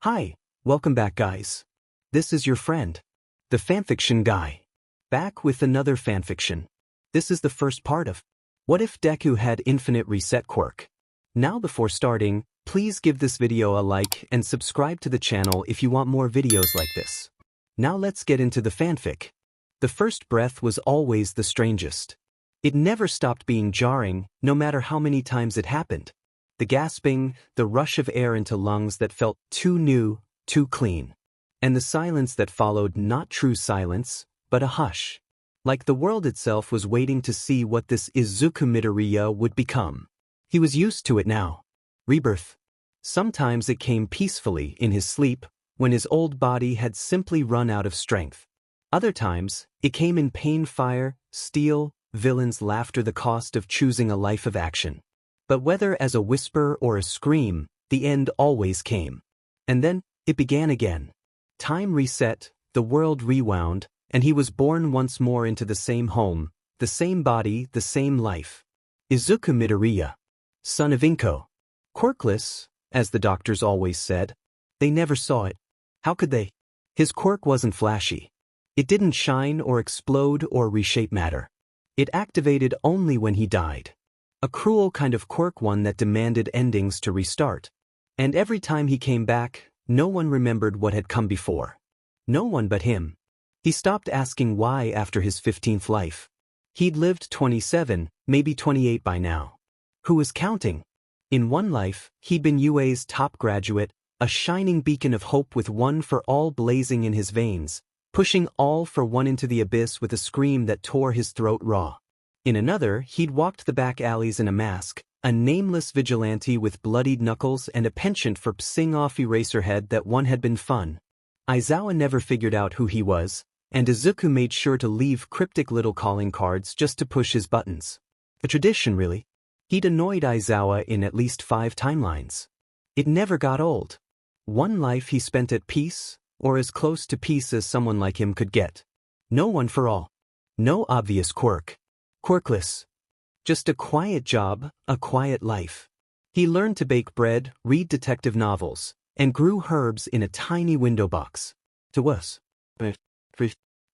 Hi, welcome back guys. This is your friend, the fanfiction guy. Back with another fanfiction. This is the first part of What If Deku Had Infinite Reset Quirk? Now before starting, please give this video a like and subscribe to the channel if you want more videos like this. Now let's get into the fanfic. The first breath was always the strangest. It never stopped being jarring, no matter how many times it happened. The gasping, the rush of air into lungs that felt too new, too clean. And the silence that followed, not true silence, but a hush. Like the world itself was waiting to see what this Izuku Midoriya would become. He was used to it now. Rebirth. Sometimes it came peacefully in his sleep, when his old body had simply run out of strength. Other times, it came in pain, fire, steel, villains' laughter, the cost of choosing a life of action. But whether as a whisper or a scream, the end always came. And then, it began again. Time reset, the world rewound, and he was born once more into the same home, the same body, the same life. Izuku Midoriya. Son of Inko. Quirkless, as the doctors always said. They never saw it. How could they? His quirk wasn't flashy. It didn't shine or explode or reshape matter. It activated only when he died. A cruel kind of quirk, one that demanded endings to restart. And every time he came back, no one remembered what had come before. No one but him. He stopped asking why after his 15th life. He'd lived 27, maybe 28 by now. Who was counting? In one life, he'd been UA's top graduate, a shining beacon of hope with one for all blazing in his veins, pushing all for one into the abyss with a scream that tore his throat raw. In another, he'd walked the back alleys in a mask, a nameless vigilante with bloodied knuckles and a penchant for pissing off Eraserhead that one had been fun. Aizawa never figured out who he was, and Izuku made sure to leave cryptic little calling cards just to push his buttons. A tradition, really. He'd annoyed Aizawa in at least 5 timelines. It never got old. One life he spent at peace, or as close to peace as someone like him could get. No one for all. No obvious quirk. Quirkless. Just a quiet job, a quiet life. He learned to bake bread, read detective novels, and grew herbs in a tiny window box. To us.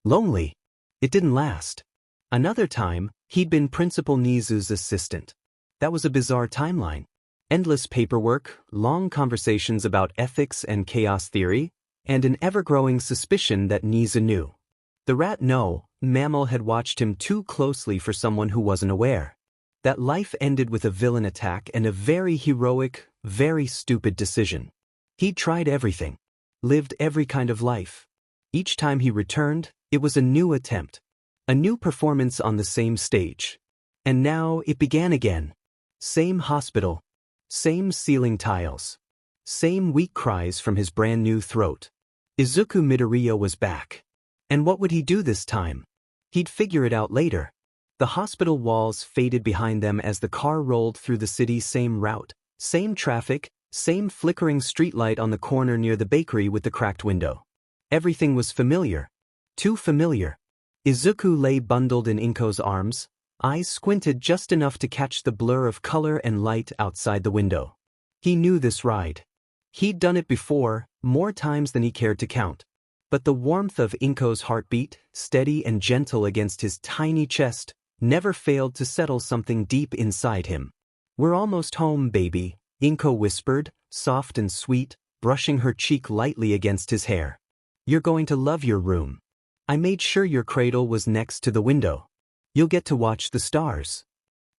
Lonely. It didn't last. Another time, he'd been Principal Nezu's assistant. That was a bizarre timeline. Endless paperwork, long conversations about ethics and chaos theory, and an ever-growing suspicion that Nezu knew. The rat mammal had watched him too closely for someone who wasn't aware. That life ended with a villain attack and a very heroic, very stupid decision. He'd tried everything. Lived every kind of life. Each time he returned, it was a new attempt. A new performance on the same stage. And now it began again. Same hospital. Same ceiling tiles. Same weak cries from his brand new throat. Izuku Midoriya was back. And what would he do this time? He'd figure it out later. The hospital walls faded behind them as the car rolled through the city, same route, same traffic, same flickering streetlight on the corner near the bakery with the cracked window. Everything was familiar. Too familiar. Izuku lay bundled in Inko's arms, eyes squinted just enough to catch the blur of color and light outside the window. He knew this ride. He'd done it before, more times than he cared to count. But the warmth of Inko's heartbeat, steady and gentle against his tiny chest, never failed to settle something deep inside him. "We're almost home, baby," Inko whispered, soft and sweet, brushing her cheek lightly against his hair. "You're going to love your room. I made sure your cradle was next to the window. You'll get to watch the stars."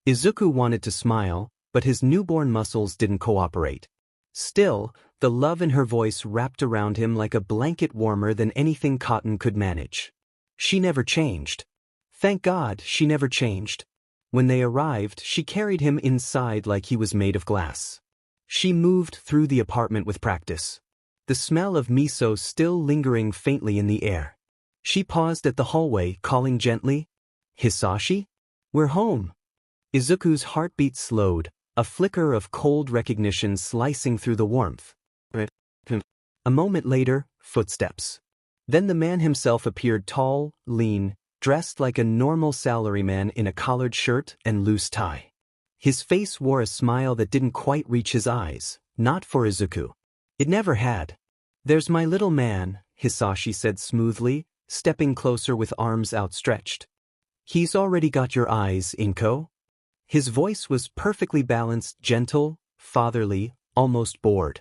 Izuku wanted to smile, but his newborn muscles didn't cooperate. Still, the love in her voice wrapped around him like a blanket warmer than anything cotton could manage. She never changed. Thank God she never changed. When they arrived, she carried him inside like he was made of glass. She moved through the apartment with practice. The smell of miso still lingering faintly in the air. She paused at the hallway, calling gently, "Hisashi? We're home." Izuku's heartbeat slowed, a flicker of cold recognition slicing through the warmth. A moment later, footsteps. Then the man himself appeared, tall, lean, dressed like a normal salaryman in a collared shirt and loose tie. His face wore a smile that didn't quite reach his eyes, not for Izuku. It never had. There's my little man, Hisashi said smoothly, stepping closer with arms outstretched. He's already got your eyes, Inko. His voice was perfectly balanced, gentle, fatherly, almost bored.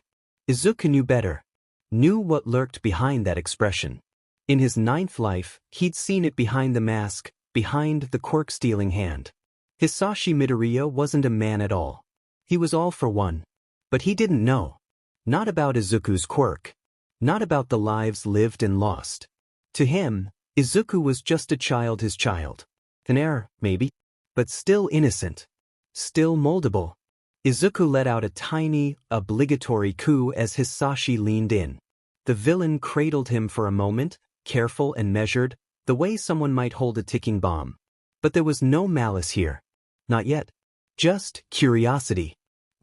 Izuku knew better. Knew what lurked behind that expression. In his 9th life, he'd seen it behind the mask, behind the quirk-stealing hand. Hisashi Midoriya wasn't a man at all. He was all for one. But he didn't know. Not about Izuku's quirk. Not about the lives lived and lost. To him, Izuku was just a child, his child. An heir, maybe. But still innocent. Still moldable. Izuku let out a tiny, obligatory coo as Hisashi leaned in. The villain cradled him for a moment, careful and measured, the way someone might hold a ticking bomb. But there was no malice here. Not yet. Just curiosity.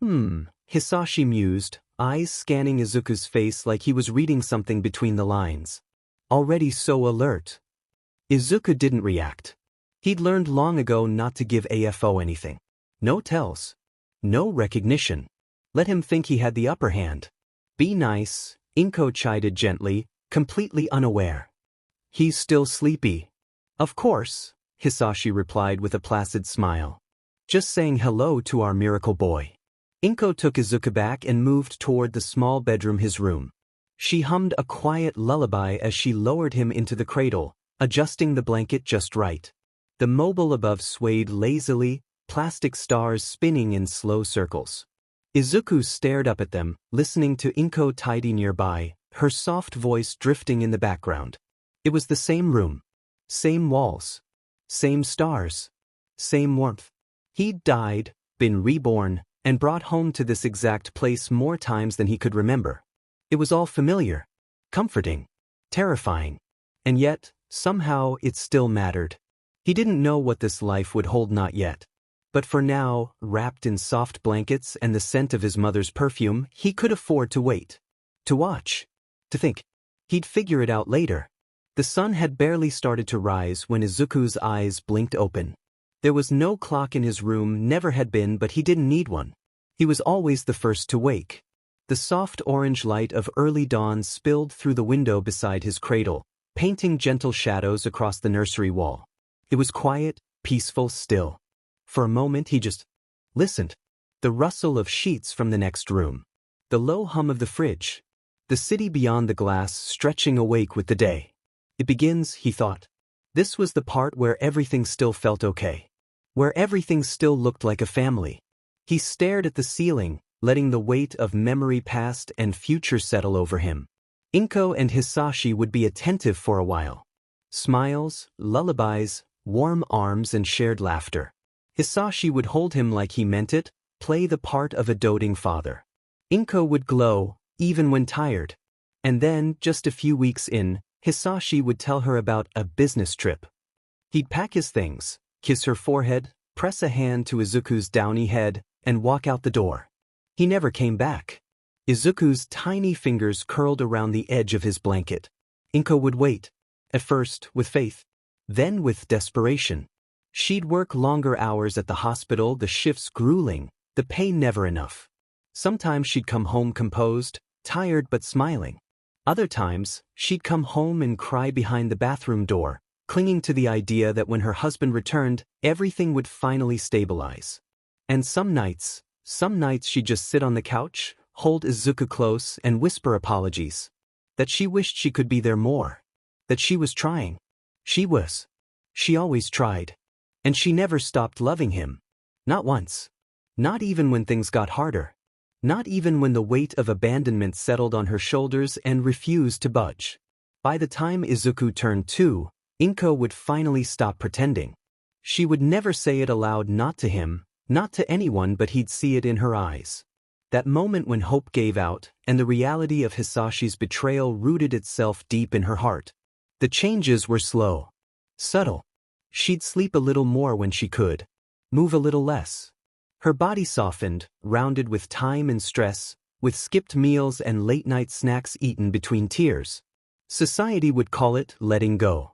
Hisashi mused, eyes scanning Izuku's face like he was reading something between the lines. Already so alert. Izuku didn't react. He'd learned long ago not to give AFO anything. No tells. No recognition. Let him think he had the upper hand. Be nice, Inko chided gently, completely unaware. He's still sleepy. Of course, Hisashi replied with a placid smile. Just saying hello to our miracle boy. Inko took Izuku back and moved toward the small bedroom, his room. She hummed a quiet lullaby as she lowered him into the cradle, adjusting the blanket just right. The mobile above swayed lazily, plastic stars spinning in slow circles. Izuku stared up at them, listening to Inko tidy nearby, her soft voice drifting in the background. It was the same room. Same walls. Same stars. Same warmth. He'd died, been reborn, and brought home to this exact place more times than he could remember. It was all familiar. Comforting. Terrifying. And yet, somehow it still mattered. He didn't know what this life would hold, not yet. But for now, wrapped in soft blankets and the scent of his mother's perfume, he could afford to wait. To watch. To think. He'd figure it out later. The sun had barely started to rise when Izuku's eyes blinked open. There was no clock in his room, never had been, but he didn't need one. He was always the first to wake. The soft orange light of early dawn spilled through the window beside his cradle, painting gentle shadows across the nursery wall. It was quiet, peaceful, still. For a moment he just listened. The rustle of sheets from the next room. The low hum of the fridge. The city beyond the glass stretching awake with the day. It begins, he thought. This was the part where everything still felt okay. Where everything still looked like a family. He stared at the ceiling, letting the weight of memory past and future settle over him. Inko and Hisashi would be attentive for a while. Smiles, lullabies, warm arms and shared laughter. Hisashi would hold him like he meant it, play the part of a doting father. Inko would glow, even when tired. And then, just a few weeks in, Hisashi would tell her about a business trip. He'd pack his things, kiss her forehead, press a hand to Izuku's downy head, and walk out the door. He never came back. Izuku's tiny fingers curled around the edge of his blanket. Inko would wait, at first with faith, then with desperation. She'd work longer hours at the hospital, the shifts grueling, the pay never enough. Sometimes she'd come home composed, tired but smiling. Other times, she'd come home and cry behind the bathroom door, clinging to the idea that when her husband returned, everything would finally stabilize. And some nights she'd just sit on the couch, hold Izuku close and whisper apologies. That she wished she could be there more. That she was trying. She was. She always tried. And she never stopped loving him. Not once. Not even when things got harder. Not even when the weight of abandonment settled on her shoulders and refused to budge. By the time Izuku turned 2, Inko would finally stop pretending. She would never say it aloud, not to him, not to anyone, but he'd see it in her eyes. That moment when hope gave out and the reality of Hisashi's betrayal rooted itself deep in her heart. The changes were slow. Subtle. She'd sleep a little more when she could. Move a little less. Her body softened, rounded with time and stress, with skipped meals and late-night snacks eaten between tears. Society would call it letting go.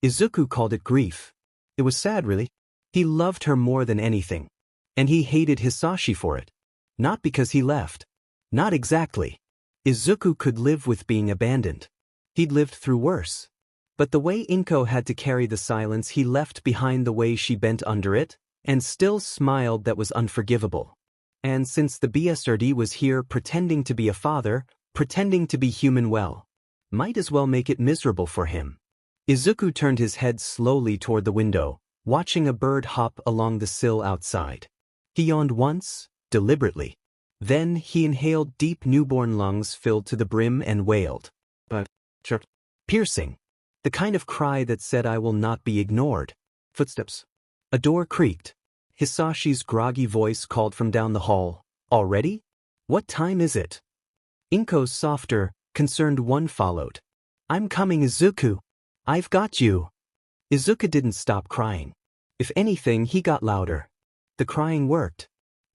Izuku called it grief. It was sad, really. He loved her more than anything. And he hated Hisashi for it. Not because he left. Not exactly. Izuku could live with being abandoned. He'd lived through worse. But the way Inko had to carry the silence he left behind, the way she bent under it, and still smiled, that was unforgivable. And since the BSRD was here pretending to be a father, pretending to be human, well, might as well make it miserable for him. Izuku turned his head slowly toward the window, watching a bird hop along the sill outside. He yawned once, deliberately. Then he inhaled deep. Newborn lungs filled to the brim and wailed. But, piercing. The kind of cry that said, I will not be ignored. Footsteps. A door creaked. Hisashi's groggy voice called from down the hall. Already? What time is it? Inko's softer, concerned one followed. I'm coming, Izuku. I've got you. Izuku didn't stop crying. If anything, he got louder. The crying worked.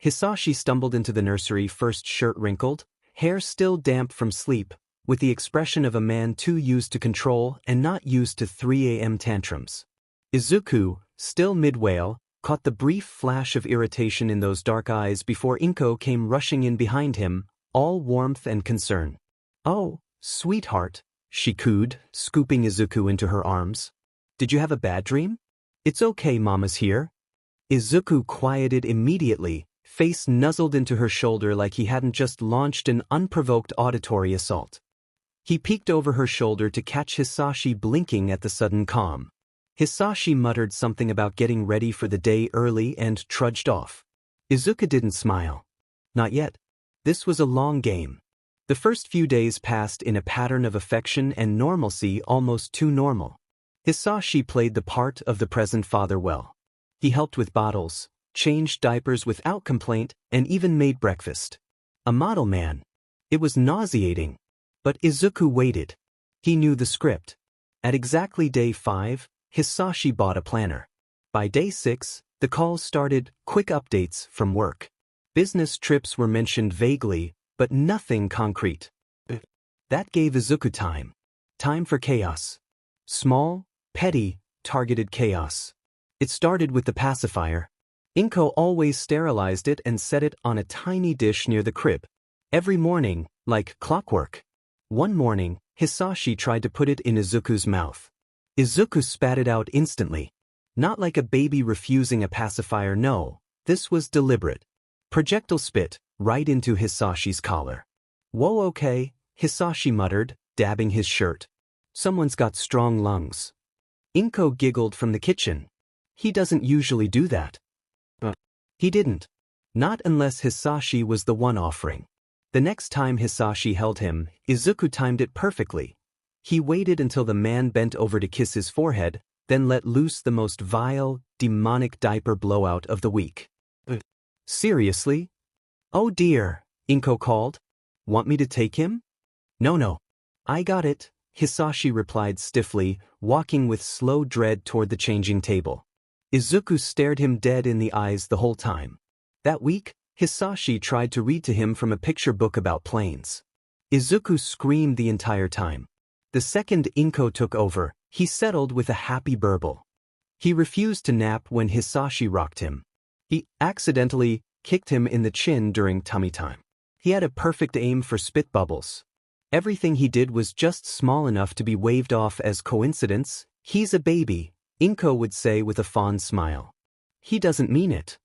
Hisashi stumbled into the nursery, first shirt wrinkled, hair still damp from sleep, with the expression of a man too used to control and not used to 3 a.m. tantrums. Izuku, still mid-wail, caught the brief flash of irritation in those dark eyes before Inko came rushing in behind him, all warmth and concern. Oh, sweetheart, she cooed, scooping Izuku into her arms. Did you have a bad dream? It's okay, Mama's here. Izuku quieted immediately, face nuzzled into her shoulder like he hadn't just launched an unprovoked auditory assault. He peeked over her shoulder to catch Hisashi blinking at the sudden calm. Hisashi muttered something about getting ready for the day early and trudged off. Izuku didn't smile. Not yet. This was a long game. The first few days passed in a pattern of affection and normalcy, almost too normal. Hisashi played the part of the present father well. He helped with bottles, changed diapers without complaint, and even made breakfast. A model man. It was nauseating. But Izuku waited. He knew the script. At exactly day 5, Hisashi bought a planner. By day 6, the calls started, quick updates from work. Business trips were mentioned vaguely, but nothing concrete. That gave Izuku time. Time for chaos. Small, petty, targeted chaos. It started with the pacifier. Inko always sterilized it and set it on a tiny dish near the crib. Every morning, like clockwork. One morning, Hisashi tried to put it in Izuku's mouth. Izuku spat it out instantly. Not like a baby refusing a pacifier, no, this was deliberate. Projectile spit, right into Hisashi's collar. Whoa, okay, Hisashi muttered, dabbing his shirt. Someone's got strong lungs. Inko giggled from the kitchen. He doesn't usually do that. But he didn't. Not unless Hisashi was the one offering. The next time Hisashi held him, Izuku timed it perfectly. He waited until the man bent over to kiss his forehead, then let loose the most vile, demonic diaper blowout of the week. Seriously? Oh dear, Inko called. Want me to take him? No. I got it, Hisashi replied stiffly, walking with slow dread toward the changing table. Izuku stared him dead in the eyes the whole time. That week, Hisashi tried to read to him from a picture book about planes. Izuku screamed the entire time. The second Inko took over, he settled with a happy burble. He refused to nap when Hisashi rocked him. He accidentally kicked him in the chin during tummy time. He had a perfect aim for spit bubbles. Everything he did was just small enough to be waved off as coincidence. He's a baby, Inko would say with a fond smile. He doesn't mean it.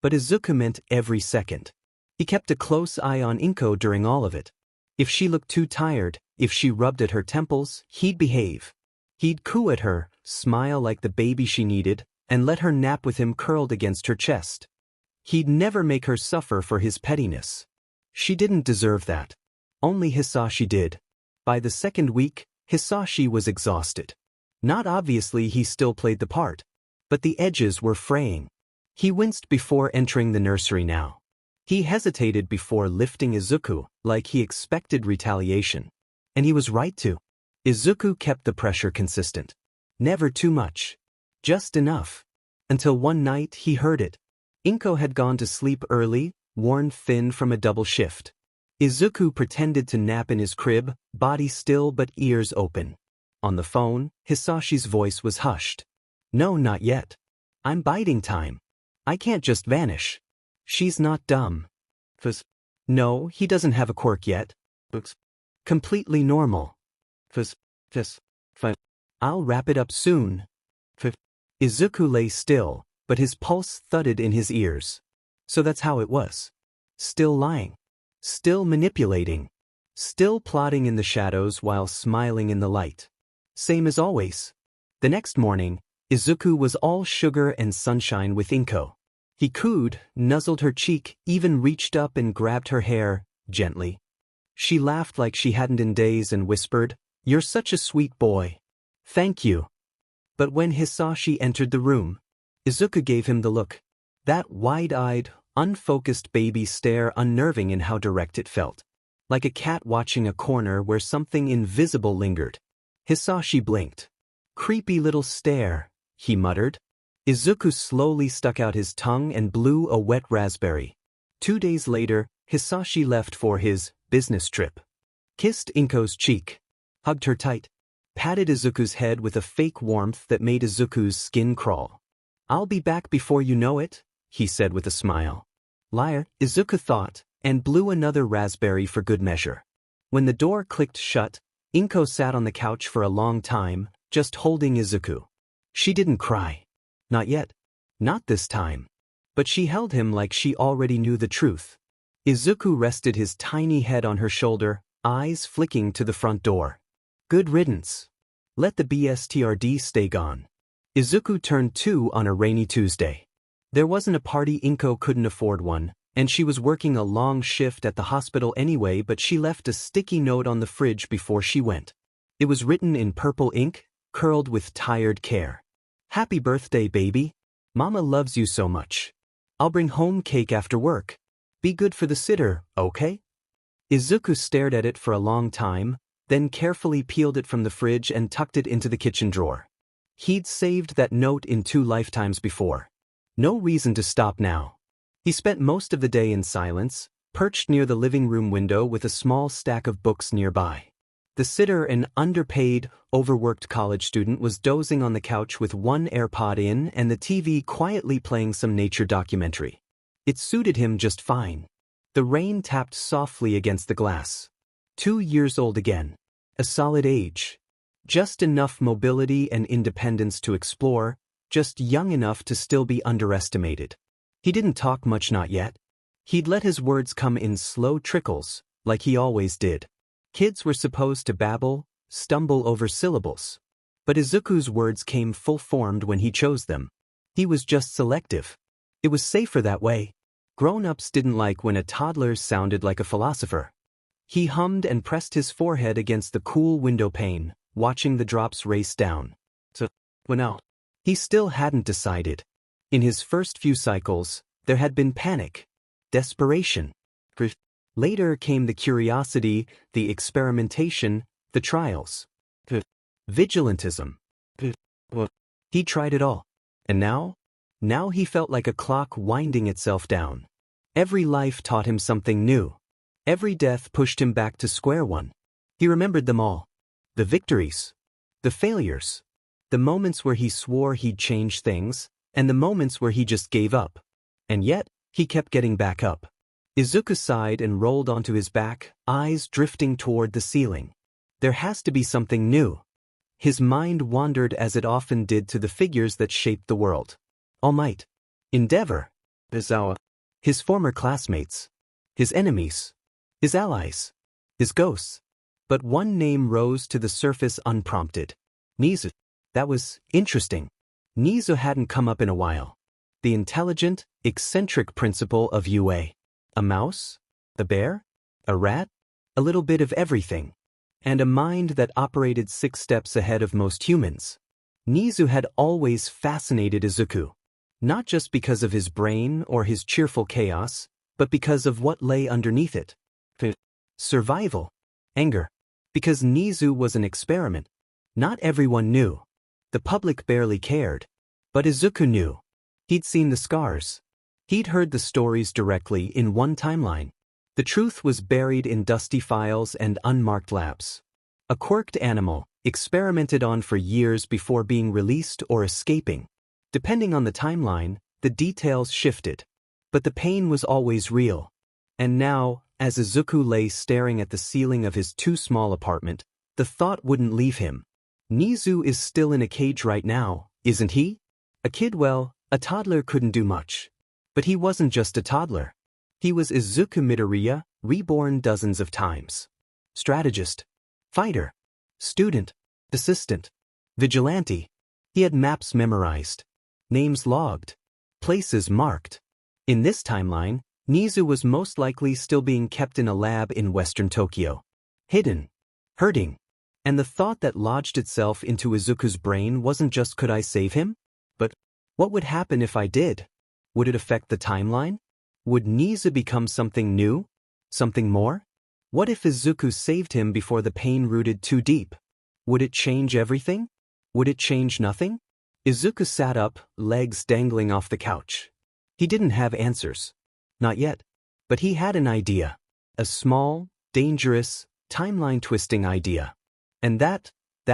But Izuku meant every second. He kept a close eye on Inko during all of it. If she looked too tired, if she rubbed at her temples, he'd behave. He'd coo at her, smile like the baby she needed, and let her nap with him curled against her chest. He'd never make her suffer for his pettiness. She didn't deserve that. Only Hisashi did. By the second week, Hisashi was exhausted. Not obviously he still played the part. But the edges were fraying. He winced before entering the nursery now. He hesitated before lifting Izuku, like he expected retaliation. And he was right to. Izuku kept the pressure consistent. Never too much. Just enough. Until one night he heard it. Inko had gone to sleep early, worn thin from a double shift. Izuku pretended to nap in his crib, body still but ears open. On the phone, Hisashi's voice was hushed. No, not yet. I'm biding time. I can't just vanish. She's not dumb. No, he doesn't have a quirk yet. Looks completely normal. I'll wrap it up soon. Izuku lay still, but his pulse thudded in his ears. So that's how it was. Still lying. Still manipulating. Still plotting in the shadows while smiling in the light. Same as always. The next morning, Izuku was all sugar and sunshine with Inko. He cooed, nuzzled her cheek, even reached up and grabbed her hair, gently. She laughed like she hadn't in days and whispered, "You're such a sweet boy." "Thank you." But when Hisashi entered the room, Izuku gave him the look. That wide-eyed, unfocused baby stare, unnerving in how direct it felt. Like a cat watching a corner where something invisible lingered. Hisashi blinked. "Creepy little stare," he muttered. Izuku slowly stuck out his tongue and blew a wet raspberry. 2 days later, Hisashi left for his business trip. Kissed Inko's cheek. Hugged her tight. Patted Izuku's head with a fake warmth that made Izuku's skin crawl. "I'll be back before you know it," he said with a smile. Liar, Izuku thought, and blew another raspberry for good measure. When the door clicked shut, Inko sat on the couch for a long time, just holding Izuku. She didn't cry. Not yet. Not this time. But she held him like she already knew the truth. Izuku rested his tiny head on her shoulder, eyes flicking to the front door. Good riddance. Let the BSTRD stay gone. Izuku turned 2 on a rainy Tuesday. There wasn't a party, Inko couldn't afford one, and she was working a long shift at the hospital anyway, but she left a sticky note on the fridge before she went. It was written in purple ink, curled with tired care. "Happy birthday, baby. Mama loves you so much. I'll bring home cake after work. Be good for the sitter, okay?" Izuku stared at it for a long time, then carefully peeled it from the fridge and tucked it into the kitchen drawer. He'd saved that note in 2 lifetimes before. No reason to stop now. He spent most of the day in silence, perched near the living room window with a small stack of books nearby. The sitter, an underpaid, overworked college student, was dozing on the couch with one AirPod in and the TV quietly playing some nature documentary. It suited him just fine. The rain tapped softly against the glass. 2 years old again. A solid age. Just enough mobility and independence to explore, just young enough to still be underestimated. He didn't talk much, not yet. He'd let his words come in slow trickles, like he always did. Kids were supposed to babble, stumble over syllables. But Izuku's words came full-formed when he chose them. He was just selective. It was safer that way. Grown-ups didn't like when a toddler sounded like a philosopher. He hummed and pressed his forehead against the cool window pane, watching the drops race down. He still hadn't decided. In his first few cycles, there had been panic, desperation. Later came the curiosity, the experimentation, the trials. Vigilantism. He tried it all. And now? Now he felt like a clock winding itself down. Every life taught him something new. Every death pushed him back to square one. He remembered them all. The victories. The failures. The moments where he swore he'd change things, and the moments where he just gave up. And yet, he kept getting back up. Izuku sighed and rolled onto his back, eyes drifting toward the ceiling. There has to be something new. His mind wandered as it often did to the figures that shaped the world. All Might. Endeavor. Aizawa. His former classmates. His enemies. His allies. His ghosts. But one name rose to the surface unprompted. Nezu. That was interesting. Nezu hadn't come up in a while. The intelligent, eccentric principal of UA. A mouse? A bear? A rat? A little bit of everything. And a mind that operated 6 steps ahead of most humans. Nezu had always fascinated Izuku. Not just because of his brain or his cheerful chaos, but because of what lay underneath it. Survival. Anger. Because Nezu was an experiment. Not everyone knew. The public barely cared. But Izuku knew. He'd seen the scars. He'd heard the stories directly in one timeline. The truth was buried in dusty files and unmarked labs. A quirked animal, experimented on for years before being released or escaping. Depending on the timeline, the details shifted. But the pain was always real. And now, as Izuku lay staring at the ceiling of his too-small apartment, the thought wouldn't leave him. Nezu is still in a cage right now, isn't he? A kid, well, a toddler couldn't do much. But he wasn't just a toddler. He was Izuku Midoriya, reborn dozens of times. Strategist. Fighter. Student. Assistant. Vigilante. He had maps memorized. Names logged. Places marked. In this timeline, Nezu was most likely still being kept in a lab in Western Tokyo. Hidden. Hurting. And the thought that lodged itself into Izuku's brain wasn't just could I save him? But what would happen if I did? Would it affect the timeline? Would Nezu become something new? Something more? What if Izuku saved him before the pain rooted too deep? Would it change everything? Would it change nothing? Izuku sat up, legs dangling off the couch. He didn't have answers. Not yet. But he had an idea. A small, dangerous, timeline-twisting idea. And that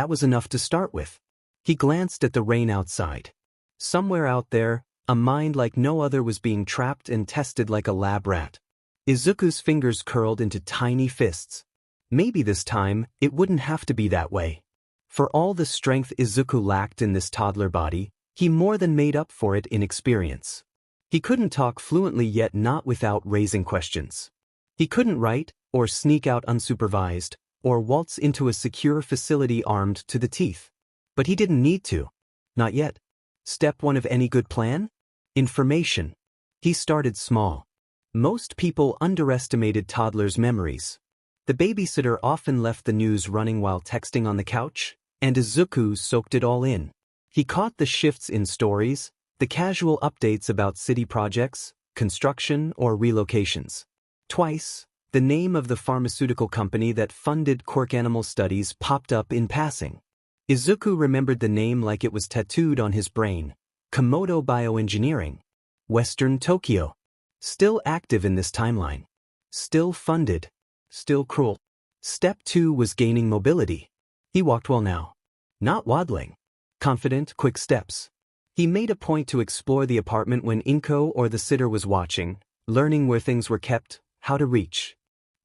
was enough to start with. He glanced at the rain outside. Somewhere out there, a mind like no other was being trapped and tested like a lab rat. Izuku's fingers curled into tiny fists. Maybe this time, it wouldn't have to be that way. For all the strength Izuku lacked in this toddler body, he more than made up for it in experience. He couldn't talk fluently yet not without raising questions. He couldn't write, or sneak out unsupervised, or waltz into a secure facility armed to the teeth. But he didn't need to. Not yet. Step 1 of any good plan? Information. He started small. Most people underestimated toddlers' memories. The babysitter often left the news running while texting on the couch, and Izuku soaked it all in. He caught the shifts in stories, the casual updates about city projects, construction, or relocations. Twice, the name of the pharmaceutical company that funded Quirk animal studies popped up in passing. Izuku remembered the name like it was tattooed on his brain. Komodo Bioengineering. Western Tokyo. Still active in this timeline. Still funded. Still cruel. Step 2 was gaining mobility. He walked well now. Not waddling. Confident, quick steps. He made a point to explore the apartment when Inko or the sitter was watching, learning where things were kept, how to reach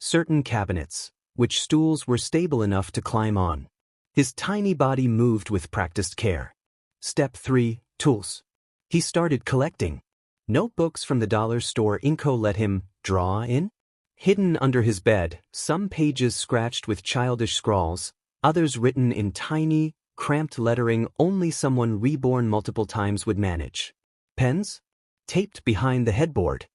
certain cabinets, which stools were stable enough to climb on. His tiny body moved with practiced care. Step 3, tools. He started collecting. Notebooks from the dollar store Inko let him draw in. Hidden under his bed, some pages scratched with childish scrawls, others written in tiny, cramped lettering only someone reborn multiple times would manage. Pens? Taped behind the headboard.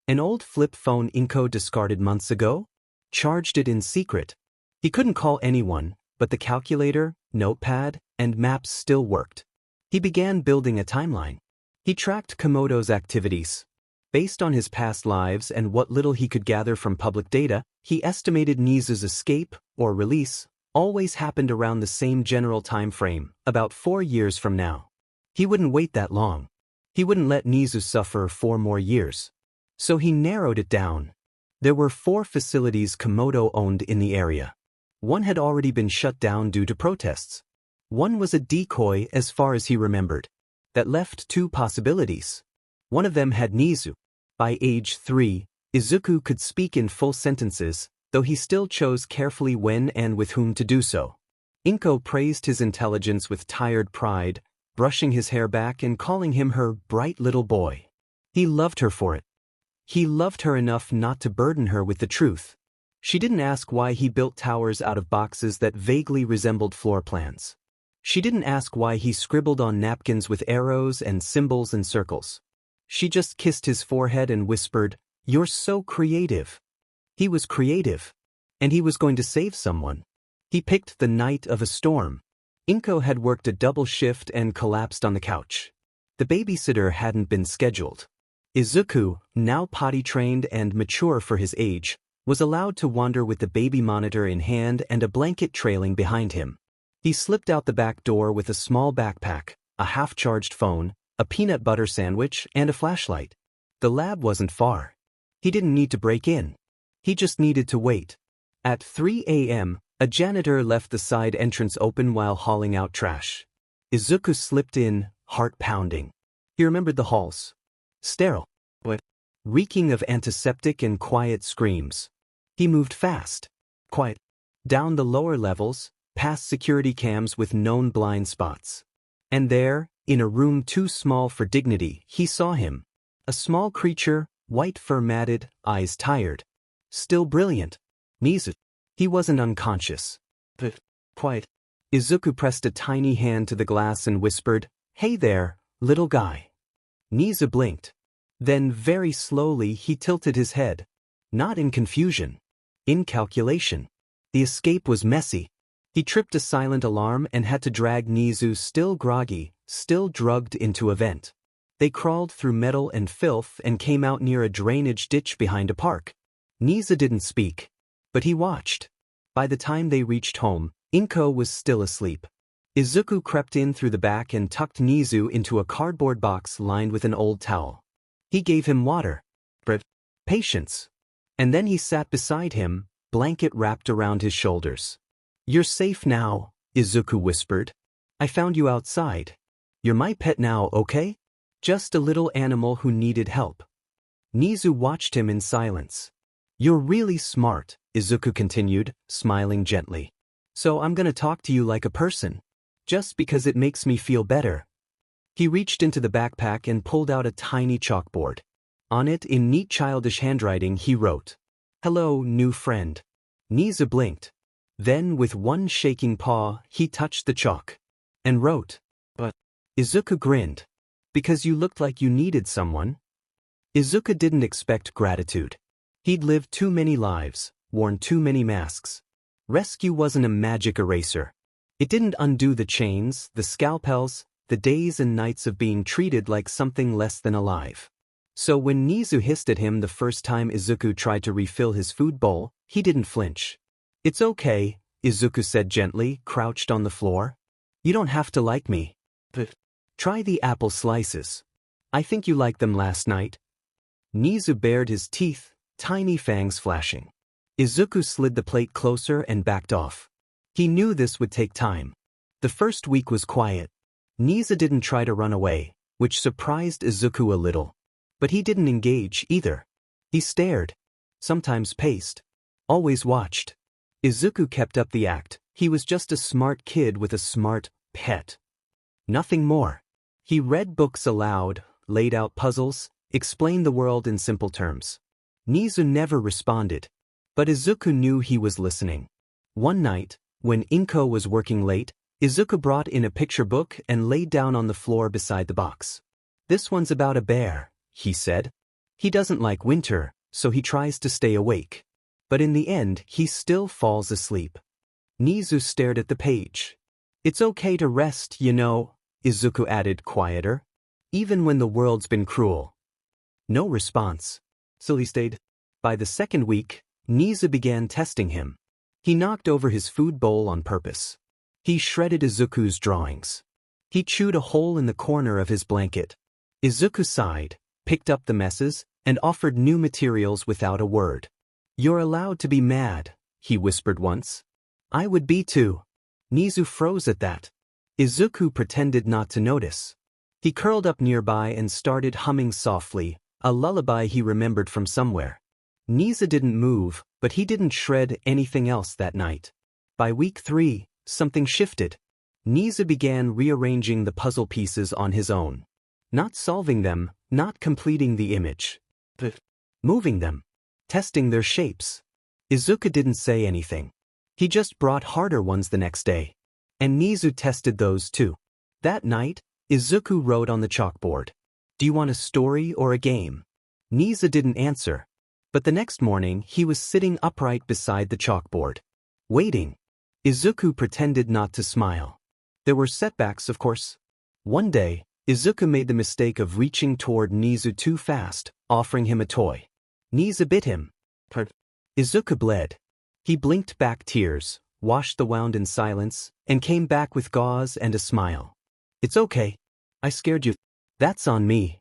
An old flip phone Inko discarded months ago? Charged it in secret. He couldn't call anyone, but the calculator, notepad, and maps still worked. He began building a timeline. He tracked Komodo's activities. Based on his past lives and what little he could gather from public data, he estimated Nezu's escape, or release, always happened around the same general time frame, about 4 years from now. He wouldn't wait that long. He wouldn't let Nezu suffer 4 more years. So he narrowed it down. There were 4 facilities Komodo owned in the area. One had already been shut down due to protests. One was a decoy as far as he remembered. That left 2 possibilities. One of them had Nezu. By age 3, Izuku could speak in full sentences, though he still chose carefully when and with whom to do so. Inko praised his intelligence with tired pride, brushing his hair back and calling him her bright little boy. He loved her for it. He loved her enough not to burden her with the truth. She didn't ask why he built towers out of boxes that vaguely resembled floor plans. She didn't ask why he scribbled on napkins with arrows and symbols and circles. She just kissed his forehead and whispered, "You're so creative." He was creative. And he was going to save someone. He picked the night of a storm. Inko had worked a double shift and collapsed on the couch. The babysitter hadn't been scheduled. Izuku, now potty-trained and mature for his age, was allowed to wander with the baby monitor in hand and a blanket trailing behind him. He slipped out the back door with a small backpack, a half-charged phone, a peanut butter sandwich, and a flashlight. The lab wasn't far. He didn't need to break in. He just needed to wait. At 3 a.m., a janitor left the side entrance open while hauling out trash. Izuku slipped in, heart pounding. He remembered the halls. Sterile. But reeking of antiseptic and quiet screams. He moved fast. Quiet. Down the lower levels, past security cams with known blind spots. And there, in a room too small for dignity, he saw him. A small creature, white fur matted, eyes tired. Still brilliant. Nezu. He wasn't unconscious. Quiet. Izuku pressed a tiny hand to the glass and whispered, "Hey there, little guy." Nezu blinked. Then very slowly he tilted his head. Not in confusion. In calculation. The escape was messy. He tripped a silent alarm and had to drag Nezu, still groggy, still drugged, into a vent. They crawled through metal and filth and came out near a drainage ditch behind a park. Nezu didn't speak. But he watched. By the time they reached home, Inko was still asleep. Izuku crept in through the back and tucked Nezu into a cardboard box lined with an old towel. He gave him water. Patience. And then he sat beside him, blanket wrapped around his shoulders. "You're safe now," Izuku whispered. "I found you outside. You're my pet now, okay? Just a little animal who needed help." Nezu watched him in silence. "You're really smart," Izuku continued, smiling gently. "So I'm gonna talk to you like a person. Just because it makes me feel better." He reached into the backpack and pulled out a tiny chalkboard. On it, in neat childish handwriting, he wrote, "Hello, new friend." Nezu blinked. Then, with one shaking paw, he touched the chalk. And wrote, "But..." Izuku grinned. "Because you looked like you needed someone." Izuku didn't expect gratitude. He'd lived too many lives, worn too many masks. Rescue wasn't a magic eraser. It didn't undo the chains, the scalpels, the days and nights of being treated like something less than alive. So when Nezu hissed at him the first time Izuku tried to refill his food bowl, he didn't flinch. "It's okay," Izuku said gently, crouched on the floor. "You don't have to like me. Try the apple slices. I think you liked them last night." Nezu bared his teeth, tiny fangs flashing. Izuku slid the plate closer and backed off. He knew this would take time. The first week was quiet. Nezu didn't try to run away, which surprised Izuku a little. But he didn't engage either. He stared. Sometimes paced. Always watched. Izuku kept up the act. He was just a smart kid with a smart pet. Nothing more. He read books aloud, laid out puzzles, explained the world in simple terms. Nezu never responded. But Izuku knew he was listening. One night, when Inko was working late, Izuku brought in a picture book and laid down on the floor beside the box. "This one's about a bear," he said. "He doesn't like winter, so he tries to stay awake. But in the end, he still falls asleep." Nezu stared at the page. "It's okay to rest, you know," Izuku added, quieter. "Even when the world's been cruel." No response. So he stayed. By the second week, Nezu began testing him. He knocked over his food bowl on purpose. He shredded Izuku's drawings. He chewed a hole in the corner of his blanket. Izuku sighed, picked up the messes, and offered new materials without a word. "You're allowed to be mad," he whispered once. "I would be too." Nezu froze at that. Izuku pretended not to notice. He curled up nearby and started humming softly, a lullaby he remembered from somewhere. Nezu didn't move, but he didn't shred anything else that night. By week 3, something shifted. Nezu began rearranging the puzzle pieces on his own. Not solving them, not completing the image. But moving them. Testing their shapes. Izuku didn't say anything. He just brought harder ones the next day. And Nezu tested those too. That night, Izuku wrote on the chalkboard, "Do you want a story or a game?" Nezu didn't answer. But the next morning, he was sitting upright beside the chalkboard. Waiting. Izuku pretended not to smile. There were setbacks, of course. One day, Izuku made the mistake of reaching toward Nezu too fast, offering him a toy. Nezu bit him. Izuku bled. He blinked back tears, washed the wound in silence, and came back with gauze and a smile. "It's okay. I scared you." "That's on me."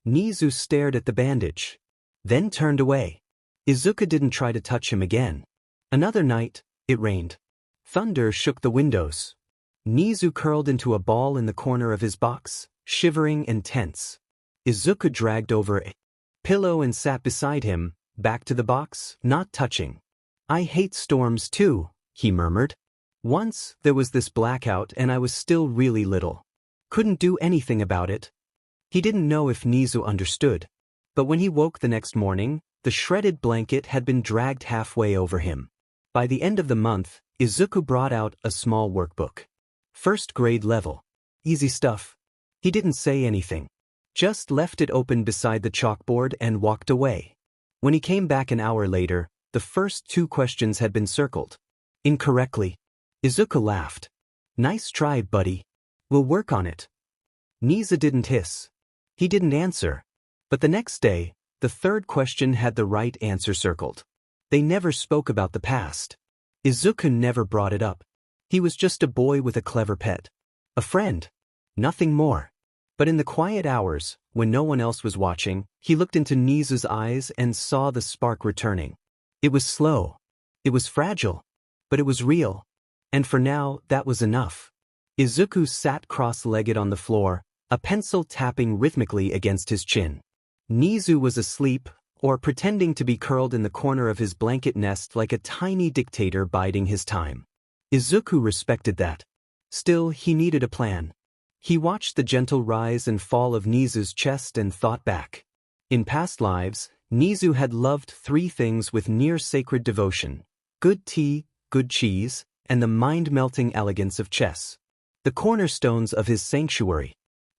Nezu stared at the bandage. Then turned away. Izuku didn't try to touch him again. Another night, it rained. Thunder shook the windows. Nezu curled into a ball in the corner of his box, shivering and tense. Izuku dragged over a pillow and sat beside him, back to the box, not touching. I hate storms too, he murmured. Once, there was this blackout and I was still really little. Couldn't do anything about it. He didn't know if Nezu understood. But when he woke the next morning, the shredded blanket had been dragged halfway over him. By the end of the month, Izuku brought out a small workbook. First grade level. Easy stuff. He didn't say anything. Just left it open beside the chalkboard and walked away. When he came back an hour later, the first 2 questions had been circled. Incorrectly. Izuku laughed. Nice try, buddy. We'll work on it. Nezu didn't hiss. He didn't answer. But the next day, the 3rd question had the right answer circled. They never spoke about the past. Izuku never brought it up. He was just a boy with a clever pet. A friend. Nothing more. But in the quiet hours, when no one else was watching, he looked into Nezu's eyes and saw the spark returning. It was slow. It was fragile. But it was real. And for now, that was enough. Izuku sat cross-legged on the floor, a pencil tapping rhythmically against his chin. Nezu was asleep, or pretending to be curled in the corner of his blanket nest like a tiny dictator biding his time. Izuku respected that. Still, he needed a plan. He watched the gentle rise and fall of Nezu's chest and thought back. In past lives, Nezu had loved 3 things with near-sacred devotion: good tea, good cheese, and the mind-melting elegance of chess. The cornerstones of his sanctuary.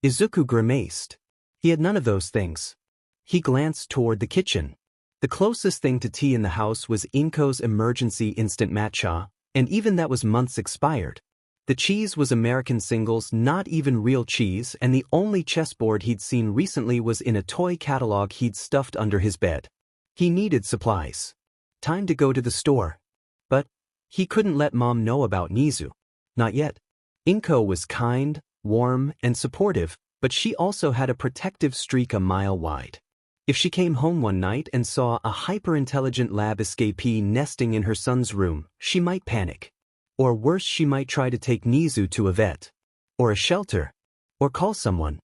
Izuku grimaced. He had none of those things. He glanced toward the kitchen. The closest thing to tea in the house was Inko's emergency instant matcha, and even that was months expired. The cheese was American singles, not even real cheese, and the only chessboard he'd seen recently was in a toy catalog he'd stuffed under his bed. He needed supplies. Time to go to the store. But he couldn't let Mom know about Nezu. Not yet. Inko was kind, warm, and supportive, but she also had a protective streak a mile wide. If she came home one night and saw a hyper-intelligent lab escapee nesting in her son's room, she might panic. Or worse, she might try to take Nezu to a vet. Or a shelter. Or call someone.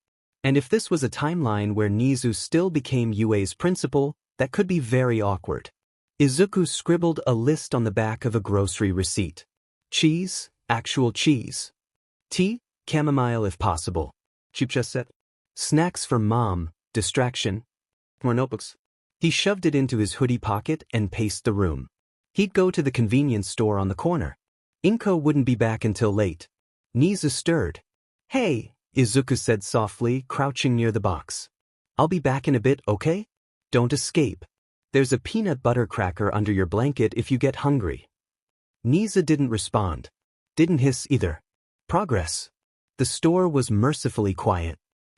And if this was a timeline where Nezu still became UA's principal, that could be very awkward. Izuku scribbled a list on the back of a grocery receipt. Cheese, actual cheese. Tea, chamomile if possible. She just said. Snacks for Mom, distraction. More notebooks. He shoved it into his hoodie pocket and paced the room. He'd go to the convenience store on the corner. Inko wouldn't be back until late. Nezu stirred. Hey, Izuku said softly, crouching near the box. I'll be back in a bit, okay? Don't escape. There's a peanut butter cracker under your blanket if you get hungry. Nezu didn't respond. Didn't hiss either. Progress. The store was mercifully quiet.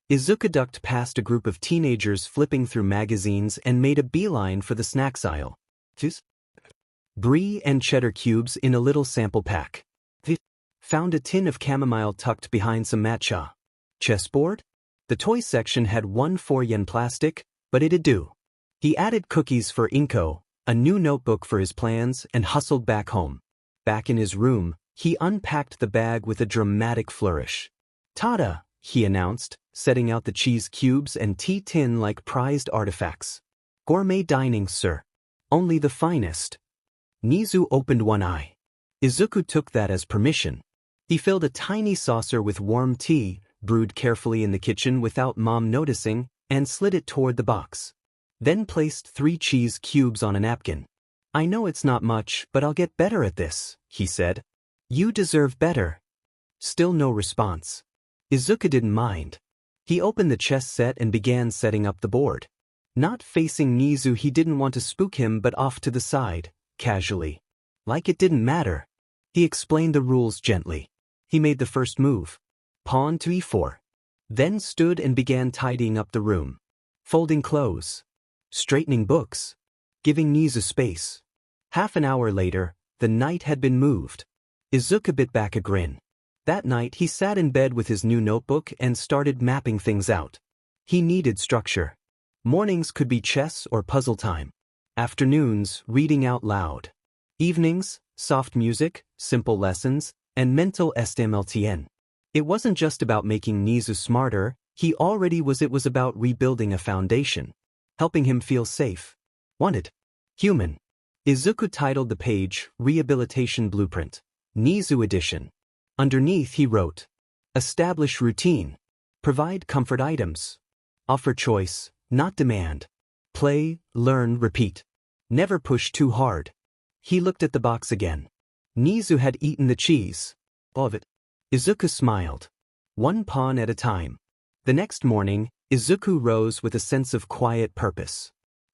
Izuku ducked past a group of teenagers flipping through magazines and made a beeline for the snacks aisle. Brie and cheddar cubes in a little sample pack. Found a tin of chamomile tucked behind some matcha. Chessboard? The toy section had one 4-yen plastic, but it'd do. He added cookies for Inko, a new notebook for his plans, and hustled back home. Back in his room, he unpacked the bag with a dramatic flourish. "Tada!" he announced, setting out the cheese cubes and tea tin like prized artifacts. "Gourmet dining, sir. Only the finest." Nezu opened one eye. Izuku took that as permission. He filled a tiny saucer with warm tea, brewed carefully in the kitchen without Mom noticing, and slid it toward the box. Then placed 3 cheese cubes on a napkin. "I know it's not much, but I'll get better at this," he said. "You deserve better." Still no response. Izuku didn't mind. He opened the chess set and began setting up the board. Not facing Nezu, he didn't want to spook him, but off to the side, casually. Like it didn't matter. He explained the rules gently. He made the first move. Pawn to e4. Then stood and began tidying up the room. Folding clothes. Straightening books. Giving Nezu space. Half an hour later, the knight had been moved. Izuku bit back a grin. That night he sat in bed with his new notebook and started mapping things out. He needed structure. Mornings could be chess or puzzle time. Afternoons, reading out loud. Evenings, soft music, simple lessons, and mental STMLTN. It wasn't just about making Nezu smarter, he already was. It was about rebuilding a foundation. Helping him feel safe. Wanted. Human. Izuku titled the page, Rehabilitation Blueprint, Nezu Edition. Underneath he wrote, establish routine. Provide comfort items. Offer choice, not demand. Play, learn, repeat. Never push too hard. He looked at the box again. Nezu had eaten the cheese. All of it. Izuku smiled. One pawn at a time. The next morning, Izuku rose with a sense of quiet purpose.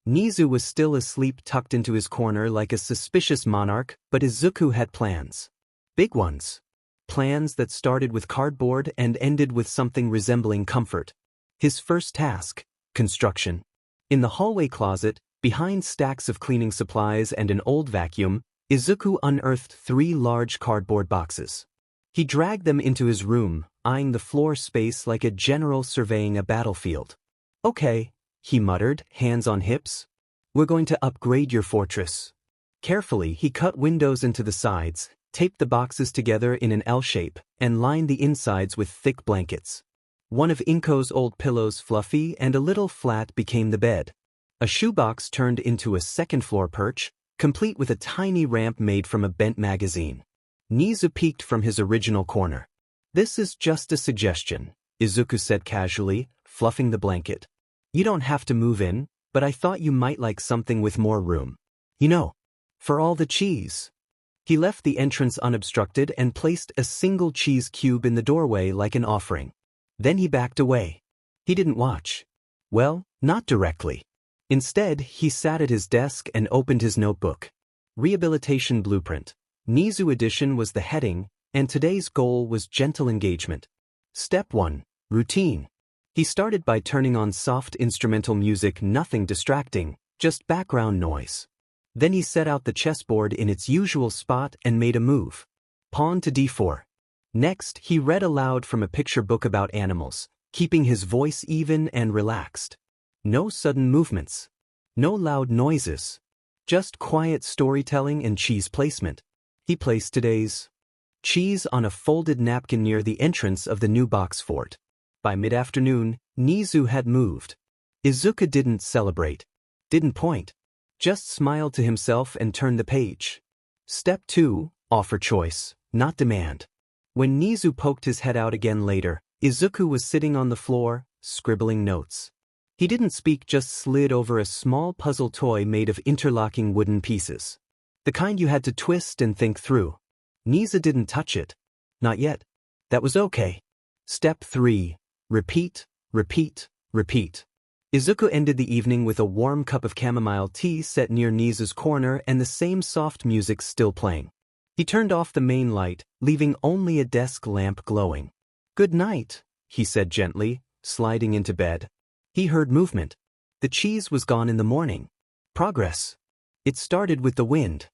Nezu was still asleep tucked into his corner like a suspicious monarch, but Izuku had plans. Big ones. Plans that started with cardboard and ended with something resembling comfort. His first task, construction. In the hallway closet, behind stacks of cleaning supplies and an old vacuum, Izuku unearthed 3 large cardboard boxes. He dragged them into his room, eyeing the floor space like a general surveying a battlefield. Okay, he muttered, hands on hips. We're going to upgrade your fortress. Carefully, he cut windows into the sides, taped the boxes together in an L shape, and lined the insides with thick blankets. One of Inko's old pillows, fluffy and a little flat, became the bed. A shoebox turned into a second-floor perch, complete with a tiny ramp made from a bent magazine. Nezu peeked from his original corner. This is just a suggestion, Izuku said casually, fluffing the blanket. You don't have to move in, but I thought you might like something with more room. You know, for all the cheese. He left the entrance unobstructed and placed a single cheese cube in the doorway like an offering. Then he backed away. He didn't watch. Well, not directly. Instead, he sat at his desk and opened his notebook. Rehabilitation Blueprint. Nezu Edition was the heading, and today's goal was gentle engagement. Step 1. Routine. He started by turning on soft instrumental music, nothing distracting, just background noise. Then he set out the chessboard in its usual spot and made a move. Pawn to d4. Next, he read aloud from a picture book about animals, keeping his voice even and relaxed. No sudden movements. No loud noises. Just quiet storytelling and cheese placement. He placed today's cheese on a folded napkin near the entrance of the new box fort. By mid-afternoon, Nezu had moved. Izuku didn't celebrate. Didn't point. Just smiled to himself and turned the page. Step 2. Offer choice, not demand. When Nezu poked his head out again later, Izuku was sitting on the floor, scribbling notes. He didn't speak, just slid over a small puzzle toy made of interlocking wooden pieces. The kind you had to twist and think through. Nezu didn't touch it. Not yet. That was okay. Step 3. Repeat, repeat, repeat. Izuku ended the evening with a warm cup of chamomile tea set near Nezu's corner and the same soft music still playing. He turned off the main light, leaving only a desk lamp glowing. Good night, he said gently, sliding into bed. He heard movement. The cheese was gone in the morning. Progress. It started with the wind.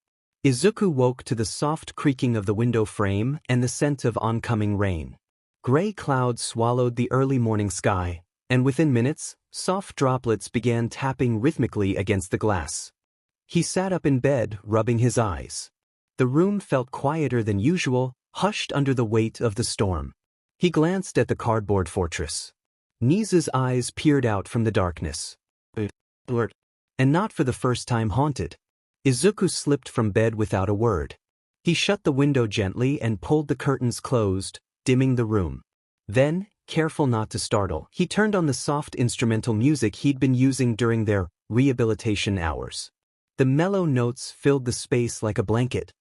Izuku woke to the soft creaking of the window frame and the scent of oncoming rain. Gray clouds swallowed the early morning sky, and within minutes, soft droplets began tapping rhythmically against the glass. He sat up in bed, rubbing his eyes. The room felt quieter than usual, hushed under the weight of the storm. He glanced at the cardboard fortress. Nezu's eyes peered out from the darkness. Alert. And not for the first time haunted. Izuku slipped from bed without a word. He shut the window gently and pulled the curtains closed, dimming the room. Then, careful not to startle, he turned on the soft instrumental music he'd been using during their rehabilitation hours. The mellow notes filled the space like a blanket.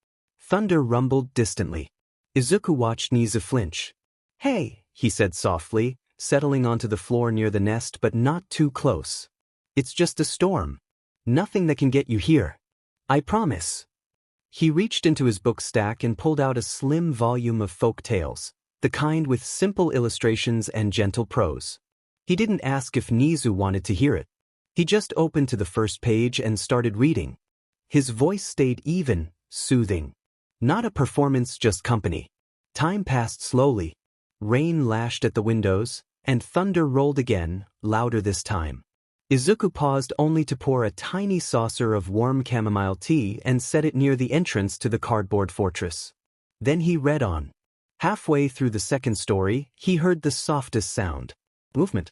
Thunder rumbled distantly. Izuku watched Nezu flinch. Hey, he said softly, settling onto the floor near the nest but not too close. It's just a storm. Nothing that can get you here. I promise. He reached into his book stack and pulled out a slim volume of folk tales, the kind with simple illustrations and gentle prose. He didn't ask if Nezu wanted to hear it. He just opened to the first page and started reading. His voice stayed even, soothing. Not a performance, just company. Time passed slowly. Rain lashed at the windows, and thunder rolled again, louder this time. Izuku paused only to pour a tiny saucer of warm chamomile tea and set it near the entrance to the cardboard fortress. Then he read on. Halfway through the second story, he heard the softest sound. Movement.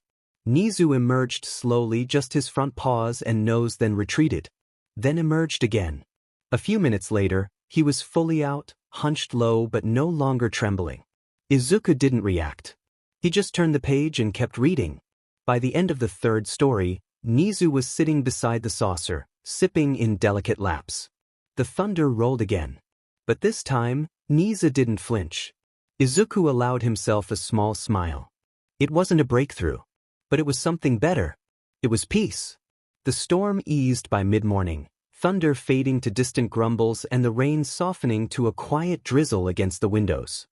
Nezu emerged slowly, just his front paws and nose, then retreated. Then emerged again. A few minutes later, he was fully out, hunched low but no longer trembling. Izuku didn't react. He just turned the page and kept reading. By the end of the third story, Nezu was sitting beside the saucer, sipping in delicate laps. The thunder rolled again. But this time, Nezu didn't flinch. Izuku allowed himself a small smile. It wasn't a breakthrough. But it was something better. It was peace. The storm eased by mid-morning, thunder fading to distant grumbles and the rain softening to a quiet drizzle against the windows.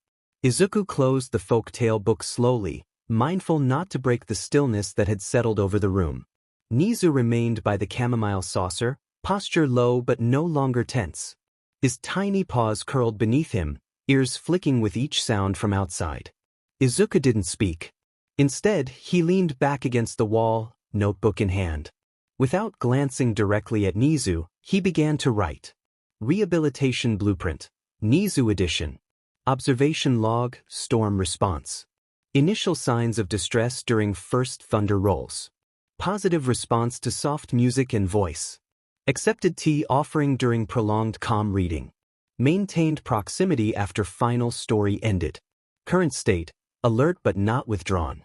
Izuku closed the folk-tale book slowly, mindful not to break the stillness that had settled over the room. Nezu remained by the chamomile saucer, posture low but no longer tense. His tiny paws curled beneath him, ears flicking with each sound from outside. Izuku didn't speak. Instead, he leaned back against the wall, notebook in hand. Without glancing directly at Nezu, he began to write. Rehabilitation Blueprint, Nezu Edition. Observation Log, Storm Response. Initial signs of distress during first thunder rolls. Positive response to soft music and voice. Accepted tea offering during prolonged calm reading. Maintained proximity after final story ended. Current state, alert but not withdrawn.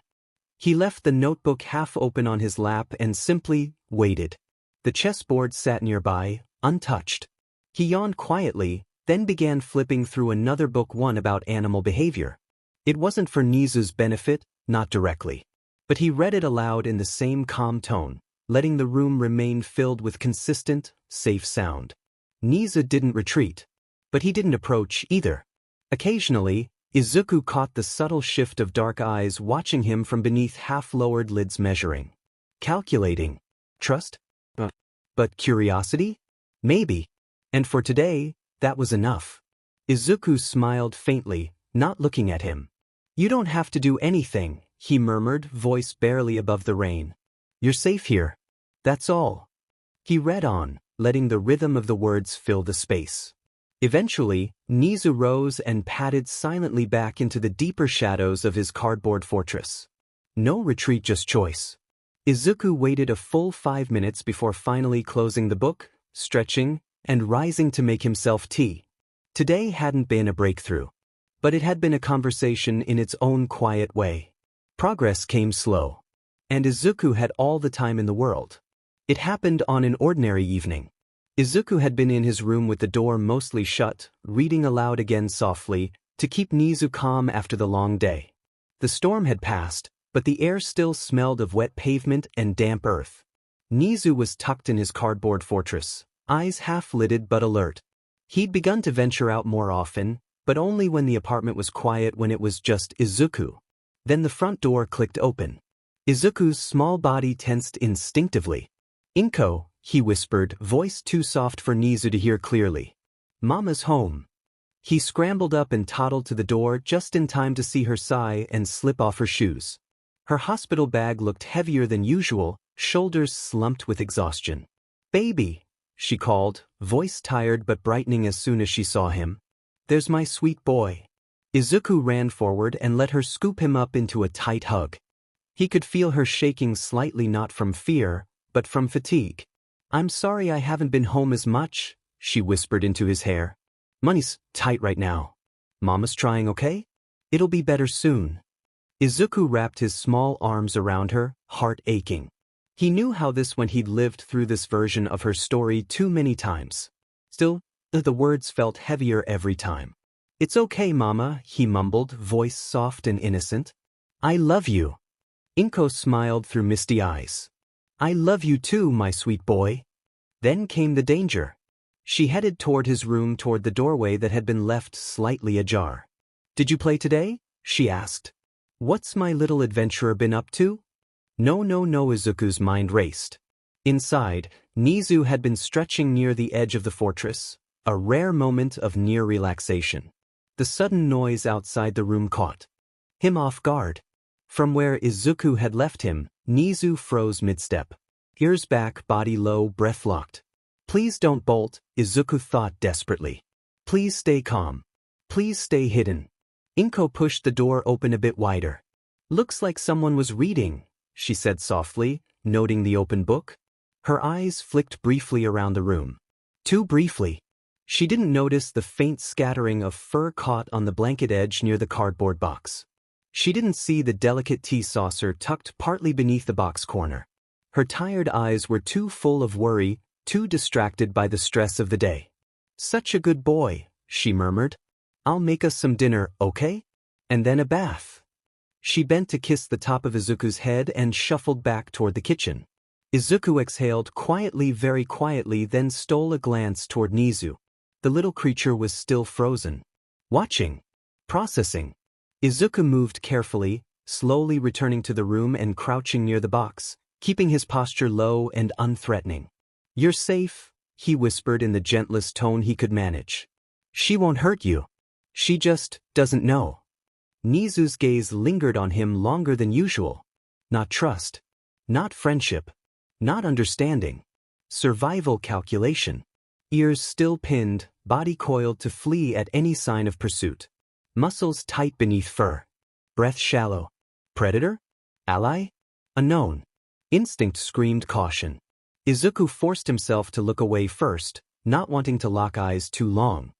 He left the notebook half open on his lap and simply waited. The chessboard sat nearby, untouched. He yawned quietly, then began flipping through another book, one about animal behavior. It wasn't for Nezu's benefit, not directly. But he read it aloud in the same calm tone, letting the room remain filled with consistent, safe sound. Nezu didn't retreat. But he didn't approach either. Occasionally, Izuku caught the subtle shift of dark eyes watching him from beneath half-lowered lids, measuring. Calculating. Trust? But curiosity? Maybe. And for today, that was enough. Izuku smiled faintly, not looking at him. You don't have to do anything, he murmured, voice barely above the rain. You're safe here. That's all. He read on, letting the rhythm of the words fill the space. Eventually, Nezu rose and padded silently back into the deeper shadows of his cardboard fortress. No retreat, just choice. Izuku waited a full 5 minutes before finally closing the book, stretching, and rising to make himself tea. Today hadn't been a breakthrough. But it had been a conversation in its own quiet way. Progress came slow. And Izuku had all the time in the world. It happened on an ordinary evening. Izuku had been in his room with the door mostly shut, reading aloud again softly, to keep Nezu calm after the long day. The storm had passed, but the air still smelled of wet pavement and damp earth. Nezu was tucked in his cardboard fortress, eyes half-lidded but alert. He'd begun to venture out more often, but only when the apartment was quiet, when it was just Izuku. Then the front door clicked open. Izuku's small body tensed instinctively. "Inko," he whispered, voice too soft for Nezu to hear clearly. "Mama's home." He scrambled up and toddled to the door just in time to see her sigh and slip off her shoes. Her hospital bag looked heavier than usual, shoulders slumped with exhaustion. "Baby," she called, voice tired but brightening as soon as she saw him. "There's my sweet boy." Izuku ran forward and let her scoop him up into a tight hug. He could feel her shaking slightly, not from fear, but from fatigue. "I'm sorry I haven't been home as much," she whispered into his hair. "Money's tight right now. Mama's trying okay? It'll be better soon." Izuku wrapped his small arms around her, heart aching. He knew how this went. He'd lived through this version of her story too many times. Still, the words felt heavier every time. "It's okay, Mama," he mumbled, voice soft and innocent. "I love you." Inko smiled through misty eyes. "I love you too, my sweet boy." Then came the danger. She headed toward his room, toward the doorway that had been left slightly ajar. "Did you play today?" she asked. "What's my little adventurer been up to?" No, Izuku's mind raced. Inside, Nezu had been stretching near the edge of the fortress, a rare moment of near relaxation. The sudden noise outside the room caught him off guard. From where Izuku had left him, Nezu froze mid-step. Ears back, body low, breath locked. "Please don't bolt," Izuku thought desperately. "Please stay calm. Please stay hidden." Inko pushed the door open a bit wider. "Looks like someone was reading," she said softly, noting the open book. Her eyes flicked briefly around the room. Too briefly. She didn't notice the faint scattering of fur caught on the blanket edge near the cardboard box. She didn't see the delicate tea saucer tucked partly beneath the box corner. Her tired eyes were too full of worry, too distracted by the stress of the day. "Such a good boy," she murmured. "I'll make us some dinner, okay? And then a bath." She bent to kiss the top of Izuku's head and shuffled back toward the kitchen. Izuku exhaled quietly, very quietly, then stole a glance toward Nezu. The little creature was still frozen. Watching. Processing. Izuku moved carefully, slowly returning to the room and crouching near the box, keeping his posture low and unthreatening. "You're safe," he whispered in the gentlest tone he could manage. "She won't hurt you. She just doesn't know." Nezu's gaze lingered on him longer than usual. Not trust. Not friendship. Not understanding. Survival calculation. Ears still pinned, body coiled to flee at any sign of pursuit. Muscles tight beneath fur. Breath shallow. Predator? Ally? Unknown. Instinct screamed caution. Izuku forced himself to look away first, not wanting to lock eyes too long.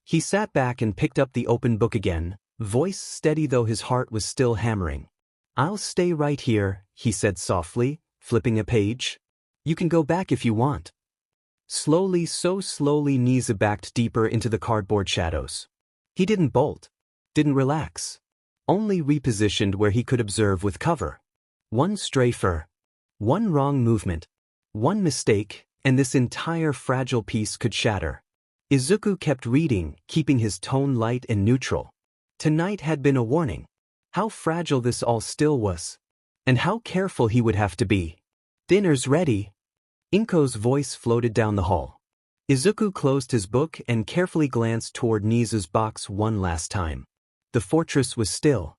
He sat back and picked up the open book again, voice steady though his heart was still hammering. "I'll stay right here," he said softly, flipping a page. "You can go back if you want." Slowly, so slowly, Nezu backed deeper into the cardboard shadows. He didn't bolt. Didn't relax. Only repositioned where he could observe with cover. One stray fur. One wrong movement. One mistake, and this entire fragile piece could shatter. Izuku kept reading, keeping his tone light and neutral. Tonight had been a warning. How fragile this all still was. And how careful he would have to be. "Dinner's ready." Inko's voice floated down the hall. Izuku closed his book and carefully glanced toward Nezu's box one last time. The fortress was still.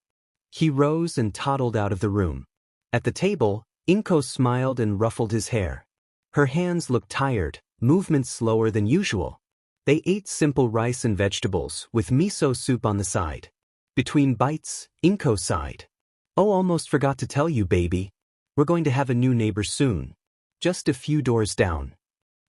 He rose and toddled out of the room. At the table, Inko smiled and ruffled his hair. Her hands looked tired, movements slower than usual. They ate simple rice and vegetables, with miso soup on the side. Between bites, Inko sighed. "Oh, almost forgot to tell you, baby. We're going to have a new neighbor soon. Just a few doors down."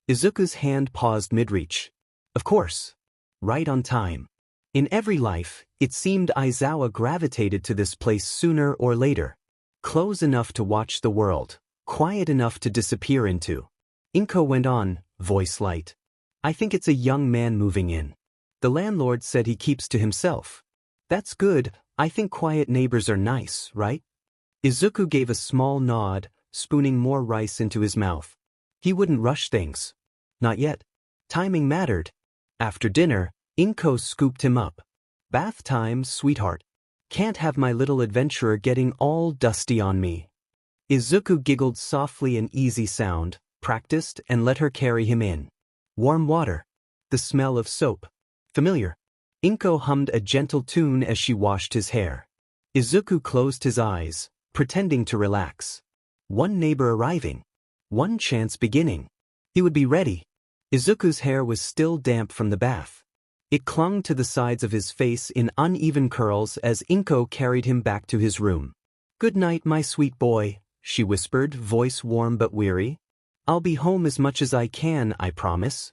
Izuku's hand paused mid-reach. Of course. Right on time. In every life, it seemed Aizawa gravitated to this place sooner or later. Close enough to watch the world, quiet enough to disappear into. Inko went on, voice light. "I think it's a young man moving in. The landlord said he keeps to himself. That's good. I think quiet neighbors are nice, right?" Izuku gave a small nod, spooning more rice into his mouth. He wouldn't rush things. Not yet. Timing mattered. After dinner, Inko scooped him up. "Bath time, sweetheart. Can't have my little adventurer getting all dusty on me." Izuku giggled softly, an easy sound, practiced, and let her carry him in. Warm water. The smell of soap. Familiar. Inko hummed a gentle tune as she washed his hair. Izuku closed his eyes, pretending to relax. One neighbor arriving. One chance beginning. He would be ready. Izuku's hair was still damp from the bath. It clung to the sides of his face in uneven curls as Inko carried him back to his room. "Good night, my sweet boy," she whispered, voice warm but weary. "I'll be home as much as I can, I promise."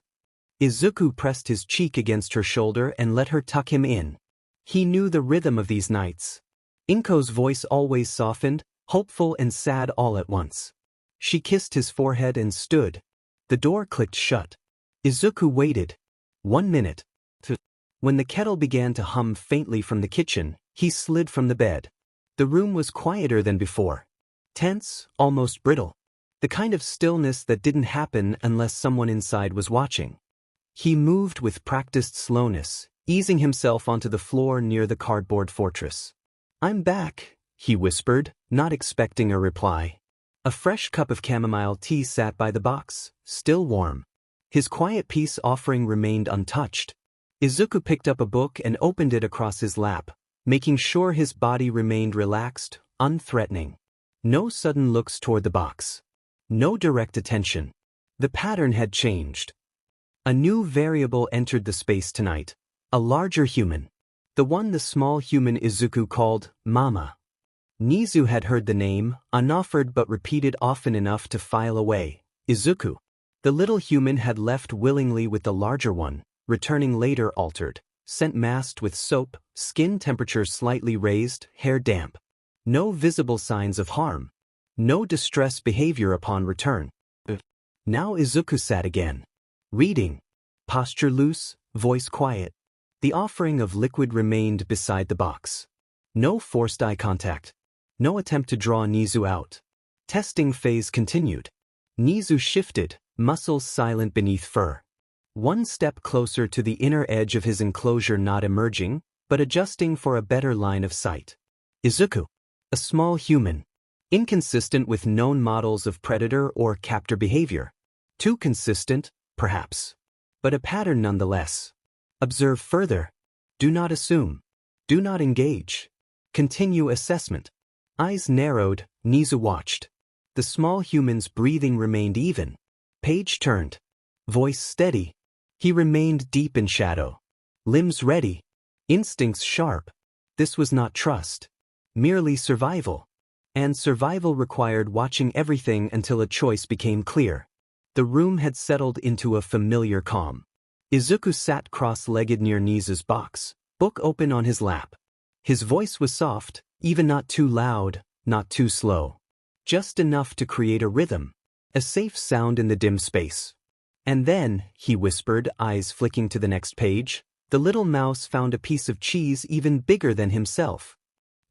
Izuku pressed his cheek against her shoulder and let her tuck him in. He knew the rhythm of these nights. Inko's voice always softened, hopeful and sad all at once. She kissed his forehead and stood. The door clicked shut. Izuku waited. 1 minute. When the kettle began to hum faintly from the kitchen, he slid from the bed. The room was quieter than before. Tense, almost brittle. The kind of stillness that didn't happen unless someone inside was watching. He moved with practiced slowness, easing himself onto the floor near the cardboard fortress. "I'm back," he whispered, not expecting a reply. A fresh cup of chamomile tea sat by the box, still warm. His quiet peace offering remained untouched. Izuku picked up a book and opened it across his lap, making sure his body remained relaxed, unthreatening. No sudden looks toward the box. No direct attention. The pattern had changed. A new variable entered the space tonight. A larger human. The one the small human Izuku called Mama. Nezu had heard the name, unoffered but repeated often enough to file away. Izuku. The little human had left willingly with the larger one, returning later altered, scent masked with soap, skin temperature slightly raised, hair damp. No visible signs of harm. No distress behavior upon return. Now Izuku sat again. Reading. Posture loose, voice quiet. The offering of liquid remained beside the box. No forced eye contact. No attempt to draw Nezu out. Testing phase continued. Nezu shifted, muscles silent beneath fur. One step closer to the inner edge of his enclosure, not emerging, but adjusting for a better line of sight. Izuku. A small human. Inconsistent with known models of predator or captor behavior. Too consistent, perhaps. But a pattern nonetheless. Observe further. Do not assume. Do not engage. Continue assessment. Eyes narrowed, Nezu watched. The small human's breathing remained even. Page turned. Voice steady. He remained deep in shadow. Limbs ready. Instincts sharp. This was not trust. Merely survival. And survival required watching everything until a choice became clear. The room had settled into a familiar calm. Izuku sat cross-legged near Nezu's box, book open on his lap. His voice was soft, even not too loud, not too slow. Just enough to create a rhythm, a safe sound in the dim space. And then, he whispered, eyes flicking to the next page, the little mouse found a piece of cheese even bigger than himself.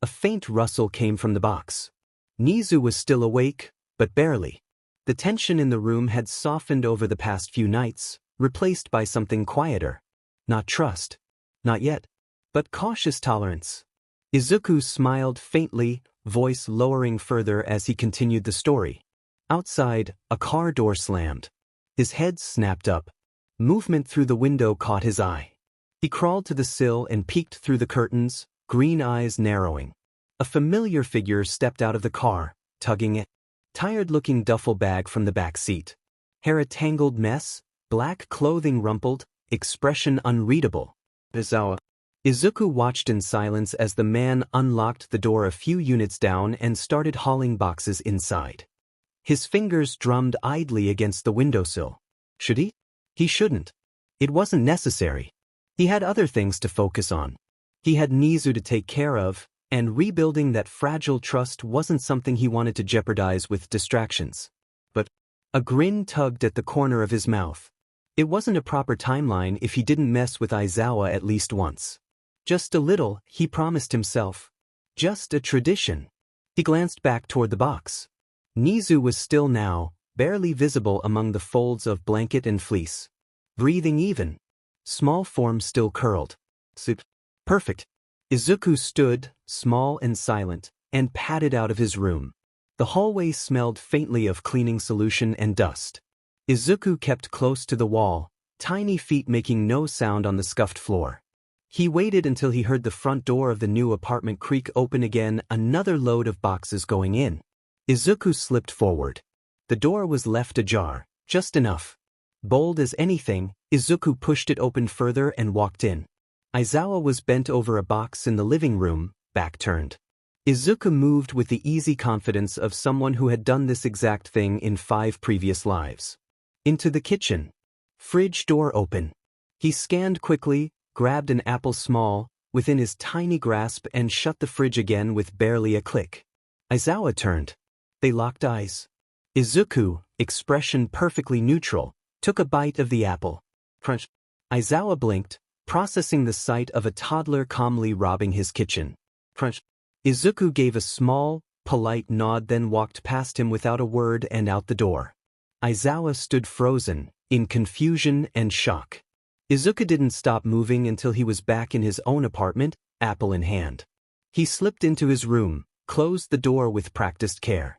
A faint rustle came from the box. Nezu was still awake, but barely. The tension in the room had softened over the past few nights, replaced by something quieter. Not trust. Not yet. But cautious tolerance. Izuku smiled faintly, voice lowering further as he continued the story. Outside, a car door slammed. His head snapped up. Movement through the window caught his eye. He crawled to the sill and peeked through the curtains, green eyes narrowing. A familiar figure stepped out of the car, tugging a tired-looking duffel bag from the back seat. Hair a tangled mess, black clothing rumpled, expression unreadable. Aizawa. Izuku watched in silence as the man unlocked the door a few units down and started hauling boxes inside. His fingers drummed idly against the windowsill. Should he? He shouldn't. It wasn't necessary. He had other things to focus on. He had Nezu to take care of, and rebuilding that fragile trust wasn't something he wanted to jeopardize with distractions. But a grin tugged at the corner of his mouth. It wasn't a proper timeline if he didn't mess with Aizawa at least once. Just a little, he promised himself. Just a tradition. He glanced back toward the box. Nezu was still now, barely visible among the folds of blanket and fleece. Breathing even. Small form still curled. Perfect. Izuku stood, small and silent, and padded out of his room. The hallway smelled faintly of cleaning solution and dust. Izuku kept close to the wall, tiny feet making no sound on the scuffed floor. He waited until he heard the front door of the new apartment creak open again, another load of boxes going in. Izuku slipped forward. The door was left ajar, just enough. Bold as anything, Izuku pushed it open further and walked in. Aizawa was bent over a box in the living room, back turned. Izuku moved with the easy confidence of someone who had done this exact thing in 5 previous lives. Into the kitchen. Fridge door open. He scanned quickly, grabbed an apple small, within his tiny grasp and shut the fridge again with barely a click. Aizawa turned. They locked eyes. Izuku, expression perfectly neutral, took a bite of the apple. Crunch. Aizawa blinked, processing the sight of a toddler calmly robbing his kitchen. Crunch. Izuku gave a small, polite nod, then walked past him without a word and out the door. Aizawa stood frozen, in confusion and shock. Izuku didn't stop moving until he was back in his own apartment, apple in hand. He slipped into his room, closed the door with practiced care.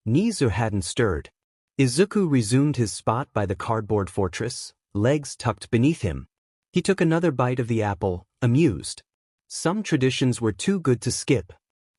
Nezu hadn't stirred. Izuku resumed his spot by the cardboard fortress, legs tucked beneath him. He took another bite of the apple, amused. Some traditions were too good to skip.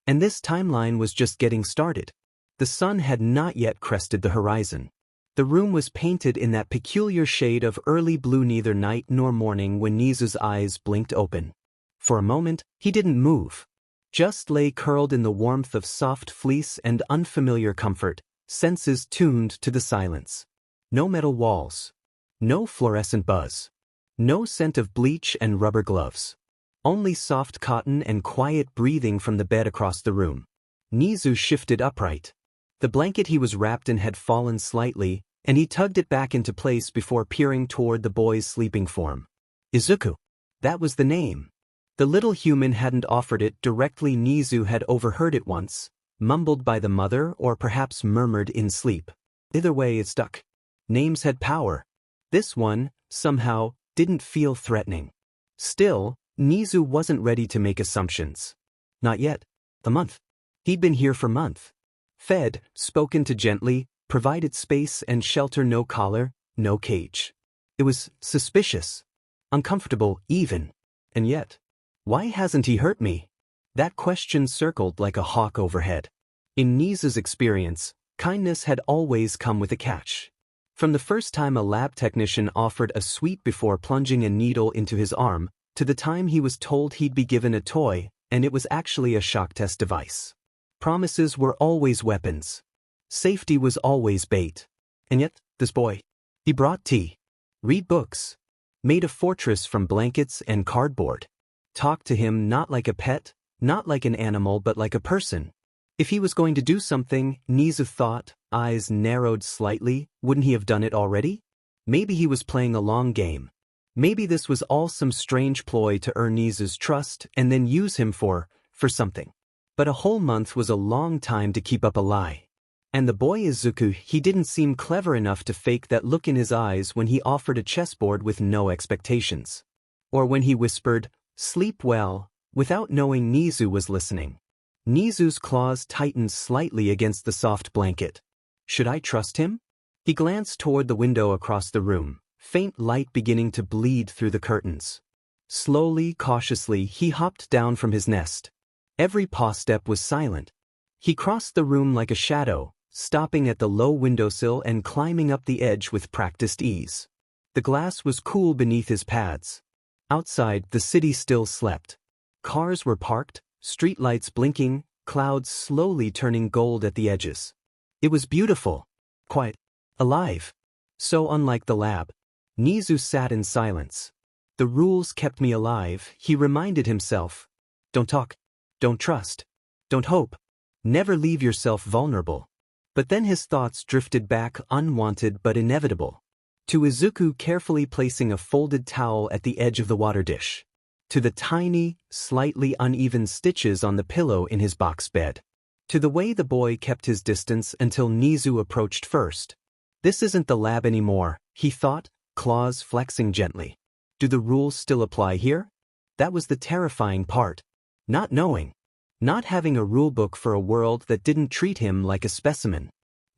And this timeline was just getting started. The sun had not yet crested the horizon. The room was painted in that peculiar shade of early blue, neither night nor morning, when Nezu's eyes blinked open. For a moment, he didn't move. Just lay curled in the warmth of soft fleece and unfamiliar comfort, senses tuned to the silence. No metal walls. No fluorescent buzz. No scent of bleach and rubber gloves. Only soft cotton and quiet breathing from the bed across the room. Nezu shifted upright. The blanket he was wrapped in had fallen slightly, and he tugged it back into place before peering toward the boy's sleeping form. Izuku. That was the name. The little human hadn't offered it directly. Nezu had overheard it once, mumbled by the mother or perhaps murmured in sleep. Either way it stuck. Names had power. This one, somehow, didn't feel threatening. Still, Nezu wasn't ready to make assumptions. Not yet. A month. He'd been here for months. Fed, spoken to gently, provided space and shelter, no collar, no cage. It was suspicious. Uncomfortable, even. And yet, why hasn't he hurt me? That question circled like a hawk overhead. In Nezu's experience, kindness had always come with a catch. From the first time a lab technician offered a sweet before plunging a needle into his arm, to the time he was told he'd be given a toy, and it was actually a shock test device. Promises were always weapons. Safety was always bait. And yet, this boy. He brought tea. Read books. Made a fortress from blankets and cardboard. Talked to him not like a pet, not like an animal but like a person. If he was going to do something, Nezu thought, eyes narrowed slightly, wouldn't he have done it already? Maybe he was playing a long game. Maybe this was all some strange ploy to earn Nezu's trust and then use him for something. But a whole month was a long time to keep up a lie. And the boy Izuku, he didn't seem clever enough to fake that look in his eyes when he offered a chessboard with no expectations. Or when he whispered, "Sleep well," without knowing Nezu was listening. Nezu's claws tightened slightly against the soft blanket. Should I trust him? He glanced toward the window across the room, faint light beginning to bleed through the curtains. Slowly, cautiously, he hopped down from his nest. Every paw step was silent. He crossed the room like a shadow, stopping at the low windowsill and climbing up the edge with practiced ease. The glass was cool beneath his pads. Outside, the city still slept. Cars were parked, streetlights blinking, clouds slowly turning gold at the edges. It was beautiful. Quiet. Alive. So unlike the lab. Nezu sat in silence. The rules kept me alive, he reminded himself. Don't talk. Don't trust. Don't hope. Never leave yourself vulnerable. But then his thoughts drifted back, unwanted but inevitable. To Izuku carefully placing a folded towel at the edge of the water dish. To the tiny, slightly uneven stitches on the pillow in his box bed. To the way the boy kept his distance until Nezu approached first. This isn't the lab anymore, he thought, claws flexing gently. Do the rules still apply here? That was the terrifying part. Not knowing. Not having a rulebook for a world that didn't treat him like a specimen.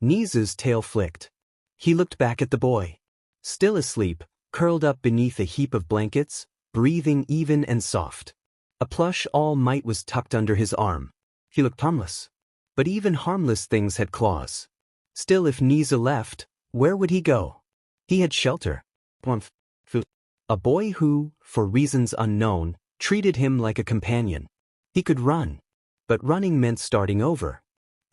Nezu's tail flicked. He looked back at the boy. Still asleep, curled up beneath a heap of blankets, breathing even and soft. A plush All Might was tucked under his arm. He looked harmless. But even harmless things had claws. Still, if Nezu left, where would he go? He had shelter, warmth, food. A boy who, for reasons unknown, treated him like a companion. He could run. But running meant starting over.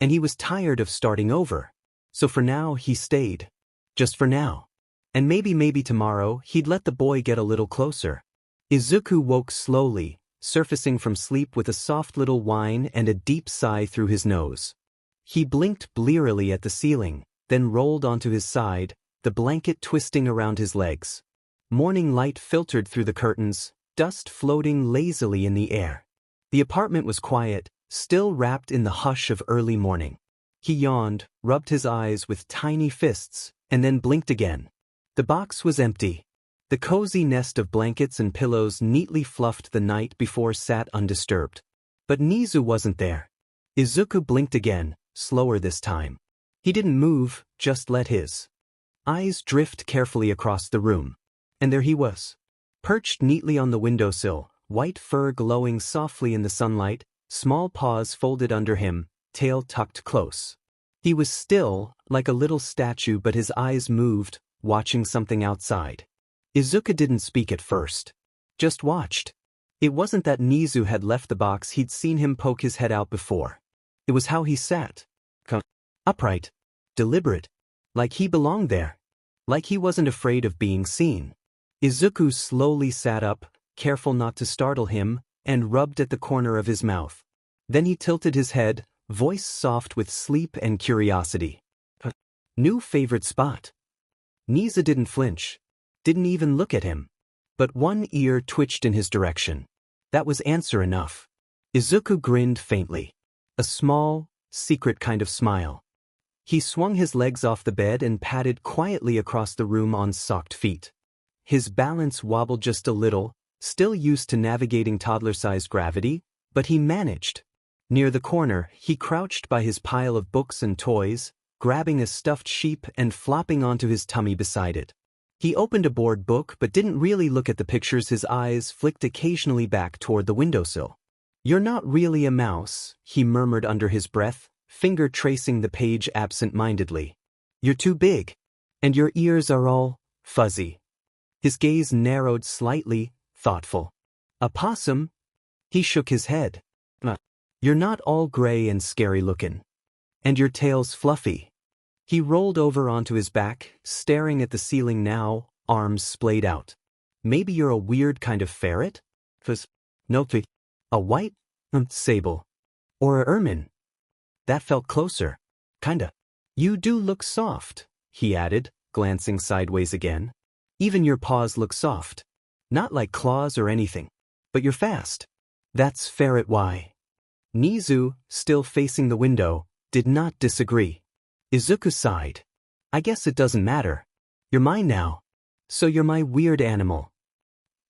And he was tired of starting over. So for now he stayed. Just for now. And maybe tomorrow he'd let the boy get a little closer. Izuku woke slowly, surfacing from sleep with a soft little whine and a deep sigh through his nose. He blinked blearily at the ceiling, then rolled onto his side, the blanket twisting around his legs. Morning light filtered through the curtains, dust floating lazily in the air. The apartment was quiet, still wrapped in the hush of early morning. He yawned, rubbed his eyes with tiny fists, and then blinked again. The box was empty. The cozy nest of blankets and pillows neatly fluffed the night before sat undisturbed. But Nezu wasn't there. Izuku blinked again, slower this time. He didn't move, just let his eyes drift carefully across the room. And there he was. Perched neatly on the windowsill, white fur glowing softly in the sunlight, small paws folded under him, tail tucked close. He was still, like a little statue, but his eyes moved, watching something outside. Izuku didn't speak at first. Just watched. It wasn't that Nezu had left the box, he'd seen him poke his head out before. It was how he sat. Upright. Deliberate. Like he belonged there. Like he wasn't afraid of being seen. Izuku slowly sat up, careful not to startle him, and rubbed at the corner of his mouth. Then he tilted his head, voice soft with sleep and curiosity. New favorite spot. Nezu didn't flinch. Didn't even look at him. But one ear twitched in his direction. That was answer enough. Izuku grinned faintly. A small, secret kind of smile. He swung his legs off the bed and padded quietly across the room on socked feet. His balance wobbled just a little, still used to navigating toddler-sized gravity, but he managed. Near the corner, he crouched by his pile of books and toys, grabbing a stuffed sheep and flopping onto his tummy beside it. He opened a board book but didn't really look at the pictures. His eyes flicked occasionally back toward the windowsill. "You're not really a mouse," he murmured under his breath, finger tracing the page absent-mindedly. "You're too big. And your ears are all fuzzy." His gaze narrowed slightly, thoughtful. "A possum?" He shook his head. "You're not all gray and scary-looking. And your tail's fluffy." He rolled over onto his back, staring at the ceiling now, arms splayed out. "Maybe you're a weird kind of ferret? No, a white sable. Or a ermine." That felt closer. Kinda. "You do look soft," he added, glancing sideways again. "Even your paws look soft. Not like claws or anything. But you're fast." "That's ferret why." Nezu, still facing the window, did not disagree. Izuku sighed. "I guess it doesn't matter. You're mine now. So you're my weird animal."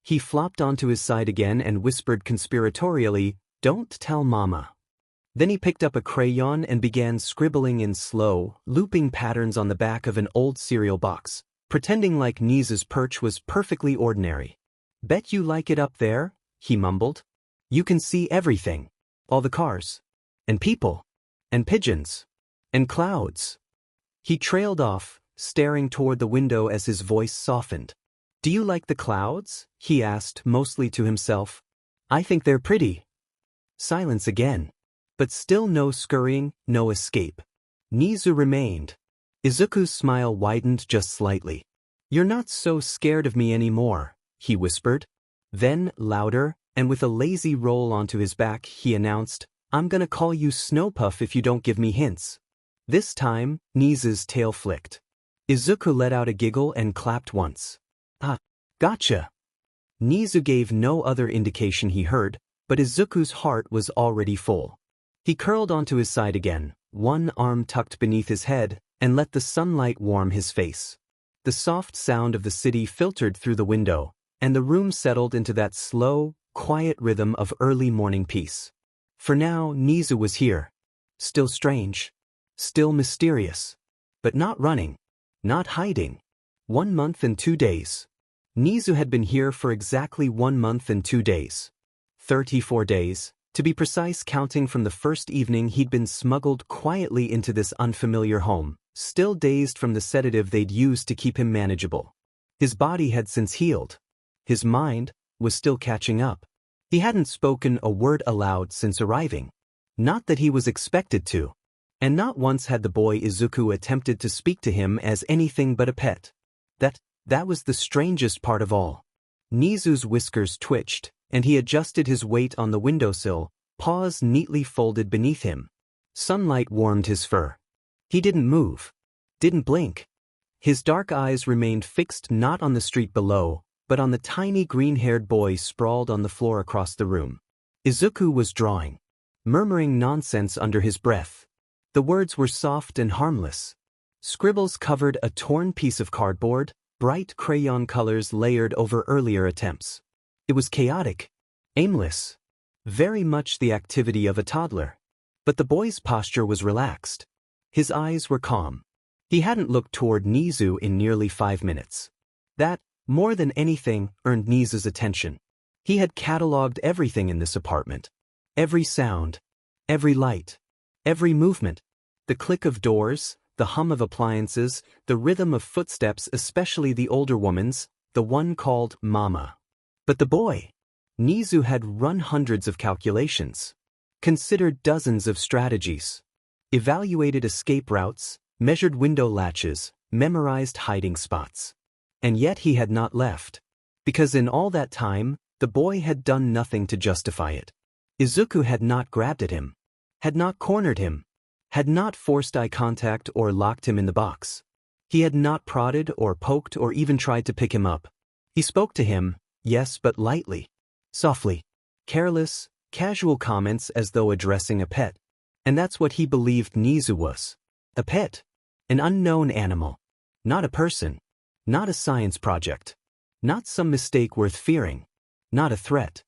He flopped onto his side again and whispered conspiratorially, "Don't tell Mama." Then he picked up a crayon and began scribbling in slow, looping patterns on the back of an old cereal box, pretending like Nezu's perch was perfectly ordinary. "Bet you like it up there," he mumbled. "You can see everything. All the cars. And people. And pigeons. And clouds." He trailed off, staring toward the window as his voice softened. "Do you like the clouds?" he asked, mostly to himself. "I think they're pretty." Silence again. But still no scurrying, no escape. Nezu remained. Izuku's smile widened just slightly. "You're not so scared of me anymore," he whispered. Then, louder, and with a lazy roll onto his back, he announced, "I'm gonna call you Snowpuff if you don't give me hints." This time, Nezu's tail flicked. Izuku let out a giggle and clapped once. "Ah, gotcha." Nezu gave no other indication he heard, but Izuku's heart was already full. He curled onto his side again, one arm tucked beneath his head, and let the sunlight warm his face. The soft sound of the city filtered through the window, and the room settled into that slow, quiet rhythm of early morning peace. For now, Nezu was here. Still strange. Still mysterious. But not running. Not hiding. 1 month and 2 days. Nezu had been here for exactly 1 month and 2 days. 34 days, to be precise, counting from the first evening he'd been smuggled quietly into this unfamiliar home, still dazed from the sedative they'd used to keep him manageable. His body had since healed. His mind was still catching up. He hadn't spoken a word aloud since arriving. Not that he was expected to. And not once had the boy Izuku attempted to speak to him as anything but a pet. That was the strangest part of all. Nezu's whiskers twitched, and he adjusted his weight on the windowsill, paws neatly folded beneath him. Sunlight warmed his fur. He didn't move. Didn't blink. His dark eyes remained fixed not on the street below, but on the tiny green-haired boy sprawled on the floor across the room. Izuku was drawing, murmuring nonsense under his breath. The words were soft and harmless. Scribbles covered a torn piece of cardboard, bright crayon colors layered over earlier attempts. It was chaotic, aimless, very much the activity of a toddler. But the boy's posture was relaxed. His eyes were calm. He hadn't looked toward Nezu in nearly 5 minutes. That, more than anything, earned Nezu's attention. He had catalogued everything in this apartment. Every sound, every light, every movement, the click of doors, the hum of appliances, the rhythm of footsteps, especially the older woman's, the one called Mama. But the boy, Nezu had run hundreds of calculations, considered dozens of strategies, evaluated escape routes, measured window latches, memorized hiding spots. And yet he had not left. Because in all that time, the boy had done nothing to justify it. Izuku had not grabbed at him, had not cornered him, had not forced eye contact or locked him in the box. He had not prodded or poked or even tried to pick him up. He spoke to him, yes, but lightly, softly, careless, casual comments as though addressing a pet. And that's what he believed Nezu was. A pet. An unknown animal. Not a person. Not a science project. Not some mistake worth fearing. Not a threat.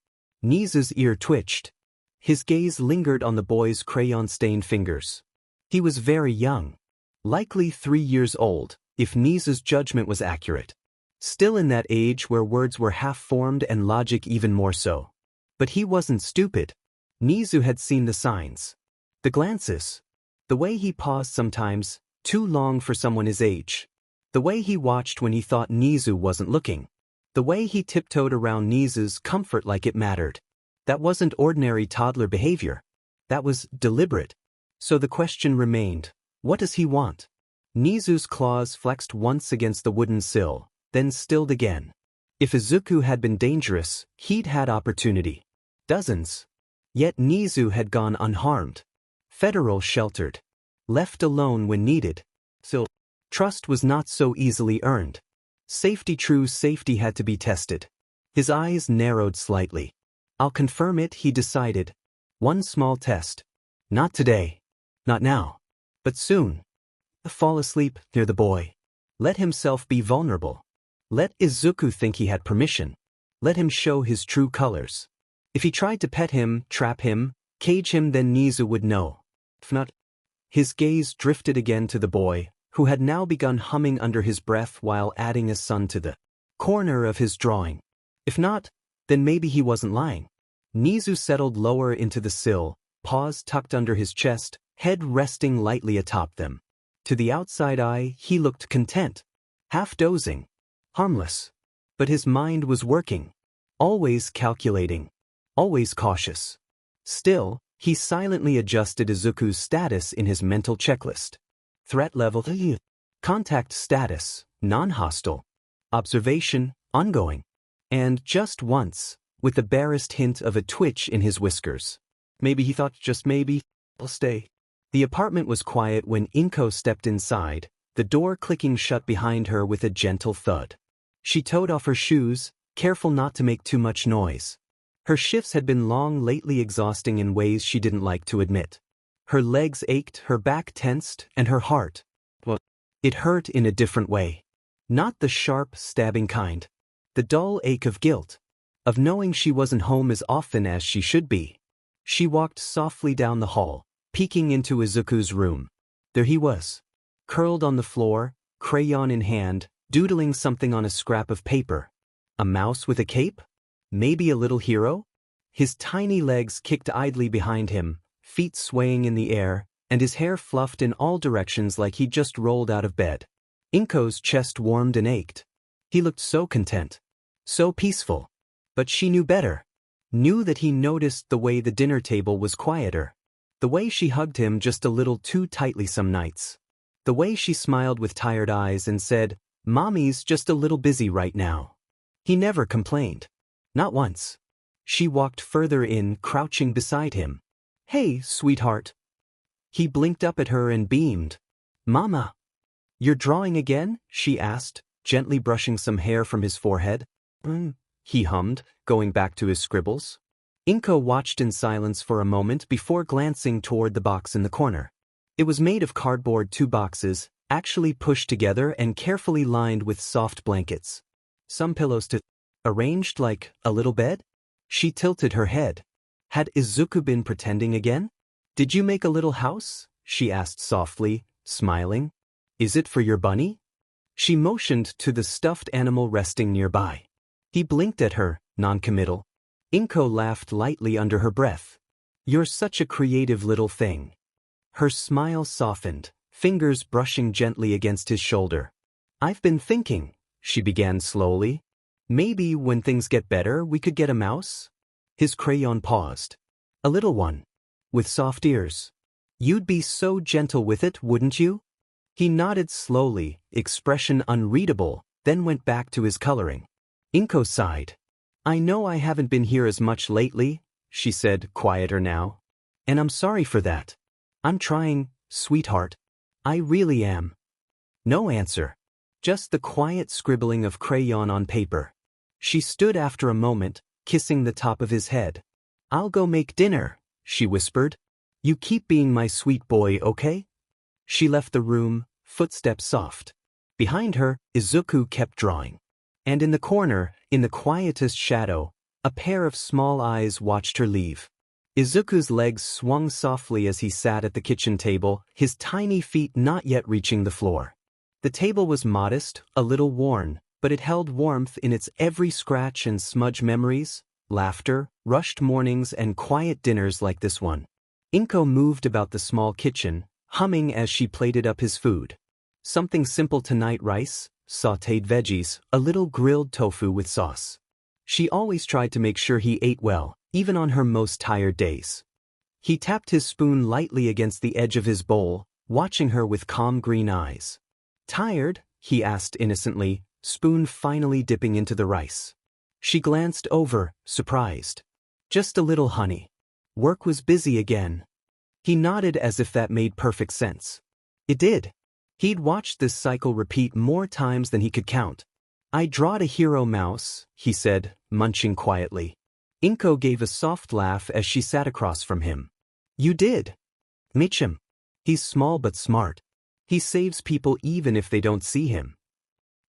Nezu's ear twitched. His gaze lingered on the boy's crayon-stained fingers. He was very young. Likely 3 years old, if Nezu's judgment was accurate. Still in that age where words were half-formed and logic even more so. But he wasn't stupid. Nezu had seen the signs. The glances. The way he paused sometimes, too long for someone his age. The way he watched when he thought Nezu wasn't looking. The way he tiptoed around Nezu's comfort like it mattered. That wasn't ordinary toddler behavior. That was deliberate. So the question remained, what does he want? Nezu's claws flexed once against the wooden sill, then stilled again. If Izuku had been dangerous, he'd had opportunity. Dozens. Yet Nezu had gone unharmed. Federal sheltered. Left alone when needed. Still, trust was not so easily earned. True safety had to be tested. His eyes narrowed slightly. I'll confirm it, he decided. One small test. Not today. Not now. But soon. Fall asleep near the boy. Let himself be vulnerable. Let Izuku think he had permission. Let him show his true colors. If he tried to pet him, trap him, cage him, then Nezu would know. If not, his gaze drifted again to the boy, who had now begun humming under his breath while adding a sun to the corner of his drawing. If not, then maybe he wasn't lying. Nezu settled lower into the sill, paws tucked under his chest, head resting lightly atop them. To the outside eye, he looked content, half dozing, harmless. But his mind was working, always calculating, always cautious. Still, he silently adjusted Izuku's status in his mental checklist. Threat level, contact status, non-hostile, observation, ongoing. And just once, with the barest hint of a twitch in his whiskers. Maybe he thought, just maybe, I'll stay. The apartment was quiet when Inko stepped inside, the door clicking shut behind her with a gentle thud. She toed off her shoes, careful not to make too much noise. Her shifts had been long, lately exhausting in ways she didn't like to admit. Her legs ached, her back tensed, and her heart, well, it hurt in a different way. Not the sharp, stabbing kind. The dull ache of guilt. Of knowing she wasn't home as often as she should be. She walked softly down the hall, peeking into Izuku's room. There he was. Curled on the floor, crayon in hand, doodling something on a scrap of paper. A mouse with a cape? Maybe a little hero? His tiny legs kicked idly behind him, feet swaying in the air, and his hair fluffed in all directions like he'd just rolled out of bed. Inko's chest warmed and ached. He looked so content. So peaceful. But she knew better. Knew that he noticed the way the dinner table was quieter. The way she hugged him just a little too tightly some nights. The way she smiled with tired eyes and said, "Mommy's just a little busy right now." He never complained. Not once. She walked further in, crouching beside him. "Hey, sweetheart." He blinked up at her and beamed. "Mama." "You're drawing again?" she asked, gently brushing some hair from his forehead. He hummed, going back to his scribbles. Inko watched in silence for a moment before glancing toward the box in the corner. It was made of cardboard, 2 boxes, actually pushed together and carefully lined with soft blankets. Some pillows arranged like a little bed? She tilted her head. Had Izuku been pretending again? "Did you make a little house?" she asked softly, smiling. "Is it for your bunny?" She motioned to the stuffed animal resting nearby. He blinked at her, non-committal. Inko laughed lightly under her breath. "You're such a creative little thing." Her smile softened, fingers brushing gently against his shoulder. "I've been thinking," she began slowly. "Maybe when things get better we could get a mouse?" His crayon paused. "A little one. With soft ears. You'd be so gentle with it, wouldn't you?" He nodded slowly, expression unreadable, then went back to his coloring. Inko sighed. I know I haven't been here as much lately, she said, quieter now. And I'm sorry for that. I'm trying, sweetheart. I really am. No answer. Just the quiet scribbling of crayon on paper. She stood after a moment, kissing the top of his head. I'll go make dinner, she whispered. You keep being my sweet boy, okay? She left the room, footsteps soft. Behind her, Izuku kept drawing. And in the corner, in the quietest shadow, a pair of small eyes watched her leave. Izuku's legs swung softly as he sat at the kitchen table, his tiny feet not yet reaching the floor. The table was modest, a little worn, but it held warmth in its every scratch and smudge memories, laughter, rushed mornings and quiet dinners like this one. Inko moved about the small kitchen, humming as she plated up his food. Something simple tonight: rice, sautéed veggies, a little grilled tofu with sauce. She always tried to make sure he ate well, even on her most tired days. He tapped his spoon lightly against the edge of his bowl, watching her with calm green eyes. Tired? He asked innocently, spoon finally dipping into the rice. She glanced over, surprised. Just a little, honey. Work was busy again. He nodded as if that made perfect sense. It did. He'd watched this cycle repeat more times than he could count. I drawed a hero mouse, he said, munching quietly. Inko gave a soft laugh as she sat across from him. You did? Meet him. He's small but smart. He saves people even if they don't see him.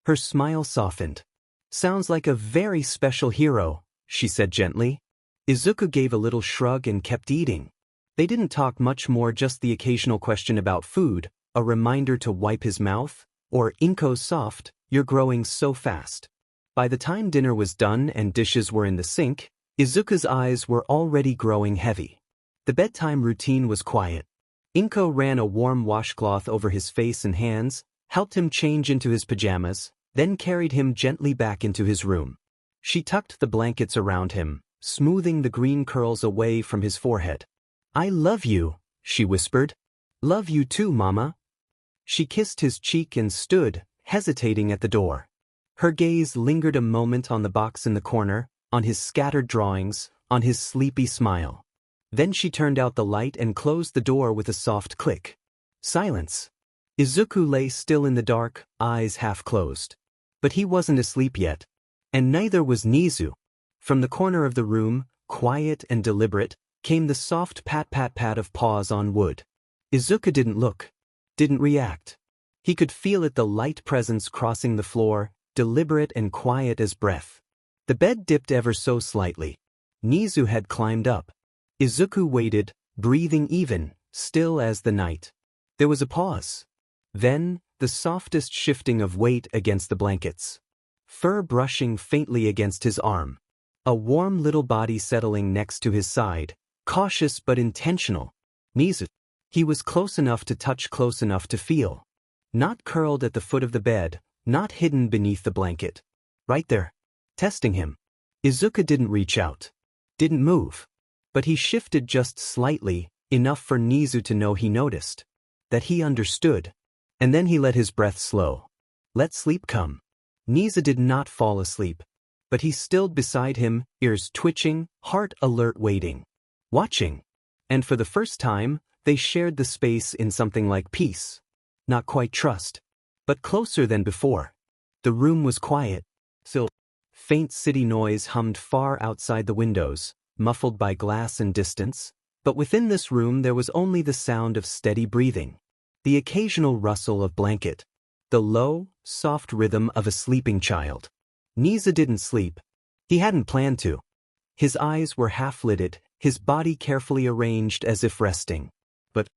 Her smile softened. Sounds like a very special hero, she said gently. Izuku gave a little shrug and kept eating. They didn't talk much more, just the occasional question about food, a reminder to wipe his mouth, or Inko's soft, "You're growing so fast." By the time dinner was done and dishes were in the sink, Izuku's eyes were already growing heavy. The bedtime routine was quiet. Inko ran a warm washcloth over his face and hands, helped him change into his pajamas, then carried him gently back into his room. She tucked the blankets around him, smoothing the green curls away from his forehead. I love you, she whispered. Love you too, Mama. She kissed his cheek and stood, hesitating at the door. Her gaze lingered a moment on the box in the corner, on his scattered drawings, on his sleepy smile. Then she turned out the light and closed the door with a soft click. Silence. Izuku lay still in the dark, eyes half closed. But he wasn't asleep yet. And neither was Nezu. From the corner of the room, quiet and deliberate, came the soft pat-pat-pat of paws on wood. Izuku didn't look, didn't react. He could feel it, the light presence crossing the floor, deliberate and quiet as breath. The bed dipped ever so slightly. Nezu had climbed up. Izuku waited, breathing even, still as the night. There was a pause. Then, the softest shifting of weight against the blankets. Fur brushing faintly against his arm. A warm little body settling next to his side, cautious but intentional. Nezu. He was close enough to touch, close enough to feel. Not curled at the foot of the bed, not hidden beneath the blanket. Right there. Testing him. Izuku didn't reach out. Didn't move. But he shifted just slightly, enough for Nezu to know he noticed. That he understood. And then he let his breath slow. Let sleep come. Nezu did not fall asleep. But he stilled beside him, ears twitching, heart alert, waiting. Watching. And for the first time, they shared the space in something like peace. Not quite trust. But closer than before. The room was quiet. Still. Faint city noise hummed far outside the windows, muffled by glass and distance. But within this room there was only the sound of steady breathing. The occasional rustle of blanket. The low, soft rhythm of a sleeping child. Nezu didn't sleep. He hadn't planned to. His eyes were half-lidded, his body carefully arranged as if resting. But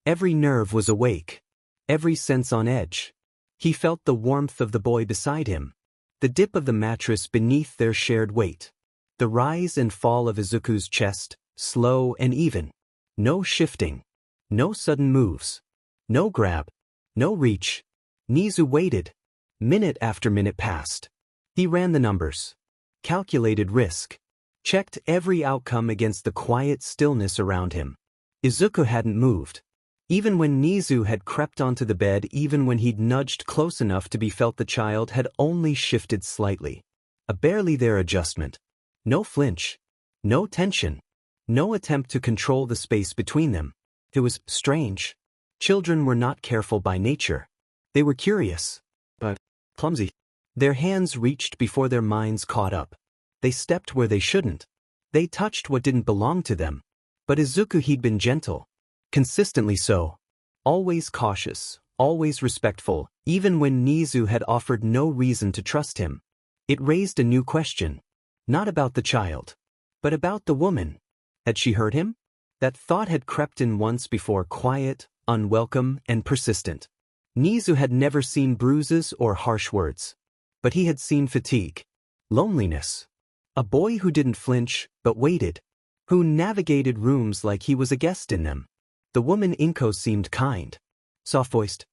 every nerve was awake. Every sense on edge. He felt the warmth of the boy beside him. The dip of the mattress beneath their shared weight. The rise and fall of Izuku's chest, slow and even. No shifting. No sudden moves. No grab. No reach. Nezu waited. Minute after minute passed. He ran the numbers. Calculated risk. Checked every outcome against the quiet stillness around him. Izuku hadn't moved. Even when Nezu had crept onto the bed, even when he'd nudged close enough to be felt, the child had only shifted slightly. A barely there adjustment. No flinch. No tension. No attempt to control the space between them. It was strange. Children were not careful by nature. They were curious, but clumsy. Their hands reached before their minds caught up. They stepped where they shouldn't. They touched what didn't belong to them. But Izuku, he'd been gentle. Consistently so. Always cautious, always respectful, even when Nezu had offered no reason to trust him. It raised a new question. Not about the child, but about the woman. Had she hurt him? That thought had crept in once before, quiet, unwelcome, and persistent. Nezu had never seen bruises or harsh words. But he had seen fatigue. Loneliness. A boy who didn't flinch, but waited. Who navigated rooms like he was a guest in them. The woman Inko seemed kind. Soft-voiced.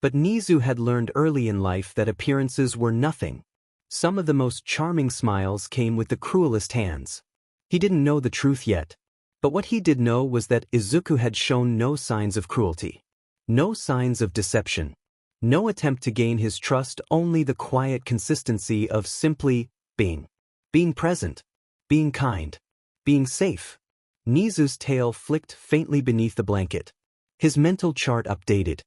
But Nezu had learned early in life that appearances were nothing. Some of the most charming smiles came with the cruelest hands. He didn't know the truth yet. But what he did know was that Izuku had shown no signs of cruelty. No signs of deception. No attempt to gain his trust, only the quiet consistency of simply being. Being present. Being kind. Being safe. Nezu's tail flicked faintly beneath the blanket. His mental chart updated.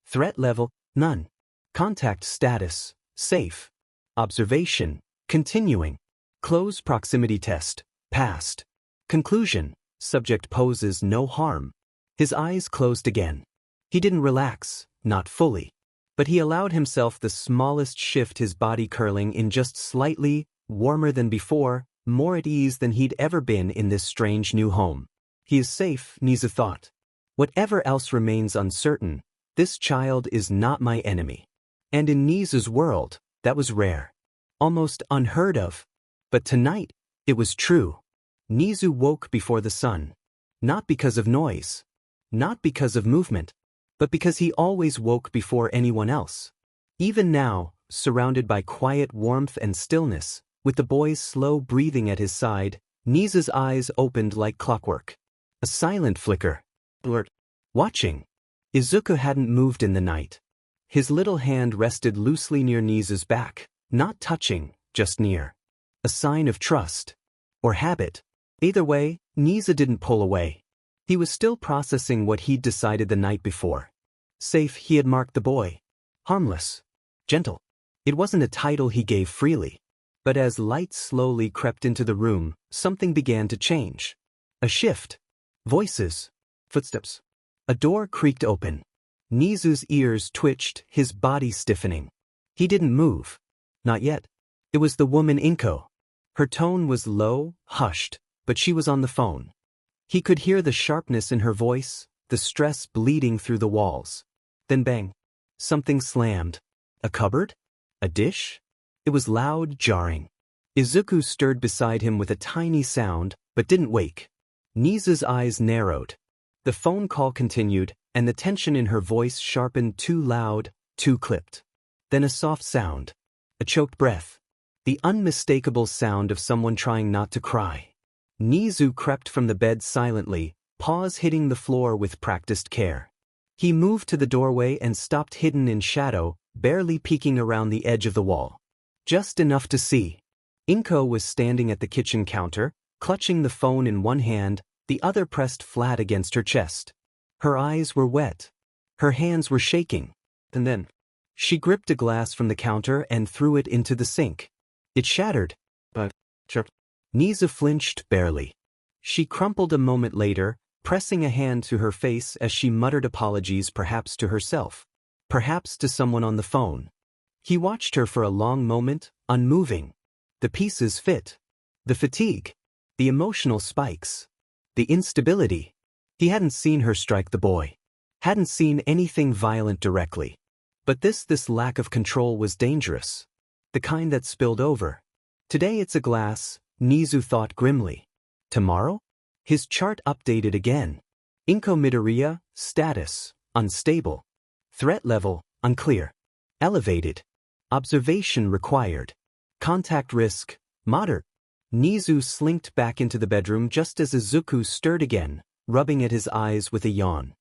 Threat level, none. Contact status, safe. Observation, continuing. Close proximity test, passed. Conclusion, subject poses no harm. His eyes closed again. He didn't relax, not fully. But he allowed himself the smallest shift, his body curling in just slightly, warmer than before, more at ease than he'd ever been in this strange new home. He is safe, Nezu thought. Whatever else remains uncertain, this child is not my enemy. And in Nezu's world, that was rare. Almost unheard of. But tonight, it was true. Nezu woke before the sun. Not because of noise. Not because of movement. But because he always woke before anyone else. Even now, surrounded by quiet warmth and stillness, with the boy's slow breathing at his side, Nezu's eyes opened like clockwork. A silent flicker. Blurt. Watching. Izuku hadn't moved in the night. His little hand rested loosely near Nezu's back, not touching, just near. A sign of trust. Or habit. Either way, Nezu didn't pull away. He was still processing what he'd decided the night before. Safe, he had marked the boy. Harmless. Gentle. It wasn't a title he gave freely. But as light slowly crept into the room, something began to change. A shift. Voices. Footsteps. A door creaked open. Nezu's ears twitched, his body stiffening. He didn't move. Not yet. It was the woman Inko. Her tone was low, hushed, but she was on the phone. He could hear the sharpness in her voice, the stress bleeding through the walls. Then bang. Something slammed. A cupboard? A dish? It was loud, jarring. Izuku stirred beside him with a tiny sound, but didn't wake. Nezu's eyes narrowed. The phone call continued, and the tension in her voice sharpened, too loud, too clipped. Then a soft sound. A choked breath. The unmistakable sound of someone trying not to cry. Nezu crept from the bed silently, paws hitting the floor with practiced care. He moved to the doorway and stopped, hidden in shadow, barely peeking around the edge of the wall. Just enough to see. Inko was standing at the kitchen counter, clutching the phone in one hand, the other pressed flat against her chest. Her eyes were wet. Her hands were shaking. And then, she gripped a glass from the counter and threw it into the sink. It shattered. But, Nezu flinched barely. She crumpled a moment later, pressing a hand to her face as she muttered apologies, perhaps to herself. Perhaps to someone on the phone. He watched her for a long moment, unmoving. The pieces fit. The fatigue. The emotional spikes. The instability. He hadn't seen her strike the boy. Hadn't seen anything violent directly. But this lack of control was dangerous. The kind that spilled over. Today it's a glass, Nezu thought grimly. Tomorrow? His chart updated again. Inko Midoriya, status, unstable. Threat level, unclear. Elevated. Observation required. Contact risk, moderate. Nezu slinked back into the bedroom just as Izuku stirred again, rubbing at his eyes with a yawn.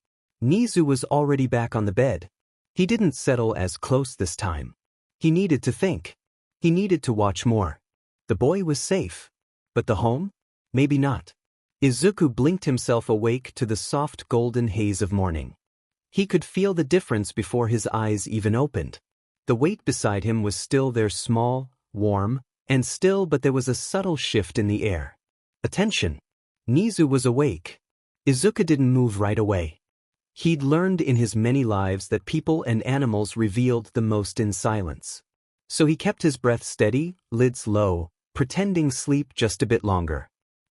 Nezu was already back on the bed. He didn't settle as close this time. He needed to think. He needed to watch more. The boy was safe. But the home? Maybe not. Izuku blinked himself awake to the soft golden haze of morning. He could feel the difference before his eyes even opened. The weight beside him was still there, small, warm, and still, but there was a subtle shift in the air. Attention! Nezu was awake. Izuku didn't move right away. He'd learned in his many lives that people and animals revealed the most in silence. So he kept his breath steady, lids low, pretending sleep just a bit longer.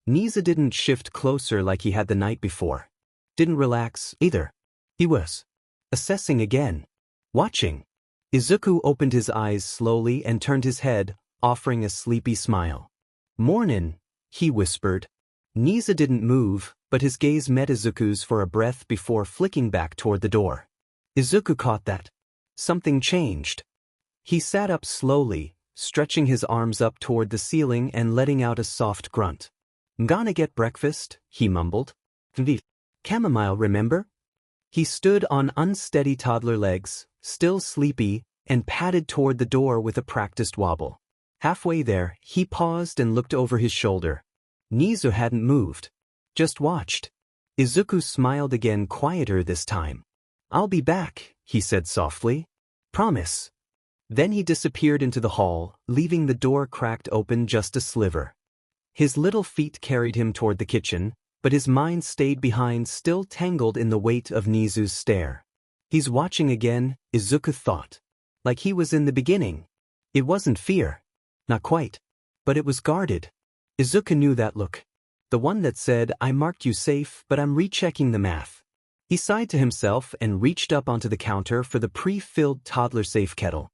Nezu didn't shift closer like he had the night before. Didn't relax either. He was assessing again. Watching. Izuku opened his eyes slowly and turned his head, offering a sleepy smile. "Mornin'," he whispered. Nezu didn't move, but his gaze met Izuku's for a breath before flicking back toward the door. Izuku caught that. Something changed. He sat up slowly, stretching his arms up toward the ceiling and letting out a soft grunt. "Gonna get breakfast," he mumbled. "Chamomile, remember?" He stood on unsteady toddler legs, still sleepy, and padded toward the door with a practiced wobble. Halfway there, he paused and looked over his shoulder. Nezu hadn't moved. Just watched. Izuku smiled again, quieter this time. "I'll be back," he said softly. "Promise." Then he disappeared into the hall, leaving the door cracked open just a sliver. His little feet carried him toward the kitchen, but his mind stayed behind, still tangled in the weight of Nezu's stare. "He's watching again," Izuku thought. Like he was in the beginning. It wasn't fear. Not quite. But it was guarded. Izuku knew that look. The one that said, "I marked you safe, but I'm rechecking the math." He sighed to himself and reached up onto the counter for the pre-filled toddler-safe kettle.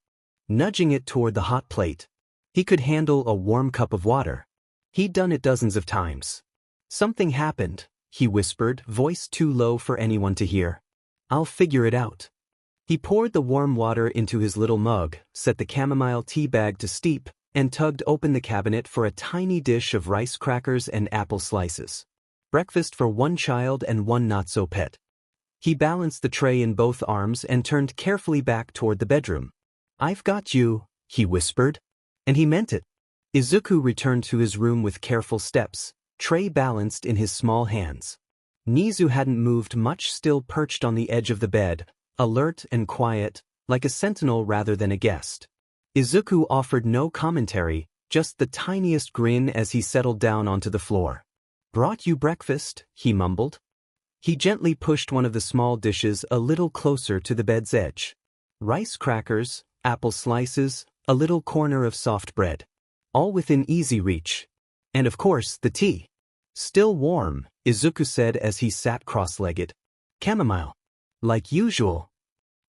Nudging it toward the hot plate. He could handle a warm cup of water. He'd done it dozens of times. "Something happened," he whispered, voice too low for anyone to hear. "I'll figure it out." He poured the warm water into his little mug, set the chamomile tea bag to steep, and tugged open the cabinet for a tiny dish of rice crackers and apple slices. Breakfast for one child and one not-so-pet. He balanced the tray in both arms and turned carefully back toward the bedroom. "I've got you," he whispered. And he meant it. Izuku returned to his room with careful steps, tray balanced in his small hands. Nezu hadn't moved much, still perched on the edge of the bed, alert and quiet, like a sentinel rather than a guest. Izuku offered no commentary, just the tiniest grin as he settled down onto the floor. "Brought you breakfast," he mumbled. He gently pushed one of the small dishes a little closer to the bed's edge. Rice crackers, apple slices, a little corner of soft bread. All within easy reach. And of course, the tea. "Still warm," Izuku said as he sat cross-legged. "Chamomile." "Like usual."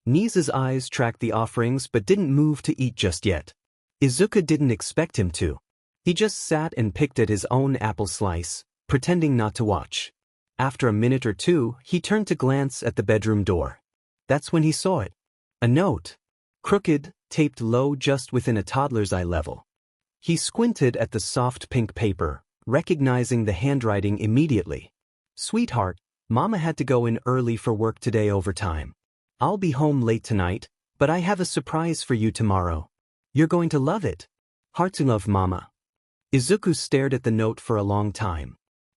Nezu's eyes tracked the offerings but didn't move to eat just yet. Izuku didn't expect him to. He just sat and picked at his own apple slice, pretending not to watch. After a minute or two, he turned to glance at the bedroom door. That's when he saw it. A note. Crooked, taped low just within a toddler's eye level. He squinted at the soft pink paper, recognizing the handwriting immediately. "Sweetheart, Mama had to go in early for work today overtime. I'll be home late tonight, but I have a surprise for you tomorrow. You're going to love it. Hearts love, Mama." Izuku stared at the note for a long time.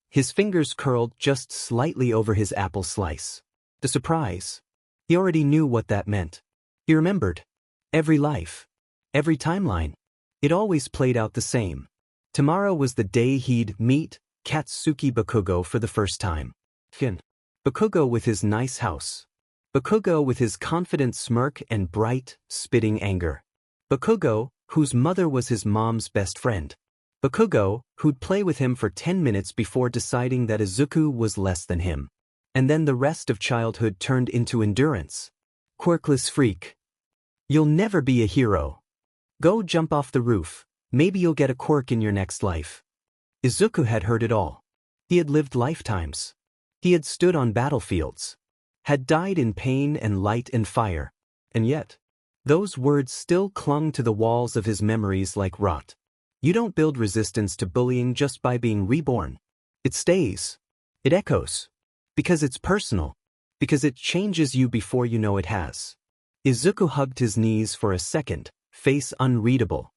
His fingers curled just slightly over his apple slice. The surprise. He already knew what that meant. He remembered. Every life. Every timeline. It always played out the same. Tomorrow was the day he'd meet Katsuki Bakugo for the first time. Bakugo with his nice house. Bakugo with his confident smirk and bright, spitting anger. Bakugo, whose mother was his mom's best friend. Bakugo, who'd play with him for 10 minutes before deciding that Izuku was less than him. And then the rest of childhood turned into endurance. "Quirkless freak. You'll never be a hero. Go jump off the roof. Maybe you'll get a quirk in your next life." Izuku had heard it all. He had lived lifetimes. He had stood on battlefields. Had died in pain and light and fire. And yet, those words still clung to the walls of his memories like rot. You don't build resistance to bullying just by being reborn. It stays. It echoes. Because it's personal. Because it changes you before you know it has. Izuku hugged his knees for a second, face unreadable.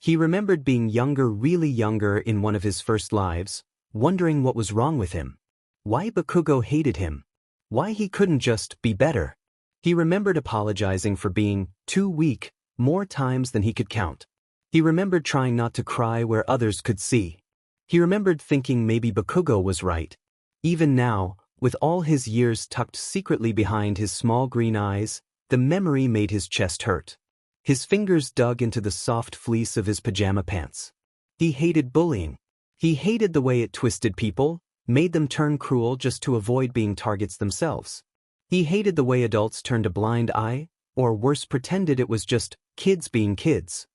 He remembered being younger, really younger in one of his first lives, wondering what was wrong with him. Why Bakugo hated him. Why he couldn't just be better. He remembered apologizing for being too weak more times than he could count. He remembered trying not to cry where others could see. He remembered thinking maybe Bakugo was right. Even now, with all his years tucked secretly behind his small green eyes, the memory made his chest hurt. His fingers dug into the soft fleece of his pajama pants. He hated bullying. He hated the way it twisted people, made them turn cruel just to avoid being targets themselves. He hated the way adults turned a blind eye, or worse, pretended it was just kids being kids.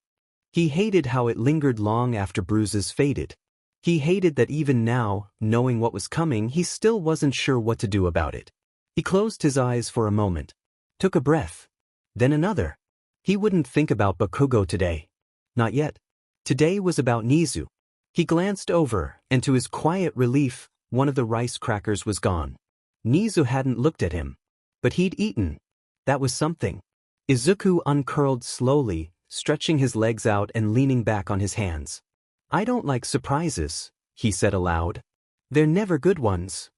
He hated how it lingered long after bruises faded. He hated that even now, knowing what was coming, he still wasn't sure what to do about it. He closed his eyes for a moment, took a breath, then another. He wouldn't think about Bakugo today. Not yet. Today was about Nezu. He glanced over, and to his quiet relief, one of the rice crackers was gone. Nezu hadn't looked at him. But he'd eaten. That was something. Izuku uncurled slowly, stretching his legs out and leaning back on his hands. I don't like surprises, he said aloud. They're never good ones.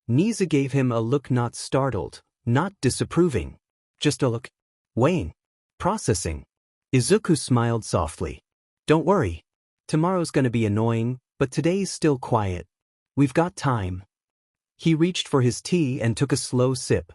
Nezu gave him a look, not startled, not disapproving. Just a look. Weighing. Processing. Izuku smiled softly. Don't worry. Tomorrow's gonna be annoying, but today's still quiet. We've got time. He reached for his tea and took a slow sip.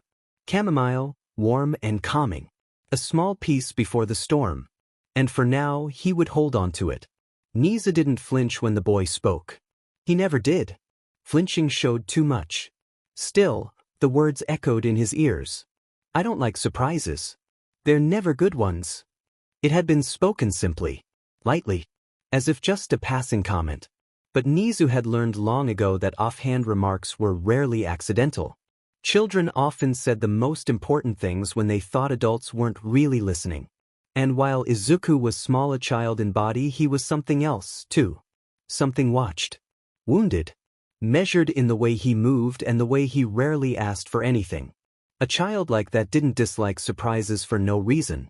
Chamomile, warm and calming. A small piece before the storm. And for now, he would hold on to it. Nezu didn't flinch when the boy spoke. He never did. Flinching showed too much. Still, the words echoed in his ears. I don't like surprises. They're never good ones. It had been spoken simply, lightly, as if just a passing comment. But Nezu had learned long ago that offhand remarks were rarely accidental. Children often said the most important things when they thought adults weren't really listening. And while Izuku was small a child in body, he was something else, too. Something watched. Wounded. Measured in the way he moved and the way he rarely asked for anything. A child like that didn't dislike surprises for no reason.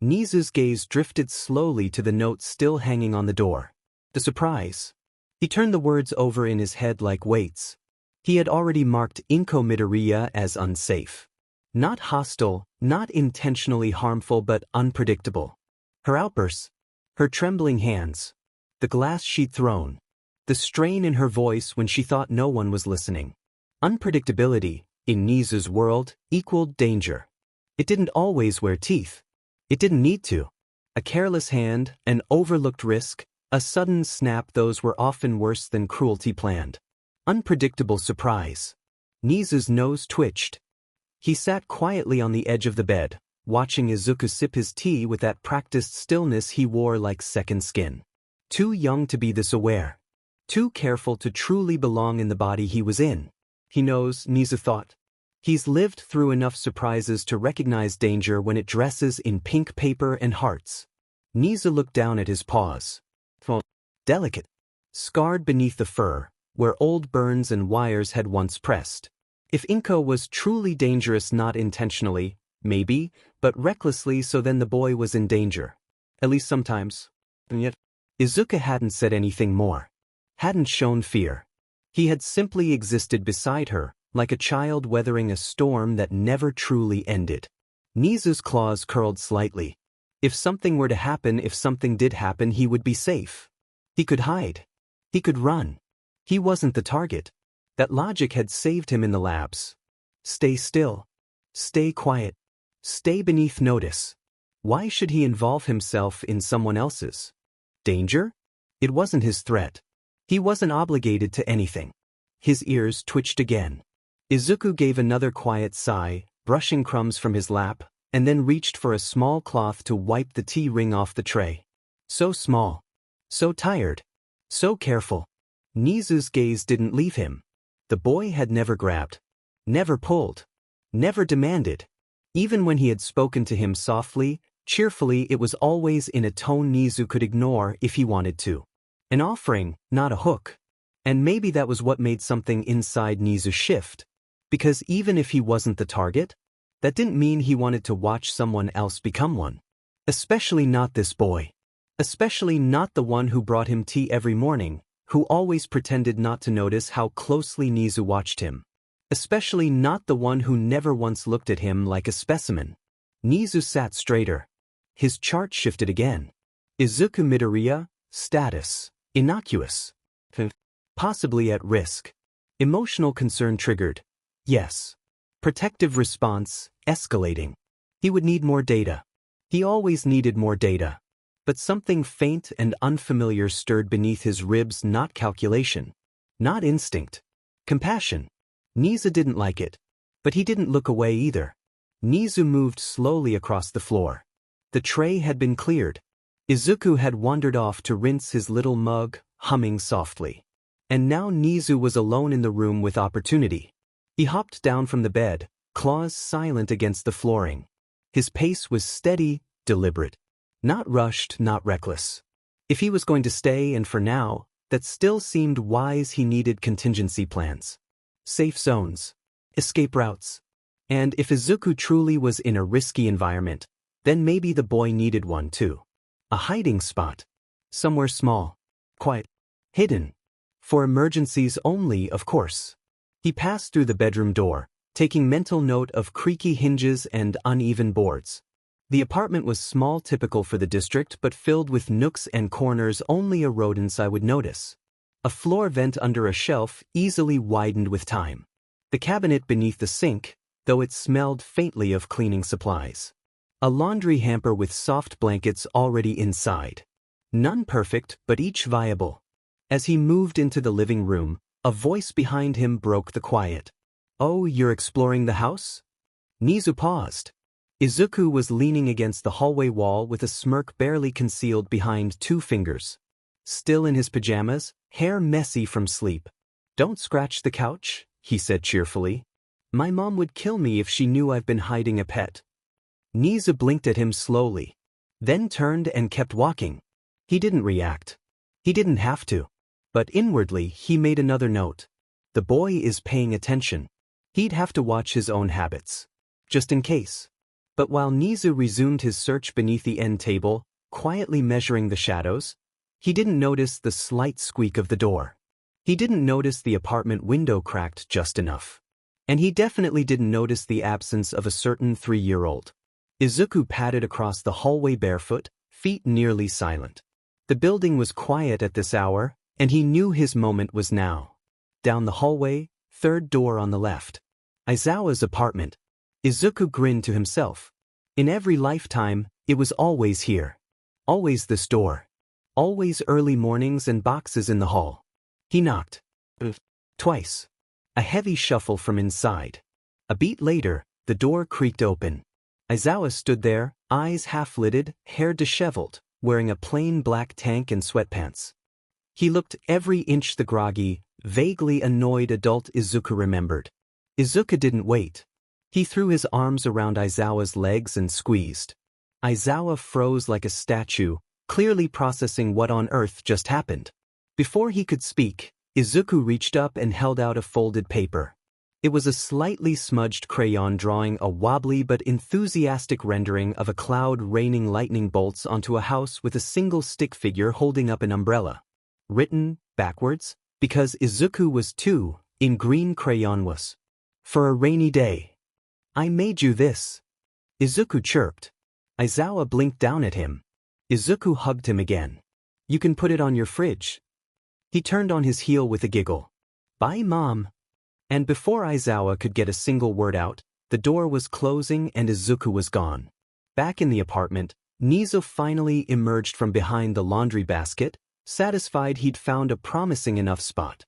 Nezu's gaze drifted slowly to the note still hanging on the door. The surprise. He turned the words over in his head like weights. He had already marked Inko Midoriya as unsafe. Not hostile, not intentionally harmful, but unpredictable. Her outbursts, her trembling hands, the glass she'd thrown, the strain in her voice when she thought no one was listening. Unpredictability, in Nezu's world, equaled danger. It didn't always wear teeth. It didn't need to. A careless hand, an overlooked risk, a sudden snap, those were often worse than cruelty planned. Unpredictable surprise. Nezu's nose twitched. He sat quietly on the edge of the bed, watching Izuku sip his tea with that practiced stillness he wore like second skin. Too young to be this aware. Too careful to truly belong in the body he was in. He knows, Nezu thought. He's lived through enough surprises to recognize danger when it dresses in pink paper and hearts. Nezu looked down at his paws. Delicate. Scarred beneath the fur, where old burns and wires had once pressed. If Inko was truly dangerous, not intentionally, maybe, but recklessly, so then the boy was in danger. At least sometimes. And yet, Izuku hadn't said anything more. Hadn't shown fear. He had simply existed beside her, like a child weathering a storm that never truly ended. Nezu's claws curled slightly. If something were to happen, if something did happen, he would be safe. He could hide. He could run. He wasn't the target. That logic had saved him in the labs. Stay still. Stay quiet. Stay beneath notice. Why should he involve himself in someone else's danger? It wasn't his threat. He wasn't obligated to anything. His ears twitched again. Izuku gave another quiet sigh, brushing crumbs from his lap, and then reached for a small cloth to wipe the tea ring off the tray. So small. So tired. So careful. Nezu's gaze didn't leave him. The boy had never grabbed. Never pulled. Never demanded. Even when he had spoken to him softly, cheerfully, it was always in a tone Nezu could ignore if he wanted to. An offering, not a hook. And maybe that was what made something inside Nezu shift. Because even if he wasn't the target, that didn't mean he wanted to watch someone else become one. Especially not this boy. Especially not the one who brought him tea every morning, who always pretended not to notice how closely Nezu watched him. Especially not the one who never once looked at him like a specimen. Nezu sat straighter. His chart shifted again. Izuku Midoriya, status, innocuous. Possibly at risk. Emotional concern triggered. Yes. Protective response, escalating. He would need more data. He always needed more data. But something faint and unfamiliar stirred beneath his ribs, not calculation. Not instinct. Compassion. Nezu didn't like it. But he didn't look away either. Nezu moved slowly across the floor. The tray had been cleared. Izuku had wandered off to rinse his little mug, humming softly. And now Nezu was alone in the room with opportunity. He hopped down from the bed, claws silent against the flooring. His pace was steady, deliberate. Not rushed, not reckless. If he was going to stay, and for now, that still seemed wise, he needed contingency plans. Safe zones. Escape routes. And if Izuku truly was in a risky environment, then maybe the boy needed one too. A hiding spot. Somewhere small. Quiet. Hidden. For emergencies only, of course. He passed through the bedroom door, taking mental note of creaky hinges and uneven boards. The apartment was small, typical for the district, but filled with nooks and corners only a rodent would notice. A floor vent under a shelf easily widened with time. The cabinet beneath the sink, though it smelled faintly of cleaning supplies. A laundry hamper with soft blankets already inside. None perfect, but each viable. As he moved into the living room, a voice behind him broke the quiet. "Oh, you're exploring the house?" Nezu paused. Izuku was leaning against the hallway wall with a smirk barely concealed behind two fingers. Still in his pajamas, hair messy from sleep. "Don't scratch the couch," he said cheerfully. "My mom would kill me if she knew I've been hiding a pet." Nezu blinked at him slowly, then turned and kept walking. He didn't react. He didn't have to. But inwardly he made another note. The boy is paying attention. He'd have to watch his own habits. Just in case. But while Nezu resumed his search beneath the end table, quietly measuring the shadows, he didn't notice the slight squeak of the door. He didn't notice the apartment window cracked just enough. And he definitely didn't notice the absence of a certain 3-year-old. Izuku padded across the hallway barefoot, feet nearly silent. The building was quiet at this hour, and he knew his moment was now. Down the hallway, third door on the left. Aizawa's apartment. Izuku grinned to himself. In every lifetime, it was always here. Always this door. Always early mornings and boxes in the hall. He knocked. Twice. A heavy shuffle from inside. A beat later, the door creaked open. Aizawa stood there, eyes half-lidded, hair disheveled, wearing a plain black tank and sweatpants. He looked every inch the groggy, vaguely annoyed adult Izuku remembered. Izuku didn't wait. He threw his arms around Aizawa's legs and squeezed. Aizawa froze like a statue, clearly processing what on earth just happened. Before he could speak, Izuku reached up and held out a folded paper. It was a slightly smudged crayon drawing a wobbly but enthusiastic rendering of a cloud raining lightning bolts onto a house with a single stick figure holding up an umbrella. Written, backwards, because Izuku was 2, in green crayon was. "For a rainy day. I made you this." Izuku chirped. Aizawa blinked down at him. Izuku hugged him again. "You can put it on your fridge." He turned on his heel with a giggle. "Bye, Mom." And before Aizawa could get a single word out, the door was closing and Izuku was gone. Back in the apartment, Nezu finally emerged from behind the laundry basket, satisfied he'd found a promising enough spot.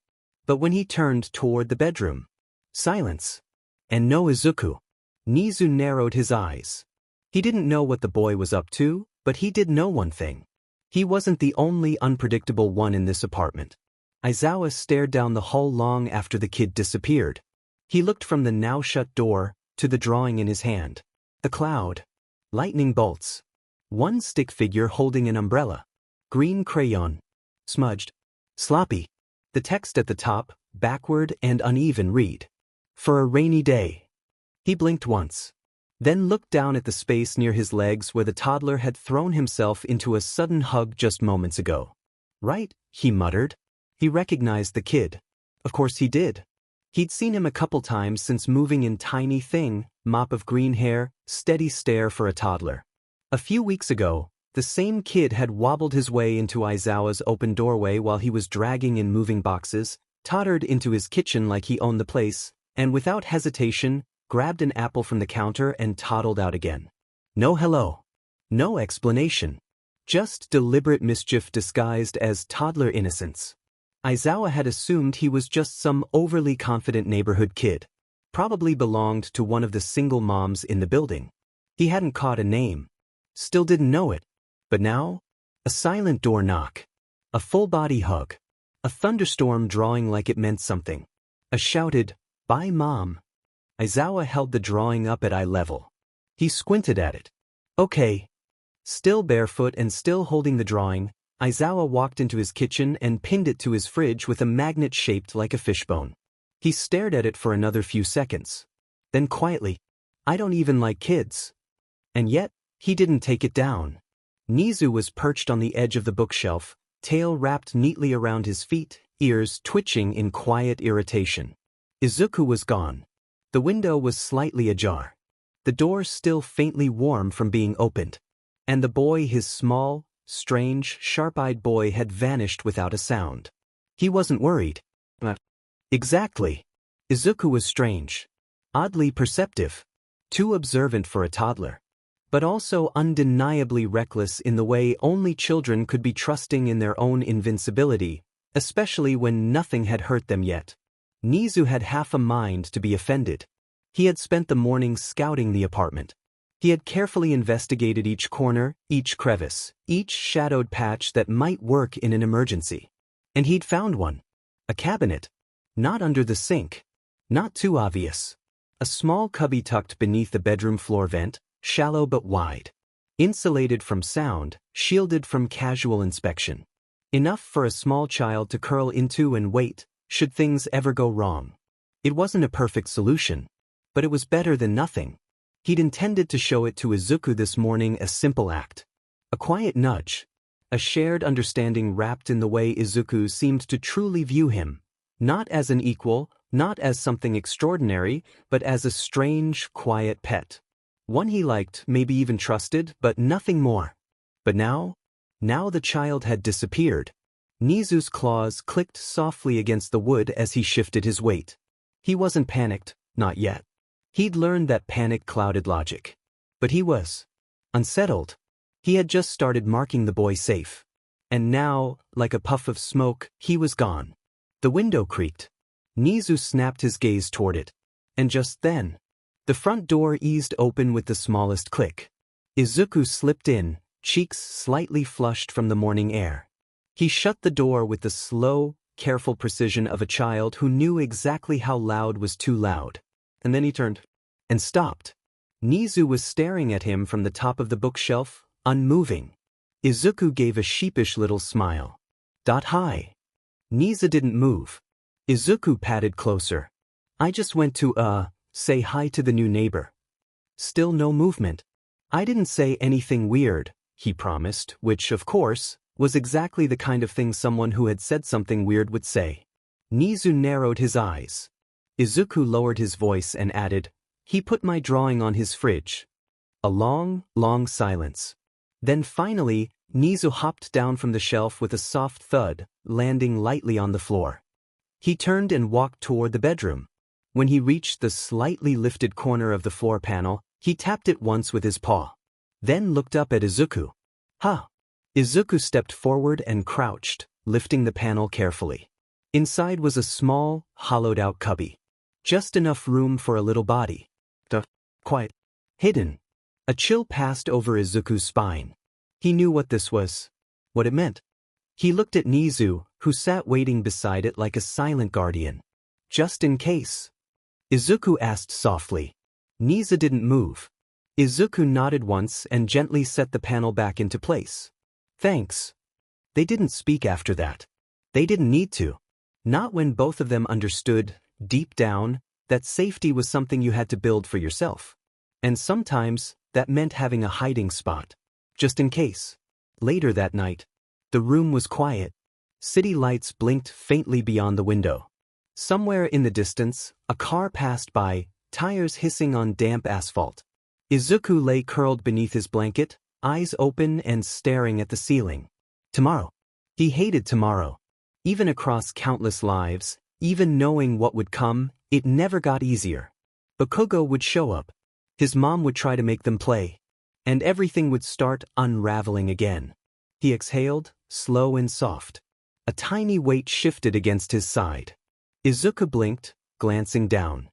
But when he turned toward the bedroom, silence. And no Izuku. Nezu narrowed his eyes. He didn't know what the boy was up to, but he did know one thing. He wasn't the only unpredictable one in this apartment. Aizawa stared down the hall long after the kid disappeared. He looked from the now-shut door to the drawing in his hand. A cloud. Lightning bolts. One stick figure holding an umbrella. Green crayon. Smudged. Sloppy. The text at the top, backward and uneven, read. "For a rainy day." He blinked once. then looked down at the space near his legs where the toddler had thrown himself into a sudden hug just moments ago. Right, he muttered. He recognized the kid. Of course he did. He'd seen him a couple times since moving in tiny thing, mop of green hair, steady stare for a toddler. A few weeks ago, the same kid had wobbled his way into Aizawa's open doorway while he was dragging in moving boxes, tottered into his kitchen like he owned the place, and without hesitation, grabbed an apple from the counter and toddled out again. No hello. No explanation. Just deliberate mischief disguised as toddler innocence. Aizawa had assumed he was just some overly confident neighborhood kid. Probably belonged to one of the single moms in the building. He hadn't caught a name. Still didn't know it. But now? A silent door knock. A full-body hug. A thunderstorm drawing like it meant something. A shouted, "Bye, Mom." Aizawa held the drawing up at eye level. He squinted at it. Okay. Still barefoot and still holding the drawing, Aizawa walked into his kitchen and pinned it to his fridge with a magnet shaped like a fishbone. He stared at it for another few seconds. Then quietly, "I don't even like kids." And yet, he didn't take it down. Nezu was perched on the edge of the bookshelf, tail wrapped neatly around his feet, ears twitching in quiet irritation. Izuku was gone. The window was slightly ajar. The door still faintly warm from being opened. And the boy, his small, strange, sharp-eyed boy, had vanished without a sound. He wasn't worried. Exactly. Izuku was strange. Oddly perceptive. Too observant for a toddler. But also undeniably reckless in the way only children could be, trusting in their own invincibility, especially when nothing had hurt them yet. Nezu had half a mind to be offended. He had spent the morning scouting the apartment. He had carefully investigated each corner, each crevice, each shadowed patch that might work in an emergency. And he'd found one. A cabinet. Not under the sink. Not too obvious. A small cubby tucked beneath the bedroom floor vent, shallow but wide. Insulated from sound, shielded from casual inspection. Enough for a small child to curl into and wait, should things ever go wrong. It wasn't a perfect solution, but it was better than nothing. He'd intended to show it to Izuku this morning, a simple act. A quiet nudge. A shared understanding wrapped in the way Izuku seemed to truly view him. Not as an equal, not as something extraordinary, but as a strange, quiet pet. One he liked, maybe even trusted, but nothing more. But now the child had disappeared. Nezu's claws clicked softly against the wood as he shifted his weight. He wasn't panicked, not yet. He'd learned that panic clouded logic. But he was unsettled. He had just started marking the boy safe. And now, like a puff of smoke, he was gone. The window creaked. Nezu snapped his gaze toward it. And just then, the front door eased open with the smallest click. Izuku slipped in, cheeks slightly flushed from the morning air. He shut the door with the slow, careful precision of a child who knew exactly how loud was too loud. And then he turned and stopped. Nezu was staring at him from the top of the bookshelf, unmoving. Izuku gave a sheepish little smile. Hi. Nezu didn't move. Izuku patted closer. I just went to, say hi to the new neighbor. Still no movement. I didn't say anything weird, he promised, which, of course, was exactly the kind of thing someone who had said something weird would say. Nezu narrowed his eyes. Izuku lowered his voice and added, "He put my drawing on his fridge." A long, long silence. Then finally, Nezu hopped down from the shelf with a soft thud, landing lightly on the floor. He turned and walked toward the bedroom. When he reached the slightly lifted corner of the floor panel, he tapped it once with his paw. Then looked up at Izuku. Huh. Izuku stepped forward and crouched, lifting the panel carefully. Inside was a small, hollowed-out cubby. Just enough room for a little body. Quiet. Hidden. A chill passed over Izuku's spine. He knew what this was. What it meant. He looked at Nezu, who sat waiting beside it like a silent guardian. Just in case. Izuku asked softly. Nezu didn't move. Izuku nodded once and gently set the panel back into place. Thanks. They didn't speak after that. They didn't need to. Not when both of them understood, deep down, that safety was something you had to build for yourself. And sometimes, that meant having a hiding spot. Just in case. Later that night, the room was quiet. City lights blinked faintly beyond the window. Somewhere in the distance, a car passed by, tires hissing on damp asphalt. Izuku lay curled beneath his blanket, eyes open and staring at the ceiling. Tomorrow. He hated tomorrow. Even across countless lives, even knowing what would come, it never got easier. Bakugo would show up. His mom would try to make them play. And everything would start unraveling again. He exhaled, slow and soft. A tiny weight shifted against his side. Izuku blinked, glancing down.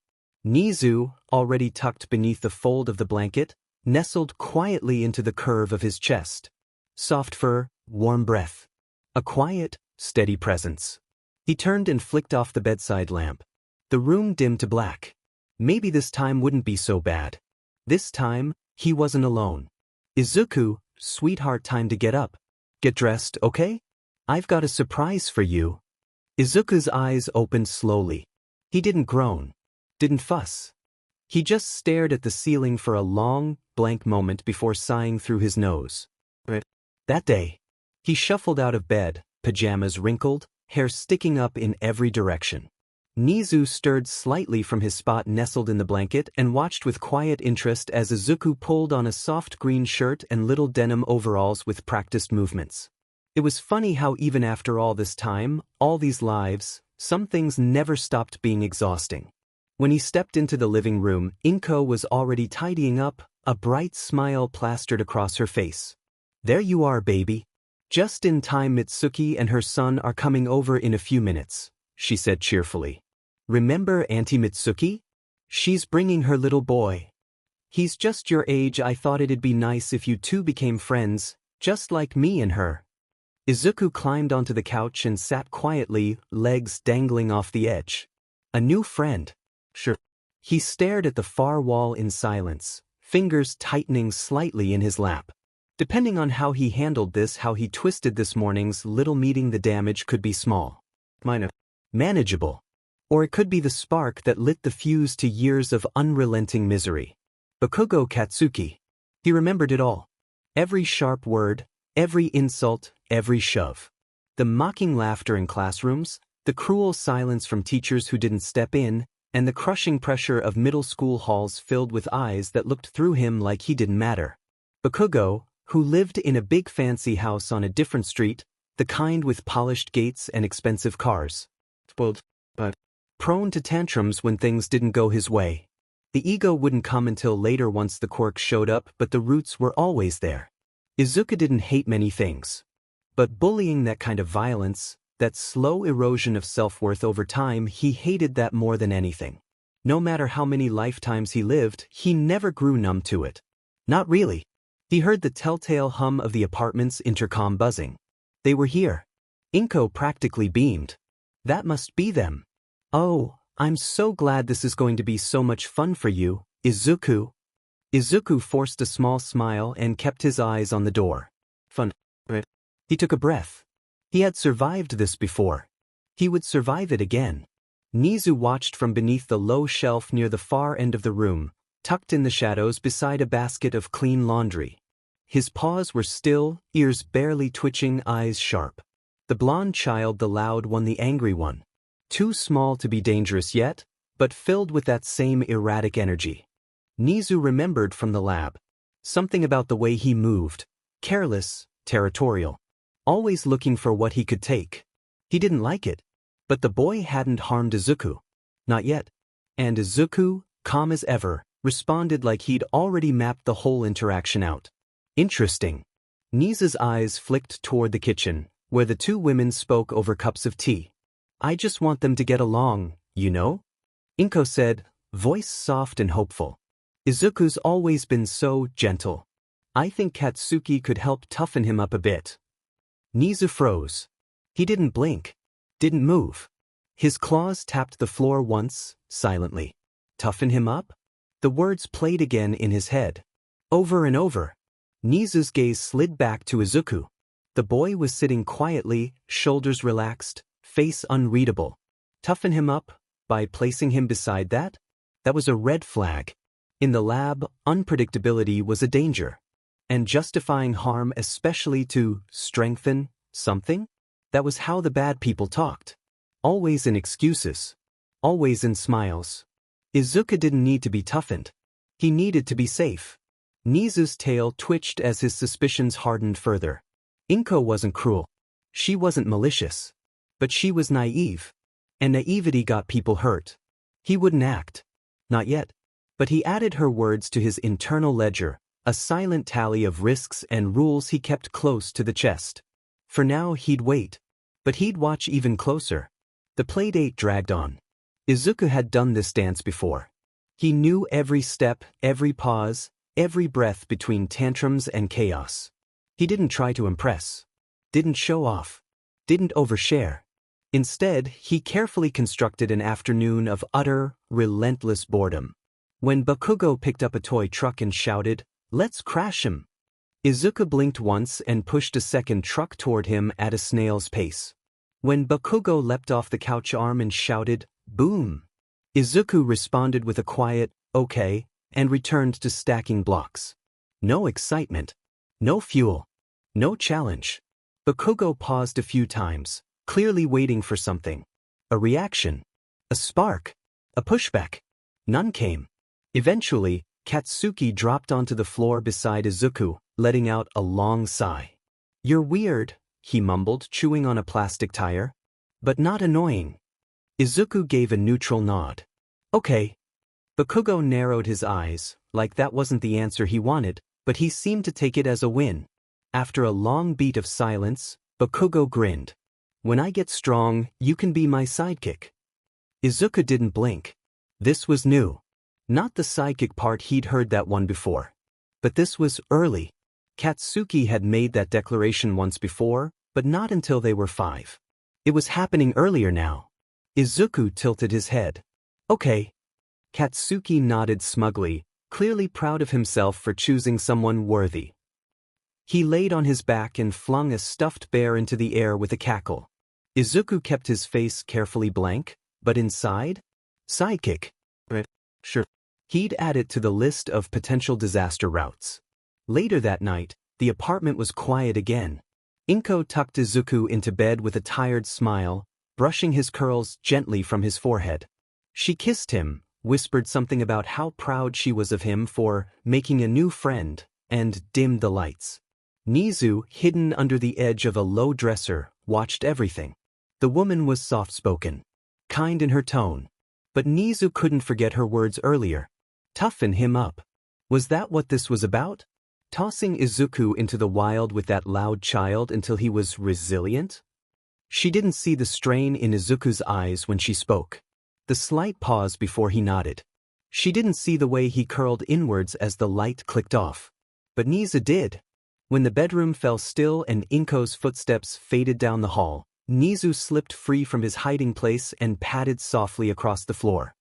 Nezu, already tucked beneath the fold of the blanket, nestled quietly into the curve of his chest. Soft fur, warm breath. A quiet, steady presence. He turned and flicked off the bedside lamp. The room dimmed to black. Maybe this time wouldn't be so bad. This time, he wasn't alone. Izuku, sweetheart, time to get up. Get dressed, okay? I've got a surprise for you. Izuku's eyes opened slowly. He didn't groan. Didn't fuss. He just stared at the ceiling for a long, blank moment before sighing through his nose. That day, he shuffled out of bed, pajamas wrinkled, hair sticking up in every direction. Nezu stirred slightly from his spot nestled in the blanket and watched with quiet interest as Izuku pulled on a soft green shirt and little denim overalls with practiced movements. It was funny how even after all this time, all these lives, some things never stopped being exhausting. When he stepped into the living room, Inko was already tidying up, a bright smile plastered across her face. There you are, baby. Just in time. Mitsuki and her son are coming over in a few minutes, she said cheerfully. Remember Auntie Mitsuki? She's bringing her little boy. He's just your age. I thought it'd be nice if you two became friends, just like me and her. Izuku climbed onto the couch and sat quietly, legs dangling off the edge. A new friend. Sure. He stared at the far wall in silence, fingers tightening slightly in his lap. Depending on how he handled this, how he twisted this morning's little meeting, the damage could be small. Minor. Manageable. Or it could be the spark that lit the fuse to years of unrelenting misery. Bakugo Katsuki. He remembered it all. Every sharp word, every insult, every shove. The mocking laughter in classrooms, the cruel silence from teachers who didn't step in, and the crushing pressure of middle school halls filled with eyes that looked through him like he didn't matter. Bakugo, who lived in a big fancy house on a different street, the kind with polished gates and expensive cars. Spoiled, but prone to tantrums when things didn't go his way. The ego wouldn't come until later once the quirks showed up, but the roots were always there. Izuku didn't hate many things. But bullying, that kind of violence, that slow erosion of self-worth over time, he hated that more than anything. No matter how many lifetimes he lived, he never grew numb to it. Not really. He heard the telltale hum of the apartment's intercom buzzing. They were here. Inko practically beamed. That must be them. Oh, I'm so glad. This is going to be so much fun for you, Izuku. Izuku forced a small smile and kept his eyes on the door. Fun. He took a breath. He had survived this before. He would survive it again. Nezu watched from beneath the low shelf near the far end of the room, tucked in the shadows beside a basket of clean laundry. His paws were still, ears barely twitching, eyes sharp. The blonde child, the loud one, the angry one. Too small to be dangerous yet, but filled with that same erratic energy. Nezu remembered from the lab. Something about the way he moved. Careless, territorial. Always looking for what he could take. He didn't like it. But the boy hadn't harmed Izuku. Not yet. And Izuku, calm as ever, responded like he'd already mapped the whole interaction out. Interesting. Nezu's eyes flicked toward the kitchen, where the two women spoke over cups of tea. I just want them to get along, you know? Inko said, voice soft and hopeful. Izuku's always been so gentle. I think Katsuki could help toughen him up a bit. Nezu froze. He didn't blink. Didn't move. His claws tapped the floor once, silently. Toughen him up? The words played again in his head. Over and over. Nezu's gaze slid back to Izuku. The boy was sitting quietly, shoulders relaxed, face unreadable. Toughen him up? By placing him beside that? That was a red flag. In the lab, unpredictability was a danger. And justifying harm especially to strengthen something? That was how the bad people talked. Always in excuses. Always in smiles. Izuku didn't need to be toughened. He needed to be safe. Nezu's tail twitched as his suspicions hardened further. Inko wasn't cruel. She wasn't malicious. But she was naive. And naivety got people hurt. He wouldn't act. Not yet. But he added her words to his internal ledger, a silent tally of risks and rules he kept close to the chest. For now he'd wait. But he'd watch even closer. The playdate dragged on. Izuku had done this dance before. He knew every step, every pause, every breath between tantrums and chaos. He didn't try to impress. Didn't show off. Didn't overshare. Instead, he carefully constructed an afternoon of utter, relentless boredom. When Bakugo picked up a toy truck and shouted, "Let's crash him!" Izuku blinked once and pushed a second truck toward him at a snail's pace. When Bakugo leapt off the couch arm and shouted, "Boom!" Izuku responded with a quiet, "Okay," and returned to stacking blocks. No excitement. No fuel. No challenge. Bakugo paused a few times, clearly waiting for something. A reaction. A spark. A pushback. None came. Eventually, Katsuki dropped onto the floor beside Izuku, letting out a long sigh. "You're weird," he mumbled, chewing on a plastic tire. "But not annoying." Izuku gave a neutral nod. "Okay." Bakugo narrowed his eyes, like that wasn't the answer he wanted, but he seemed to take it as a win. After a long beat of silence, Bakugo grinned. "When I get strong, you can be my sidekick." Izuku didn't blink. This was new. Not the sidekick part, he'd heard that one before. But this was early. Katsuki had made that declaration once before, but not until they were 5. It was happening earlier now. Izuku tilted his head. "Okay." Katsuki nodded smugly, clearly proud of himself for choosing someone worthy. He laid on his back and flung a stuffed bear into the air with a cackle. Izuku kept his face carefully blank, but inside? Sidekick. Sure. He'd add it to the list of potential disaster routes. Later that night, the apartment was quiet again. Inko tucked Izuku into bed with a tired smile, brushing his curls gently from his forehead. She kissed him, whispered something about how proud she was of him for making a new friend, and dimmed the lights. Nezu, hidden under the edge of a low dresser, watched everything. The woman was soft-spoken, kind in her tone. But Nezu couldn't forget her words earlier. Toughen him up. Was that what this was about? Tossing Izuku into the wild with that loud child until he was resilient? She didn't see the strain in Izuku's eyes when she spoke. The slight pause before he nodded. She didn't see the way he curled inwards as the light clicked off. But Nezu did. When the bedroom fell still and Inko's footsteps faded down the hall, Nezu slipped free from his hiding place and padded softly across the floor.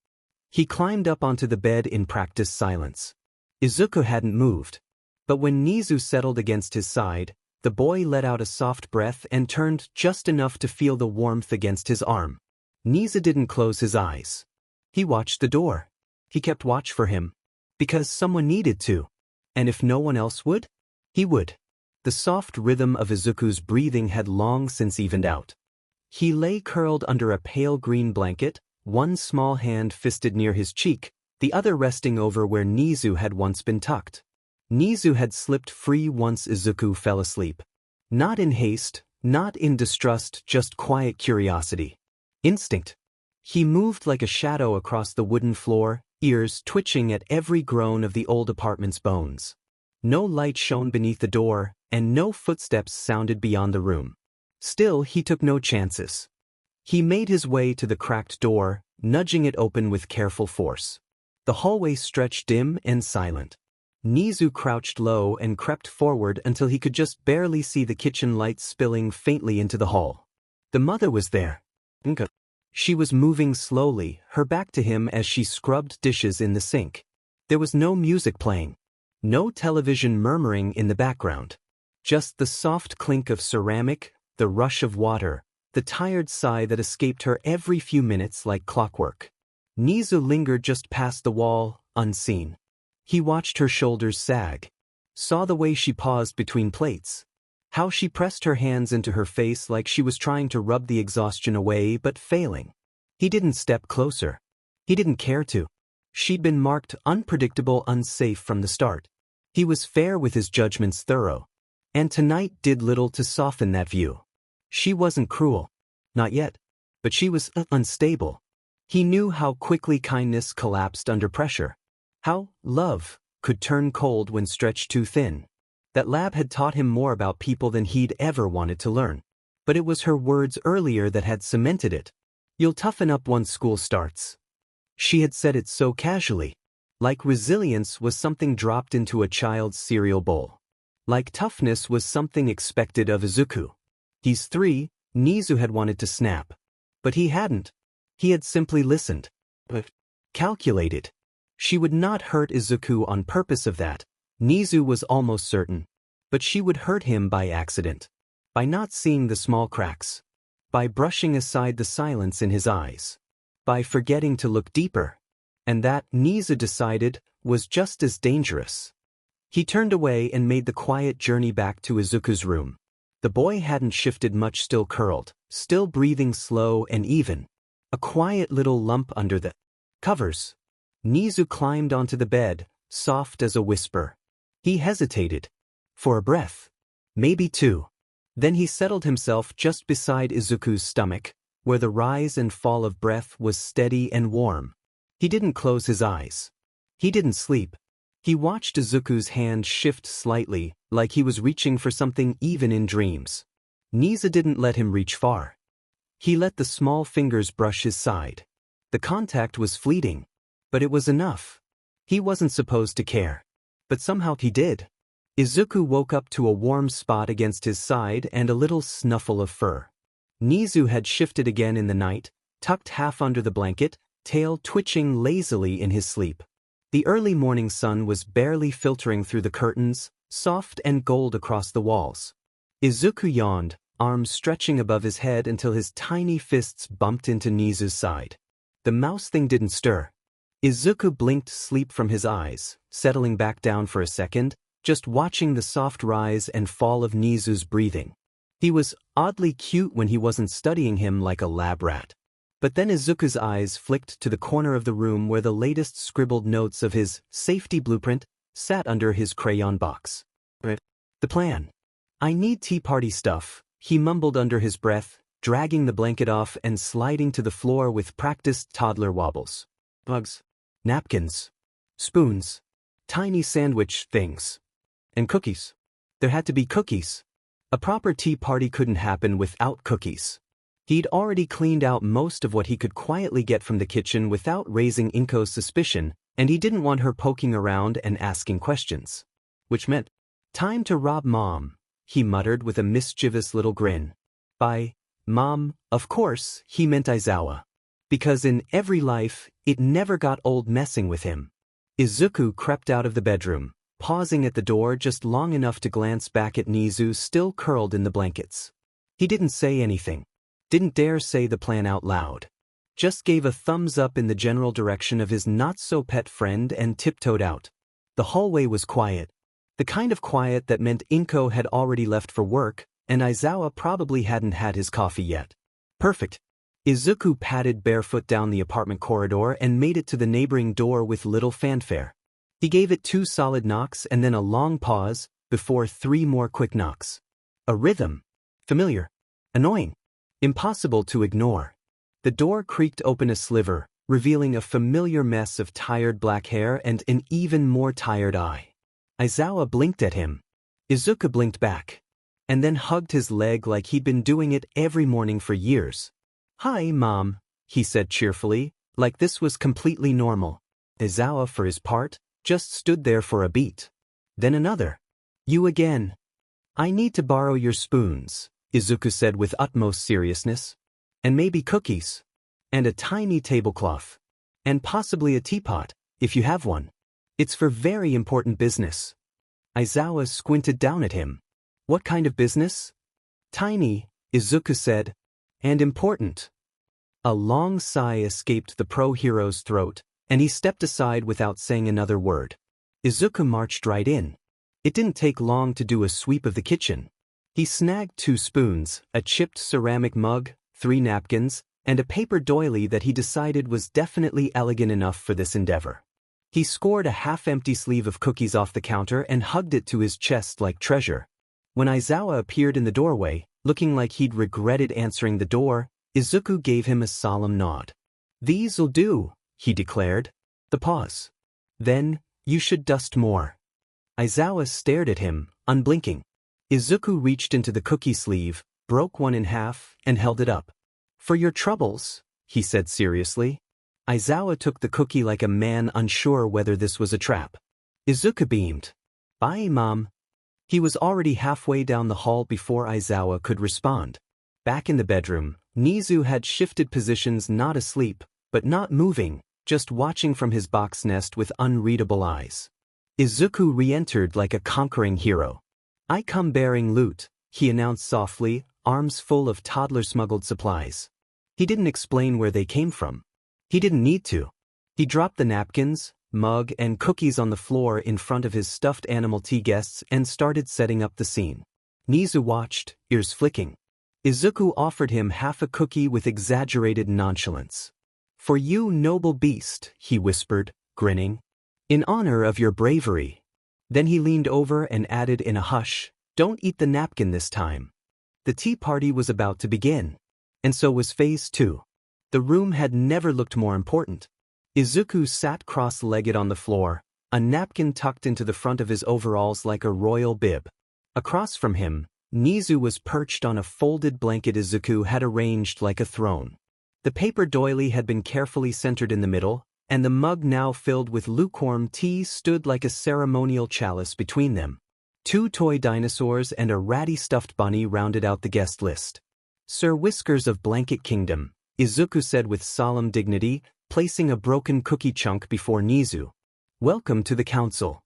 He climbed up onto the bed in practiced silence. Izuku hadn't moved. But when Nezu settled against his side, the boy let out a soft breath and turned just enough to feel the warmth against his arm. Nezu didn't close his eyes. He watched the door. He kept watch for him. Because someone needed to. And if no one else would, he would. The soft rhythm of Izuku's breathing had long since evened out. He lay curled under a pale green blanket, one small hand fisted near his cheek, the other resting over where Nezu had once been tucked. Nezu had slipped free once Izuku fell asleep. Not in haste, not in distrust, just quiet curiosity. Instinct. He moved like a shadow across the wooden floor, ears twitching at every groan of the old apartment's bones. No light shone beneath the door, and no footsteps sounded beyond the room. Still, he took no chances. He made his way to the cracked door, nudging it open with careful force. The hallway stretched dim and silent. Nezu crouched low and crept forward until he could just barely see the kitchen lights spilling faintly into the hall. The mother was there. Inko. She was moving slowly, her back to him as she scrubbed dishes in the sink. There was no music playing. No television murmuring in the background. Just the soft clink of ceramic, the rush of water, the tired sigh that escaped her every few minutes like clockwork. Nezu lingered just past the wall, unseen. He watched her shoulders sag. Saw the way she paused between plates. How she pressed her hands into her face like she was trying to rub the exhaustion away but failing. He didn't step closer. He didn't care to. She'd been marked unpredictable, unsafe from the start. He was fair with his judgments, thorough. And tonight did little to soften that view. She wasn't cruel. Not yet. But she was unstable. He knew how quickly kindness collapsed under pressure. How love could turn cold when stretched too thin. That lab had taught him more about people than he'd ever wanted to learn. But it was her words earlier that had cemented it. You'll toughen up once school starts. She had said it so casually. Like resilience was something dropped into a child's cereal bowl. Like toughness was something expected of Izuku. He's 3, Nezu had wanted to snap. But he hadn't. He had simply listened. But calculated. She would not hurt Izuku on purpose of that. Nezu was almost certain. But she would hurt him by accident. By not seeing the small cracks. By brushing aside the silence in his eyes. By forgetting to look deeper. And that, Nezu decided, was just as dangerous. He turned away and made the quiet journey back to Izuku's room. The boy hadn't shifted much, still curled, still breathing slow and even. A quiet little lump under the covers. Nezu climbed onto the bed, soft as a whisper. He hesitated. For a breath. Maybe 2. Then he settled himself just beside Izuku's stomach, where the rise and fall of breath was steady and warm. He didn't close his eyes. He didn't sleep. He watched Izuku's hand shift slightly, like he was reaching for something even in dreams. Nezu didn't let him reach far. He let the small fingers brush his side. The contact was fleeting. But it was enough. He wasn't supposed to care. But somehow he did. Izuku woke up to a warm spot against his side and a little snuffle of fur. Nezu had shifted again in the night, tucked half under the blanket, tail twitching lazily in his sleep. The early morning sun was barely filtering through the curtains, soft and gold across the walls. Izuku yawned, arms stretching above his head until his tiny fists bumped into Nezu's side. The mouse thing didn't stir. Izuku blinked sleep from his eyes, settling back down for a second, just watching the soft rise and fall of Nezu's breathing. He was oddly cute when he wasn't studying him like a lab rat. But then Izuku's eyes flicked to the corner of the room where the latest scribbled notes of his safety blueprint sat under his crayon box. The plan. I need tea party stuff, he mumbled under his breath, dragging the blanket off and sliding to the floor with practiced toddler wobbles. Bugs. Napkins. Spoons. Tiny sandwich things. And cookies. There had to be cookies. A proper tea party couldn't happen without cookies. He'd already cleaned out most of what he could quietly get from the kitchen without raising Inko's suspicion, and he didn't want her poking around and asking questions. Which meant, time to rob Mom, he muttered with a mischievous little grin. By Mom, of course, he meant Aizawa. Because in every life, it never got old messing with him. Izuku crept out of the bedroom, pausing at the door just long enough to glance back at Nezu still curled in the blankets. He didn't say anything. Didn't dare say the plan out loud. Just gave a thumbs up in the general direction of his not-so-pet friend and tiptoed out. The hallway was quiet. The kind of quiet that meant Inko had already left for work, and Aizawa probably hadn't had his coffee yet. Perfect. Izuku padded barefoot down the apartment corridor and made it to the neighboring door with little fanfare. He gave it 2 solid knocks and then a long pause, before 3 more quick knocks. A rhythm. Familiar. Annoying. Impossible to ignore. The door creaked open a sliver, revealing a familiar mess of tired black hair and an even more tired eye. Aizawa blinked at him. Izuku blinked back. And then hugged his leg like he'd been doing it every morning for years. Hi, Mom, he said cheerfully, like this was completely normal. Aizawa, for his part, just stood there for a beat. Then another. You again. I need to borrow your spoons, Izuku said with utmost seriousness. And maybe cookies. And a tiny tablecloth. And possibly a teapot, if you have one. It's for very important business. Aizawa squinted down at him. What kind of business? Tiny, Izuku said. And important. A long sigh escaped the pro-hero's throat, and he stepped aside without saying another word. Izuku marched right in. It didn't take long to do a sweep of the kitchen. He snagged 2 spoons, a chipped ceramic mug, 3 napkins, and a paper doily that he decided was definitely elegant enough for this endeavor. He scored a half-empty sleeve of cookies off the counter and hugged it to his chest like treasure. When Aizawa appeared in the doorway, looking like he'd regretted answering the door, Izuku gave him a solemn nod. "These'll do," he declared. The pause. "Then, you should dust more." Aizawa stared at him, unblinking. Izuku reached into the cookie sleeve, broke one in half, and held it up. "For your troubles," he said seriously. Aizawa took the cookie like a man unsure whether this was a trap. Izuku beamed. "Bye, Mom." He was already halfway down the hall before Aizawa could respond. Back in the bedroom, Nezu had shifted positions, not asleep, but not moving, just watching from his box nest with unreadable eyes. Izuku re-entered like a conquering hero. "I come bearing loot," he announced softly, arms full of toddler-smuggled supplies. He didn't explain where they came from. He didn't need to. He dropped the napkins, mug, and cookies on the floor in front of his stuffed animal tea guests and started setting up the scene. Nezu watched, ears flicking. Izuku offered him half a cookie with exaggerated nonchalance. "For you, noble beast," he whispered, grinning. "In honor of your bravery." Then he leaned over and added in a hush, "Don't eat the napkin this time." The tea party was about to begin. And so was Phase 2. The room had never looked more important. Izuku sat cross-legged on the floor, a napkin tucked into the front of his overalls like a royal bib. Across from him, Nezu was perched on a folded blanket Izuku had arranged like a throne. The paper doily had been carefully centered in the middle, and the mug now filled with lukewarm tea stood like a ceremonial chalice between them. 2 toy dinosaurs and a ratty stuffed bunny rounded out the guest list. "Sir Whiskers of Blanket Kingdom," Izuku said with solemn dignity, placing a broken cookie chunk before Nezu. "Welcome to the council."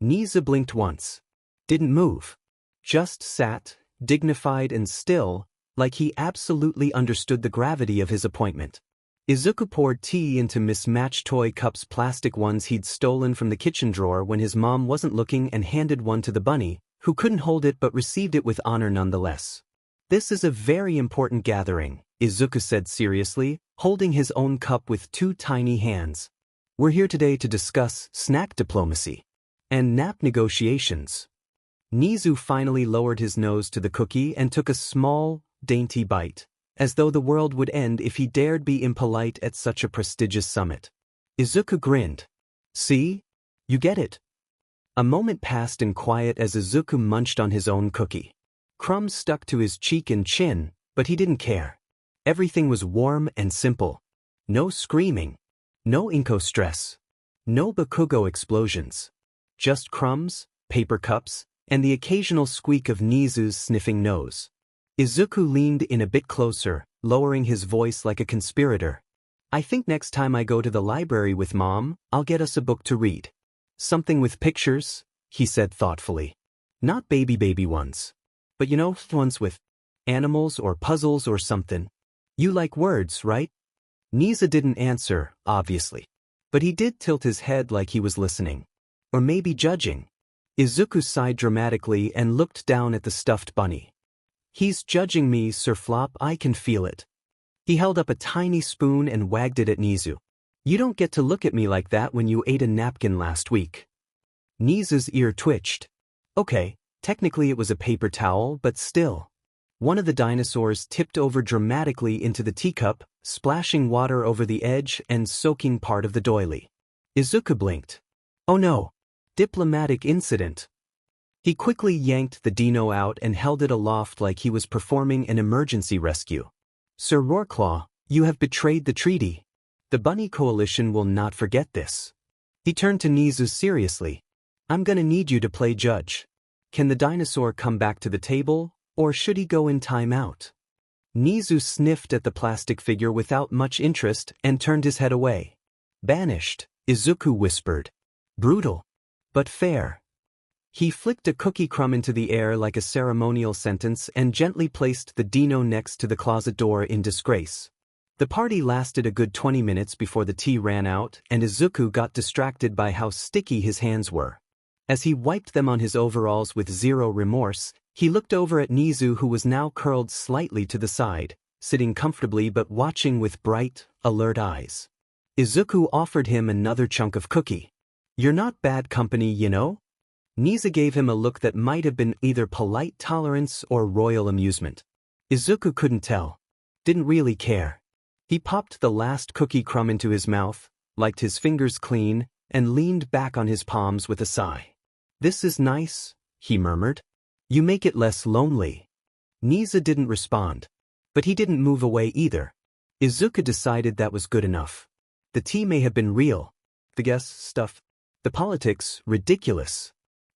Nezu blinked once. Didn't move. Just sat, dignified and still, like he absolutely understood the gravity of his appointment. Izuku poured tea into mismatched toy cups, plastic ones he'd stolen from the kitchen drawer when his mom wasn't looking, and handed one to the bunny, who couldn't hold it but received it with honor nonetheless. "This is a very important gathering," Izuku said seriously, holding his own cup with 2 tiny hands. "We're here today to discuss snack diplomacy and nap negotiations." Nezu finally lowered his nose to the cookie and took a small, dainty bite, as though the world would end if he dared be impolite at such a prestigious summit. Izuku grinned. "See? You get it." A moment passed in quiet as Izuku munched on his own cookie. Crumbs stuck to his cheek and chin, but he didn't care. Everything was warm and simple. No screaming. No Inko stress. No Bakugo explosions. Just crumbs, paper cups, and the occasional squeak of Nezu's sniffing nose. Izuku leaned in a bit closer, lowering his voice like a conspirator. "I think next time I go to the library with Mom, I'll get us a book to read. Something with pictures," he said thoughtfully. "Not baby ones. But ones with animals or puzzles or something. You like words, right?" Nezu didn't answer, obviously. But he did tilt his head like he was listening. Or maybe judging. Izuku sighed dramatically and looked down at the stuffed bunny. "He's judging me, Sir Flop, I can feel it." He held up a tiny spoon and wagged it at Nezu. "You don't get to look at me like that when you ate a napkin last week." Nezu's ear twitched. Okay, technically it was a paper towel, but still. One of the dinosaurs tipped over dramatically into the teacup, splashing water over the edge and soaking part of the doily. Izuku blinked. "Oh no. Diplomatic incident." He quickly yanked the dino out and held it aloft like he was performing an emergency rescue. "Sir Roarclaw, you have betrayed the treaty. The Bunny Coalition will not forget this." He turned to Nezu seriously. "I'm gonna need you to play judge. Can the dinosaur come back to the table, or should he go in timeout?" Nezu sniffed at the plastic figure without much interest and turned his head away. "Banished," Izuku whispered. "Brutal. But fair." He flicked a cookie crumb into the air like a ceremonial sentence and gently placed the dino next to the closet door in disgrace. The party lasted a good 20 minutes before the tea ran out and Izuku got distracted by how sticky his hands were. As he wiped them on his overalls with zero remorse, he looked over at Nezu, who was now curled slightly to the side, sitting comfortably but watching with bright, alert eyes. Izuku offered him another chunk of cookie. "You're not bad company, you know?" Nezu gave him a look that might have been either polite tolerance or royal amusement. Izuku couldn't tell. Didn't really care. He popped the last cookie crumb into his mouth, liked his fingers clean, and leaned back on his palms with a sigh. "This is nice," he murmured. "You make it less lonely." Nezu didn't respond. But he didn't move away either. Izuku decided that was good enough. The tea may have been real. The guest stuff. The politics, ridiculous.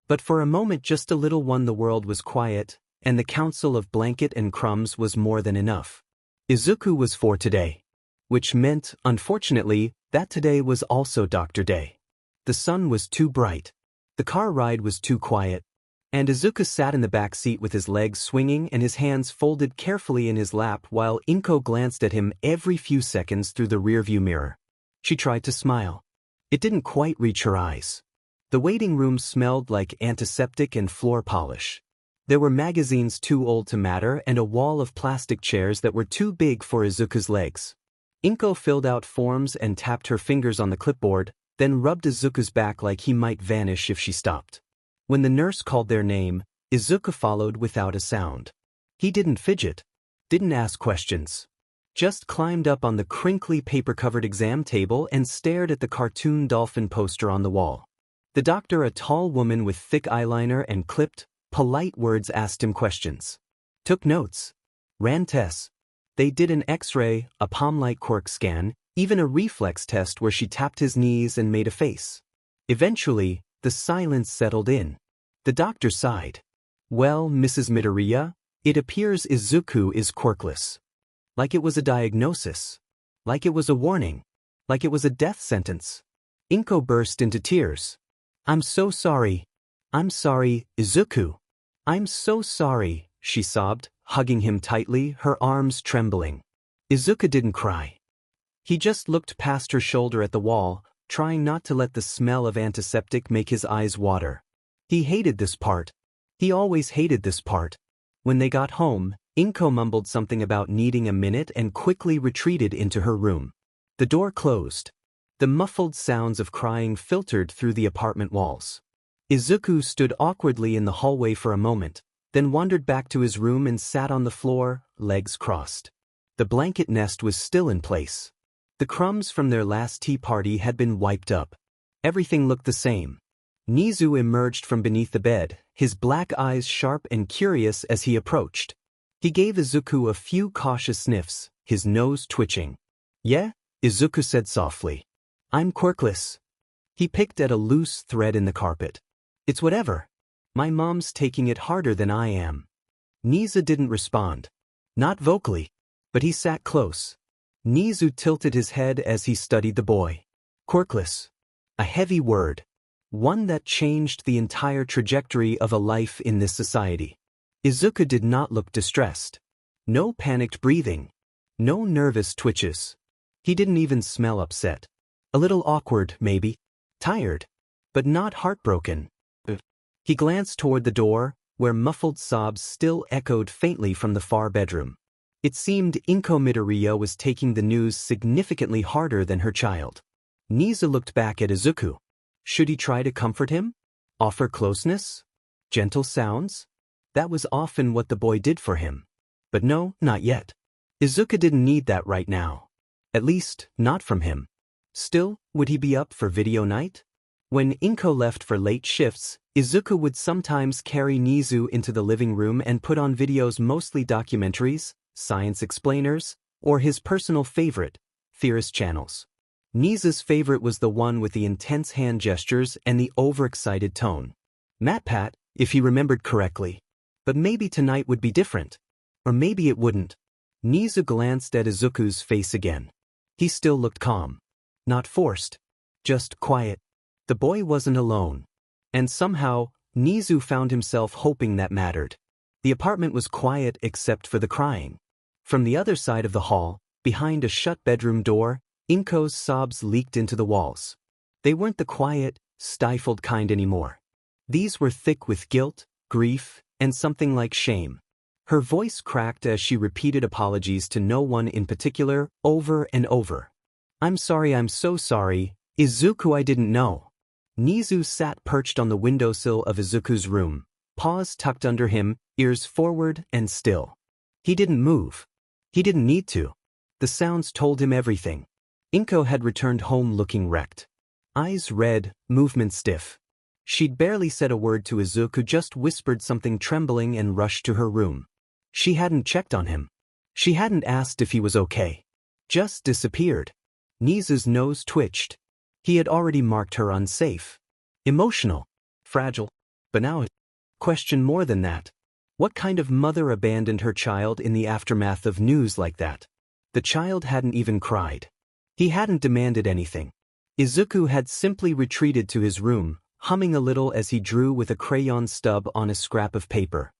But for a moment just a little one the world was quiet, and the council of blanket and crumbs was more than enough. Izuku was for today. Which meant, unfortunately, that today was also Dr. Day. The sun was too bright. The car ride was too quiet. And Izuku sat in the back seat with his legs swinging and his hands folded carefully in his lap while Inko glanced at him every few seconds through the rearview mirror. She tried to smile. It didn't quite reach her eyes. The waiting room smelled like antiseptic and floor polish. There were magazines too old to matter and a wall of plastic chairs that were too big for Izuku's legs. Inko filled out forms and tapped her fingers on the clipboard, then rubbed Izuku's back like he might vanish if she stopped. When the nurse called their name, Izuku followed without a sound. He didn't fidget, didn't ask questions. Just climbed up on the crinkly paper-covered exam table and stared at the cartoon dolphin poster on the wall. The doctor, a tall woman with thick eyeliner and clipped, polite words, asked him questions. Took notes. Ran tests. They did an X-ray, a palm-like Quirk scan, even a reflex test where she tapped his knees and made a face. Eventually, the silence settled in. The doctor sighed. "Well, Mrs. Midoriya, it appears Izuku is quirkless." Like it was a diagnosis. Like it was a warning. Like it was a death sentence. Inko burst into tears. "I'm so sorry. I'm sorry, Izuku. I'm so sorry," she sobbed, hugging him tightly, her arms trembling. Izuku didn't cry. He just looked past her shoulder at the wall, trying not to let the smell of antiseptic make his eyes water. He hated this part. He always hated this part. When they got home, Inko mumbled something about needing a minute and quickly retreated into her room. The door closed. The muffled sounds of crying filtered through the apartment walls. Izuku stood awkwardly in the hallway for a moment, then wandered back to his room and sat on the floor, legs crossed. The blanket nest was still in place. The crumbs from their last tea party had been wiped up. Everything looked the same. Nezu emerged from beneath the bed, his black eyes sharp and curious as he approached. He gave Izuku a few cautious sniffs, his nose twitching. "Yeah?" Izuku said softly. "I'm quirkless." He picked at a loose thread in the carpet. "It's whatever. My mom's taking it harder than I am." Nezu didn't respond. Not vocally. But he sat close. Nezu tilted his head as he studied the boy. Quirkless. A heavy word. One that changed the entire trajectory of a life in this society. Izuku did not look distressed. No panicked breathing. No nervous twitches. He didn't even smell upset. A little awkward, maybe. Tired. But not heartbroken. He glanced toward the door, where muffled sobs still echoed faintly from the far bedroom. It seemed Inko Midoriya was taking the news significantly harder than her child. Nezu looked back at Izuku. Should he try to comfort him? Offer closeness? Gentle sounds? That was often what the boy did for him. But no, not yet. Izuku didn't need that right now. At least, not from him. Still, would he be up for video night? When Inko left for late shifts, Izuku would sometimes carry Nezu into the living room and put on videos, mostly documentaries, science explainers, or his personal favorite, theorist channels. Nezu's favorite was the one with the intense hand gestures and the overexcited tone. MatPat, if he remembered correctly. But maybe tonight would be different. Or maybe it wouldn't. Nezu glanced at Izuku's face again. He still looked calm. Not forced. Just quiet. The boy wasn't alone. And somehow, Nezu found himself hoping that mattered. The apartment was quiet except for the crying. From the other side of the hall, Behind a shut bedroom door, Inko's sobs leaked into the walls. They weren't the quiet, stifled kind anymore. These were thick with guilt, grief, and something like shame. Her voice cracked as she repeated apologies to no one in particular, over and over. I'm so sorry, Izuku, I didn't know. Nezu sat perched on the windowsill of Izuku's room, paws tucked under him, ears forward and still. He didn't move. He didn't need to. The sounds told him everything. Inko had returned home looking wrecked. Eyes red, movement stiff. She'd barely said a word to Izuku, just whispered something trembling and rushed to her room. She hadn't checked on him. She hadn't asked if he was okay. Just disappeared. Nezu's nose twitched. He had already marked her unsafe. Emotional. Fragile. But now it questioned more than that. What kind of mother abandoned her child in the aftermath of news like that? The child hadn't even cried. He hadn't demanded anything. Izuku had simply retreated to his room, humming a little as he drew with a crayon stub on a scrap of paper.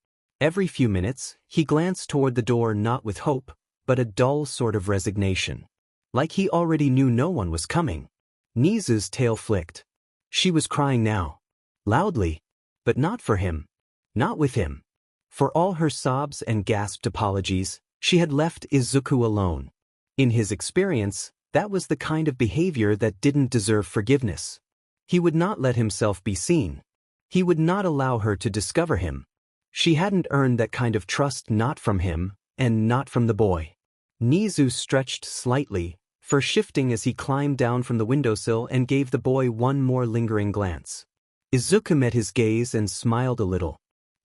Every few minutes, he glanced toward the door, not with hope, but a dull sort of resignation. Like he already knew no one was coming. Nezu's tail flicked. She was crying now. Loudly. But not for him. Not with him. For all her sobs and gasped apologies, she had left Izuku alone. In his experience, that was the kind of behavior that didn't deserve forgiveness. He would not let himself be seen. He would not allow her to discover him. She hadn't earned that kind of trust, not from him, and not from the boy. Nezu stretched slightly, fur shifting as he climbed down from the windowsill and gave the boy one more lingering glance. Izuku met his gaze and smiled a little.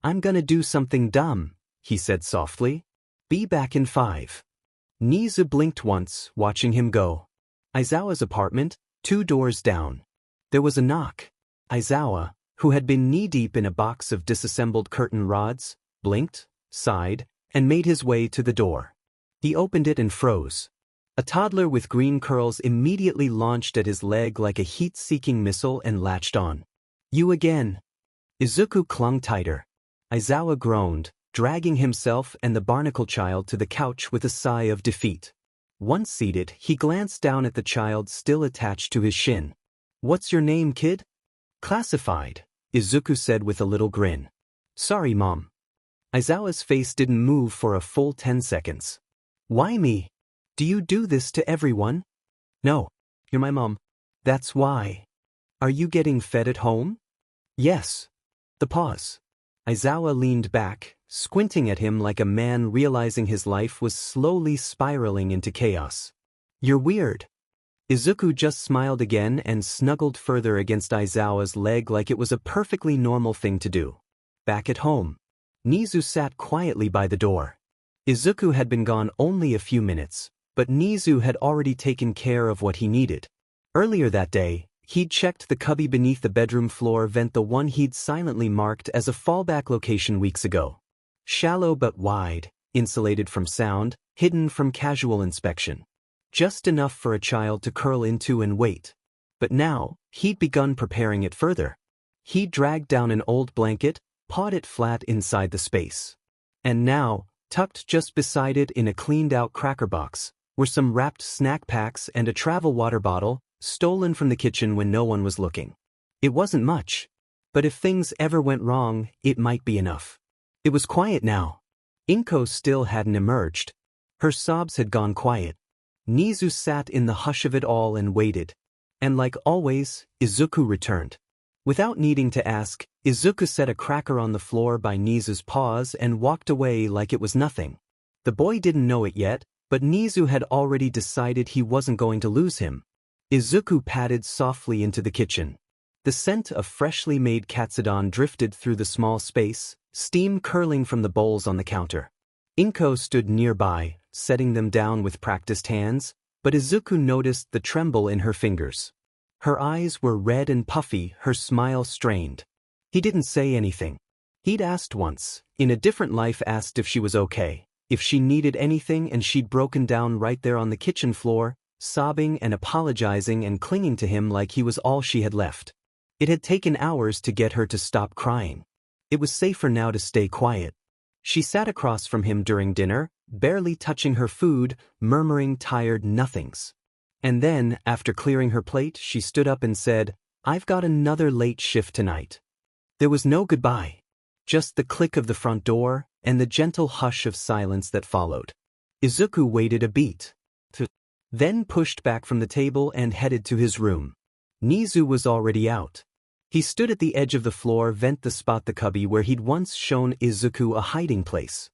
I'm gonna do something dumb, he said softly. Be back in 5. Nezu blinked once, watching him go. Aizawa's apartment, 2 doors down. There was a knock. Aizawa, who had been knee-deep in a box of disassembled curtain rods, blinked, sighed, and made his way to the door. He opened it and froze. A toddler with green curls immediately launched at his leg like a heat-seeking missile and latched on. You again. Izuku clung tighter. Aizawa groaned, dragging himself and the barnacle child to the couch with a sigh of defeat. Once seated, he glanced down at the child still attached to his shin. What's your name, kid? Classified, Izuku said with a little grin. Sorry, Mom. Aizawa's face didn't move for a full 10 seconds. Why me? Do you do this to everyone? No. You're my mom. That's why. Are you getting fed at home? Yes. The pause. Aizawa leaned back, squinting at him like a man realizing his life was slowly spiraling into chaos. You're weird. Izuku just smiled again and snuggled further against Aizawa's leg like it was a perfectly normal thing to do. Back at home, Nezu sat quietly by the door. Izuku had been gone only a few minutes, but Nezu had already taken care of what he needed. Earlier that day, he'd checked the cubby beneath the bedroom floor vent, the one he'd silently marked as a fallback location weeks ago. Shallow but wide, insulated from sound, hidden from casual inspection. Just enough for a child to curl into and wait. But now, he'd begun preparing it further. He'd dragged down an old blanket, pawed it flat inside the space. And now, tucked just beside it in a cleaned-out cracker box, were some wrapped snack packs and a travel water bottle, stolen from the kitchen when no one was looking. It wasn't much. But if things ever went wrong, it might be enough. It was quiet now. Inko still hadn't emerged. Her sobs had gone quiet. Nezu sat in the hush of it all and waited. And like always, Izuku returned. Without needing to ask, Izuku set a cracker on the floor by Nezu's paws and walked away like it was nothing. The boy didn't know it yet, but Nezu had already decided he wasn't going to lose him. Izuku padded softly into the kitchen. The scent of freshly made katsudon drifted through the small space, steam curling from the bowls on the counter. Inko stood nearby, setting them down with practiced hands, but Izuku noticed the tremble in her fingers. Her eyes were red and puffy, her smile strained. He didn't say anything. He'd asked once, in a different life, asked if she was okay, if she needed anything, and she'd broken down right there on the kitchen floor, sobbing and apologizing and clinging to him like he was all she had left. It had taken hours to get her to stop crying. It was safer now to stay quiet. She sat across from him during dinner, barely touching her food, murmuring tired nothings. And then, after clearing her plate, she stood up and said, "I've got another late shift tonight." There was no goodbye. Just the click of the front door, and the gentle hush of silence that followed. Izuku waited a beat. Then pushed back from the table and headed to his room. Nezu was already out. He stood at the edge of the floor vent the spot the cubby where he'd once shown Izuku a hiding place.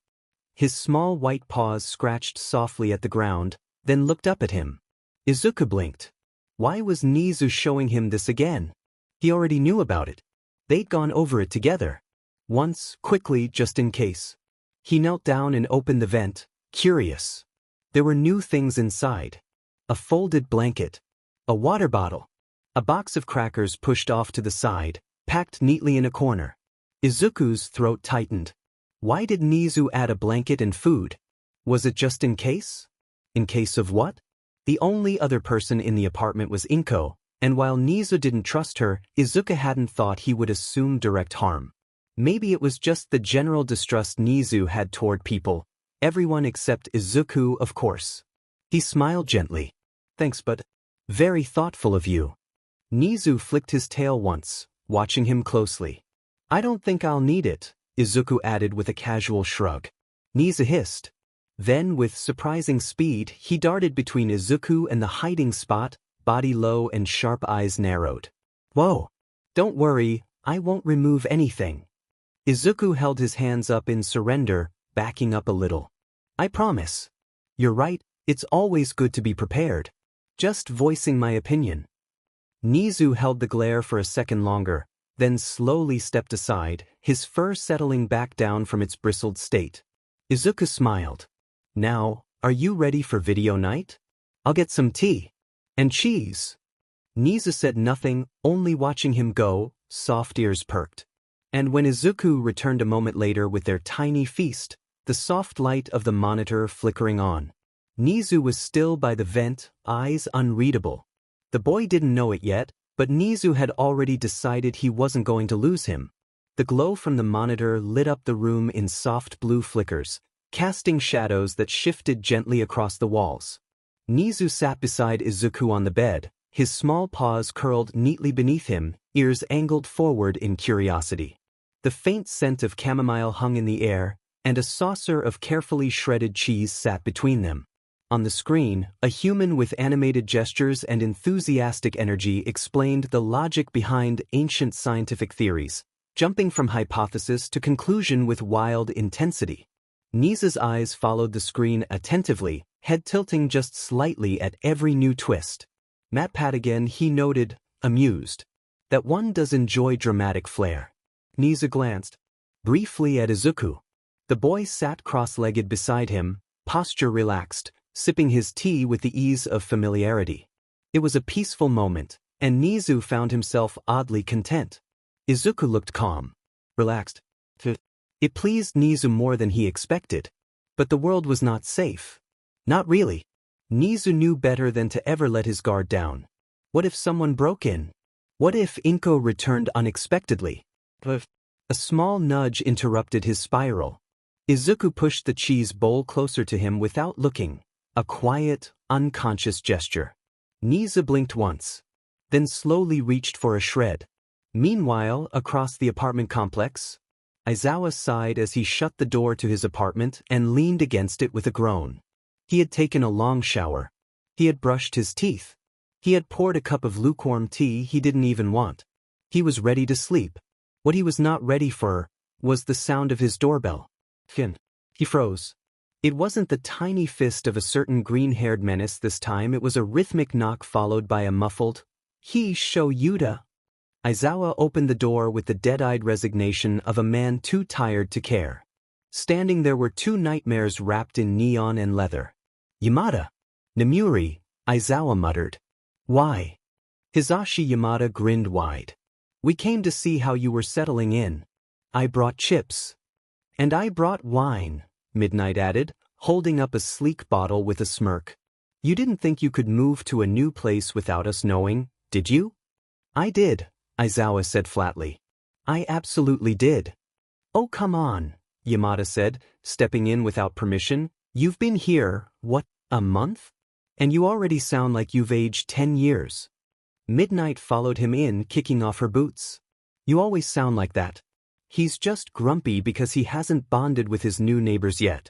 His small white paws scratched softly at the ground, then looked up at him. Izuku blinked. Why was Nezu showing him this again? He already knew about it. They'd gone over it together. Once, quickly, just in case. He knelt down and opened the vent, curious. There were new things inside. A folded blanket. A water bottle. A box of crackers pushed off to the side, packed neatly in a corner. Izuku's throat tightened. Why did Nezu add a blanket and food? Was it just in case? In case of what? The only other person in the apartment was Inko, and while Nezu didn't trust her, Izuku hadn't thought he would assume direct harm. Maybe it was just the general distrust Nezu had toward people, everyone except Izuku, of course. He smiled gently. Thanks, but very thoughtful of you. Nezu flicked his tail once, watching him closely. I don't think I'll need it, Izuku added with a casual shrug. Nezu hissed. Then, with surprising speed, he darted between Izuku and the hiding spot, body low and sharp eyes narrowed. Whoa! Don't worry, I won't remove anything. Izuku held his hands up in surrender, backing up a little. I promise. You're right, it's always good to be prepared. Just voicing my opinion. Nezu held the glare for a second longer, then slowly stepped aside, his fur settling back down from its bristled state. Izuku smiled. Now, are you ready for video night? I'll get some tea. And cheese. Nezu said nothing, only watching him go, soft ears perked. And when Izuku returned a moment later with their tiny feast, the soft light of the monitor flickering on. Nezu was still by the vent, eyes unreadable. The boy didn't know it yet, but Nezu had already decided he wasn't going to lose him. The glow from the monitor lit up the room in soft blue flickers, casting shadows that shifted gently across the walls. Nezu sat beside Izuku on the bed, his small paws curled neatly beneath him, ears angled forward in curiosity. The faint scent of chamomile hung in the air, and a saucer of carefully shredded cheese sat between them. On the screen, a human with animated gestures and enthusiastic energy explained the logic behind ancient scientific theories, jumping from hypothesis to conclusion with wild intensity. Nezu's eyes followed the screen attentively, head tilting just slightly at every new twist. Pat again, he noted, amused. That one does enjoy dramatic flair. Nezu glanced briefly at Izuku. The boy sat cross-legged beside him, posture relaxed, sipping his tea with the ease of familiarity. It was a peaceful moment, and Nezu found himself oddly content. Izuku looked calm, relaxed. It pleased Nezu more than he expected. But the world was not safe. Not really. Nezu knew better than to ever let his guard down. What if someone broke in? What if Inko returned unexpectedly? A small nudge interrupted his spiral. Izuku pushed the cheese bowl closer to him without looking. A quiet, unconscious gesture. Nezu blinked once, then slowly reached for a shred. Meanwhile, across the apartment complex, Aizawa sighed as he shut the door to his apartment and leaned against it with a groan. He had taken a long shower. He had brushed his teeth. He had poured a cup of lukewarm tea he didn't even want. He was ready to sleep. What he was not ready for was the sound of his doorbell. He froze. It wasn't the tiny fist of a certain green-haired menace this time. It was a rhythmic knock followed by a muffled, "He show Yuta." Aizawa opened the door with the dead-eyed resignation of a man too tired to care. Standing there were two nightmares wrapped in neon and leather. "Yamada." "Nemuri," Aizawa muttered. "Why?" Hisashi Yamada grinned wide. "We came to see how you were settling in. I brought chips." "And I brought wine," Midnight added, holding up a sleek bottle with a smirk. "You didn't think you could move to a new place without us knowing, did you?" "I did," Aizawa said flatly. "I absolutely did." "Oh, come on," Yamada said, stepping in without permission. You've been here, what, a month? And you already sound like you've aged 10 years. Midnight followed him in, kicking off her boots. You always sound like that. He's just grumpy because he hasn't bonded with his new neighbors yet.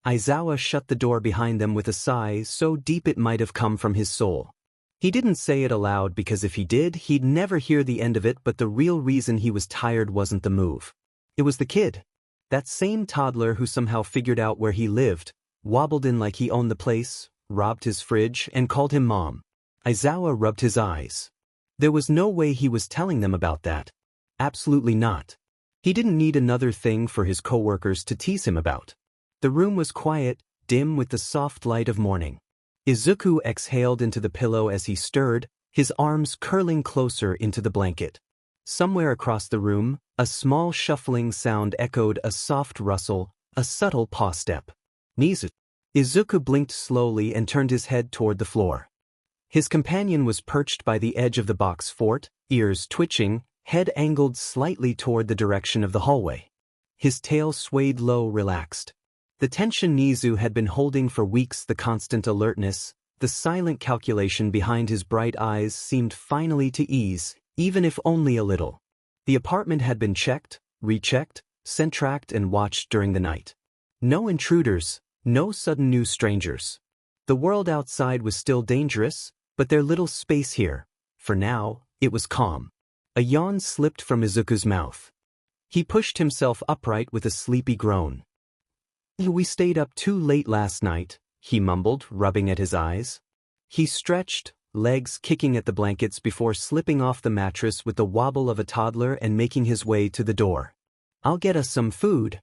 Aizawa shut the door behind them with a sigh so deep it might have come from his soul. He didn't say it aloud because if he did, he'd never hear the end of it, but the real reason he was tired wasn't the move. It was the kid. That same toddler who somehow figured out where he lived, wobbled in like he owned the place, robbed his fridge, and called him mom. Aizawa rubbed his eyes. There was no way he was telling them about that. Absolutely not. He didn't need another thing for his coworkers to tease him about. The room was quiet, dim with the soft light of morning. Izuku exhaled into the pillow as he stirred, his arms curling closer into the blanket. Somewhere across the room, a small shuffling sound echoed a soft rustle, a subtle paw step. Nezu. Izuku blinked slowly and turned his head toward the floor. His companion was perched by the edge of the box fort, ears twitching, head angled slightly toward the direction of the hallway. His tail swayed low, relaxed. The tension Nezu had been holding for weeks, the constant alertness, the silent calculation behind his bright eyes seemed finally to ease, even if only a little. The apartment had been checked, rechecked, scent-tracked and watched during the night. No intruders, no sudden new strangers. The world outside was still dangerous, but their little space here, for now, it was calm. A yawn slipped from Izuku's mouth. He pushed himself upright with a sleepy groan. We stayed up too late last night, he mumbled, rubbing at his eyes. He stretched, legs kicking at the blankets before slipping off the mattress with the wobble of a toddler and making his way to the door. I'll get us some food.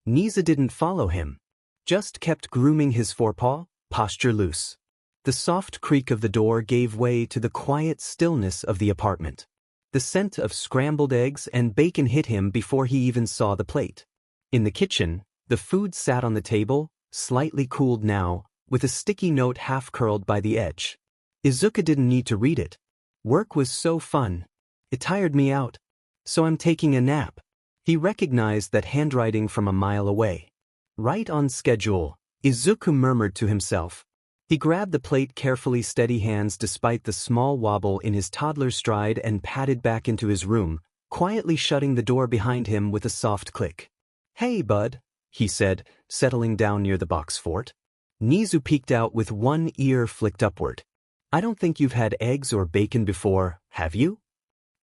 Nezu didn't follow him. Just kept grooming his forepaw, posture loose. The soft creak of the door gave way to the quiet stillness of the apartment. The scent of scrambled eggs and bacon hit him before he even saw the plate. In the kitchen, the food sat on the table, slightly cooled now, with a sticky note half-curled by the edge. Izuku didn't need to read it. Work was so fun. It tired me out. So I'm taking a nap. He recognized that handwriting from a mile away. Right on schedule, Izuku murmured to himself. He grabbed the plate carefully, steady hands despite the small wobble in his toddler stride, and padded back into his room, quietly shutting the door behind him with a soft click. Hey, bud, he said, settling down near the box fort. Nezu peeked out with one ear flicked upward. I don't think you've had eggs or bacon before, have you?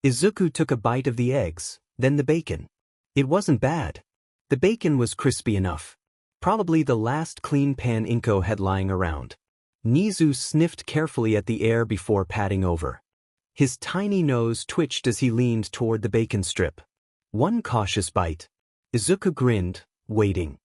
Izuku took a bite of the eggs, then the bacon. It wasn't bad. The bacon was crispy enough. Probably the last clean pan Inko had lying around. Nezu sniffed carefully at the air before patting over. His tiny nose twitched as he leaned toward the bacon strip. One cautious bite. Izuku grinned, waiting.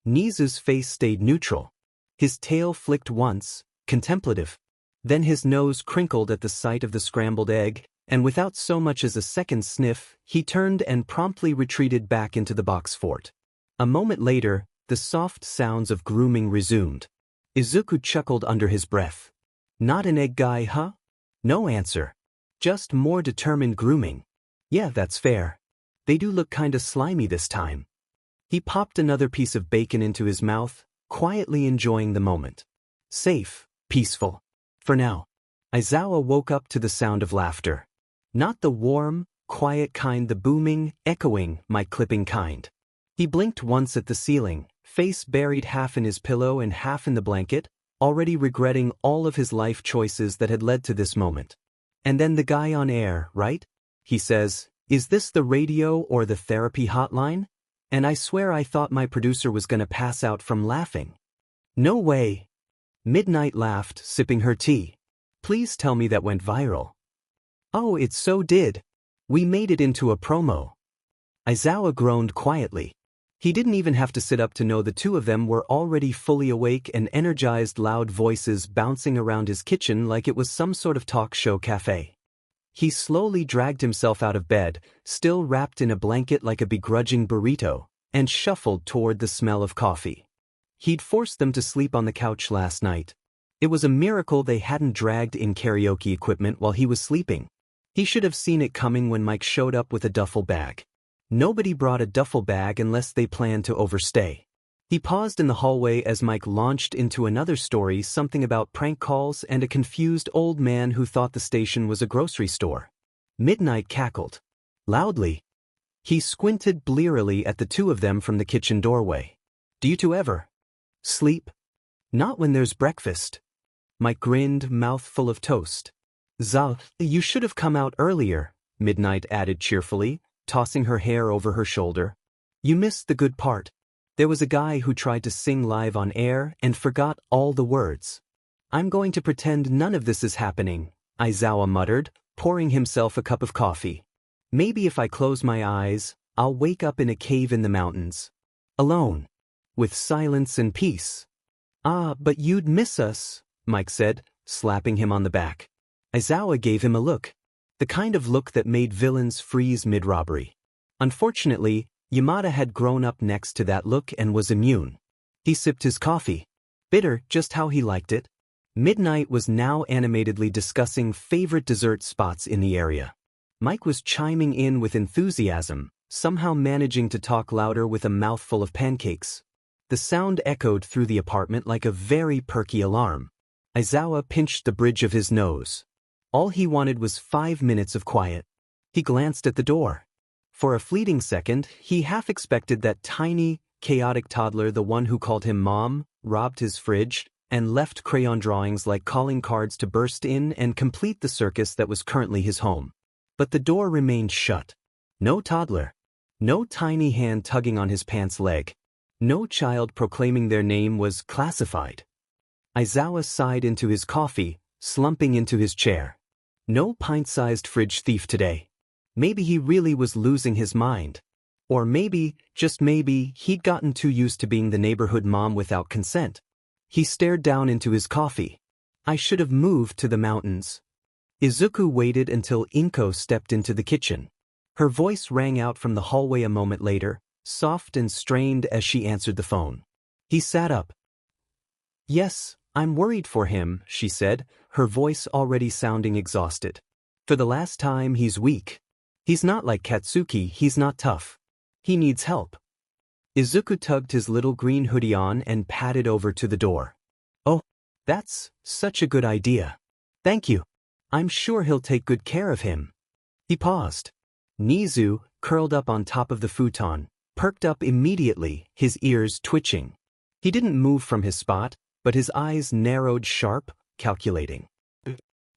Nezu's face stayed neutral. His tail flicked once, contemplative. Then his nose crinkled at the sight of the scrambled egg, and without so much as a second sniff, he turned and promptly retreated back into the box fort. A moment later, the soft sounds of grooming resumed. Izuku chuckled under his breath. Not an egg guy, huh? No answer. Just more determined grooming. Yeah, that's fair. They do look kinda slimy this time. He popped another piece of bacon into his mouth, quietly enjoying the moment. Safe, peaceful. For now. Aizawa woke up to the sound of laughter. Not the warm, quiet kind, the booming, echoing, mic-clipping kind. He blinked once at the ceiling, face buried half in his pillow and half in the blanket, already regretting all of his life choices that had led to this moment. And then the guy on air, right? He says, is this the radio or the therapy hotline? And I swear I thought my producer was gonna pass out from laughing. No way. Midnight laughed, sipping her tea. Please tell me that went viral. Oh, it so did. We made it into a promo. Aizawa groaned quietly. He didn't even have to sit up to know the two of them were already fully awake and energized, loud voices bouncing around his kitchen like it was some sort of talk show cafe. He slowly dragged himself out of bed, still wrapped in a blanket like a begrudging burrito, and shuffled toward the smell of coffee. He'd forced them to sleep on the couch last night. It was a miracle they hadn't dragged in karaoke equipment while he was sleeping. He should have seen it coming when Mike showed up with a duffel bag. Nobody brought a duffel bag unless they planned to overstay. He paused in the hallway as Mike launched into another story, something about prank calls and a confused old man who thought the station was a grocery store. Midnight cackled loudly. He squinted blearily at the two of them from the kitchen doorway. Do you two ever sleep? Not when there's breakfast. Mike grinned, mouth full of toast. You should have come out earlier, Midnight added cheerfully, tossing her hair over her shoulder. You missed the good part. There was a guy who tried to sing live on air and forgot all the words. I'm going to pretend none of this is happening, Aizawa muttered, pouring himself a cup of coffee. Maybe if I close my eyes, I'll wake up in a cave in the mountains. Alone. With silence and peace. Ah, but you'd miss us, Mike said, slapping him on the back. Aizawa gave him a look. The kind of look that made villains freeze mid-robbery. Unfortunately, Yamada had grown up next to that look and was immune. He sipped his coffee. Bitter, just how he liked it. Midnight was now animatedly discussing favorite dessert spots in the area. Mike was chiming in with enthusiasm, somehow managing to talk louder with a mouthful of pancakes. The sound echoed through the apartment like a very perky alarm. Aizawa pinched the bridge of his nose. All he wanted was 5 minutes of quiet. He glanced at the door. For a fleeting second, he half expected that tiny, chaotic toddler, the one who called him Mom, robbed his fridge, and left crayon drawings like calling cards to burst in and complete the circus that was currently his home. But the door remained shut. No toddler. No tiny hand tugging on his pants leg. No child proclaiming their name was classified. Aizawa sighed into his coffee, slumping into his chair. No pint-sized fridge thief today. Maybe he really was losing his mind. Or maybe, just maybe, he'd gotten too used to being the neighborhood mom without consent. He stared down into his coffee. I should have moved to the mountains. Izuku waited until Inko stepped into the kitchen. Her voice rang out from the hallway a moment later, soft and strained as she answered the phone. He sat up. Yes, I'm worried for him, she said, her voice already sounding exhausted. For the last time, he's weak. He's not like Katsuki, he's not tough. He needs help. Izuku tugged his little green hoodie on and padded over to the door. Oh, that's such a good idea. Thank you. I'm sure he'll take good care of him. He paused. Nezu, curled up on top of the futon, perked up immediately, his ears twitching. He didn't move from his spot, but his eyes narrowed sharp, calculating.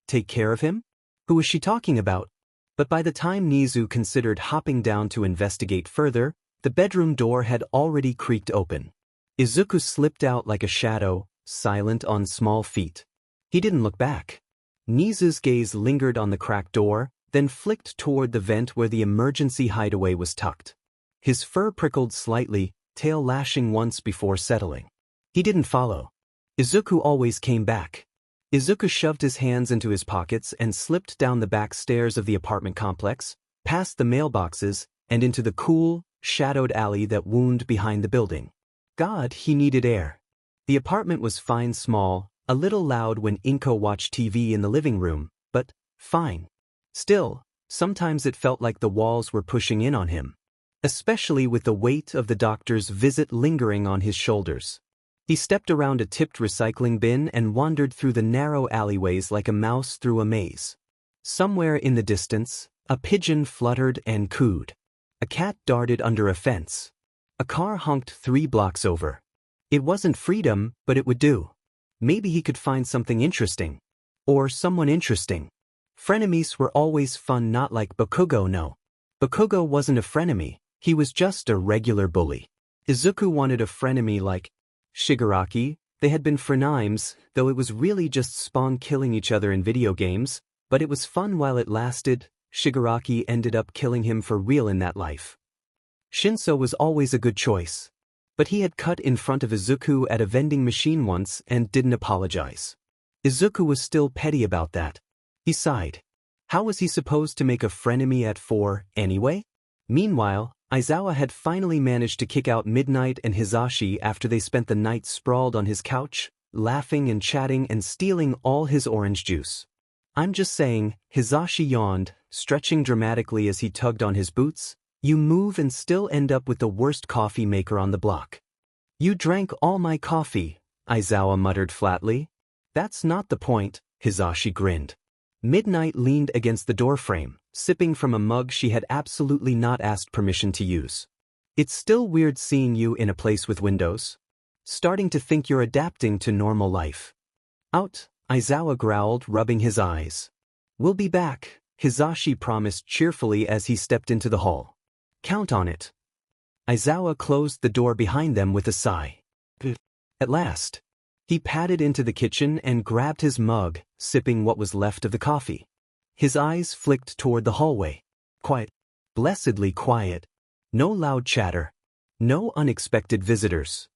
Take care of him? Who was she talking about? But by the time Nezu considered hopping down to investigate further, the bedroom door had already creaked open. Izuku slipped out like a shadow, silent on small feet. He didn't look back. Nezu's gaze lingered on the cracked door, then flicked toward the vent where the emergency hideaway was tucked. His fur prickled slightly, tail lashing once before settling. He didn't follow. Izuku always came back. Izuku shoved his hands into his pockets and slipped down the back stairs of the apartment complex, past the mailboxes, and into the cool, shadowed alley that wound behind the building. God, he needed air. The apartment was fine small, a little loud when Inko watched TV in the living room, but fine. Still, sometimes it felt like the walls were pushing in on him. Especially with the weight of the doctor's visit lingering on his shoulders. He stepped around a tipped recycling bin and wandered through the narrow alleyways like a mouse through a maze. Somewhere in the distance, a pigeon fluttered and cooed. A cat darted under a fence. A car honked 3 blocks over. It wasn't freedom, but it would do. Maybe he could find something interesting. Or someone interesting. Frenemies were always fun, not like Bakugo, no. Bakugo wasn't a frenemy, he was just a regular bully. Izuku wanted a frenemy like Shigaraki. They had been frenemies, though it was really just spawn killing each other in video games, but it was fun while it lasted. Shigaraki ended up killing him for real in that life. Shinso was always a good choice. But he had cut in front of Izuku at a vending machine once and didn't apologize. Izuku was still petty about that. He sighed. How was he supposed to make a frenemy at 4, anyway? Meanwhile, Aizawa had finally managed to kick out Midnight and Hisashi after they spent the night sprawled on his couch, laughing and chatting and stealing all his orange juice. I'm just saying, Hisashi yawned, stretching dramatically as he tugged on his boots. You move and still end up with the worst coffee maker on the block. You drank all my coffee, Aizawa muttered flatly. That's not the point, Hisashi grinned. Midnight leaned against the doorframe, sipping from a mug she had absolutely not asked permission to use. It's still weird seeing you in a place with windows. Starting to think you're adapting to normal life. Out, Aizawa growled, rubbing his eyes. We'll be back, Hisashi promised cheerfully as he stepped into the hall. Count on it. Aizawa closed the door behind them with a sigh. At last. He padded into the kitchen and grabbed his mug, sipping what was left of the coffee. His eyes flicked toward the hallway. Quiet. Blessedly quiet. No loud chatter. No unexpected visitors.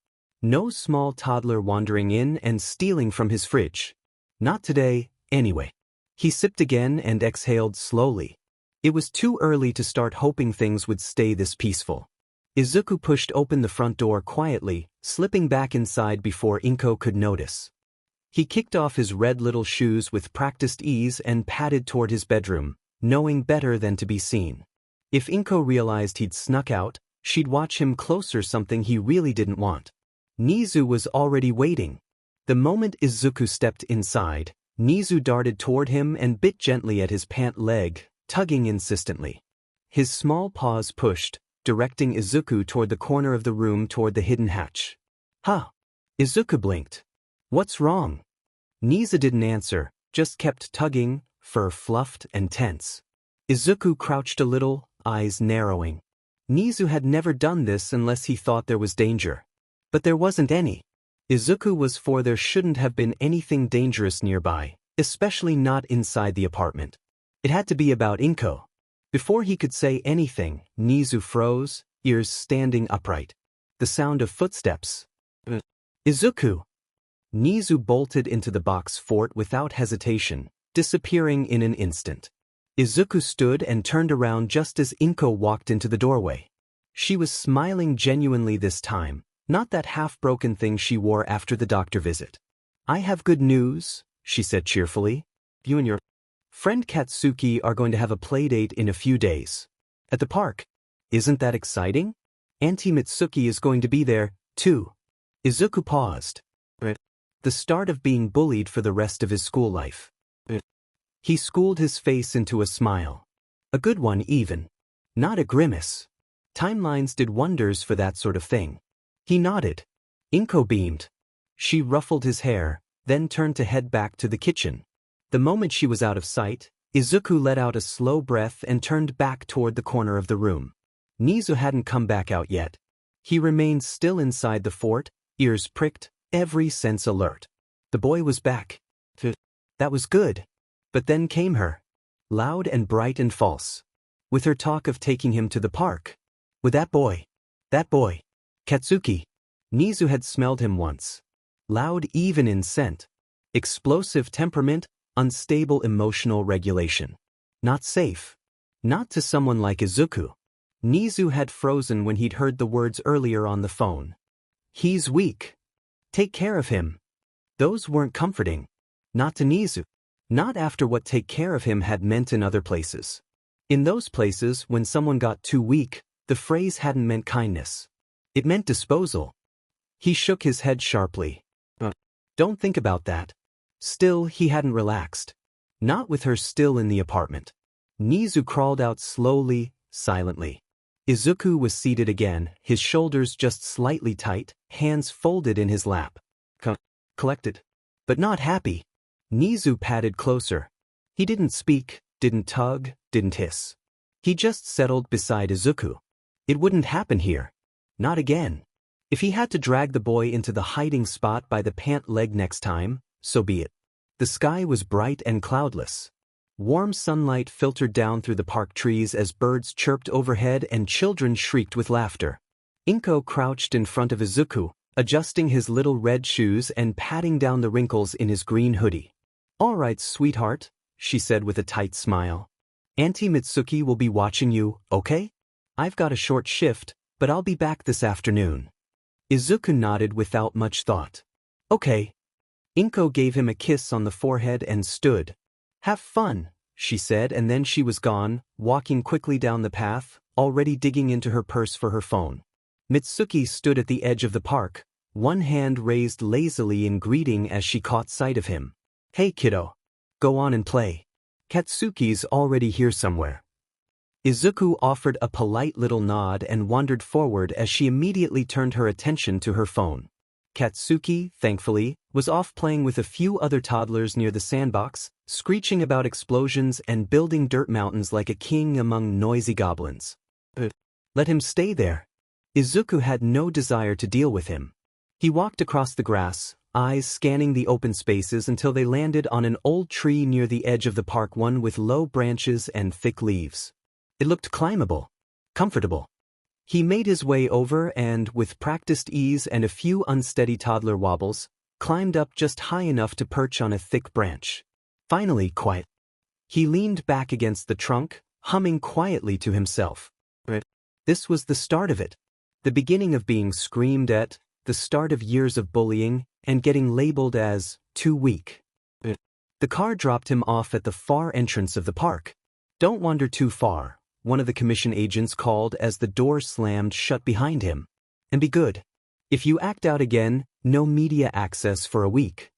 No small toddler wandering in and stealing from his fridge. Not today, anyway. He sipped again and exhaled slowly. It was too early to start hoping things would stay this peaceful. Izuku pushed open the front door quietly, slipping back inside before Inko could notice. He kicked off his red little shoes with practiced ease and padded toward his bedroom, knowing better than to be seen. If Inko realized he'd snuck out, she'd watch him closer, something he really didn't want. Nezu was already waiting. The moment Izuku stepped inside, Nezu darted toward him and bit gently at his pant leg, tugging insistently. His small paws pushed, directing Izuku toward the corner of the room toward the hidden hatch. Huh? Izuku blinked. What's wrong? Nezu didn't answer, just kept tugging, fur fluffed and tense. Izuku crouched a little, eyes narrowing. Nezu had never done this unless he thought there was danger. But there wasn't any. Izuku was for there shouldn't have been anything dangerous nearby, especially not inside the apartment. It had to be about Inko. Before he could say anything, Nezu froze, ears standing upright. The sound of footsteps. Izuku! Nezu bolted into the box fort without hesitation, disappearing in an instant. Izuku stood and turned around just as Inko walked into the doorway. She was smiling genuinely this time, not that half-broken thing she wore after the doctor visit. I have good news, she said cheerfully. You and your friend Katsuki are going to have a playdate in a few days. At the park. Isn't that exciting? Auntie Mitsuki is going to be there, too. Izuku paused. The start of being bullied for the rest of his school life. He schooled his face into a smile. A good one even. Not a grimace. Timelines did wonders for that sort of thing. He nodded. Inko beamed. She ruffled his hair, then turned to head back to the kitchen. The moment she was out of sight, Izuku let out a slow breath and turned back toward the corner of the room. Nezu hadn't come back out yet. He remained still inside the fort, ears pricked, every sense alert. The boy was back. That was good. But then came her. Loud and bright and false. With her talk of taking him to the park. With that boy. Katsuki. Nezu had smelled him once. Loud even in scent. Explosive temperament, unstable emotional regulation. Not safe. Not to someone like Izuku. Nezu had frozen when he'd heard the words earlier on the phone. He's weak. Take care of him. Those weren't comforting. Not to Nezu. Not after what take care of him had meant in other places. In those places, when someone got too weak, the phrase hadn't meant kindness. It meant disposal. He shook his head sharply. Don't think about that. Still, he hadn't relaxed. Not with her still in the apartment. Nezu crawled out slowly, silently. Izuku was seated again, his shoulders just slightly tight, hands folded in his lap. Collected. But not happy. Nezu padded closer. He didn't speak, didn't tug, didn't hiss. He just settled beside Izuku. It wouldn't happen here. Not again. If he had to drag the boy into the hiding spot by the pant leg next time, so be it. The sky was bright and cloudless. Warm sunlight filtered down through the park trees as birds chirped overhead and children shrieked with laughter. Inko crouched in front of Izuku, adjusting his little red shoes and patting down the wrinkles in his green hoodie. All right, sweetheart, she said with a tight smile. Auntie Mitsuki will be watching you, okay? I've got a short shift, but I'll be back this afternoon. Izuku nodded without much thought. Okay. Inko gave him a kiss on the forehead and stood. Have fun, she said, and then she was gone, walking quickly down the path, already digging into her purse for her phone. Mitsuki stood at the edge of the park, one hand raised lazily in greeting as she caught sight of him. "Hey kiddo. Go on and play. Katsuki's already here somewhere." Izuku offered a polite little nod and wandered forward as she immediately turned her attention to her phone. Katsuki, thankfully, was off playing with a few other toddlers near the sandbox, screeching about explosions and building dirt mountains like a king among noisy goblins. Let him stay there. Izuku had no desire to deal with him. He walked across the grass, eyes scanning the open spaces until they landed on an old tree near the edge of the park, one with low branches and thick leaves. It looked climbable, comfortable. He made his way over and, with practiced ease and a few unsteady toddler wobbles, climbed up just high enough to perch on a thick branch. Finally quiet. He leaned back against the trunk, humming quietly to himself. This was the start of it. The beginning of being screamed at, the start of years of bullying, and getting labeled as too weak. The car dropped him off at the far entrance of the park. "Don't wander too far," one of the commission agents called as the door slammed shut behind him. "And be good. If you act out again, no media access for a week."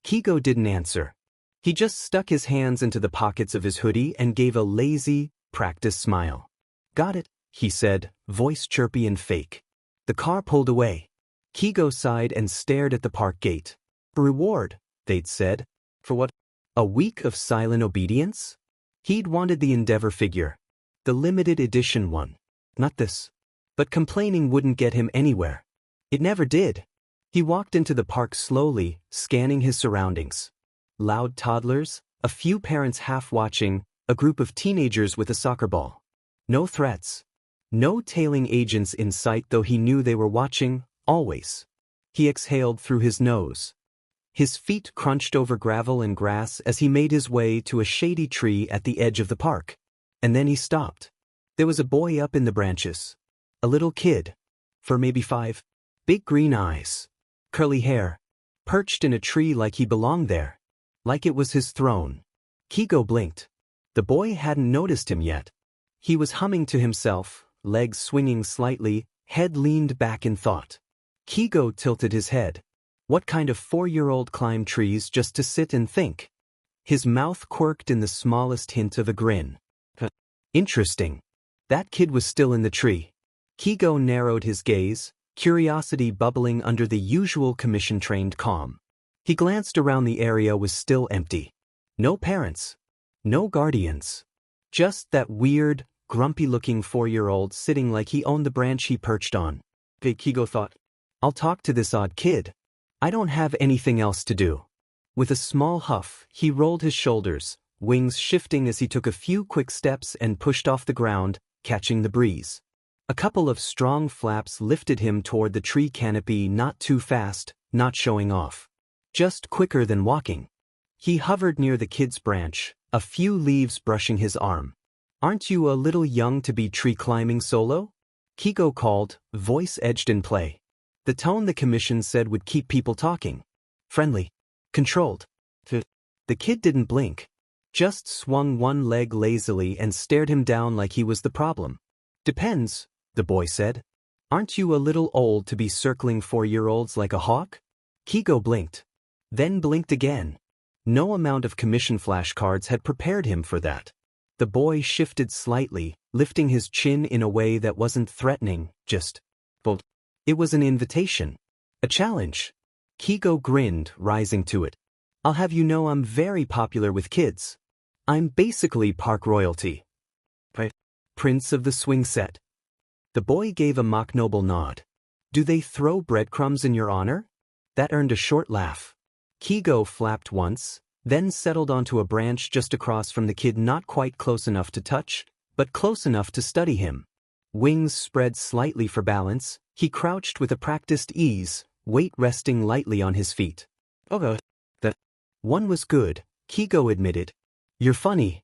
Keigo didn't answer. He just stuck his hands into the pockets of his hoodie and gave a lazy, practiced smile. "Got it," he said, voice chirpy and fake. The car pulled away. Keigo sighed and stared at the park gate. "A reward," they'd said. For what? A week of silent obedience? He'd wanted the Endeavor figure. The limited edition one. Not this. But complaining wouldn't get him anywhere. It never did. He walked into the park slowly, scanning his surroundings. Loud toddlers, a few parents half watching, a group of teenagers with a soccer ball. No threats. No tailing agents in sight, though he knew they were watching, always. He exhaled through his nose. His feet crunched over gravel and grass as he made his way to a shady tree at the edge of the park. And then he stopped. There was a boy up in the branches. A little kid. For maybe 5. Big green eyes. Curly hair. Perched in a tree like he belonged there. Like it was his throne. Keigo blinked. The boy hadn't noticed him yet. He was humming to himself, legs swinging slightly, head leaned back in thought. Keigo tilted his head. What kind of 4-year-old climbed trees just to sit and think? His mouth quirked in the smallest hint of a grin. Interesting. That kid was still in the tree. Keigo narrowed his gaze, curiosity bubbling under the usual commission-trained calm. He glanced around. The area was still empty. No parents. No guardians. Just that weird, grumpy-looking 4-year-old sitting like he owned the branch he perched on. Keigo thought, "I'll talk to this odd kid. I don't have anything else to do." With a small huff, he rolled his shoulders, wings shifting as he took a few quick steps and pushed off the ground, catching the breeze. A couple of strong flaps lifted him toward the tree canopy, not too fast, not showing off. Just quicker than walking. He hovered near the kid's branch, a few leaves brushing his arm. "Aren't you a little young to be tree climbing solo?" Keigo called, voice edged in play. The tone the commission said would keep people talking. Friendly. Controlled. The kid didn't blink. Just swung one leg lazily and stared him down like he was the problem. "Depends," the boy said. "Aren't you a little old to be circling 4-year-olds like a hawk?" Keigo blinked. Then blinked again. No amount of commission flashcards had prepared him for that. The boy shifted slightly, lifting his chin in a way that wasn't threatening, just bold. It was an invitation. A challenge. Keigo grinned, rising to it. "I'll have you know I'm very popular with kids. I'm basically park royalty. Prince of the swing set." The boy gave a mock noble nod. "Do they throw breadcrumbs in your honor?" That earned a short laugh. Keigo flapped once, then settled onto a branch just across from the kid, not quite close enough to touch, but close enough to study him. Wings spread slightly for balance, he crouched with a practiced ease, weight resting lightly on his feet. "Oh, that one was good," Keigo admitted. "You're funny.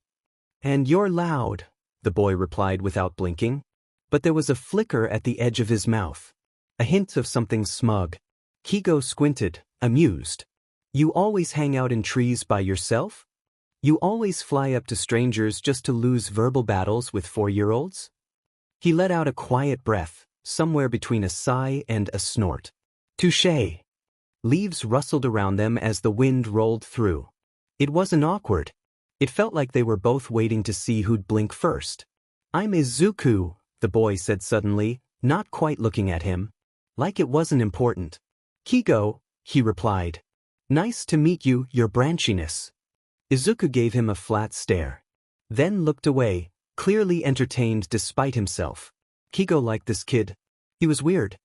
And you're loud," the boy replied without blinking. But there was a flicker at the edge of his mouth. A hint of something smug. Keigo squinted, amused. "You always hang out in trees by yourself? You always fly up to strangers just to lose verbal battles with 4-year-olds?" He let out a quiet breath, somewhere between a sigh and a snort. Touché. Leaves rustled around them as the wind rolled through. It wasn't awkward. It felt like they were both waiting to see who'd blink first. I'm Izuku, the boy said suddenly, not quite looking at him. Like it wasn't important. Keigo, he replied. Nice to meet you, your branchiness. Izuku gave him a flat stare. Then looked away, clearly entertained despite himself. Keigo liked this kid. He was weird.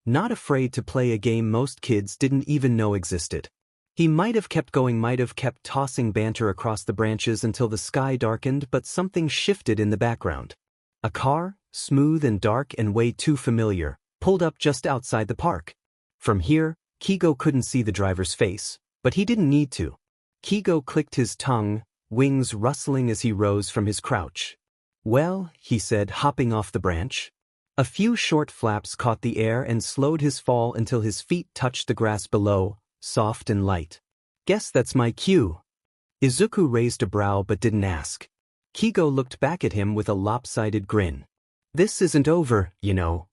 Not afraid to play a game most kids didn't even know existed. He might have kept going, might have kept tossing banter across the branches until the sky darkened, but something shifted in the background. A car, smooth and dark and way too familiar, pulled up just outside the park. From here, Keigo couldn't see the driver's face, but he didn't need to. Keigo clicked his tongue, wings rustling as he rose from his crouch. Well, he said, hopping off the branch. A few short flaps caught the air and slowed his fall until his feet touched the grass below, soft and light. Guess that's my cue. Izuku raised a brow but didn't ask. Keigo looked back at him with a lopsided grin. This isn't over, you know.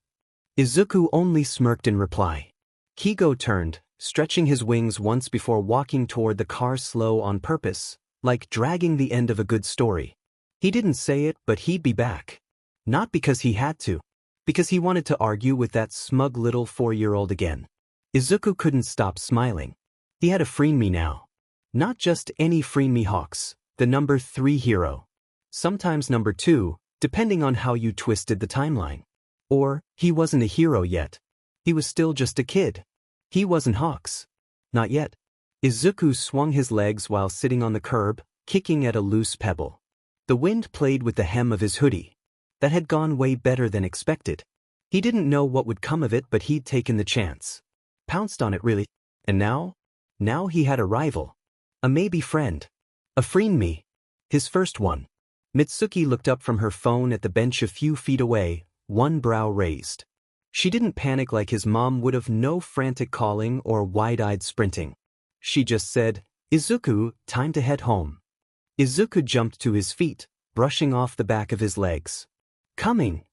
Izuku only smirked in reply. Keigo turned, stretching his wings once before walking toward the car slow on purpose, like dragging the end of a good story. He didn't say it, but he'd be back. Not because he had to. Because he wanted to argue with that smug little 4-year-old again. Izuku couldn't stop smiling. He had a Freenme now. Not just any Freenme Hawks, the number 3 hero. Sometimes number 2, depending on how you twisted the timeline. Or, he wasn't a hero yet. He was still just a kid. He wasn't Hawks. Not yet. Izuku swung his legs while sitting on the curb, kicking at a loose pebble. The wind played with the hem of his hoodie. That had gone way better than expected. He didn't know what would come of it, but he'd taken the chance. Pounced on it, really. And now? Now he had a rival. A maybe friend. A Freenme. His first one. Mitsuki looked up from her phone at the bench a few feet away, one brow raised. She didn't panic like his mom would have, no frantic calling or wide-eyed sprinting. She just said, Izuku, time to head home. Izuku jumped to his feet, brushing off the back of his legs. Coming.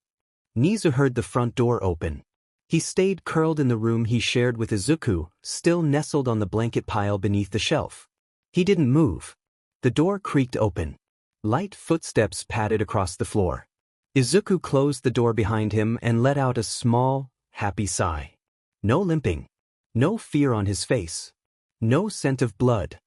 Nezu heard the front door open. He stayed curled in the room he shared with Izuku, still nestled on the blanket pile beneath the shelf. He didn't move. The door creaked open. Light footsteps padded across the floor. Izuku closed the door behind him and let out a small, happy sigh. No limping. No fear on his face. No scent of blood.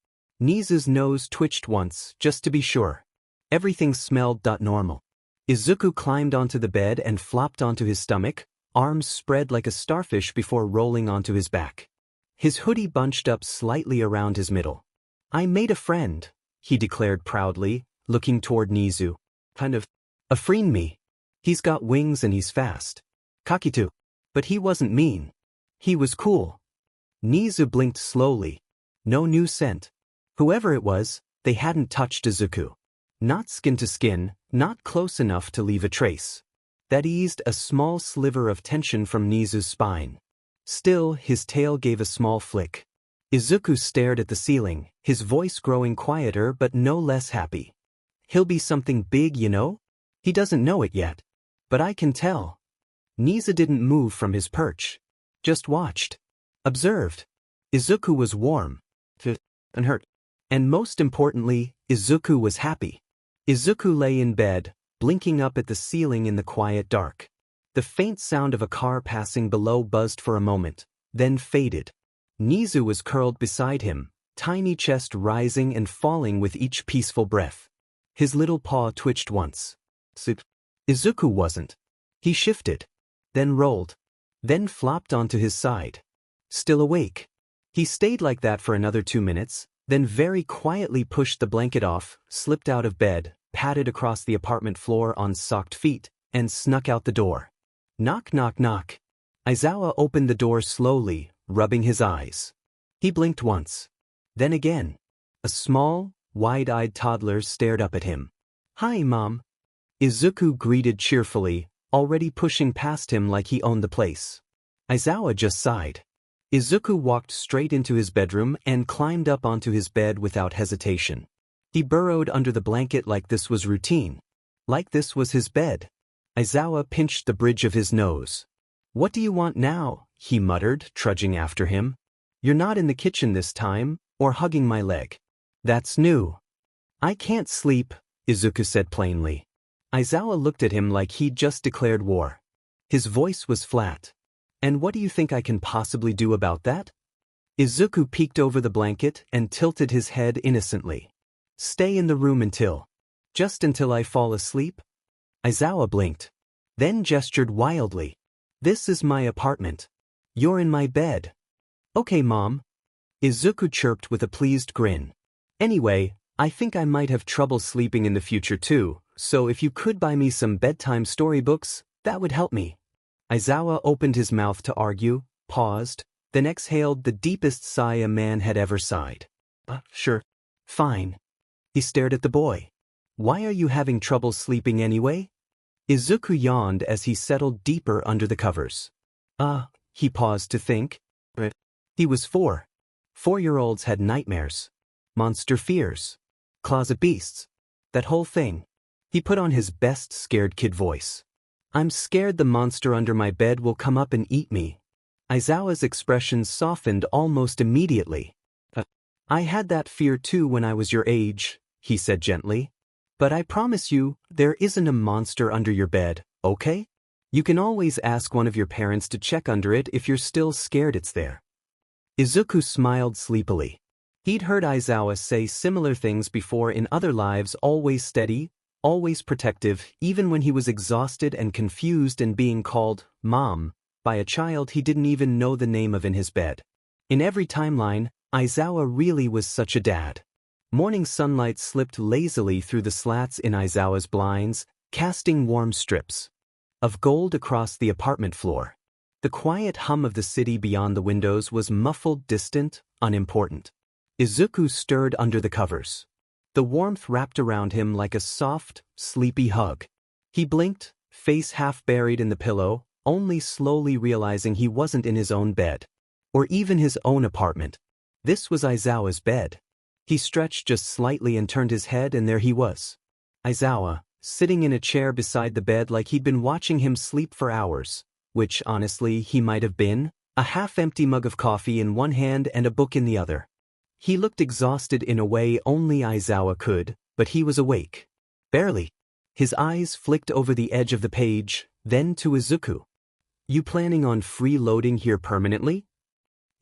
Nezu's nose twitched once, just to be sure. Everything smelled normal. Izuku climbed onto the bed and flopped onto his stomach, arms spread like a starfish before rolling onto his back. His hoodie bunched up slightly around his middle. I made a friend, he declared proudly, looking toward Nezu. Kind of a Freenme. He's got wings and he's fast. Kakitu. But he wasn't mean. He was cool. Nezu blinked slowly. No new scent. Whoever it was, they hadn't touched Izuku. Not skin to skin, not close enough to leave a trace. That eased a small sliver of tension from Nezu's spine. Still, his tail gave a small flick. Izuku stared at the ceiling, his voice growing quieter but no less happy. He'll be something big, you know? He doesn't know it yet. But I can tell. Nezu didn't move from his perch. Just watched. Observed. Izuku was warm. Unhurt. And most importantly, Izuku was happy. Izuku lay in bed, blinking up at the ceiling in the quiet dark. The faint sound of a car passing below buzzed for a moment, then faded. Nezu was curled beside him, tiny chest rising and falling with each peaceful breath. His little paw twitched once. Izuku wasn't. He shifted, then rolled, then flopped onto his side. Still awake. He stayed like that for another 2 minutes, then very quietly pushed the blanket off, slipped out of bed, padded across the apartment floor on socked feet, and snuck out the door. Knock, knock, knock. Aizawa opened the door slowly, rubbing his eyes. He blinked once. Then again. A small, wide-eyed toddler stared up at him. Hi, Mom. Izuku greeted cheerfully, already pushing past him like he owned the place. Aizawa just sighed. Izuku walked straight into his bedroom and climbed up onto his bed without hesitation. He burrowed under the blanket like this was routine. Like this was his bed. Aizawa pinched the bridge of his nose. What do you want now? He muttered, trudging after him. You're not in the kitchen this time, or hugging my leg. That's new. I can't sleep, Izuku said plainly. Aizawa looked at him like he'd just declared war. His voice was flat. And what do you think I can possibly do about that? Izuku peeked over the blanket and tilted his head innocently. Stay in the room just until I fall asleep? Aizawa blinked. Then gestured wildly. This is my apartment. You're in my bed. Okay, Mom. Izuku chirped with a pleased grin. Anyway, I think I might have trouble sleeping in the future too, so if you could buy me some bedtime storybooks, that would help me. Aizawa opened his mouth to argue, paused, then exhaled the deepest sigh a man had ever sighed. Sure. Fine. He stared at the boy. Why are you having trouble sleeping anyway? Izuku yawned as he settled deeper under the covers. He paused to think. He was 4. 4-year-olds had nightmares. Monster fears. Closet beasts. That whole thing. He put on his best scared kid voice. I'm scared the monster under my bed will come up and eat me. Aizawa's expression softened almost immediately. I had that fear too when I was your age, he said gently. But I promise you, there isn't a monster under your bed, okay? You can always ask one of your parents to check under it if you're still scared it's there. Izuku smiled sleepily. He'd heard Aizawa say similar things before in other lives, always steady, always protective, even when he was exhausted and confused and being called Mom by a child he didn't even know the name of in his bed. In every timeline, Aizawa really was such a dad. Morning sunlight slipped lazily through the slats in Aizawa's blinds, casting warm strips of gold across the apartment floor. The quiet hum of the city beyond the windows was muffled, distant, unimportant. Izuku stirred under the covers. The warmth wrapped around him like a soft, sleepy hug. He blinked, face half buried in the pillow, only slowly realizing he wasn't in his own bed. Or even his own apartment. This was Aizawa's bed. He stretched just slightly and turned his head, and there he was. Aizawa, sitting in a chair beside the bed like he'd been watching him sleep for hours, which, honestly, he might have been, a half-empty mug of coffee in one hand and a book in the other. He looked exhausted in a way only Aizawa could, but he was awake. Barely. His eyes flicked over the edge of the page, then to Izuku. You planning on freeloading here permanently?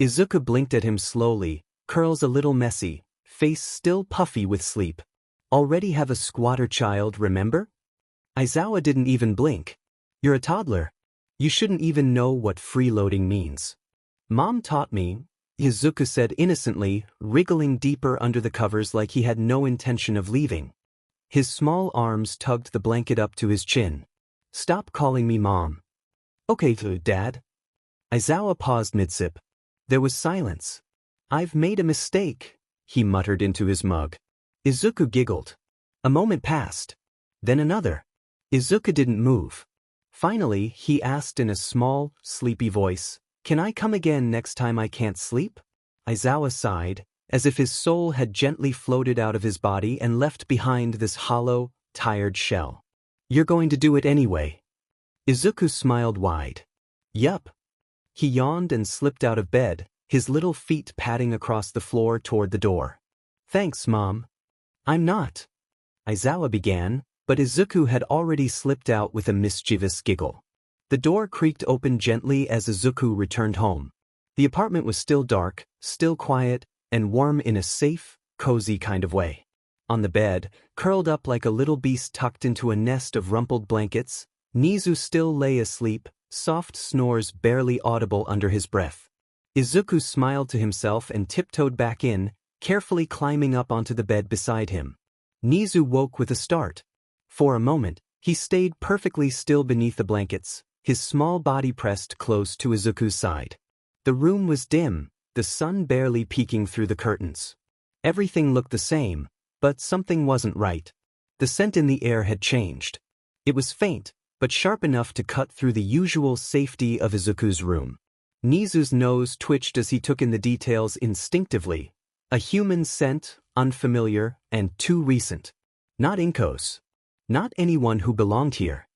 Izuku blinked at him slowly, curls a little messy, face still puffy with sleep. Already have a squatter child, remember? Aizawa didn't even blink. You're a toddler. You shouldn't even know what freeloading means. Mom taught me, Izuku said innocently, wriggling deeper under the covers like he had no intention of leaving. His small arms tugged the blanket up to his chin. Stop calling me Mom. Okay, Dad. Aizawa paused mid-sip. There was silence. I've made a mistake, he muttered into his mug. Izuku giggled. A moment passed. Then another. Izuku didn't move. Finally, he asked in a small, sleepy voice, Can I come again next time I can't sleep? Aizawa sighed, as if his soul had gently floated out of his body and left behind this hollow, tired shell. You're going to do it anyway. Izuku smiled wide. Yup. He yawned and slipped out of bed, his little feet padding across the floor toward the door. Thanks, Mom. I'm not. Aizawa began, but Izuku had already slipped out with a mischievous giggle. The door creaked open gently as Izuku returned home. The apartment was still dark, still quiet, and warm in a safe, cozy kind of way. On the bed, curled up like a little beast tucked into a nest of rumpled blankets, Nezu still lay asleep, soft snores barely audible under his breath. Izuku smiled to himself and tiptoed back in, carefully climbing up onto the bed beside him. Nezu woke with a start. For a moment, he stayed perfectly still beneath the blankets, his small body pressed close to Izuku's side. The room was dim, the sun barely peeking through the curtains. Everything looked the same, but something wasn't right. The scent in the air had changed. It was faint, but sharp enough to cut through the usual safety of Izuku's room. Nezu's nose twitched as he took in the details instinctively. A human scent, unfamiliar, and too recent. Not Inko's. Not anyone who belonged here.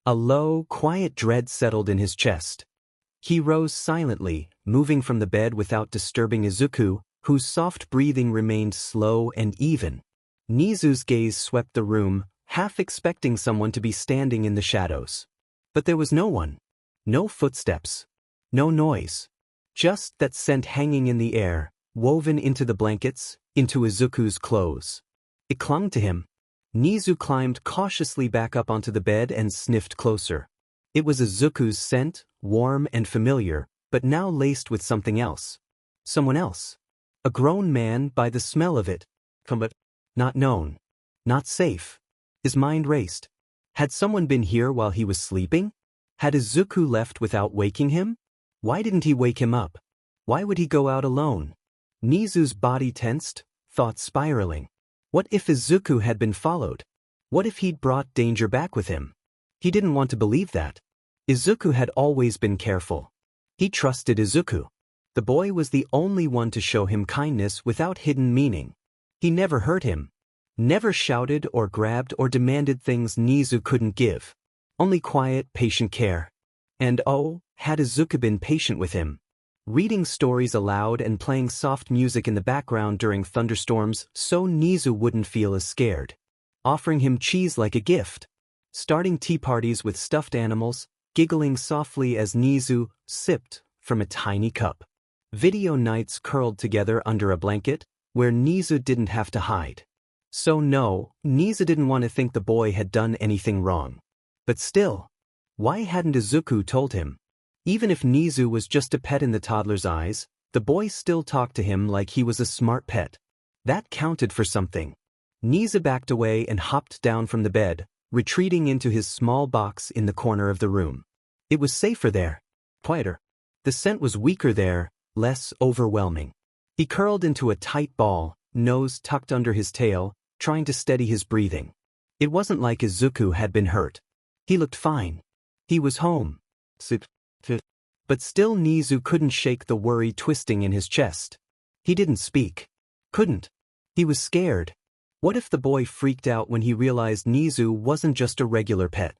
A low, quiet dread settled in his chest. He rose silently, moving from the bed without disturbing Izuku, whose soft breathing remained slow and even. Nezu's gaze swept the room, half expecting someone to be standing in the shadows. But there was no one. No footsteps. No noise. Just that scent hanging in the air, woven into the blankets, into Izuku's clothes. It clung to him. Nezu climbed cautiously back up onto the bed and sniffed closer. It was Izuku's scent, warm and familiar, but now laced with something else. Someone else. A grown man by the smell of it. But not known. Not safe. His mind raced. Had someone been here while he was sleeping? Had Izuku left without waking him? Why didn't he wake him up? Why would he go out alone? Nezu's body tensed, thoughts spiraling. What if Izuku had been followed? What if he'd brought danger back with him? He didn't want to believe that. Izuku had always been careful. He trusted Izuku. The boy was the only one to show him kindness without hidden meaning. He never hurt him. Never shouted or grabbed or demanded things Nezu couldn't give. Only quiet, patient care. And oh, had Izuku been patient with him. Reading stories aloud and playing soft music in the background during thunderstorms so Nezu wouldn't feel as scared. Offering him cheese like a gift. Starting tea parties with stuffed animals, giggling softly as Nezu sipped from a tiny cup. Video nights curled together under a blanket, where Nezu didn't have to hide. So no, Nezu didn't want to think the boy had done anything wrong. But still, why hadn't Izuku told him? Even if Nezu was just a pet in the toddler's eyes, the boy still talked to him like he was a smart pet. That counted for something. Nezu backed away and hopped down from the bed, retreating into his small box in the corner of the room. It was safer there. Quieter. The scent was weaker there, less overwhelming. He curled into a tight ball, nose tucked under his tail, trying to steady his breathing. It wasn't like Izuku had been hurt. He looked fine. He was home. But still Nezu couldn't shake the worry twisting in his chest. He didn't speak. Couldn't. He was scared. What if the boy freaked out when he realized Nezu wasn't just a regular pet?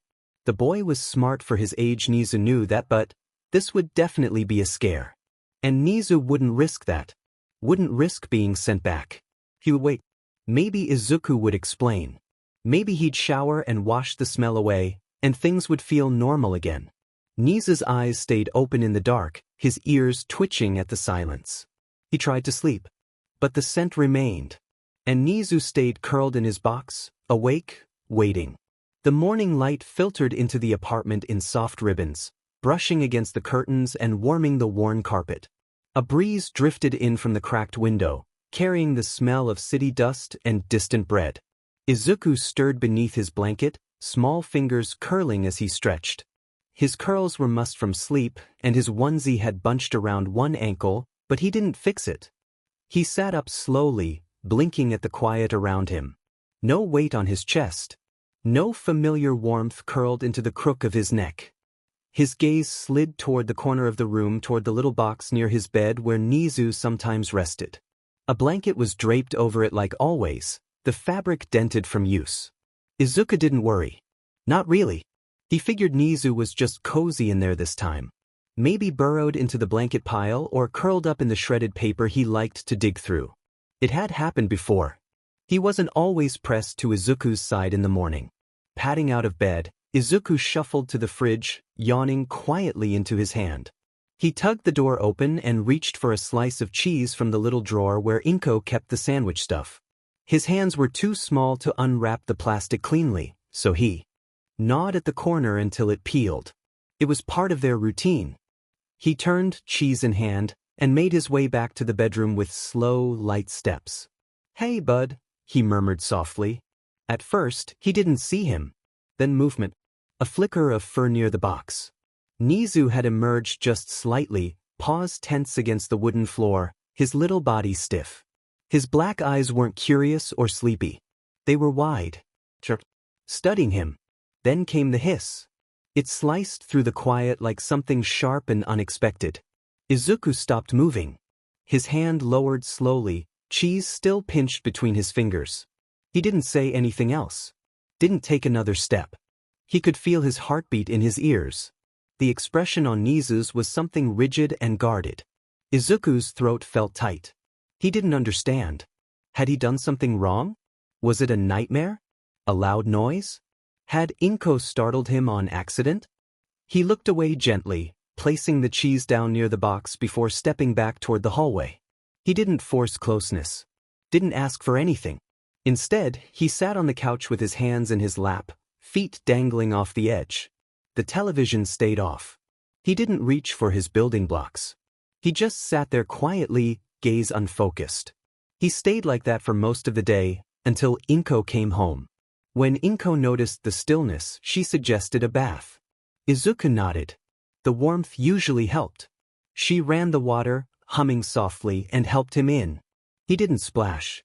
The boy was smart for his age, Nezu knew that, but this would definitely be a scare. And Nezu wouldn't risk that. Wouldn't risk being sent back. He would wait. Maybe Izuku would explain. Maybe he'd shower and wash the smell away, and things would feel normal again. Nezu's eyes stayed open in the dark, his ears twitching at the silence. He tried to sleep. But the scent remained. And Nezu stayed curled in his box, awake, waiting. The morning light filtered into the apartment in soft ribbons, brushing against the curtains and warming the worn carpet. A breeze drifted in from the cracked window, carrying the smell of city dust and distant bread. Izuku stirred beneath his blanket, small fingers curling as he stretched. His curls were mussed from sleep, and his onesie had bunched around one ankle, but he didn't fix it. He sat up slowly, blinking at the quiet around him. No weight on his chest. No familiar warmth curled into the crook of his neck. His gaze slid toward the corner of the room, toward the little box near his bed where Nezu sometimes rested. A blanket was draped over it like always, the fabric dented from use. Izuku didn't worry. Not really. He figured Nezu was just cozy in there this time. Maybe burrowed into the blanket pile or curled up in the shredded paper he liked to dig through. It had happened before. He wasn't always pressed to Izuku's side in the morning. Padding out of bed, Izuku shuffled to the fridge, yawning quietly into his hand. He tugged the door open and reached for a slice of cheese from the little drawer where Inko kept the sandwich stuff. His hands were too small to unwrap the plastic cleanly, so he gnawed at the corner until it peeled. It was part of their routine. He turned, cheese in hand, and made his way back to the bedroom with slow, light steps. "Hey, bud," he murmured softly. At first, he didn't see him. Then movement. A flicker of fur near the box. Nezu had emerged just slightly, paws tense against the wooden floor, his little body stiff. His black eyes weren't curious or sleepy. They were wide, studying him. Then came the hiss. It sliced through the quiet like something sharp and unexpected. Izuku stopped moving. His hand lowered slowly, cheese still pinched between his fingers. He didn't say anything else. Didn't take another step. He could feel his heartbeat in his ears. The expression on Nezu's was something rigid and guarded. Izuku's throat felt tight. He didn't understand. Had he done something wrong? Was it a nightmare? A loud noise? Had Inko startled him on accident? He looked away gently, placing the cheese down near the box before stepping back toward the hallway. He didn't force closeness. Didn't ask for anything. Instead, he sat on the couch with his hands in his lap, feet dangling off the edge. The television stayed off. He didn't reach for his building blocks. He just sat there quietly, gaze unfocused. He stayed like that for most of the day, until Inko came home. When Inko noticed the stillness, she suggested a bath. Izuku nodded. The warmth usually helped. She ran the water, humming softly, and helped him in. He didn't splash.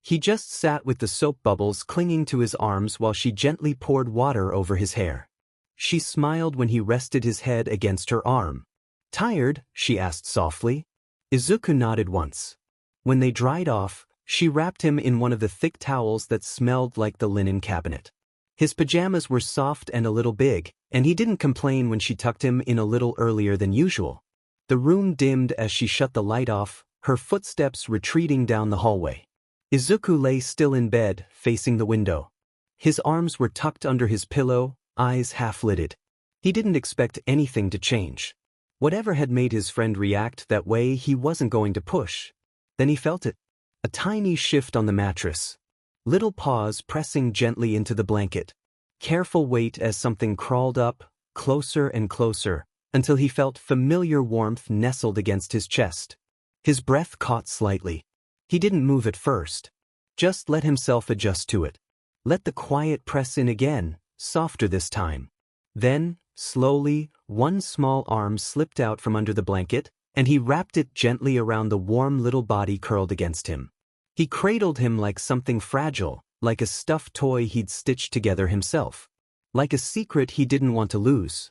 He just sat with the soap bubbles clinging to his arms while she gently poured water over his hair. She smiled when he rested his head against her arm. "Tired?" she asked softly. Izuku nodded once. When they dried off, she wrapped him in one of the thick towels that smelled like the linen cabinet. His pajamas were soft and a little big, and he didn't complain when she tucked him in a little earlier than usual. The room dimmed as she shut the light off, her footsteps retreating down the hallway. Izuku lay still in bed, facing the window. His arms were tucked under his pillow, eyes half-lidded. He didn't expect anything to change. Whatever had made his friend react that way, he wasn't going to push. Then he felt it. A tiny shift on the mattress. Little paws pressing gently into the blanket. Careful wait as something crawled up, closer and closer, until he felt familiar warmth nestled against his chest. His breath caught slightly. He didn't move at first. Just let himself adjust to it. Let the quiet press in again, softer this time. Then, slowly, one small arm slipped out from under the blanket, and he wrapped it gently around the warm little body curled against him. He cradled him like something fragile, like a stuffed toy he'd stitched together himself. Like a secret he didn't want to lose.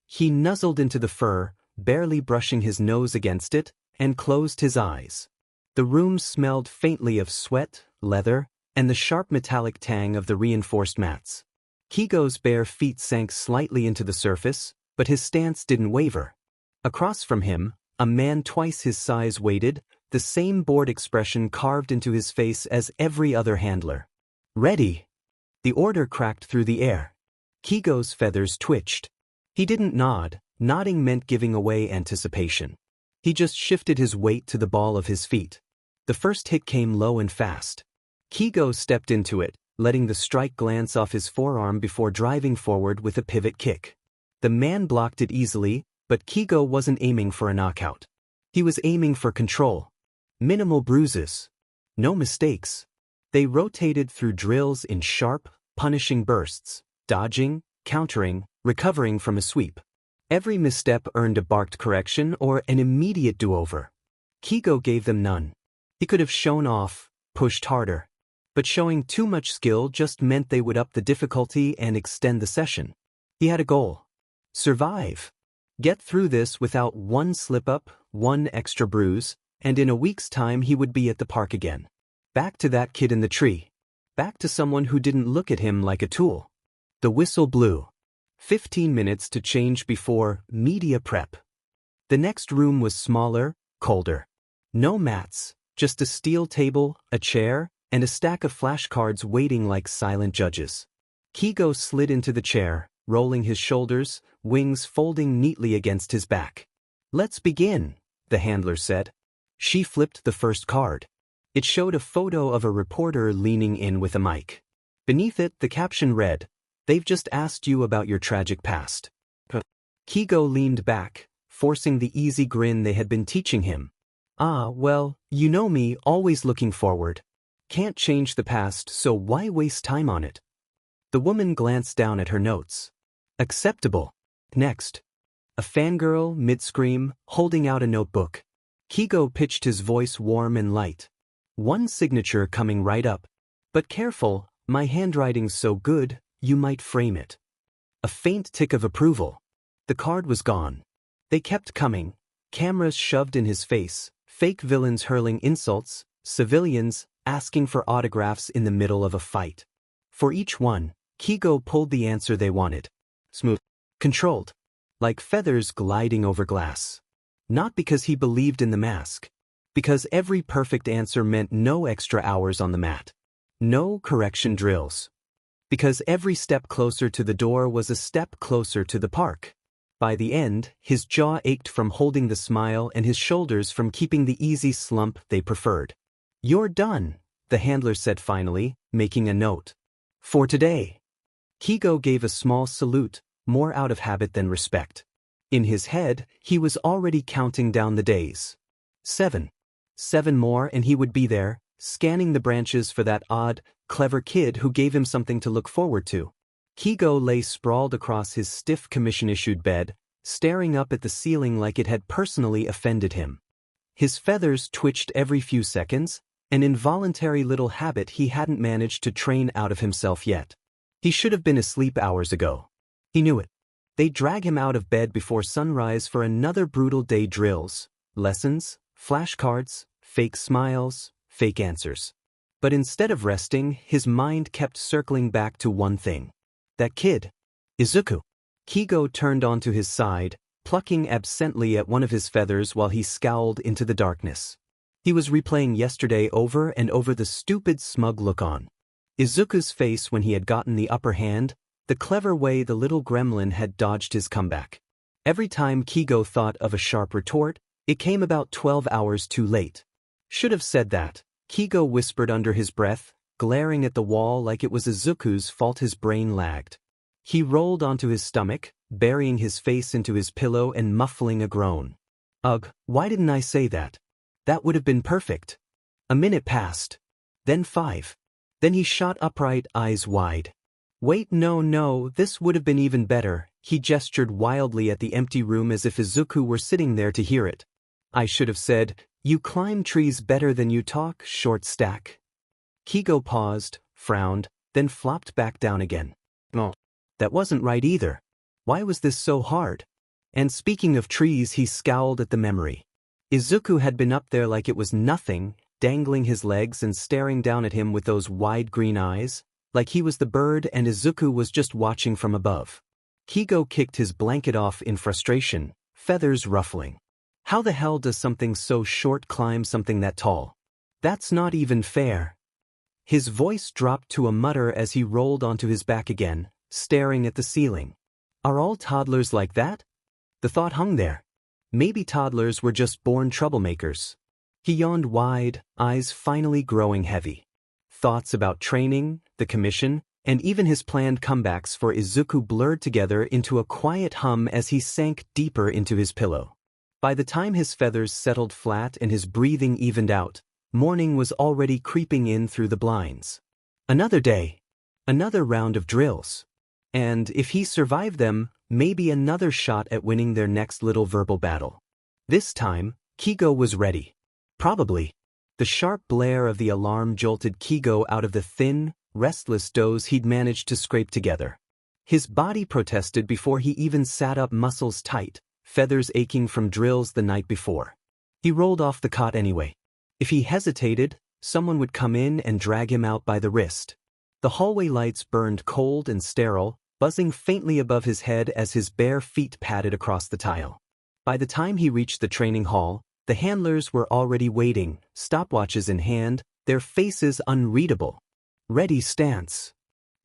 He nuzzled into the fur, barely brushing his nose against it, and closed his eyes. The room smelled faintly of sweat, leather, and the sharp metallic tang of the reinforced mats. Keigo's bare feet sank slightly into the surface, but his stance didn't waver. Across from him, a man twice his size waited, the same bored expression carved into his face as every other handler. "Ready!" The order cracked through the air. Keigo's feathers twitched. He didn't nod. Nodding meant giving away anticipation. He just shifted his weight to the ball of his feet. The first hit came low and fast. Keigo stepped into it, letting the strike glance off his forearm before driving forward with a pivot kick. The man blocked it easily, but Keigo wasn't aiming for a knockout. He was aiming for control. Minimal bruises. No mistakes. They rotated through drills in sharp, punishing bursts, dodging, countering, recovering from a sweep. Every misstep earned a barked correction or an immediate do-over. Keigo gave them none. He could have shown off, pushed harder. But showing too much skill just meant they would up the difficulty and extend the session. He had a goal. Survive. Get through this without one slip-up, one extra bruise, and in a week's time he would be at the park again. Back to that kid in the tree. Back to someone who didn't look at him like a tool. The whistle blew. 15 minutes to change before media prep. The next room was smaller, colder. No mats, just a steel table, a chair, and a stack of flashcards waiting like silent judges. Keigo slid into the chair, rolling his shoulders, wings folding neatly against his back. "Let's begin," the handler said. She flipped the first card. It showed a photo of a reporter leaning in with a mic. Beneath it, the caption read, "They've just asked you about your tragic past." Keigo leaned back, forcing the easy grin they had been teaching him. "Ah, well, you know me, always looking forward. Can't change the past, so why waste time on it?" The woman glanced down at her notes. "Acceptable. Next." A fangirl, mid-scream, holding out a notebook. Keigo pitched his voice warm and light. "One signature coming right up. But careful, my handwriting's so good, you might frame it." A faint tick of approval. The card was gone. They kept coming. Cameras shoved in his face, fake villains hurling insults, civilians asking for autographs in the middle of a fight. For each one, Keigo pulled the answer they wanted. Smooth. Controlled. Like feathers gliding over glass. Not because he believed in the mask. Because every perfect answer meant no extra hours on the mat. No correction drills. Because every step closer to the door was a step closer to the park. By the end, his jaw ached from holding the smile and his shoulders from keeping the easy slump they preferred. "You're done," the handler said finally, making a note. "For today." Keigo gave a small salute, more out of habit than respect. In his head, he was already counting down the days. 7. 7 more and he would be there, scanning the branches for that odd, clever kid who gave him something to look forward to. Keigo lay sprawled across his stiff commission-issued bed, staring up at the ceiling like it had personally offended him. His feathers twitched every few seconds, an involuntary little habit he hadn't managed to train out of himself yet. He should have been asleep hours ago. He knew it. They'd drag him out of bed before sunrise for another brutal day drills, lessons, flashcards, fake smiles, fake answers. But instead of resting, his mind kept circling back to one thing. That kid. Izuku. Keigo turned onto his side, plucking absently at one of his feathers while he scowled into the darkness. He was replaying yesterday over and over, the stupid smug look on Izuku's face when he had gotten the upper hand, the clever way the little gremlin had dodged his comeback. Every time Keigo thought of a sharp retort, it came about 12 hours too late. Should have said that, Keigo whispered under his breath, glaring at the wall like it was Izuku's fault his brain lagged. He rolled onto his stomach, burying his face into his pillow and muffling a groan. Ugh, why didn't I say that? That would have been perfect. A minute passed. Then 5. Then he shot upright, eyes wide. Wait, no, this would have been even better. He gestured wildly at the empty room as if Izuku were sitting there to hear it. I should have said, "You climb trees better than you talk, short stack." Keigo paused, frowned, then flopped back down again. Oh, that wasn't right either. Why was this so hard? And speaking of trees, he scowled at the memory. Izuku had been up there like it was nothing, dangling his legs and staring down at him with those wide green eyes, like he was the bird and Izuku was just watching from above. Keigo kicked his blanket off in frustration, feathers ruffling. How the hell does something so short climb something that tall? That's not even fair. His voice dropped to a mutter as he rolled onto his back again, staring at the ceiling. Are all toddlers like that? The thought hung there. Maybe toddlers were just born troublemakers. He yawned wide, eyes finally growing heavy. Thoughts about training, the commission, and even his planned comebacks for Izuku blurred together into a quiet hum as he sank deeper into his pillow. By the time his feathers settled flat and his breathing evened out, morning was already creeping in through the blinds. Another day. Another round of drills. And if he survived them, maybe another shot at winning their next little verbal battle. This time, Keigo was ready. Probably. The sharp blare of the alarm jolted Keigo out of the thin, restless doze he'd managed to scrape together. His body protested before he even sat up, muscles tight, feathers aching from drills the night before. He rolled off the cot anyway. If he hesitated, someone would come in and drag him out by the wrist. The hallway lights burned cold and sterile, buzzing faintly above his head as his bare feet padded across the tile. By the time he reached the training hall, the handlers were already waiting, stopwatches in hand, their faces unreadable. Ready stance.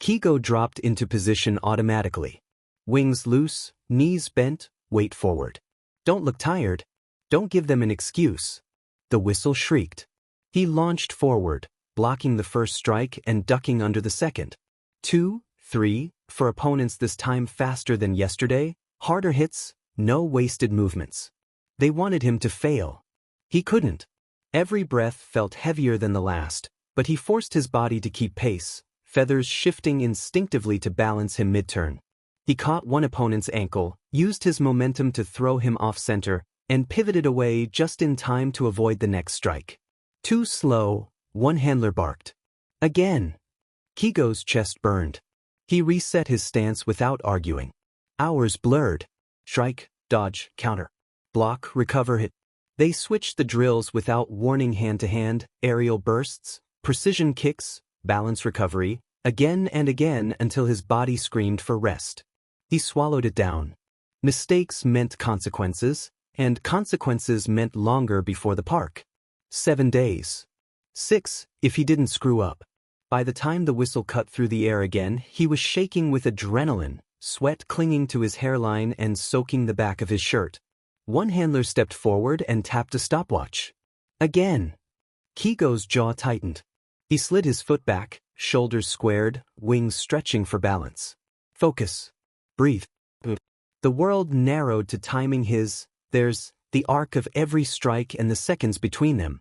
Keigo dropped into position automatically. Wings loose, knees bent, weight forward. Don't look tired. Don't give them an excuse. The whistle shrieked. He launched forward, blocking the first strike and ducking under the second. 2, 3, for opponents this time faster than yesterday, harder hits, no wasted movements. They wanted him to fail. He couldn't. Every breath felt heavier than the last, but he forced his body to keep pace, feathers shifting instinctively to balance him mid-turn. He caught one opponent's ankle, used his momentum to throw him off-center, and pivoted away just in time to avoid the next strike. Too slow, one handler barked. Again. Keigo's chest burned. He reset his stance without arguing. Hours blurred. Strike, dodge, counter. Block, recover, hit. They switched the drills without warning, hand-to-hand, aerial bursts, precision kicks, balance recovery, again and again until his body screamed for rest. He swallowed it down. Mistakes meant consequences, and consequences meant longer before the park. 7 days. 6, if he didn't screw up. By the time the whistle cut through the air again, he was shaking with adrenaline, sweat clinging to his hairline and soaking the back of his shirt. One handler stepped forward and tapped a stopwatch. Again. Keigo's jaw tightened. He slid his foot back, shoulders squared, wings stretching for balance. Focus. Breathe. The world narrowed to timing there's the arc of every strike and the seconds between them.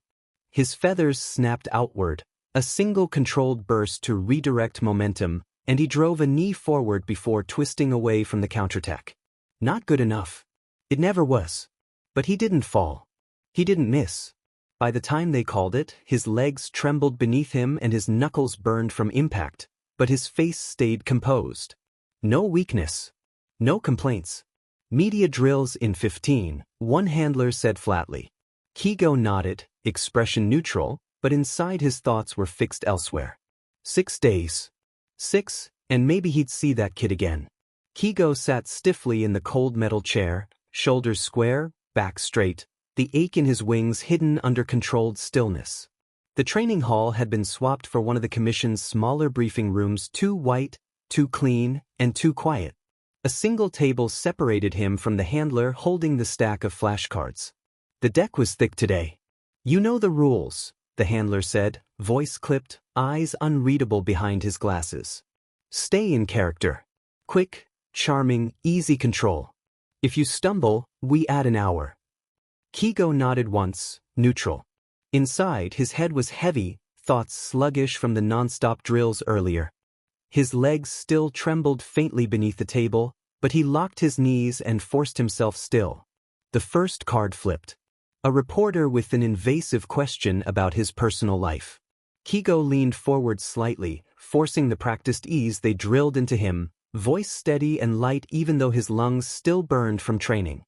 His feathers snapped outward, a single controlled burst to redirect momentum, and he drove a knee forward before twisting away from the counterattack. Not good enough. It never was. But he didn't fall. He didn't miss. By the time they called it, his legs trembled beneath him and his knuckles burned from impact, but his face stayed composed. No weakness. No complaints. Media drills in 15, one handler said flatly. Keigo nodded, expression neutral, but inside his thoughts were fixed elsewhere. 6 days. 6, and maybe he'd see that kid again. Keigo sat stiffly in the cold metal chair, shoulders square, back straight, the ache in his wings hidden under controlled stillness. The training hall had been swapped for one of the commission's smaller briefing rooms, too white, too clean, and too quiet. A single table separated him from the handler holding the stack of flashcards. The deck was thick today. You know the rules, the handler said, voice clipped, eyes unreadable behind his glasses. Stay in character. Quick, charming, easy control. If you stumble, we add an hour. Keigo nodded once, neutral. Inside, his head was heavy, thoughts sluggish from the non-stop drills earlier. His legs still trembled faintly beneath the table, but he locked his knees and forced himself still. The first card flipped. A reporter with an invasive question about his personal life. Keigo leaned forward slightly, forcing the practiced ease they drilled into him, voice steady and light even though his lungs still burned from training.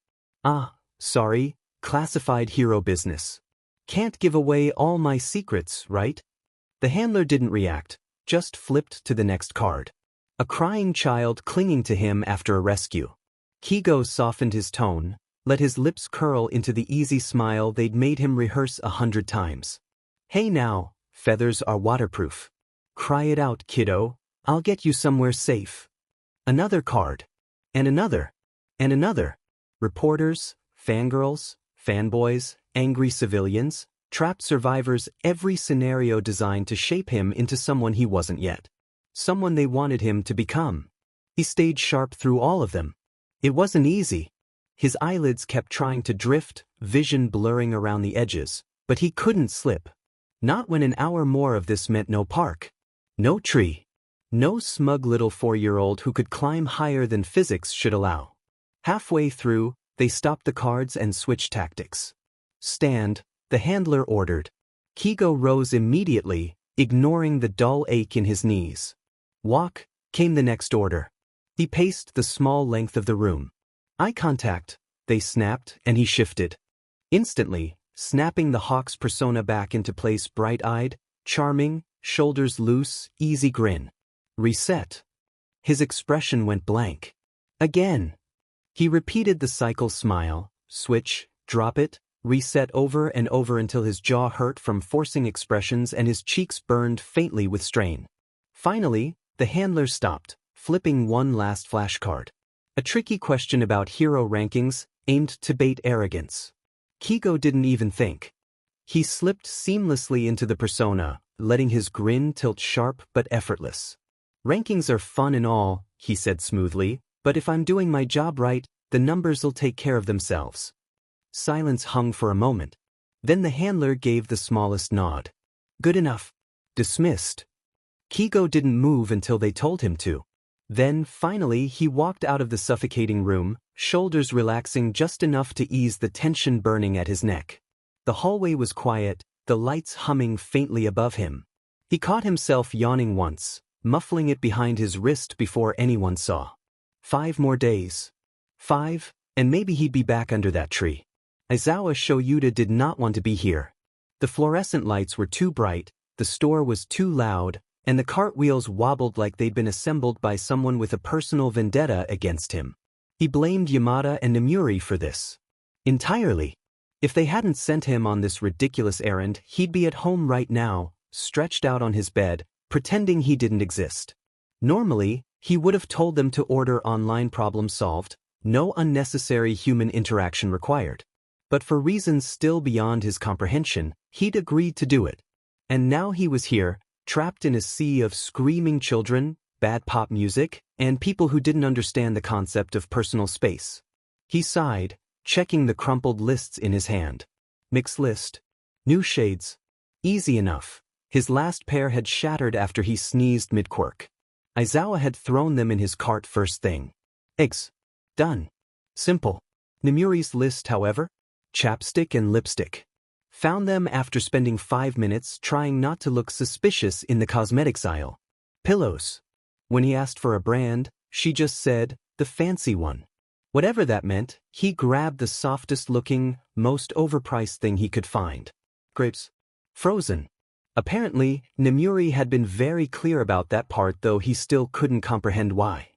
Sorry, classified hero business. Can't give away all my secrets, right? The handler didn't react, just flipped to the next card. A crying child clinging to him after a rescue. Keigo softened his tone, let his lips curl into the easy smile they'd made him rehearse 100 times. Hey now, feathers are waterproof. Cry it out, kiddo, I'll get you somewhere safe. Another card. And another. And another. Reporters, fangirls, fanboys, angry civilians, trapped survivors, every scenario designed to shape him into someone he wasn't yet. Someone they wanted him to become. He stayed sharp through all of them. It wasn't easy. His eyelids kept trying to drift, vision blurring around the edges, but he couldn't slip. Not when an hour more of this meant no park. No tree. No smug little 4-year-old who could climb higher than physics should allow. Halfway through, they stopped the cards and switched tactics. Stand, the handler ordered. Keigo rose immediately, ignoring the dull ache in his knees. Walk, came the next order. He paced the small length of the room. Eye contact, they snapped, and he shifted. Instantly, snapping the hawk's persona back into place, bright-eyed, charming, shoulders loose, easy grin. Reset. His expression went blank. Again. He repeated the cycle, smile, switch, drop it, reset over and over until his jaw hurt from forcing expressions and his cheeks burned faintly with strain. Finally, the handler stopped, flipping one last flashcard. A tricky question about hero rankings, aimed to bait arrogance. Keigo didn't even think. He slipped seamlessly into the persona, letting his grin tilt sharp but effortless. Rankings are fun and all, he said smoothly, but if I'm doing my job right, the numbers'll take care of themselves. Silence hung for a moment. Then the handler gave the smallest nod. Good enough. Dismissed. Keigo didn't move until they told him to. Then, finally, he walked out of the suffocating room, shoulders relaxing just enough to ease the tension burning at his neck. The hallway was quiet, the lights humming faintly above him. He caught himself yawning once, muffling it behind his wrist before anyone saw. 5 more days. 5, and maybe he'd be back under that tree. Aizawa Shoyuta did not want to be here. The fluorescent lights were too bright, the store was too loud, and the cartwheels wobbled like they'd been assembled by someone with a personal vendetta against him. He blamed Yamada and Nemuri for this. Entirely. If they hadn't sent him on this ridiculous errand, he'd be at home right now, stretched out on his bed, pretending he didn't exist. Normally, he would have told them to order online problem solved, no unnecessary human interaction required. But for reasons still beyond his comprehension, he'd agreed to do it. And now he was here, trapped in a sea of screaming children, bad pop music, and people who didn't understand the concept of personal space. He sighed, checking the crumpled lists in his hand. Mix list. New shades. Easy enough. His last pair had shattered after he sneezed mid-quirk. Aizawa had thrown them in his cart first thing. Eggs. Done. Simple. Nemuri's list, however? Chapstick and lipstick. Found them after spending 5 minutes trying not to look suspicious in the cosmetics aisle. Pillows. When he asked for a brand, she just said, the fancy one. Whatever that meant, he grabbed the softest-looking, most overpriced thing he could find. Grapes. Frozen. Apparently, Nemuri had been very clear about that part, though he still couldn't comprehend why.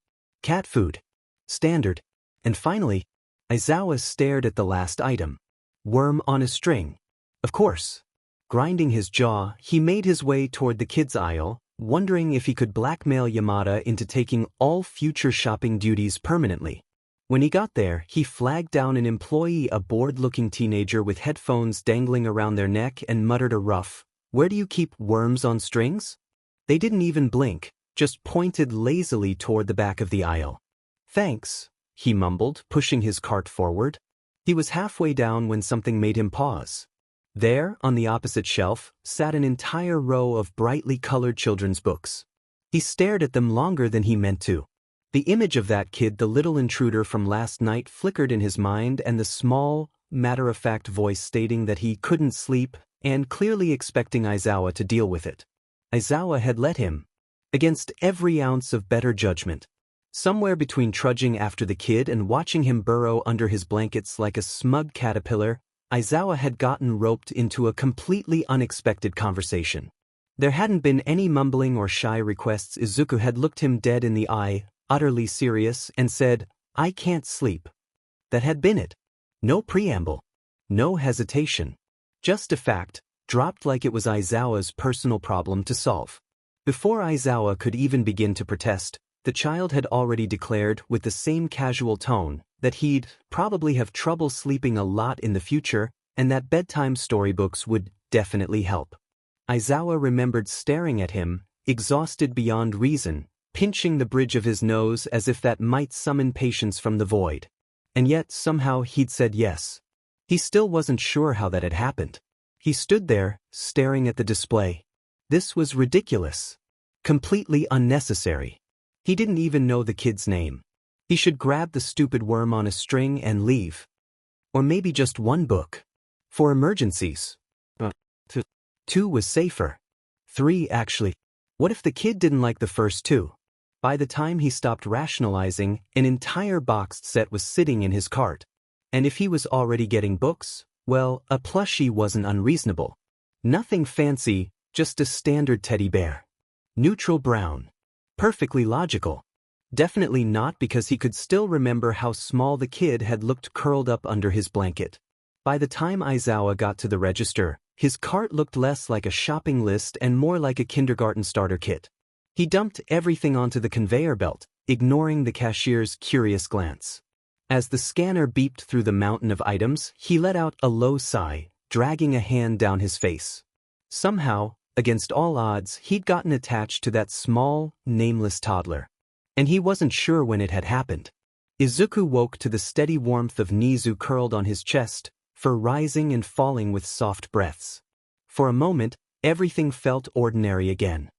Cat food. Standard. And finally, Aizawa stared at the last item. Worm on a string. Of course. Grinding his jaw, he made his way toward the kids' aisle, wondering if he could blackmail Yamada into taking all future shopping duties permanently. When he got there, he flagged down an employee, a bored-looking teenager with headphones dangling around their neck, and muttered a rough, "Where do you keep worms on strings?" They didn't even blink, just pointed lazily toward the back of the aisle. Thanks, he mumbled, pushing his cart forward. He was halfway down when something made him pause. There, on the opposite shelf, sat an entire row of brightly colored children's books. He stared at them longer than he meant to. The image of that kid, the little intruder from last night, flickered in his mind, and the small, matter-of-fact voice stating that he couldn't sleep, and clearly expecting Aizawa to deal with it. Aizawa had let him. Against every ounce of better judgment. Somewhere between trudging after the kid and watching him burrow under his blankets like a smug caterpillar, Aizawa had gotten roped into a completely unexpected conversation. There hadn't been any mumbling or shy requests. Izuku had looked him dead in the eye, utterly serious, and said, "I can't sleep." That had been it. No preamble. No hesitation. Just a fact, dropped like it was Aizawa's personal problem to solve. Before Aizawa could even begin to protest, the child had already declared, with the same casual tone, that he'd probably have trouble sleeping a lot in the future, and that bedtime storybooks would definitely help. Aizawa remembered staring at him, exhausted beyond reason, pinching the bridge of his nose as if that might summon patience from the void. And yet, somehow, he'd said yes. He still wasn't sure how that had happened. He stood there, staring at the display. This was ridiculous. Completely unnecessary. He didn't even know the kid's name. He should grab the stupid worm on a string and leave. Or maybe just one book. For emergencies. Two was safer. 3, actually. What if the kid didn't like the first 2? By the time he stopped rationalizing, an entire boxed set was sitting in his cart. And if he was already getting books, well, a plushie wasn't unreasonable. Nothing fancy, just a standard teddy bear. Neutral brown. Perfectly logical. Definitely not, because he could still remember how small the kid had looked curled up under his blanket. By the time Aizawa got to the register, his cart looked less like a shopping list and more like a kindergarten starter kit. He dumped everything onto the conveyor belt, ignoring the cashier's curious glance. As the scanner beeped through the mountain of items, he let out a low sigh, dragging a hand down his face. Somehow, against all odds, he'd gotten attached to that small, nameless toddler. And he wasn't sure when it had happened. Izuku woke to the steady warmth of Nezu curled on his chest, fur rising and falling with soft breaths. For a moment, everything felt ordinary again.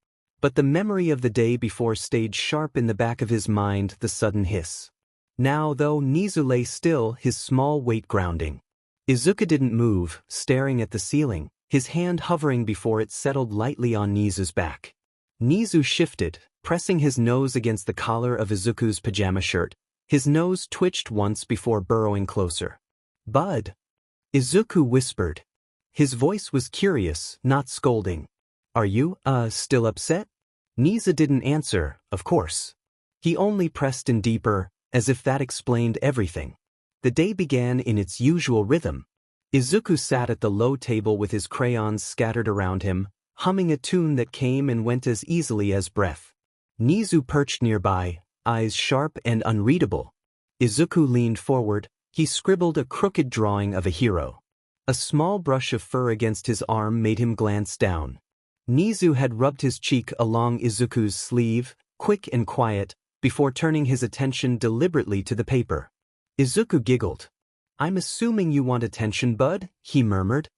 But the memory of the day before stayed sharp in the back of his mind, the sudden hiss. Now, though, Nezu lay still, his small weight grounding. Izuku didn't move, staring at the ceiling, his hand hovering before it settled lightly on Nezu's back. Nezu shifted, pressing his nose against the collar of Izuku's pajama shirt. His nose twitched once before burrowing closer. "Bud," Izuku whispered. His voice was curious, not scolding. "Are you, still upset?" Nezu didn't answer, of course. He only pressed in deeper, as if that explained everything. The day began in its usual rhythm. Izuku sat at the low table with his crayons scattered around him, humming a tune that came and went as easily as breath. Nezu perched nearby, eyes sharp and unreadable. Izuku leaned forward. He scribbled a crooked drawing of a hero. A small brush of fur against his arm made him glance down. Nezu had rubbed his cheek along Izuku's sleeve, quick and quiet, before turning his attention deliberately to the paper. Izuku giggled. "I'm assuming you want attention, bud," he murmured,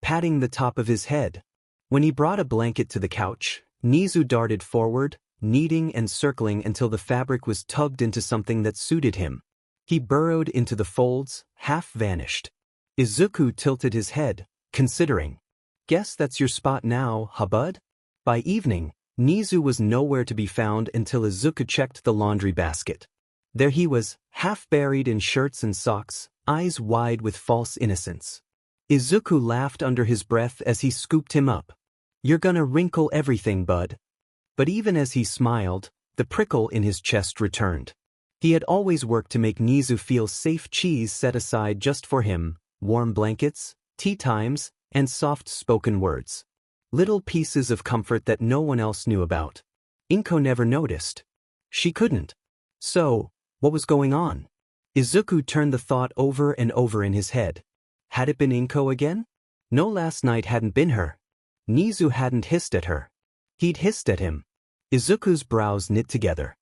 patting the top of his head. When he brought a blanket to the couch, Nezu darted forward, kneading and circling until the fabric was tugged into something that suited him. He burrowed into the folds, half vanished. Izuku tilted his head, considering. "Guess that's your spot now, huh bud?" By evening, Nezu was nowhere to be found until Izuku checked the laundry basket. There he was, half buried in shirts and socks, eyes wide with false innocence. Izuku laughed under his breath as he scooped him up. "You're gonna wrinkle everything, bud." But even as he smiled, the prickle in his chest returned. He had always worked to make Nezu feel safe, cheese set aside just for him, warm blankets, tea times, and soft-spoken words. Little pieces of comfort that no one else knew about. Inko never noticed. She couldn't. So, what was going on? Izuku turned the thought over and over in his head. Had it been Inko again? No, last night hadn't been her. Nezu hadn't hissed at her. He'd hissed at him. Izuku's brows knit together.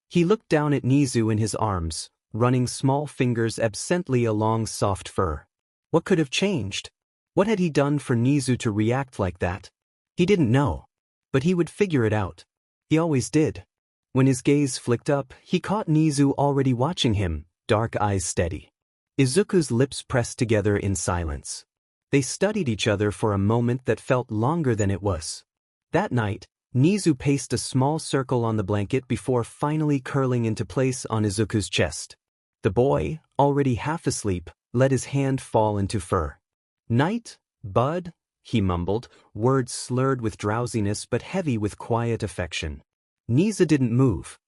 He looked down at Nezu in his arms, running small fingers absently along soft fur. What could have changed? What had he done for Nezu to react like that? He didn't know. But he would figure it out. He always did. When his gaze flicked up, he caught Nezu already watching him, dark eyes steady. Izuku's lips pressed together in silence. They studied each other for a moment that felt longer than it was. That night, Nezu paced a small circle on the blanket before finally curling into place on Izuku's chest. The boy, already half asleep, let his hand fall into fur. "Night, bud," he mumbled, words slurred with drowsiness but heavy with quiet affection. Nezu didn't move.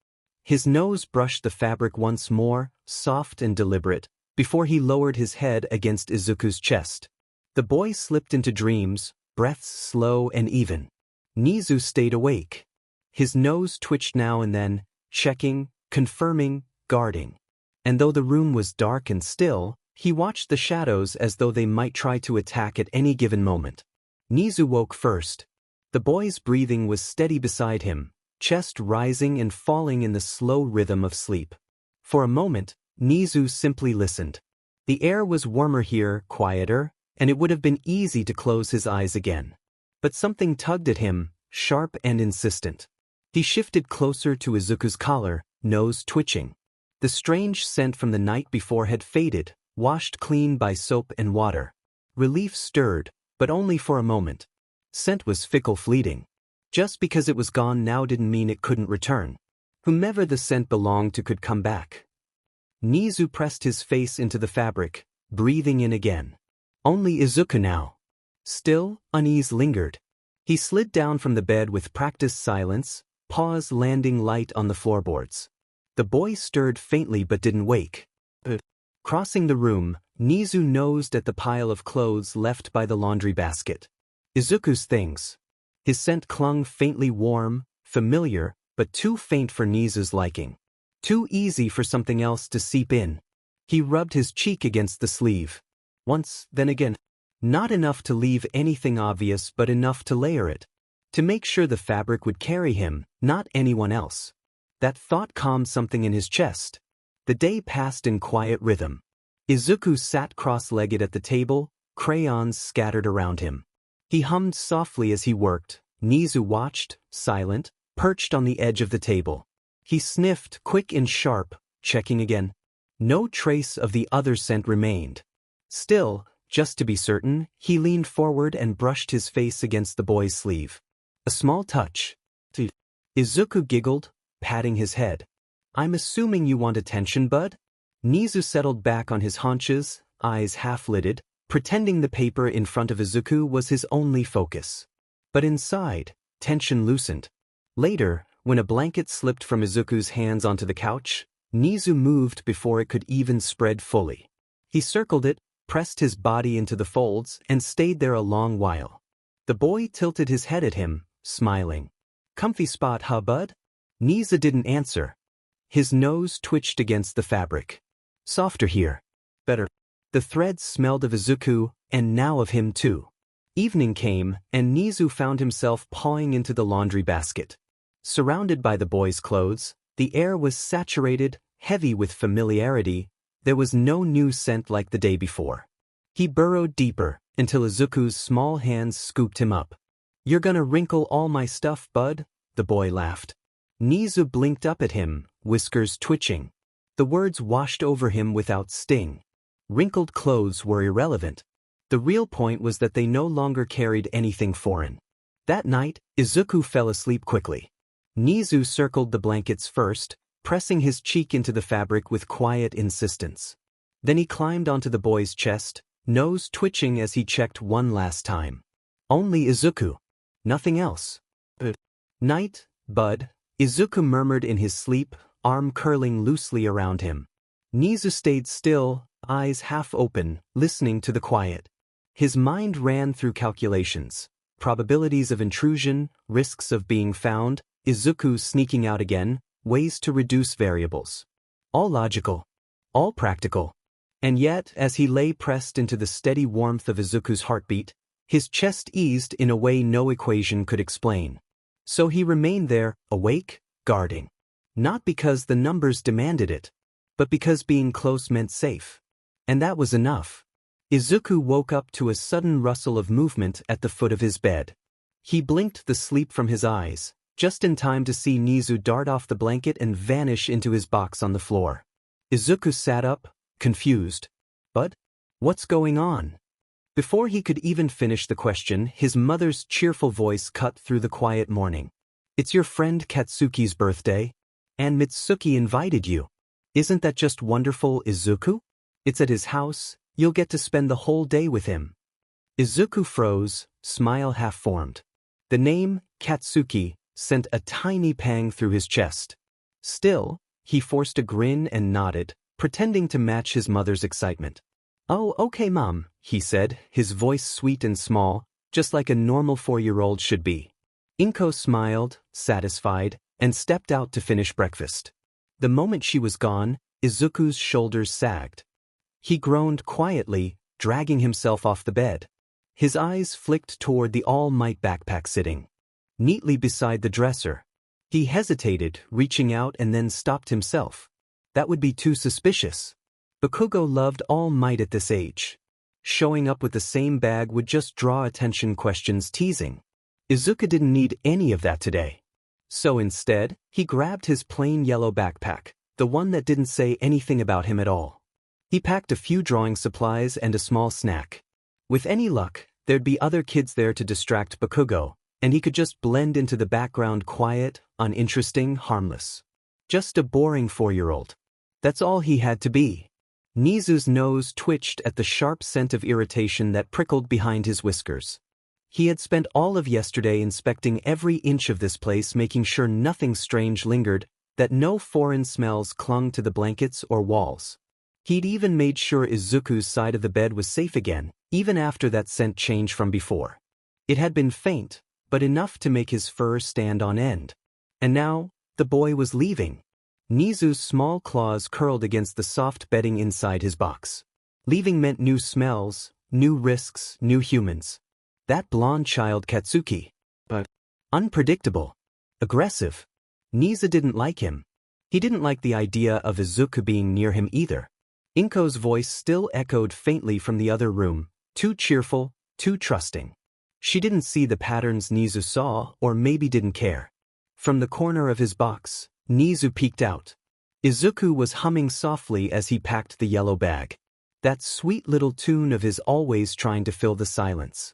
His nose brushed the fabric once more, soft and deliberate, before he lowered his head against Izuku's chest. The boy slipped into dreams, breaths slow and even. Nezu stayed awake. His nose twitched now and then, checking, confirming, guarding. And though the room was dark and still, he watched the shadows as though they might try to attack at any given moment. Nezu woke first. The boy's breathing was steady beside him, chest rising and falling in the slow rhythm of sleep. For a moment, Nezu simply listened. The air was warmer here, quieter, and it would have been easy to close his eyes again. But something tugged at him, sharp and insistent. He shifted closer to Izuku's collar, nose twitching. The strange scent from the night before had faded, washed clean by soap and water. Relief stirred, but only for a moment. Scent was fickle, fleeting. Just because it was gone now didn't mean it couldn't return. Whomever the scent belonged to could come back. Nezu pressed his face into the fabric, breathing in again. Only Izuku now. Still, unease lingered. He slid down from the bed with practiced silence, paws landing light on the floorboards. The boy stirred faintly but didn't wake. Crossing the room, Nezu nosed at the pile of clothes left by the laundry basket. Izuku's things. His scent clung faintly, warm, familiar, but too faint for Nezu's liking. Too easy for something else to seep in. He rubbed his cheek against the sleeve. Once, then again. Not enough to leave anything obvious, but enough to layer it. To make sure the fabric would carry him, not anyone else. That thought calmed something in his chest. The day passed in quiet rhythm. Izuku sat cross-legged at the table, crayons scattered around him. He hummed softly as he worked. Nezu watched, silent, perched on the edge of the table. He sniffed, quick and sharp, checking again. No trace of the other scent remained. Still, just to be certain, he leaned forward and brushed his face against the boy's sleeve. A small touch. Izuku giggled, patting his head. "I'm assuming you want attention, bud?" Nezu settled back on his haunches, eyes half-lidded, pretending the paper in front of Izuku was his only focus. But inside, tension loosened. Later, when a blanket slipped from Izuku's hands onto the couch, Nezu moved before it could even spread fully. He circled it, pressed his body into the folds, and stayed there a long while. The boy tilted his head at him, smiling. "Comfy spot, huh, bud?" Nezu didn't answer. His nose twitched against the fabric. "Softer here. Better." The threads smelled of Izuku, and now of him too. Evening came, and Nezu found himself pawing into the laundry basket. Surrounded by the boy's clothes, the air was saturated, heavy with familiarity. There was no new scent like the day before. He burrowed deeper, until Izuku's small hands scooped him up. "You're gonna wrinkle all my stuff, bud?" the boy laughed. Nezu blinked up at him, whiskers twitching. The words washed over him without sting. Wrinkled clothes were irrelevant. The real point was that they no longer carried anything foreign. That night, Izuku fell asleep quickly. Nezu circled the blankets first, pressing his cheek into the fabric with quiet insistence. Then he climbed onto the boy's chest, nose twitching as he checked one last time. Only Izuku. Nothing else. "Night, bud," Izuku murmured in his sleep, arm curling loosely around him. Nezu stayed still, eyes half open, listening to the quiet. His mind ran through calculations, probabilities of intrusion, risks of being found, Izuku sneaking out again, ways to reduce variables. All logical. All practical. And yet, as he lay pressed into the steady warmth of Izuku's heartbeat, his chest eased in a way no equation could explain. So he remained there, awake, guarding. Not because the numbers demanded it, but because being close meant safe. And that was enough. Izuku woke up to a sudden rustle of movement at the foot of his bed. He blinked the sleep from his eyes, just in time to see Nezu dart off the blanket and vanish into his box on the floor. Izuku sat up, confused. "But? What's going on?" Before he could even finish the question, his mother's cheerful voice cut through the quiet morning. "It's your friend Katsuki's birthday, and Mitsuki invited you. Isn't that just wonderful, Izuku? It's at his house, you'll get to spend the whole day with him." Izuku froze, smile half-formed. The name, Katsuki, sent a tiny pang through his chest. Still, he forced a grin and nodded, pretending to match his mother's excitement. "Oh, okay, Mom," he said, his voice sweet and small, just like a normal 4-year-old should be. Inko smiled, satisfied, and stepped out to finish breakfast. The moment she was gone, Izuku's shoulders sagged. He groaned quietly, dragging himself off the bed. His eyes flicked toward the All Might backpack sitting neatly beside the dresser. He hesitated, reaching out, and then stopped himself. That would be too suspicious. Bakugo loved All Might at this age. Showing up with the same bag would just draw attention, questions, teasing. Izuku didn't need any of that today. So instead, he grabbed his plain yellow backpack, the one that didn't say anything about him at all. He packed a few drawing supplies and a small snack. With any luck, there'd be other kids there to distract Bakugo, and he could just blend into the background, quiet, uninteresting, harmless. Just a boring 4-year-old. That's all he had to be. Nezu's nose twitched at the sharp scent of irritation that prickled behind his whiskers. He had spent all of yesterday inspecting every inch of this place, making sure nothing strange lingered, that no foreign smells clung to the blankets or walls. He'd even made sure Izuku's side of the bed was safe again, even after that scent change from before. It had been faint, but enough to make his fur stand on end. And now, the boy was leaving. Nezu's small claws curled against the soft bedding inside his box. Leaving meant new smells, new risks, new humans. That blonde child Katsuki. But unpredictable. Aggressive. Nezu didn't like him. He didn't like the idea of Izuku being near him either. Inko's voice still echoed faintly from the other room, too cheerful, too trusting. She didn't see the patterns Nezu saw, or maybe didn't care. From the corner of his box, Nezu peeked out. Izuku was humming softly as he packed the yellow bag. That sweet little tune of his always trying to fill the silence.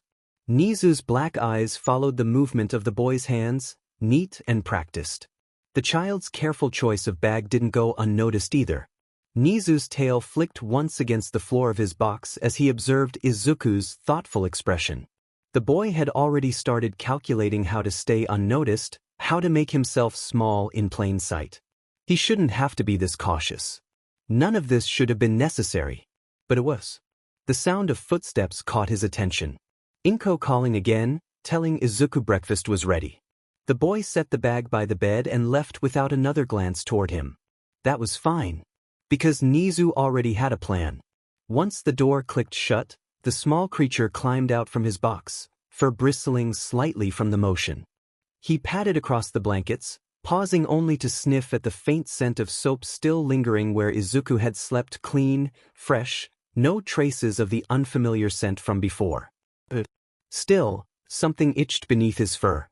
Nezu's black eyes followed the movement of the boy's hands, neat and practiced. The child's careful choice of bag didn't go unnoticed either. Nezu's tail flicked once against the floor of his box as he observed Izuku's thoughtful expression. The boy had already started calculating how to stay unnoticed, How to make himself small in plain sight. He shouldn't have to be this cautious. None of this should have been necessary. But it was. The sound of footsteps caught his attention. Inko calling again, telling Izuku breakfast was ready. The boy set the bag by the bed and left without another glance toward him. That was fine. Because Nezu already had a plan. Once the door clicked shut, the small creature climbed out from his box, fur bristling slightly from the motion. He padded across the blankets, pausing only to sniff at the faint scent of soap still lingering where Izuku had slept clean, fresh, no traces of the unfamiliar scent from before. But still, something itched beneath his fur.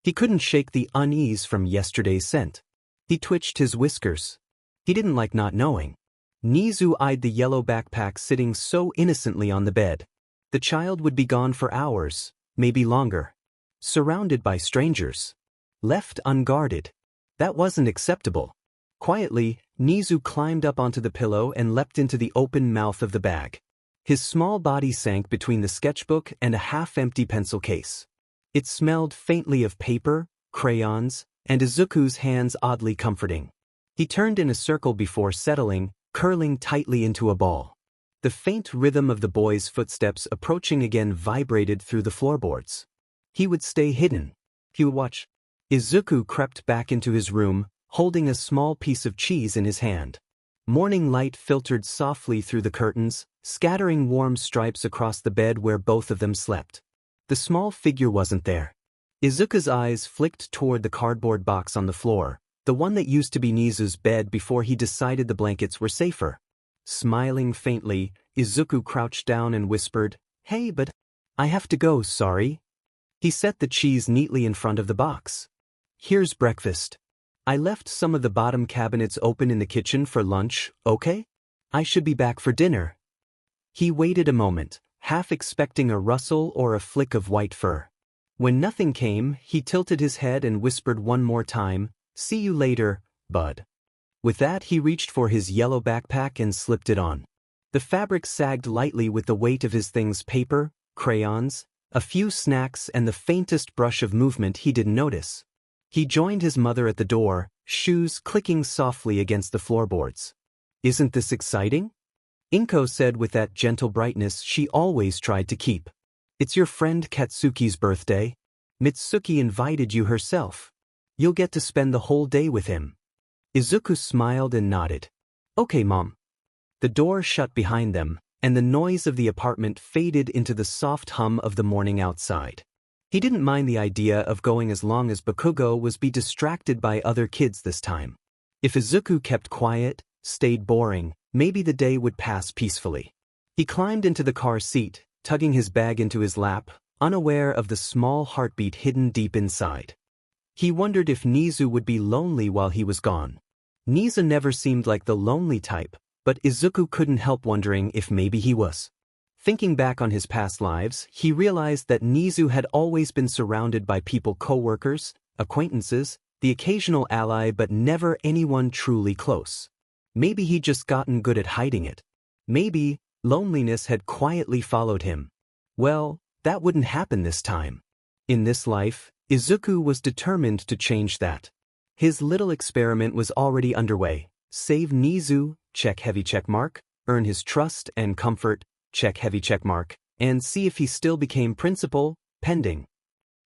He couldn't shake the unease from yesterday's scent. He twitched his whiskers. He didn't like not knowing. Nezu eyed the yellow backpack sitting so innocently on the bed. The child would be gone for hours, maybe longer. Surrounded by strangers. Left unguarded. That wasn't acceptable. Quietly, Nezu climbed up onto the pillow and leapt into the open mouth of the bag. His small body sank between the sketchbook and a half-empty pencil case. It smelled faintly of paper, crayons, and Izuku's hands oddly comforting. He turned in a circle before settling, curling tightly into a ball. The faint rhythm of the boy's footsteps approaching again vibrated through the floorboards. He would stay hidden. He would watch. Izuku crept back into his room, holding a small piece of cheese in his hand. Morning light filtered softly through the curtains, scattering warm stripes across the bed where both of them slept. The small figure wasn't there. Izuku's eyes flicked toward the cardboard box on the floor, the one that used to be Nezu's bed before he decided the blankets were safer. Smiling faintly, Izuku crouched down and whispered, "Hey, but I have to go, sorry." He set the cheese neatly in front of the box. "Here's breakfast. I left some of the bottom cabinets open in the kitchen for lunch, okay? I should be back for dinner." He waited a moment, half expecting a rustle or a flick of white fur. When nothing came, he tilted his head and whispered one more time, "See you later, bud." With that, he reached for his yellow backpack and slipped it on. The fabric sagged lightly with the weight of his things: paper, crayons, a few snacks, and the faintest brush of movement he didn't notice. He joined his mother at the door, shoes clicking softly against the floorboards. "Isn't this exciting?" Inko said with that gentle brightness she always tried to keep. "It's your friend Katsuki's birthday. Mitsuki invited you herself. You'll get to spend the whole day with him." Izuku smiled and nodded. "Okay, Mom." The door shut behind them, and the noise of the apartment faded into the soft hum of the morning outside. He didn't mind the idea of going as long as Bakugo was be distracted by other kids this time. If Izuku kept quiet, stayed boring, maybe the day would pass peacefully. He climbed into the car seat, tugging his bag into his lap, unaware of the small heartbeat hidden deep inside. He wondered if Nezu would be lonely while he was gone. Nezu never seemed like the lonely type, but Izuku couldn't help wondering if maybe he was. Thinking back on his past lives, he realized that Nezu had always been surrounded by people: co-workers, acquaintances, the occasional ally, but never anyone truly close. Maybe he'd just gotten good at hiding it. Maybe loneliness had quietly followed him. Well, that wouldn't happen this time. In this life, Izuku was determined to change that. His little experiment was already underway. Save Nezu, check heavy check mark, earn his trust and comfort, check heavy check mark, and see if he still became principal, pending.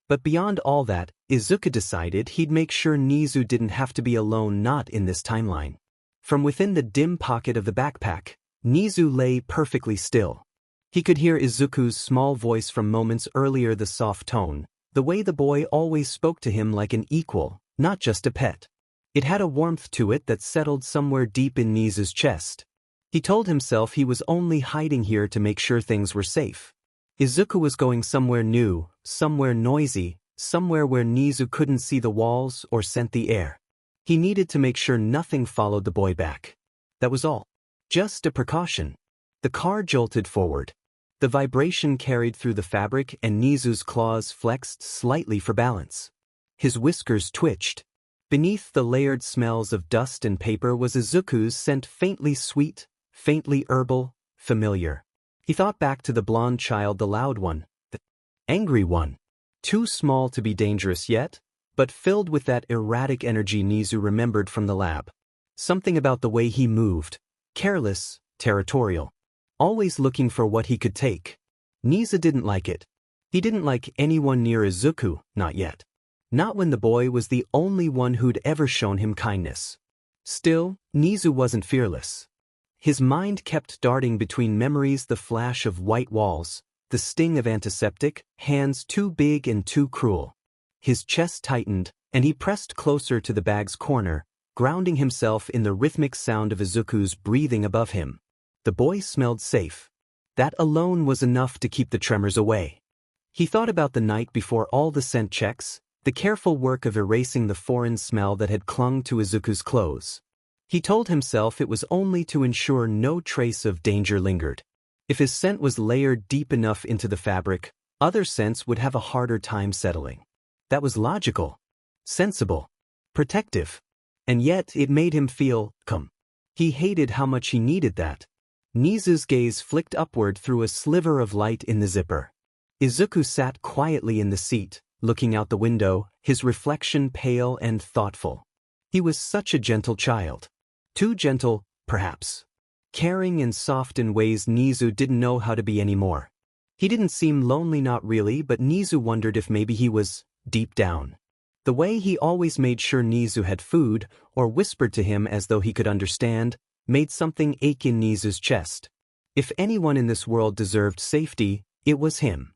But beyond all that, Izuku decided he'd make sure Nezu didn't have to be alone, not in this timeline. From within the dim pocket of the backpack, Nezu lay perfectly still. He could hear Izuku's small voice from moments earlier, the soft tone, the way the boy always spoke to him like an equal, not just a pet. It had a warmth to it that settled somewhere deep in Nezu's chest. He told himself he was only hiding here to make sure things were safe. Izuku was going somewhere new, somewhere noisy, somewhere where Nezu couldn't see the walls or scent the air. He needed to make sure nothing followed the boy back. That was all. Just a precaution. The car jolted forward. The vibration carried through the fabric and Nezu's claws flexed slightly for balance. His whiskers twitched. Beneath the layered smells of dust and paper was Izuku's scent, faintly sweet, faintly herbal, familiar. He thought back to the blonde child, the loud one, the angry one. Too small to be dangerous yet, but filled with that erratic energy Nezu remembered from the lab. Something about the way he moved. Careless, territorial. Always looking for what he could take. Nezu didn't like it. He didn't like anyone near Izuku, not yet. Not when the boy was the only one who'd ever shown him kindness. Still, Nezu wasn't fearless. His mind kept darting between memories, the flash of white walls, the sting of antiseptic, hands too big and too cruel. His chest tightened, and he pressed closer to the bag's corner, grounding himself in the rhythmic sound of Izuku's breathing above him. The boy smelled safe. That alone was enough to keep the tremors away. He thought about the night before all the scent checks, the careful work of erasing the foreign smell that had clung to Izuku's clothes. He told himself it was only to ensure no trace of danger lingered. If his scent was layered deep enough into the fabric, other scents would have a harder time settling. That was logical, sensible, protective. And yet it made him feel calm. He hated how much he needed that. Nezu's gaze flicked upward through a sliver of light in the zipper. Izuku sat quietly in the seat, looking out the window, his reflection pale and thoughtful. He was such a gentle child. Too gentle, perhaps. Caring and soft in ways Nezu didn't know how to be anymore. He didn't seem lonely, not really, but Nezu wondered if maybe he was, deep down. The way he always made sure Nezu had food, or whispered to him as though he could understand, made something ache in Nezu's chest. If anyone in this world deserved safety, it was him.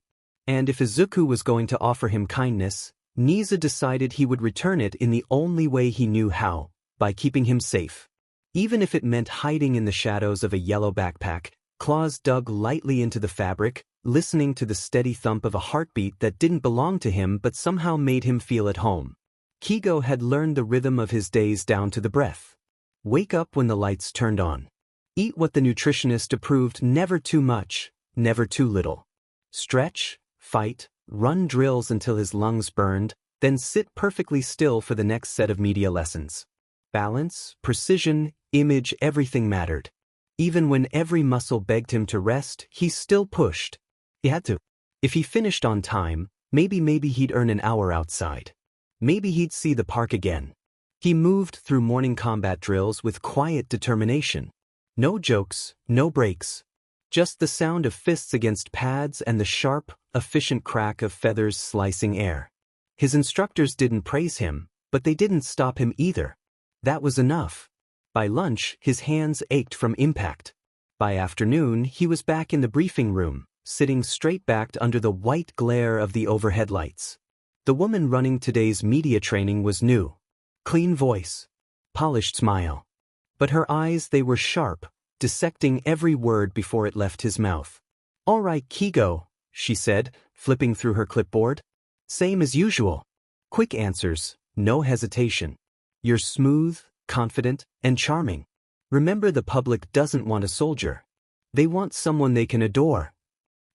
And if Izuku was going to offer him kindness, Nezu decided he would return it in the only way he knew how, by keeping him safe. Even if it meant hiding in the shadows of a yellow backpack, claws dug lightly into the fabric, listening to the steady thump of a heartbeat that didn't belong to him but somehow made him feel at home. Keigo had learned the rhythm of his days down to the breath. Wake up when the lights turned on. Eat what the nutritionist approved, never too much, never too little. Stretch, fight, run drills until his lungs burned, then sit perfectly still for the next set of media lessons. Balance, precision, image, everything mattered. Even when every muscle begged him to rest, he still pushed. He had to. If he finished on time, maybe he'd earn an hour outside. Maybe he'd see the park again. He moved through morning combat drills with quiet determination. No jokes, no breaks. Just the sound of fists against pads and the sharp, efficient crack of feathers slicing air. His instructors didn't praise him, but they didn't stop him either. That was enough. By lunch, his hands ached from impact. By afternoon, he was back in the briefing room, sitting straight-backed under the white glare of the overhead lights. The woman running today's media training was new. Clean voice. Polished smile. But her eyes, they were sharp, dissecting every word before it left his mouth. "All right, Keigo," she said, flipping through her clipboard. "Same as usual. Quick answers, no hesitation. You're smooth, confident, and charming. Remember, the public doesn't want a soldier. They want someone they can adore."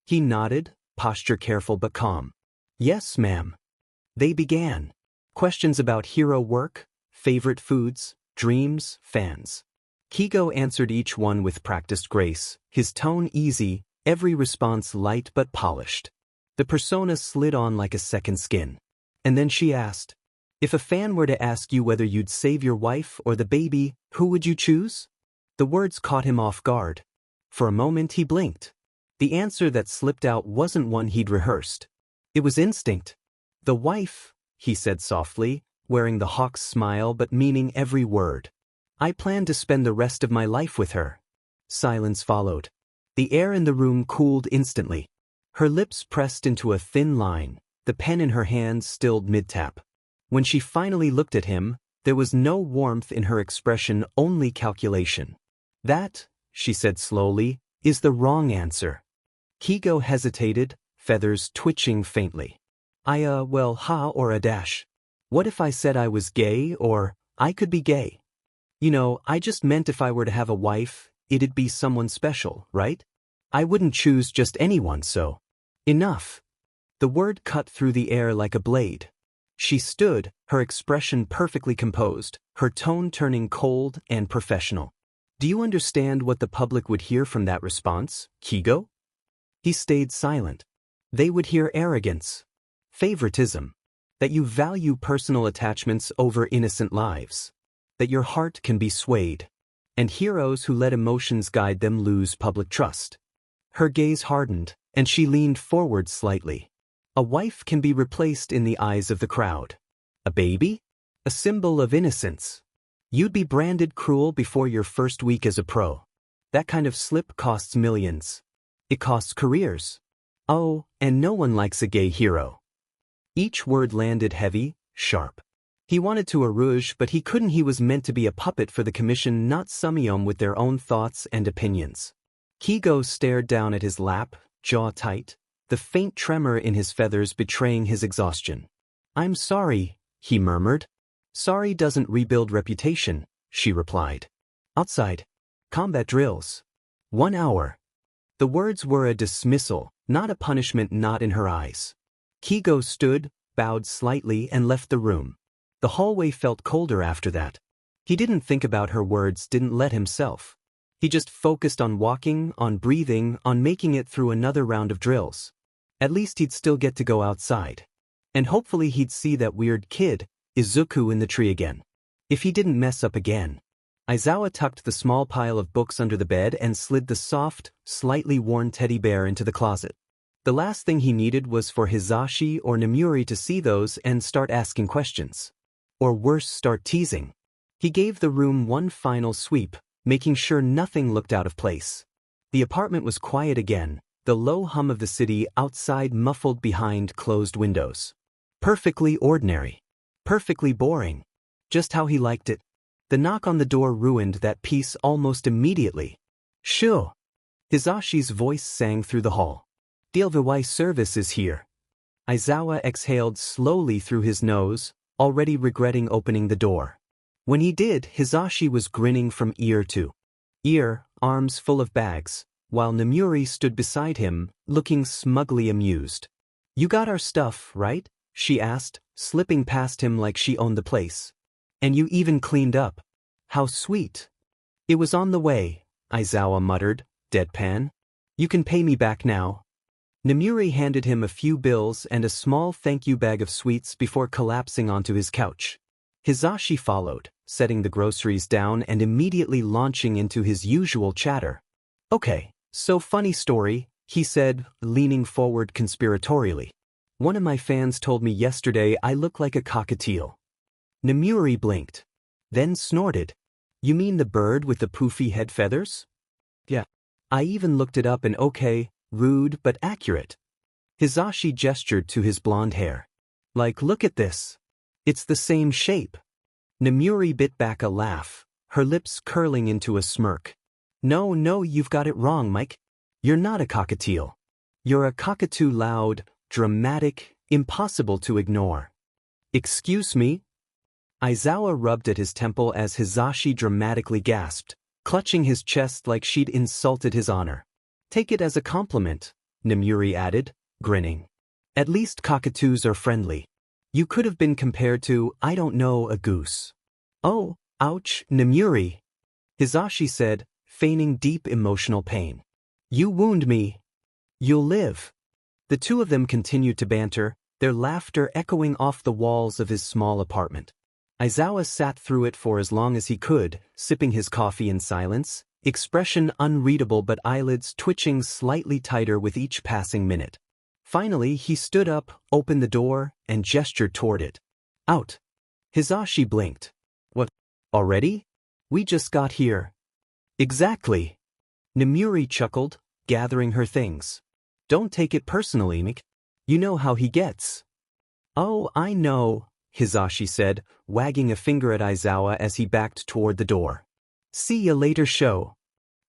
He nodded, posture careful but calm. "Yes, ma'am." They began. Questions about hero work, favorite foods, dreams, fans. Keigo answered each one with practiced grace, his tone easy, every response light but polished. The persona slid on like a second skin. And then she asked, "If a fan were to ask you whether you'd save your wife or the baby, who would you choose?" The words caught him off guard. For a moment he blinked. The answer that slipped out wasn't one he'd rehearsed. It was instinct. "The wife," he said softly, wearing the hawk's smile but meaning every word. "I plan to spend the rest of my life with her." Silence followed. The air in the room cooled instantly. Her lips pressed into a thin line, the pen in her hand stilled mid-tap. When she finally looked at him, there was no warmth in her expression, only calculation. "That," she said slowly, "is the wrong answer." Keigo hesitated, feathers twitching faintly. Well, ha or a dash. What if I said I was gay, or I could be gay? I just meant if I were to have a wife, it'd be someone special, right? I wouldn't choose just anyone, so. Enough." The word cut through the air like a blade. She stood, her expression perfectly composed, her tone turning cold and professional. "Do you understand what the public would hear from that response, Keigo?" He stayed silent. They would hear arrogance. Favoritism. that you value personal attachments over innocent lives, that your heart can be swayed, and heroes who let emotions guide them lose public trust. Her gaze hardened, and she leaned forward slightly. A wife can be replaced in the eyes of the crowd. A baby? A symbol of innocence. You'd be branded cruel before your first week as a pro. That kind of slip costs millions. It costs careers. Oh, and no one likes a gay hero. Each word landed heavy, sharp. He wanted to arouge, but he couldn't. He was meant to be a puppet for the commission, not Sumiyomi with their own thoughts and opinions. Keigo stared down at his lap, jaw tight, the faint tremor in his feathers betraying his exhaustion. "I'm sorry," he murmured. "Sorry doesn't rebuild reputation," she replied. "Outside. Combat drills. 1 hour." The words were a dismissal, not a punishment, not in her eyes. Keigo stood, bowed slightly, and left the room. The hallway felt colder after that. He didn't think about her words, didn't let himself. He just focused on walking, on breathing, on making it through another round of drills. At least he'd still get to go outside. And hopefully he'd see that weird kid, Izuku, in the tree again. If he didn't mess up again. Aizawa tucked the small pile of books under the bed and slid the soft, slightly worn teddy bear into the closet. The last thing he needed was for Hisashi or Namuri to see those and start asking questions. Or worse, start teasing. He gave the room one final sweep, making sure nothing looked out of place. The apartment was quiet again, the low hum of the city outside muffled behind closed windows. Perfectly ordinary. Perfectly boring. Just how he liked it. The knock on the door ruined that peace almost immediately. "Sure." Hisashi's voice sang through the hall. "Dealvawai service is here." Aizawa exhaled slowly through his nose, already regretting opening the door. When he did, Hisashi was grinning from ear to ear, arms full of bags, while Namuri stood beside him, looking smugly amused. "You got our stuff, right?" she asked, slipping past him like she owned the place. "And you even cleaned up. How sweet." "It was on the way," Aizawa muttered, deadpan. "You can pay me back now." Namuri handed him a few bills and a small thank you bag of sweets before collapsing onto his couch. Hisashi followed, setting the groceries down and immediately launching into his usual chatter. "Okay, so funny story," he said, leaning forward conspiratorially. "One of my fans told me yesterday I look like a cockatiel." Namuri blinked, then snorted. "You mean the bird with the poofy head feathers?" "Yeah. I even looked it up and okay, rude but accurate." Hisashi gestured to his blonde hair. "Like, look at this. It's the same shape." Namuri bit back a laugh, her lips curling into a smirk. No, you've got it wrong, Mike. You're not a cockatiel. You're a cockatoo, loud, dramatic, impossible to ignore." "Excuse me?" Aizawa rubbed at his temple as Hisashi dramatically gasped, clutching his chest like she'd insulted his honor. "Take it as a compliment," Namuri added, grinning. "At least cockatoos are friendly. You could have been compared to, I don't know, a goose." "Oh, ouch, Namuri," Hisashi said, feigning deep emotional pain. "You wound me. You'll live." The two of them continued to banter, their laughter echoing off the walls of his small apartment. Aizawa sat through it for as long as he could, sipping his coffee in silence, expression unreadable but eyelids twitching slightly tighter with each passing minute. Finally, he stood up, opened the door, and gestured toward it. "Out." Hisashi blinked. "What? Already? We just got here." "Exactly." Namuri chuckled, gathering her things. "Don't take it personally, Mick. You know how he gets." "Oh, I know," Hisashi said, wagging a finger at Aizawa as he backed toward the door. "See ya later, show."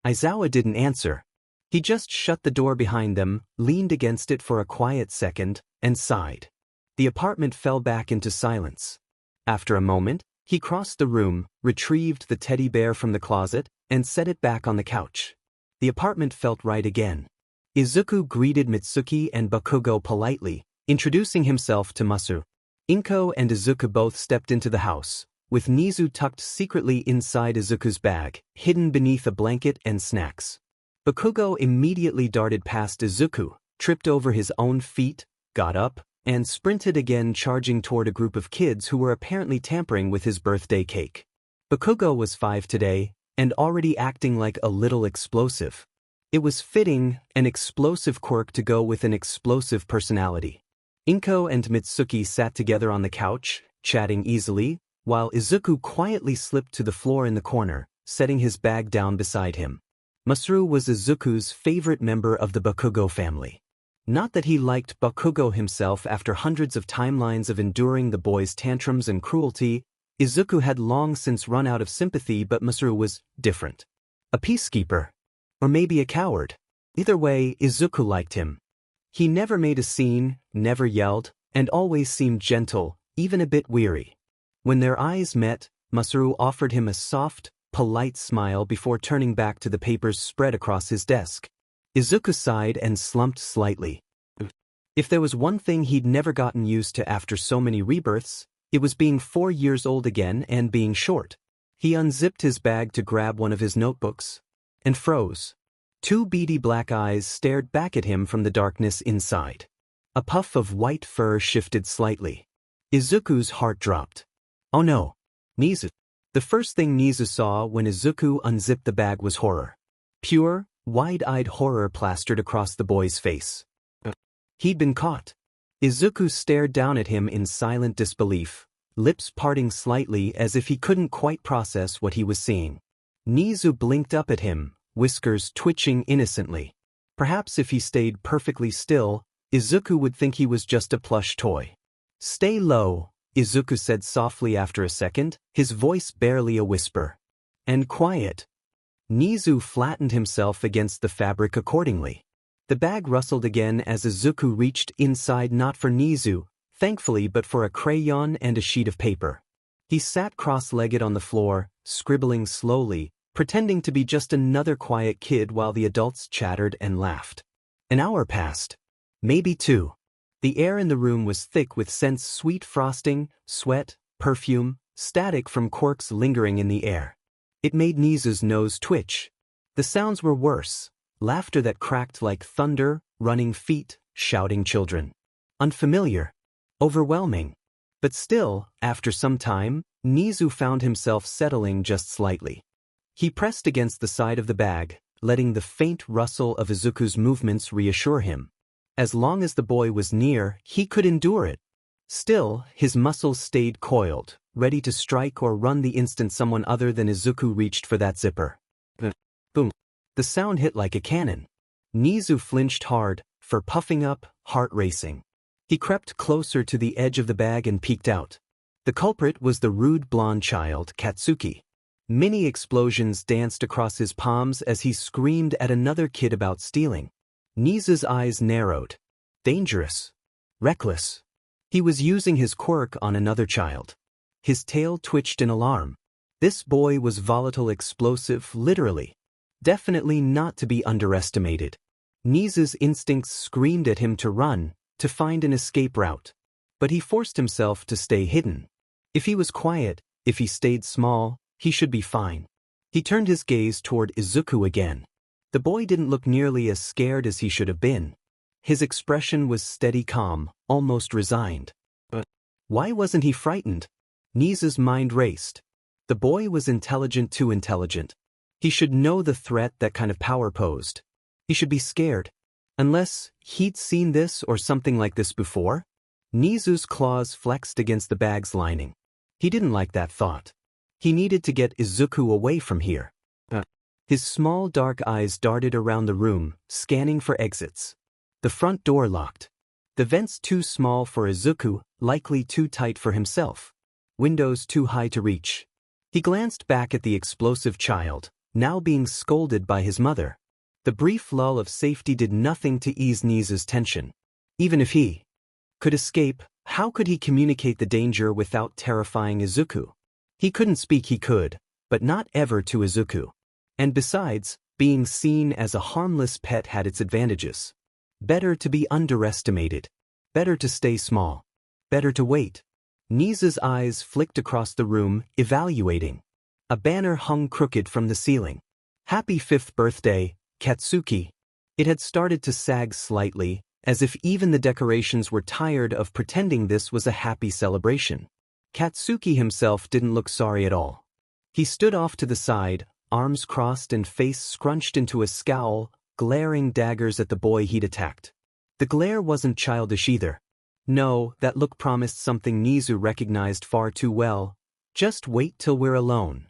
Aizawa didn't answer. He just shut the door behind them, leaned against it for a quiet second, and sighed. The apartment fell back into silence. After a moment, he crossed the room, retrieved the teddy bear from the closet, and set it back on the couch. The apartment felt right again. Izuku greeted Mitsuki and Bakugo politely, introducing himself to Masu. Inko and Izuku both stepped into the house, with Nezu tucked secretly inside Izuku's bag, hidden beneath a blanket and snacks. Bakugo immediately darted past Izuku, tripped over his own feet, got up, and sprinted again, charging toward a group of kids who were apparently tampering with his birthday cake. Bakugo was 5 today, and already acting like a little explosive. It was fitting, an explosive quirk to go with an explosive personality. Inko and Mitsuki sat together on the couch, chatting easily, while Izuku quietly slipped to the floor in the corner, setting his bag down beside him. Masaru was Izuku's favorite member of the Bakugo family. Not that he liked Bakugo himself. After hundreds of timelines of enduring the boy's tantrums and cruelty, Izuku had long since run out of sympathy, but Masaru was different. A peacekeeper. Or maybe a coward. Either way, Izuku liked him. He never made a scene, never yelled, and always seemed gentle, even a bit weary. When their eyes met, Masaru offered him a soft, polite smile before turning back to the papers spread across his desk. Izuku sighed and slumped slightly. If there was one thing he'd never gotten used to after so many rebirths, it was being 4 years old again and being short. He unzipped his bag to grab one of his notebooks, and froze. 2 beady black eyes stared back at him from the darkness inside. A puff of white fur shifted slightly. Izuku's heart dropped. Oh no. Nezu. The first thing Nezu saw when Izuku unzipped the bag was horror. Pure, wide-eyed horror plastered across the boy's face. He'd been caught. Izuku stared down at him in silent disbelief, lips parting slightly as if he couldn't quite process what he was seeing. Nezu blinked up at him, whiskers twitching innocently. Perhaps if he stayed perfectly still, Izuku would think he was just a plush toy. "Stay low," Izuku said softly after a second, his voice barely a whisper. "And quiet." Nezu flattened himself against the fabric accordingly. The bag rustled again as Izuku reached inside, not for Nezu, thankfully, but for a crayon and a sheet of paper. He sat cross-legged on the floor, scribbling slowly, pretending to be just another quiet kid while the adults chattered and laughed. An hour passed. Maybe 2. The air in the room was thick with scents: sweet frosting, sweat, perfume, static from Quirk's lingering in the air. It made Nezu's nose twitch. The sounds were worse. Laughter that cracked like thunder, running feet, shouting children. Unfamiliar. Overwhelming. But still, after some time, Nezu found himself settling just slightly. He pressed against the side of the bag, letting the faint rustle of Izuku's movements reassure him. As long as the boy was near, he could endure it. Still, his muscles stayed coiled, ready to strike or run the instant someone other than Izuku reached for that zipper. Boom. The sound hit like a cannon. Nezu flinched hard, fur puffing up, heart racing. He crept closer to the edge of the bag and peeked out. The culprit was the rude blonde child, Katsuki. Mini explosions danced across his palms as he screamed at another kid about stealing. Nezu's eyes narrowed. Dangerous. Reckless. He was using his quirk on another child. His tail twitched in alarm. This boy was volatile, explosive, literally. Definitely not to be underestimated. Nezu's instincts screamed at him to run, to find an escape route. But he forced himself to stay hidden. If he was quiet, if he stayed small, he should be fine. He turned his gaze toward Izuku again. The boy didn't look nearly as scared as he should have been. His expression was steady, calm, almost resigned. But why wasn't he frightened? Nezu's mind raced. The boy was intelligent, too intelligent. He should know the threat that kind of power posed. He should be scared. Unless he'd seen this or something like this before? Nezu's claws flexed against the bag's lining. He didn't like that thought. He needed to get Izuku away from here. His small dark eyes darted around the room, scanning for exits. The front door locked. The vents too small for Izuku, likely too tight for himself. Windows too high to reach. He glanced back at the explosive child, now being scolded by his mother. The brief lull of safety did nothing to ease Nezu's tension. Even if he could escape, how could he communicate the danger without terrifying Izuku? He couldn't speak. He could, but not ever to Izuku. And besides, being seen as a harmless pet had its advantages. Better to be underestimated. Better to stay small. Better to wait. Nezu's eyes flicked across the room, evaluating. A banner hung crooked from the ceiling. "Happy 5th birthday, Katsuki." It had started to sag slightly, as if even the decorations were tired of pretending this was a happy celebration. Katsuki himself didn't look sorry at all. He stood off to the side, arms crossed and face scrunched into a scowl, glaring daggers at the boy he'd attacked. The glare wasn't childish either. No, that look promised something Nezu recognized far too well. Just wait till we're alone.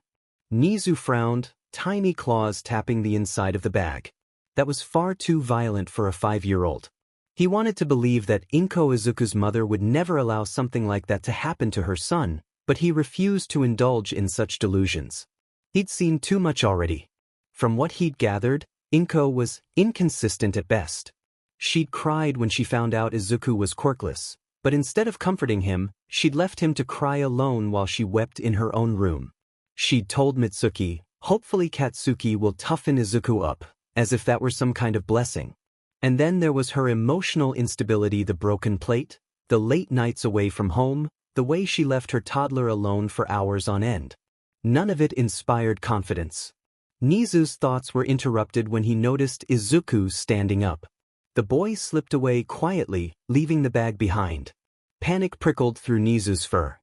Nezu frowned, tiny claws tapping the inside of the bag. That was far too violent for a 5-year-old. He wanted to believe that Inko Izuku's mother would never allow something like that to happen to her son, but he refused to indulge in such delusions. He'd seen too much already. From what he'd gathered, Inko was inconsistent at best. She'd cried when she found out Izuku was quirkless, but instead of comforting him, she'd left him to cry alone while she wept in her own room. She'd told Mitsuki, hopefully Katsuki will toughen Izuku up, as if that were some kind of blessing. And then there was her emotional instability, the broken plate, the late nights away from home, the way she left her toddler alone for hours on end. None of it inspired confidence. Nezu's thoughts were interrupted when he noticed Izuku standing up. The boy slipped away quietly, leaving the bag behind. Panic prickled through Nezu's fur.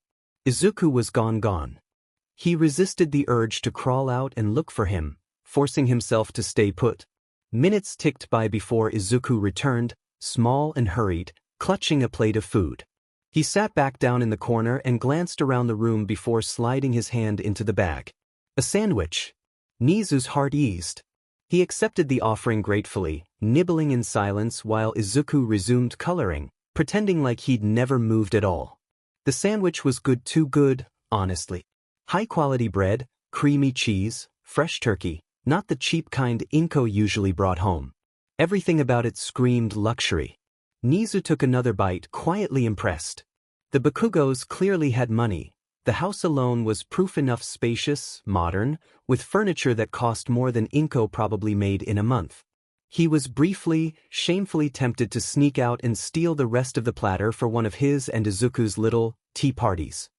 Izuku was gone. He resisted the urge to crawl out and look for him, forcing himself to stay put. Minutes ticked by before Izuku returned, small and hurried, clutching a plate of food. He sat back down in the corner and glanced around the room before sliding his hand into the bag. A sandwich. Nezu's heart eased. He accepted the offering gratefully, nibbling in silence while Izuku resumed coloring, pretending like he'd never moved at all. The sandwich was good, too good, honestly. High-quality bread, creamy cheese, fresh turkey, not the cheap kind Inko usually brought home. Everything about it screamed luxury. Nezu took another bite, quietly impressed. The Bakugos clearly had money. The house alone was proof enough spacious, modern, with furniture that cost more than Inko probably made in a month. He was briefly, shamefully tempted to sneak out and steal the rest of the platter for one of his and Izuku's little tea parties.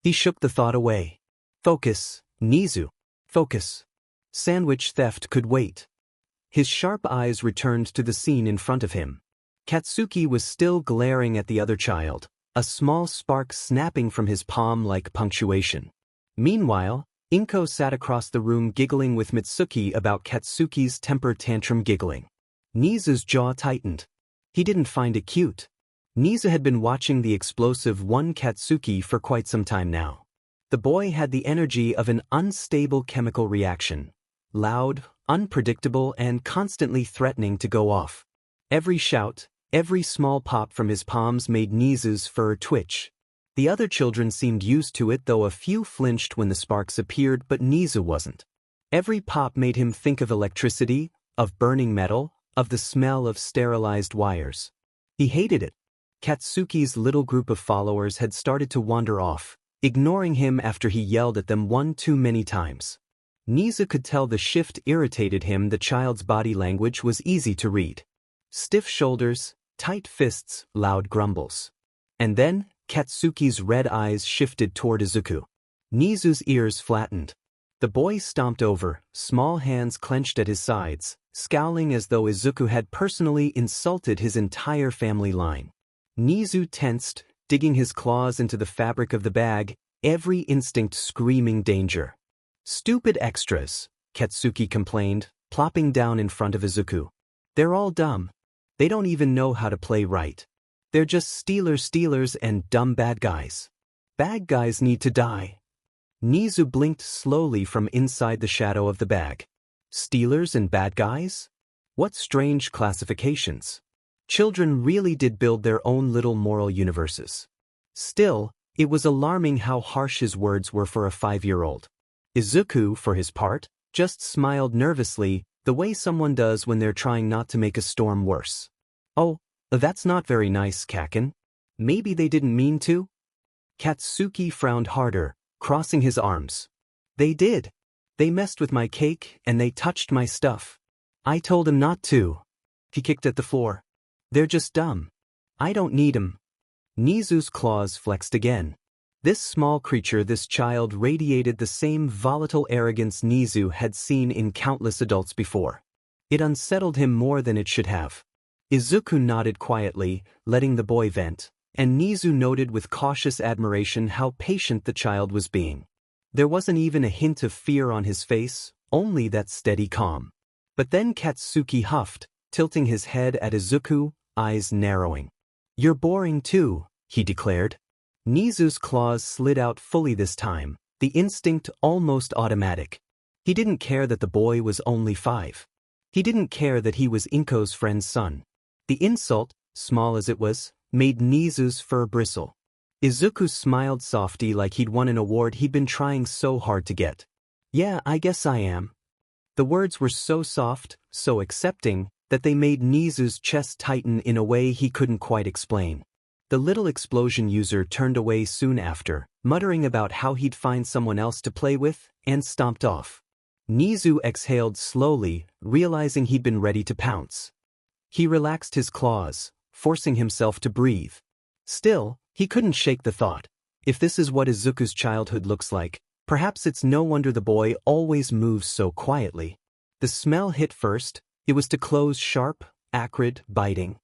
He shook the thought away. Focus, Nezu. Focus. Sandwich theft could wait. His sharp eyes returned to the scene in front of him. Katsuki was still glaring at the other child, a small spark snapping from his palm like punctuation. Meanwhile, Inko sat across the room giggling with Mitsuki about Katsuki's temper tantrum giggling. Nezu's jaw tightened. He didn't find it cute. Nezu had been watching the explosive one Katsuki for quite some time now. The boy had the energy of an unstable chemical reaction. Loud, unpredictable, and constantly threatening to go off. Every shout, every small pop from his palms made Nezu's fur twitch. The other children seemed used to it, though a few flinched when the sparks appeared, but Nezu wasn't. Every pop made him think of electricity, of burning metal, of the smell of sterilized wires. He hated it. Katsuki's little group of followers had started to wander off, ignoring him after he yelled at them one too many times. Nezu could tell the shift irritated him. The child's body language was easy to read. Stiff shoulders, tight fists, loud grumbles. And then, Katsuki's red eyes shifted toward Izuku. Nezu's ears flattened. The boy stomped over, small hands clenched at his sides, scowling as though Izuku had personally insulted his entire family line. Nezu tensed, digging his claws into the fabric of the bag, every instinct screaming danger. Stupid extras, Katsuki complained, plopping down in front of Izuku. They're all dumb. They don't even know how to play right. They're just stealers and dumb bad guys. Bad guys need to die. Nezu blinked slowly from inside the shadow of the bag. Stealers and bad guys? What strange classifications. Children really did build their own little moral universes. Still, it was alarming how harsh his words were for a 5-year-old. Izuku, for his part, just smiled nervously, the way someone does when they're trying not to make a storm worse. Oh, that's not very nice, Kaken. Maybe they didn't mean to? Katsuki frowned harder, crossing his arms. They did. They messed with my cake and they touched my stuff. I told him not to. He kicked at the floor. They're just dumb. I don't need 'em. Nezu's claws flexed again. This small creature, this child, radiated the same volatile arrogance Nezu had seen in countless adults before. It unsettled him more than it should have. Izuku nodded quietly, letting the boy vent, and Nezu noted with cautious admiration how patient the child was being. There wasn't even a hint of fear on his face, only that steady calm. But then Katsuki huffed, tilting his head at Izuku, eyes narrowing. "You're boring too," he declared. Nezu's claws slid out fully this time, the instinct almost automatic. He didn't care that the boy was only 5. He didn't care that he was Inko's friend's son. The insult, small as it was, made Nezu's fur bristle. Izuku smiled softly like he'd won an award he'd been trying so hard to get. "Yeah, I guess I am." The words were so soft, so accepting, that they made Nezu's chest tighten in a way he couldn't quite explain. The little explosion user turned away soon after, muttering about how he'd find someone else to play with, and stomped off. Nezu exhaled slowly, realizing he'd been ready to pounce. He relaxed his claws, forcing himself to breathe. Still, he couldn't shake the thought. If this is what Izuku's childhood looks like, perhaps it's no wonder the boy always moves so quietly. The smell hit first. It was to close sharp, acrid, biting.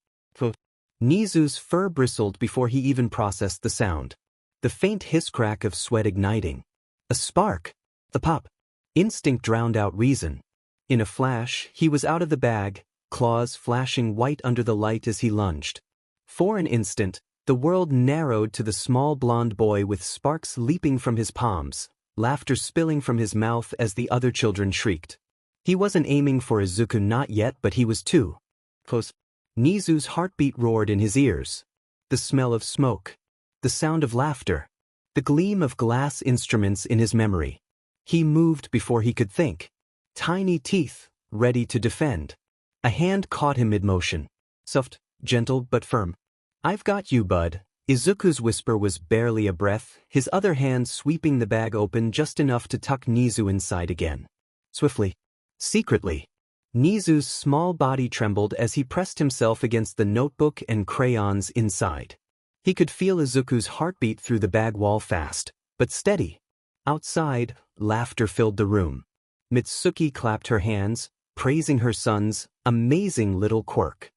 Nezu's fur bristled before he even processed the sound. The faint hiss-crack of sweat igniting. A spark. A pop. Instinct drowned out reason. In a flash, he was out of the bag, claws flashing white under the light as he lunged. For an instant, the world narrowed to the small blonde boy with sparks leaping from his palms, laughter spilling from his mouth as the other children shrieked. He wasn't aiming for Izuku, not yet, but he was too close. Nezu's heartbeat roared in his ears. The smell of smoke. The sound of laughter. The gleam of glass instruments in his memory. He moved before he could think. Tiny teeth, ready to defend. A hand caught him mid-motion. Soft, gentle but firm. "I've got you, bud." Izuku's whisper was barely a breath, his other hand sweeping the bag open just enough to tuck Nezu inside again. Swiftly. Secretly. Nezu's small body trembled as he pressed himself against the notebook and crayons inside. He could feel Izuku's heartbeat through the bag wall, fast, but steady. Outside, laughter filled the room. Mitsuki clapped her hands, praising her son's amazing little quirk.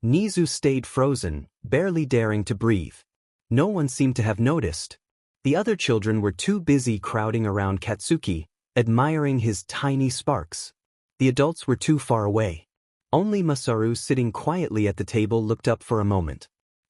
Nezu stayed frozen, barely daring to breathe. No one seemed to have noticed. The other children were too busy crowding around Katsuki, admiring his tiny sparks. The adults were too far away. Only Masaru, sitting quietly at the table, looked up for a moment.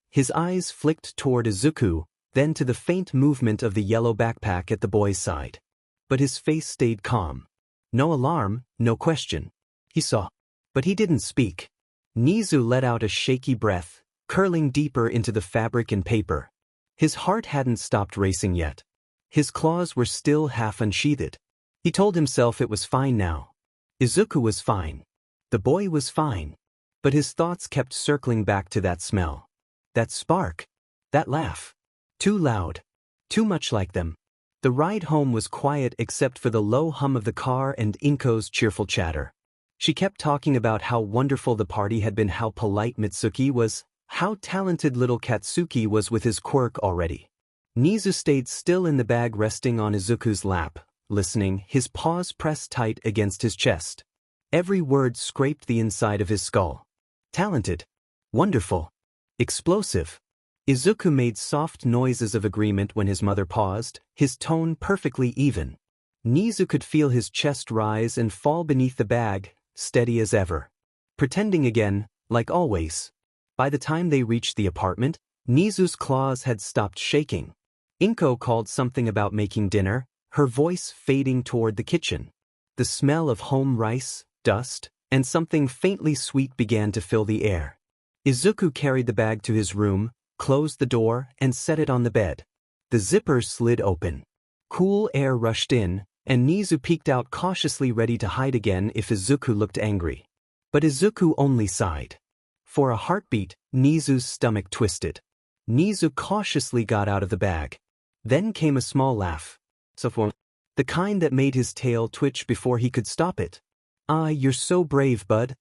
His eyes flicked toward Izuku, then to the faint movement of the yellow backpack at the boy's side. But his face stayed calm. No alarm, no question. He saw. But he didn't speak. Nezu let out a shaky breath, curling deeper into the fabric and paper. His heart hadn't stopped racing yet. His claws were still half unsheathed. He told himself it was fine now. Izuku was fine. The boy was fine. But his thoughts kept circling back to that smell. That spark. That laugh. Too loud. Too much like them. The ride home was quiet except for the low hum of the car and Inko's cheerful chatter. She kept talking about how wonderful the party had been, how polite Mitsuki was, how talented little Katsuki was with his quirk already. Nezu stayed still in the bag, resting on Izuku's lap, listening, his paws pressed tight against his chest. Every word scraped the inside of his skull. Talented. Wonderful. Explosive. Izuku made soft noises of agreement when his mother paused, his tone perfectly even. Nezu could feel his chest rise and fall beneath the bag, steady as ever. Pretending again, like always. By the time they reached the apartment, Nezu's claws had stopped shaking. Inko called something about making dinner, her voice fading toward the kitchen. The smell of home rice, dust, and something faintly sweet began to fill the air. Izuku carried the bag to his room, closed the door, and set it on the bed. The zipper slid open. Cool air rushed in, and Nezu peeked out cautiously, ready to hide again if Izuku looked angry. But Izuku only sighed. For a heartbeat, Nezu's stomach twisted. Nezu cautiously got out of the bag. Then came a small laugh. The kind that made his tail twitch before he could stop it. "Ah, you're so brave, bud."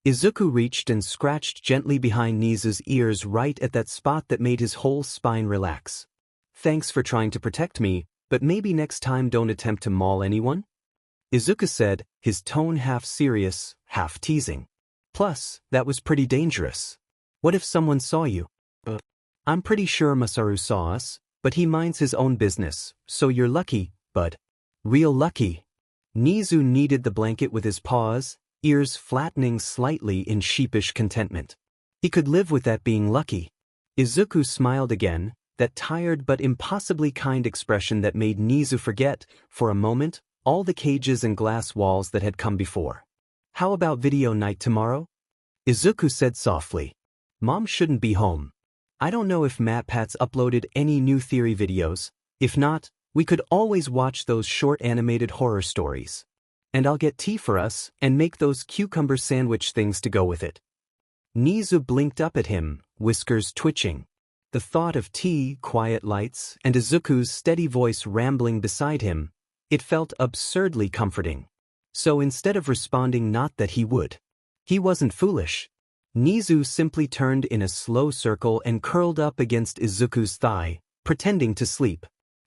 Izuku reached and scratched gently behind Nezu's ears, right at that spot that made his whole spine relax. "Thanks for trying to protect me, but maybe next time don't attempt to maul anyone?" Izuku said, his tone half serious, half teasing. Plus, that was pretty dangerous. What if someone saw you? I'm pretty sure Masaru saw us, but he minds his own business, so you're lucky, bud. Real lucky. Nezu kneaded the blanket with his paws, ears flattening slightly in sheepish contentment. He could live with that being lucky. Izuku smiled again, that tired but impossibly kind expression that made Nezu forget, for a moment, all the cages and glass walls that had come before. How about video night tomorrow? Izuku said softly. Mom shouldn't be home. I don't know if MatPat's uploaded any new theory videos. If not, we could always watch those short animated horror stories. And I'll get tea for us and make those cucumber sandwich things to go with it. Nezu blinked up at him, whiskers twitching. The thought of tea, quiet lights, and Izuku's steady voice rambling beside him, it felt absurdly comforting. So instead of responding not that he would. He wasn't foolish. Nezu simply turned in a slow circle and curled up against Izuku's thigh, pretending to sleep.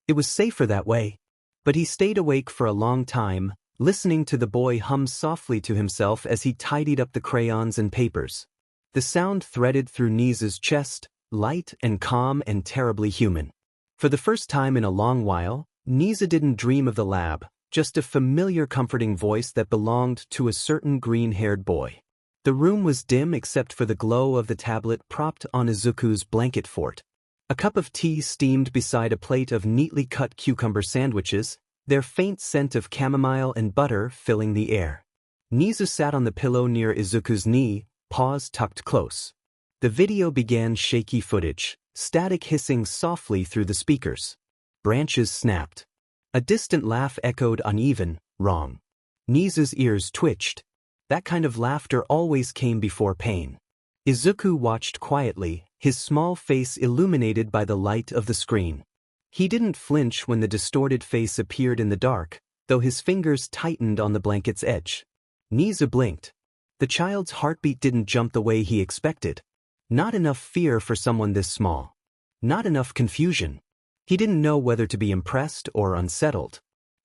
It was safer that way. But he stayed awake for a long time, listening to the boy hum softly to himself as he tidied up the crayons and papers. The sound threaded through Nezu's chest, light and calm and terribly human. For the first time in a long while, Nezu didn't dream of the lab, just a familiar comforting voice that belonged to a certain green-haired boy. The room was dim except for the glow of the tablet propped on Izuku's blanket fort. A cup of tea steamed beside a plate of neatly cut cucumber sandwiches, their faint scent of chamomile and butter filling the air. Nezu sat on the pillow near Izuku's knee, paws tucked close. The video began shaky footage, static hissing softly through the speakers. Branches snapped. A distant laugh echoed uneven, wrong. Nezu's ears twitched. That kind of laughter always came before pain. Izuku watched quietly, his small face illuminated by the light of the screen. He didn't flinch when the distorted face appeared in the dark, though his fingers tightened on the blanket's edge. Nezu blinked. The child's heartbeat didn't jump the way he expected. Not enough fear for someone this small. Not enough confusion. He didn't know whether to be impressed or unsettled.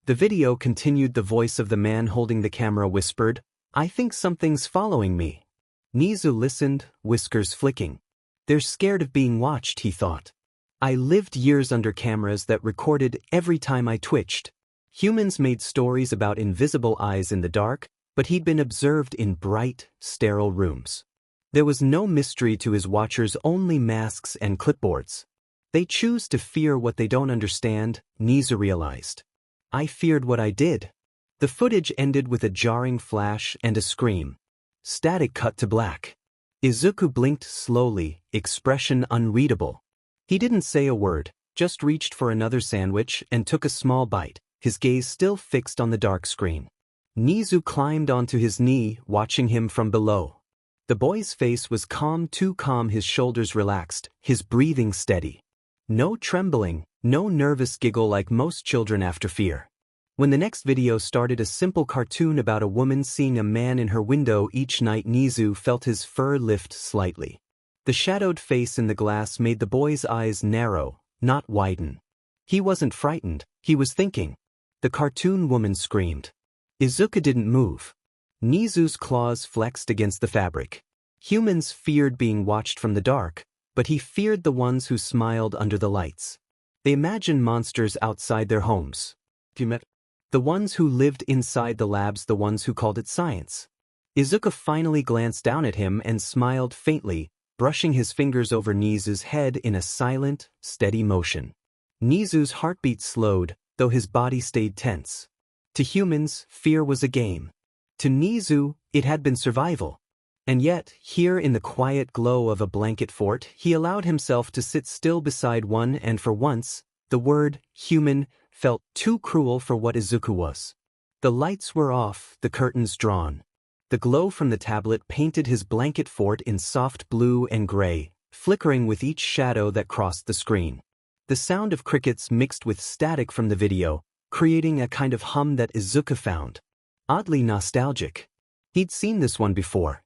The video continued. The voice of the man holding the camera whispered, "I think something's following me." Nezu listened, whiskers flicking. They're scared of being watched, he thought. I lived years under cameras that recorded every time I twitched. Humans made stories about invisible eyes in the dark, but he'd been observed in bright, sterile rooms. There was no mystery to his watchers, only masks and clipboards. They choose to fear what they don't understand, Nezu realized. I feared what I did. The footage ended with a jarring flash and a scream. Static cut to black. Izuku blinked slowly, expression unreadable. He didn't say a word, just reached for another sandwich and took a small bite, his gaze still fixed on the dark screen. Nezu climbed onto his knee, watching him from below. The boy's face was calm, too calm, his shoulders relaxed, his breathing steady. No trembling, no nervous giggle like most children after fear. When the next video started, a simple cartoon about a woman seeing a man in her window each night, Nezu felt his fur lift slightly. The shadowed face in the glass made the boy's eyes narrow, not widen. He wasn't frightened, he was thinking. The cartoon woman screamed. Izuku didn't move. Nezu's claws flexed against the fabric. Humans feared being watched from the dark, but he feared the ones who smiled under the lights. They imagined monsters outside their homes. The ones who lived inside the labs, the ones who called it science. Izuku finally glanced down at him and smiled faintly, brushing his fingers over Nezu's head in a silent, steady motion. Nezu's heartbeat slowed, though his body stayed tense. To humans, fear was a game. To Nezu, it had been survival. And yet, here in the quiet glow of a blanket fort, he allowed himself to sit still beside one, and for once, the word, human, felt too cruel for what Izuku was. The lights were off, the curtains drawn. The glow from the tablet painted his blanket fort in soft blue and gray, flickering with each shadow that crossed the screen. The sound of crickets mixed with static from the video, creating a kind of hum that Izuku found oddly nostalgic. He'd seen this one before.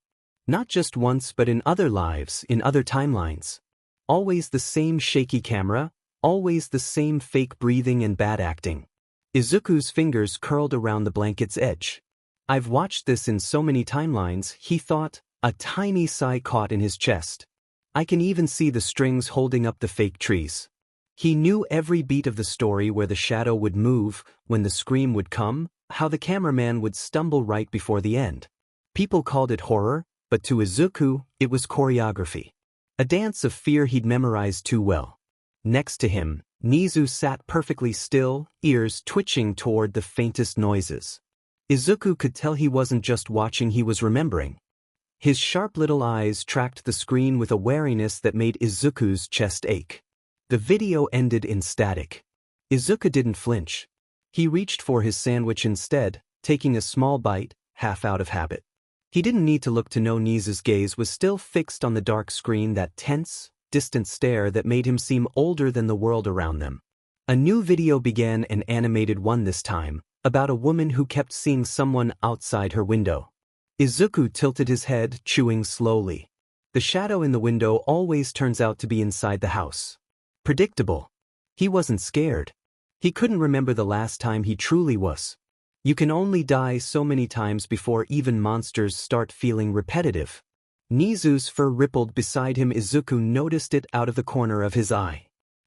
Not just once, but in other lives, in other timelines. Always the same shaky camera, always the same fake breathing and bad acting. Izuku's fingers curled around the blanket's edge. I've watched this in so many timelines, he thought, A tiny sigh caught in his chest. I can even see the strings holding up the fake trees. He knew every beat of the story, where the shadow would move, when the scream would come, how the cameraman would stumble right before the end. People called it horror, but to Izuku, it was choreography. A dance of fear he'd memorized too well. Next to him, Nezu sat perfectly still, ears twitching toward the faintest noises. Izuku could tell he wasn't just watching, he was remembering. His sharp little eyes tracked the screen with a wariness that made Izuku's chest ache. The video ended in static. Izuku didn't flinch. He reached for his sandwich instead, taking a small bite, half out of habit. He didn't need to look to know Nezu's gaze was still fixed on the dark screen, that tense, distant stare that made him seem older than the world around them. A new video began, an animated one this time, about a woman who kept seeing someone outside her window. Izuku tilted his head, chewing slowly. The shadow in the window always turns out to be inside the house. Predictable. He wasn't scared. He couldn't remember the last time he truly was. You can only die so many times before even monsters start feeling repetitive. Nezu's fur rippled beside him. Izuku noticed it out of the corner of his eye.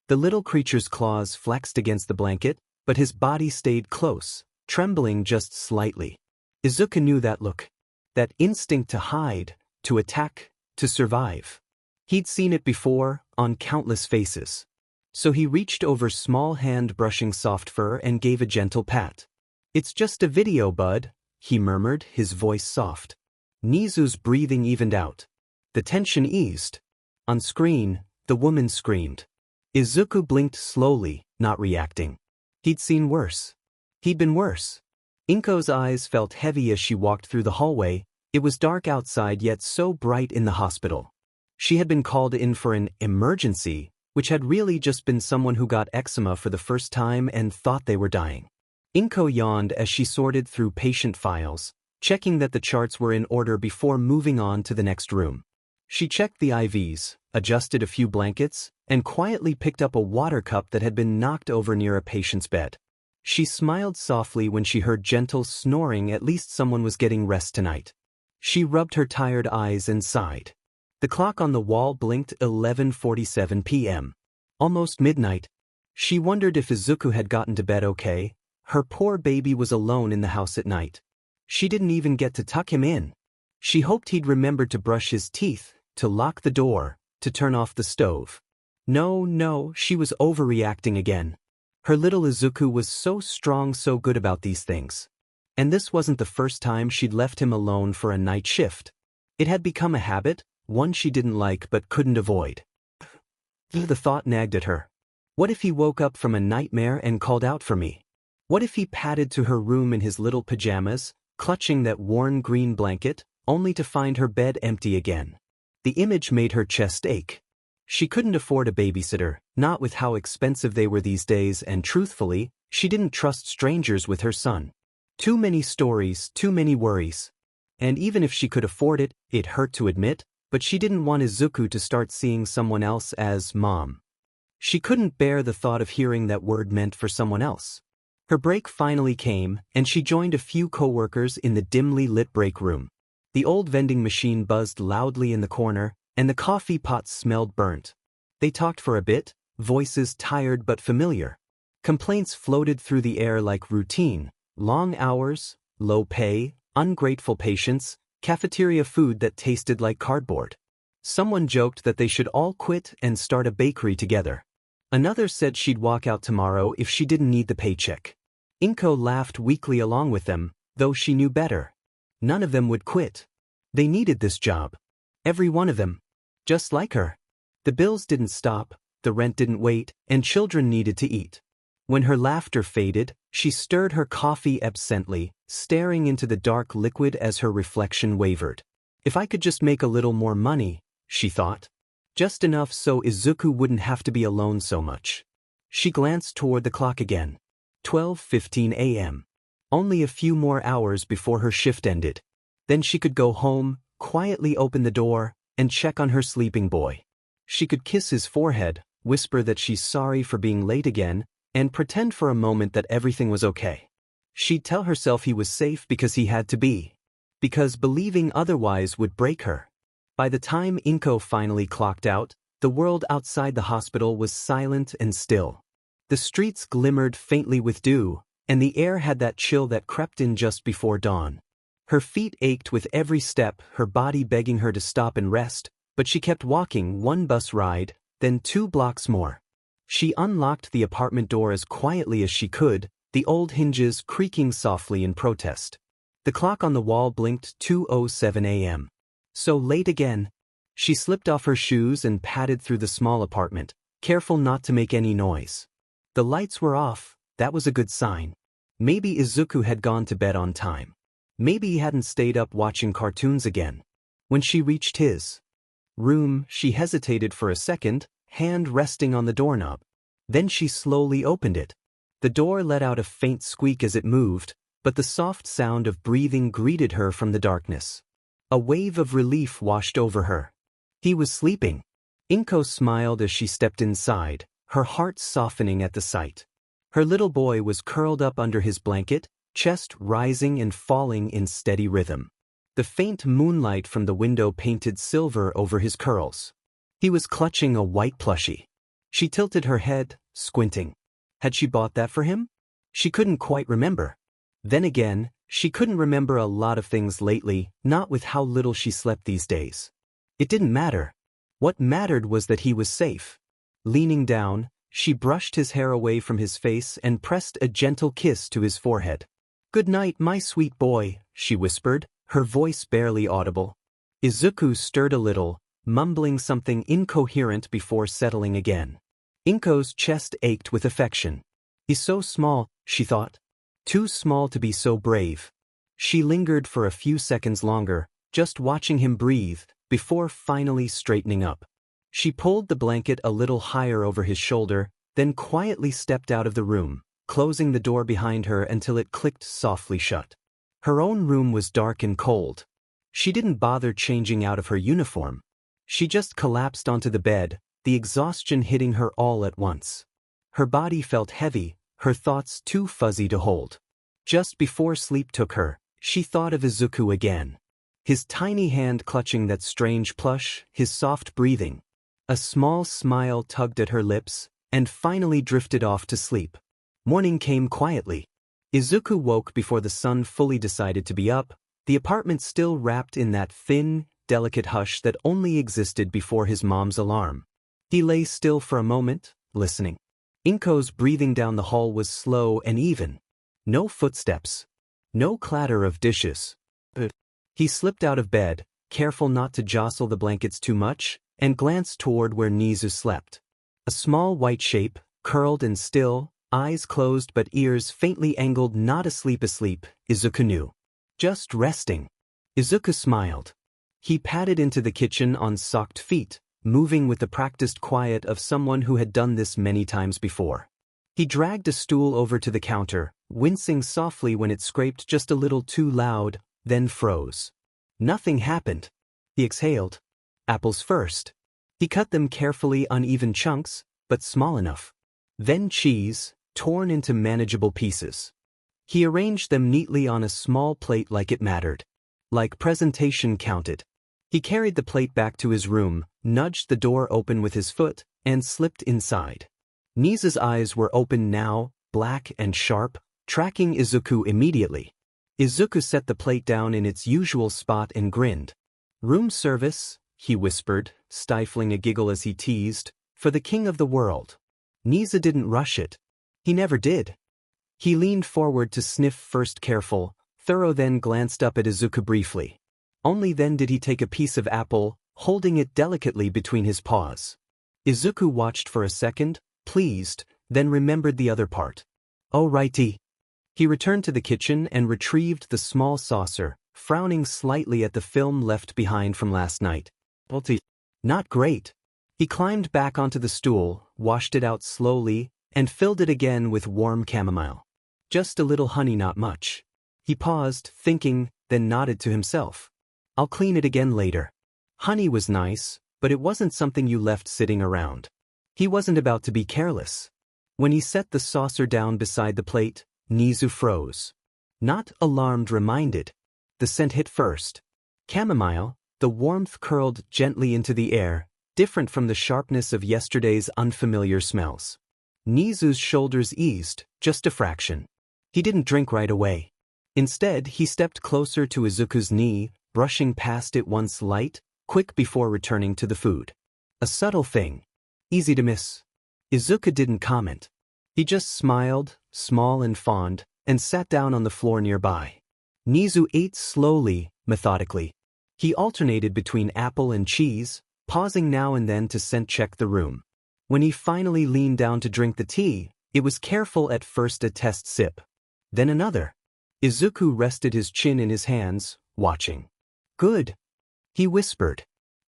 The little creature's claws flexed against the blanket, but his body stayed close, trembling just slightly. Izuku knew that look. That instinct to hide, to attack, to survive. He'd seen it before, on countless faces. So he reached over, small hand brushing soft fur, and gave a gentle pat. "It's just a video, bud," he murmured, his voice soft. Nezu's breathing evened out. The tension eased. On screen, the woman screamed. Izuku blinked slowly, not reacting. He'd seen worse. He'd been worse. Inko's eyes felt heavy as she walked through the hallway. It was dark outside, yet so bright in the hospital. She had been called in for an emergency, which had really just been someone who got eczema for the first time and thought they were dying. Inko yawned as she sorted through patient files, checking that the charts were in order before moving on to the next room. She checked the IVs, adjusted a few blankets, and quietly picked up a water cup that had been knocked over near a patient's bed. She smiled softly when she heard gentle snoring. At least someone was getting rest tonight. She rubbed her tired eyes and sighed. The clock on the wall blinked. 11:47 p.m. Almost midnight. She wondered if Izuku had gotten to bed okay. Her poor baby was alone in the house at night. She didn't even get to tuck him in. She hoped he'd remembered to brush his teeth, to lock the door, to turn off the stove. No, she was overreacting again. Her little Izuku was so strong, so good about these things. And this wasn't the first time she'd left him alone for a night shift. It had become a habit, one she didn't like but couldn't avoid. The thought nagged at her. What if he woke up from a nightmare and called out for me? What if he padded to her room in his little pajamas, clutching that worn green blanket, only to find her bed empty again? The image made her chest ache. She couldn't afford a babysitter, not with how expensive they were these days, and truthfully, she didn't trust strangers with her son. Too many stories, too many worries. And even if she could afford it, it hurt to admit, but she didn't want Izuku to start seeing someone else as mom. She couldn't bear the thought of hearing that word meant for someone else. Her break finally came, and she joined a few co-workers in the dimly lit break room. The old vending machine buzzed loudly in the corner, and the coffee pot smelled burnt. They talked for a bit, voices tired but familiar. Complaints floated through the air like routine: long hours, low pay, ungrateful patients, cafeteria food that tasted like cardboard. Someone joked that they should all quit and start a bakery together. Another said she'd walk out tomorrow if she didn't need the paycheck. Inko laughed weakly along with them, though she knew better. None of them would quit. They needed this job. Every one of them. Just like her. The bills didn't stop, the rent didn't wait, and children needed to eat. When her laughter faded, she stirred her coffee absently, staring into the dark liquid as her reflection wavered. If I could just make a little more money, she thought. Just enough so Izuku wouldn't have to be alone so much. She glanced toward the clock again. 12:15 a.m. Only a few more hours before her shift ended. Then she could go home, quietly open the door, and check on her sleeping boy. She could kiss his forehead, whisper that she's sorry for being late again, and pretend for a moment that everything was okay. She'd tell herself he was safe because he had to be. because believing otherwise would break her. By the time Inko finally clocked out, the world outside the hospital was silent and still. The streets glimmered faintly with dew, and the air had that chill that crept in just before dawn. Her feet ached with every step, her body begging her to stop and rest, but she kept walking, one bus ride, then 2 blocks more. She unlocked the apartment door as quietly as she could, the old hinges creaking softly in protest. The clock on the wall blinked 2:07 a.m. So late again. She slipped off her shoes and padded through the small apartment, careful not to make any noise. The lights were off, that was a good sign. Maybe Izuku had gone to bed on time. Maybe he hadn't stayed up watching cartoons again. When she reached his room, she hesitated for a second, hand resting on the doorknob. Then she slowly opened it. The door let out a faint squeak as it moved, but the soft sound of breathing greeted her from the darkness. A wave of relief washed over her. He was sleeping. Inko smiled as she stepped inside, her heart softening at the sight. Her little boy was curled up under his blanket, chest rising and falling in steady rhythm. The faint moonlight from the window painted silver over his curls. He was clutching a white plushie. She tilted her head, squinting. Had she bought that for him? She couldn't quite remember. Then again, she couldn't remember a lot of things lately, not with how little she slept these days. It didn't matter. What mattered was that he was safe. Leaning down, she brushed his hair away from his face and pressed a gentle kiss to his forehead. "Good night, my sweet boy," she whispered, her voice barely audible. Izuku stirred a little, mumbling something incoherent before settling again. Inko's chest ached with affection. He's so small, she thought. Too small to be so brave. She lingered for a few seconds longer, just watching him breathe, before finally straightening up. She pulled the blanket a little higher over his shoulder, then quietly stepped out of the room, closing the door behind her until it clicked softly shut. Her own room was dark and cold. She didn't bother changing out of her uniform. She just collapsed onto the bed, the exhaustion hitting her all at once. Her body felt heavy, her thoughts too fuzzy to hold. Just before sleep took her, she thought of Izuku again. His tiny hand clutching that strange plush, his soft breathing. A small smile tugged at her lips, and finally drifted off to sleep. Morning came quietly. Izuku woke before the sun fully decided to be up, the apartment still wrapped in that thin, delicate hush that only existed before his mom's alarm. He lay still for a moment, listening. Inko's breathing down the hall was slow and even. No footsteps. No clatter of dishes. He slipped out of bed, careful not to jostle the blankets too much, and glanced toward where Nezu slept. A small white shape, curled and still, eyes closed but ears faintly angled, not asleep, Izuku knew. Just resting. Izuku smiled. He padded into the kitchen on socked feet, moving with the practiced quiet of someone who had done this many times before. He dragged a stool over to the counter, wincing softly when it scraped just a little too loud, then froze. Nothing happened. He exhaled. Apples first. He cut them carefully, uneven chunks, but small enough. Then cheese, torn into manageable pieces. He arranged them neatly on a small plate like it mattered. Like presentation counted. He carried the plate back to his room, nudged the door open with his foot, and slipped inside. Nezu's eyes were open now, black and sharp, tracking Izuku immediately. Izuku set the plate down in its usual spot and grinned. "Room service," he whispered, stifling a giggle as he teased, "for the king of the world." Nezu didn't rush it. He never did. He leaned forward to sniff first, careful, thorough, then glanced up at Izuku briefly. Only then did he take a piece of apple, holding it delicately between his paws. Izuku watched for a second, pleased, then remembered the other part. "Oh righty." He returned to the kitchen and retrieved the small saucer, frowning slightly at the film left behind from last night. Not great. He climbed back onto the stool, washed it out slowly, and filled it again with warm chamomile. Just a little honey, not much. He paused, thinking, then nodded to himself. "I'll clean it again later." Honey was nice, but it wasn't something you left sitting around. He wasn't about to be careless. When he set the saucer down beside the plate, Nezu froze. Not alarmed, reminded. The scent hit first. Chamomile, the warmth curled gently into the air, different from the sharpness of yesterday's unfamiliar smells. Nezu's shoulders eased, just a fraction. He didn't drink right away. Instead, he stepped closer to Izuku's knee, brushing past it once light, quick before returning to the food. A subtle thing. Easy to miss. Izuku didn't comment. He just smiled, small and fond, and sat down on the floor nearby. Nezu ate slowly, methodically. He alternated between apple and cheese, pausing now and then to scent-check the room. When he finally leaned down to drink the tea, it was careful at first, a test sip. Then another. Izuku rested his chin in his hands, watching. Good, he whispered.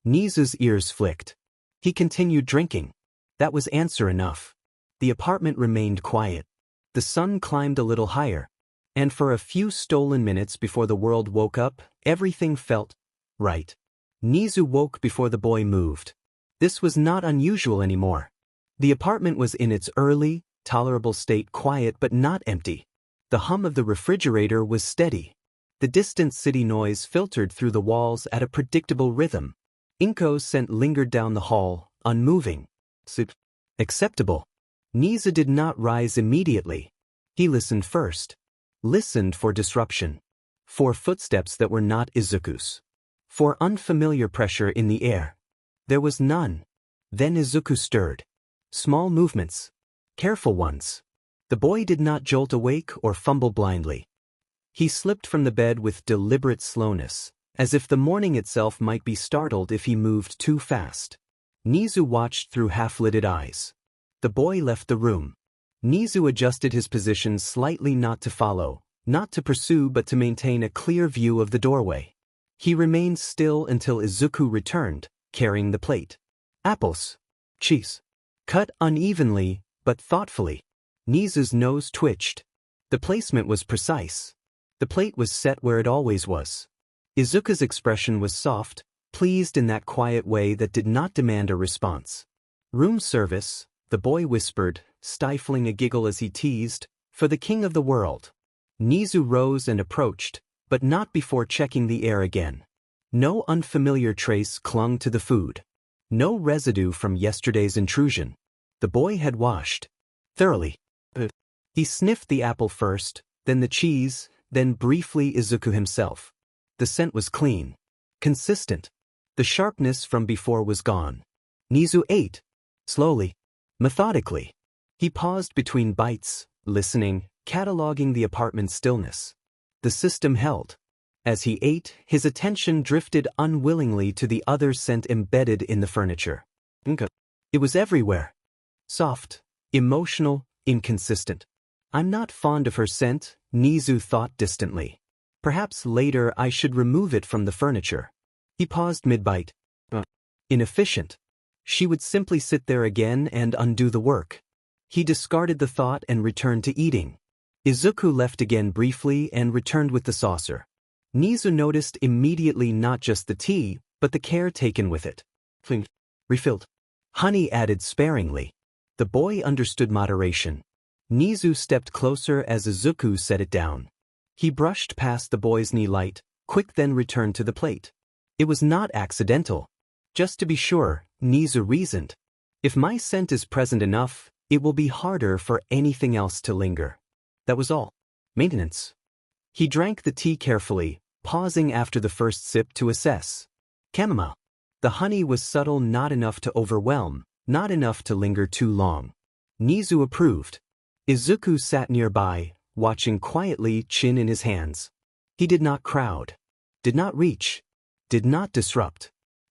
Nezu's ears flicked. He continued drinking. That was answer enough. The apartment remained quiet. The sun climbed a little higher. And for a few stolen minutes before the world woke up, everything felt right. Nezu woke before the boy moved. This was not unusual anymore. The apartment was in its early, tolerable state, quiet but not empty. The hum of the refrigerator was steady. The distant city noise filtered through the walls at a predictable rhythm. Inko's scent lingered down the hall, unmoving. Acceptable. Nezu did not rise immediately. He listened first. Listened for disruption. For footsteps that were not Izuku's. For unfamiliar pressure in the air. There was none. Then Izuku stirred. Small movements. Careful ones. The boy did not jolt awake or fumble blindly. He slipped from the bed with deliberate slowness, as if the morning itself might be startled if he moved too fast. Nezu watched through half-lidded eyes. The boy left the room. Nezu adjusted his position slightly, not to follow, not to pursue, but to maintain a clear view of the doorway. He remained still until Izuku returned, carrying the plate. Apples. Cheese. Cut unevenly, but thoughtfully. Nezu's nose twitched. The placement was precise. The plate was set where it always was. Izuku's expression was soft, pleased in that quiet way that did not demand a response. Room service, the boy whispered, stifling a giggle as he teased, for the king of the world. Nezu rose and approached, but not before checking the air again. No unfamiliar trace clung to the food. No residue from yesterday's intrusion. The boy had washed. Thoroughly. He sniffed the apple first, then the cheese, then briefly Izuku himself. The scent was clean. Consistent. The sharpness from before was gone. Nezu ate. Slowly. Methodically. He paused between bites, listening, cataloging the apartment's stillness. The system held. As he ate, his attention drifted unwillingly to the other scent embedded in the furniture. It was everywhere. Soft, emotional, inconsistent. I'm not fond of her scent, Nezu thought distantly. Perhaps later I should remove it from the furniture. He paused mid-bite. Inefficient. She would simply sit there again and undo the work. He discarded the thought and returned to eating. Izuku left again briefly and returned with the saucer. Nezu noticed immediately not just the tea, but the care taken with it. Refilled. Honey added sparingly. The boy understood moderation. Nezu stepped closer as Izuku set it down. He brushed past the boy's knee light, quick, then returned to the plate. It was not accidental. Just to be sure, Nezu reasoned. If my scent is present enough, it will be harder for anything else to linger. That was all. Maintenance. He drank the tea carefully, pausing after the first sip to assess. Chamomile. The honey was subtle, not enough to overwhelm, not enough to linger too long. Nezu approved. Izuku sat nearby, watching quietly, chin in his hands. He did not crowd. Did not reach. Did not disrupt.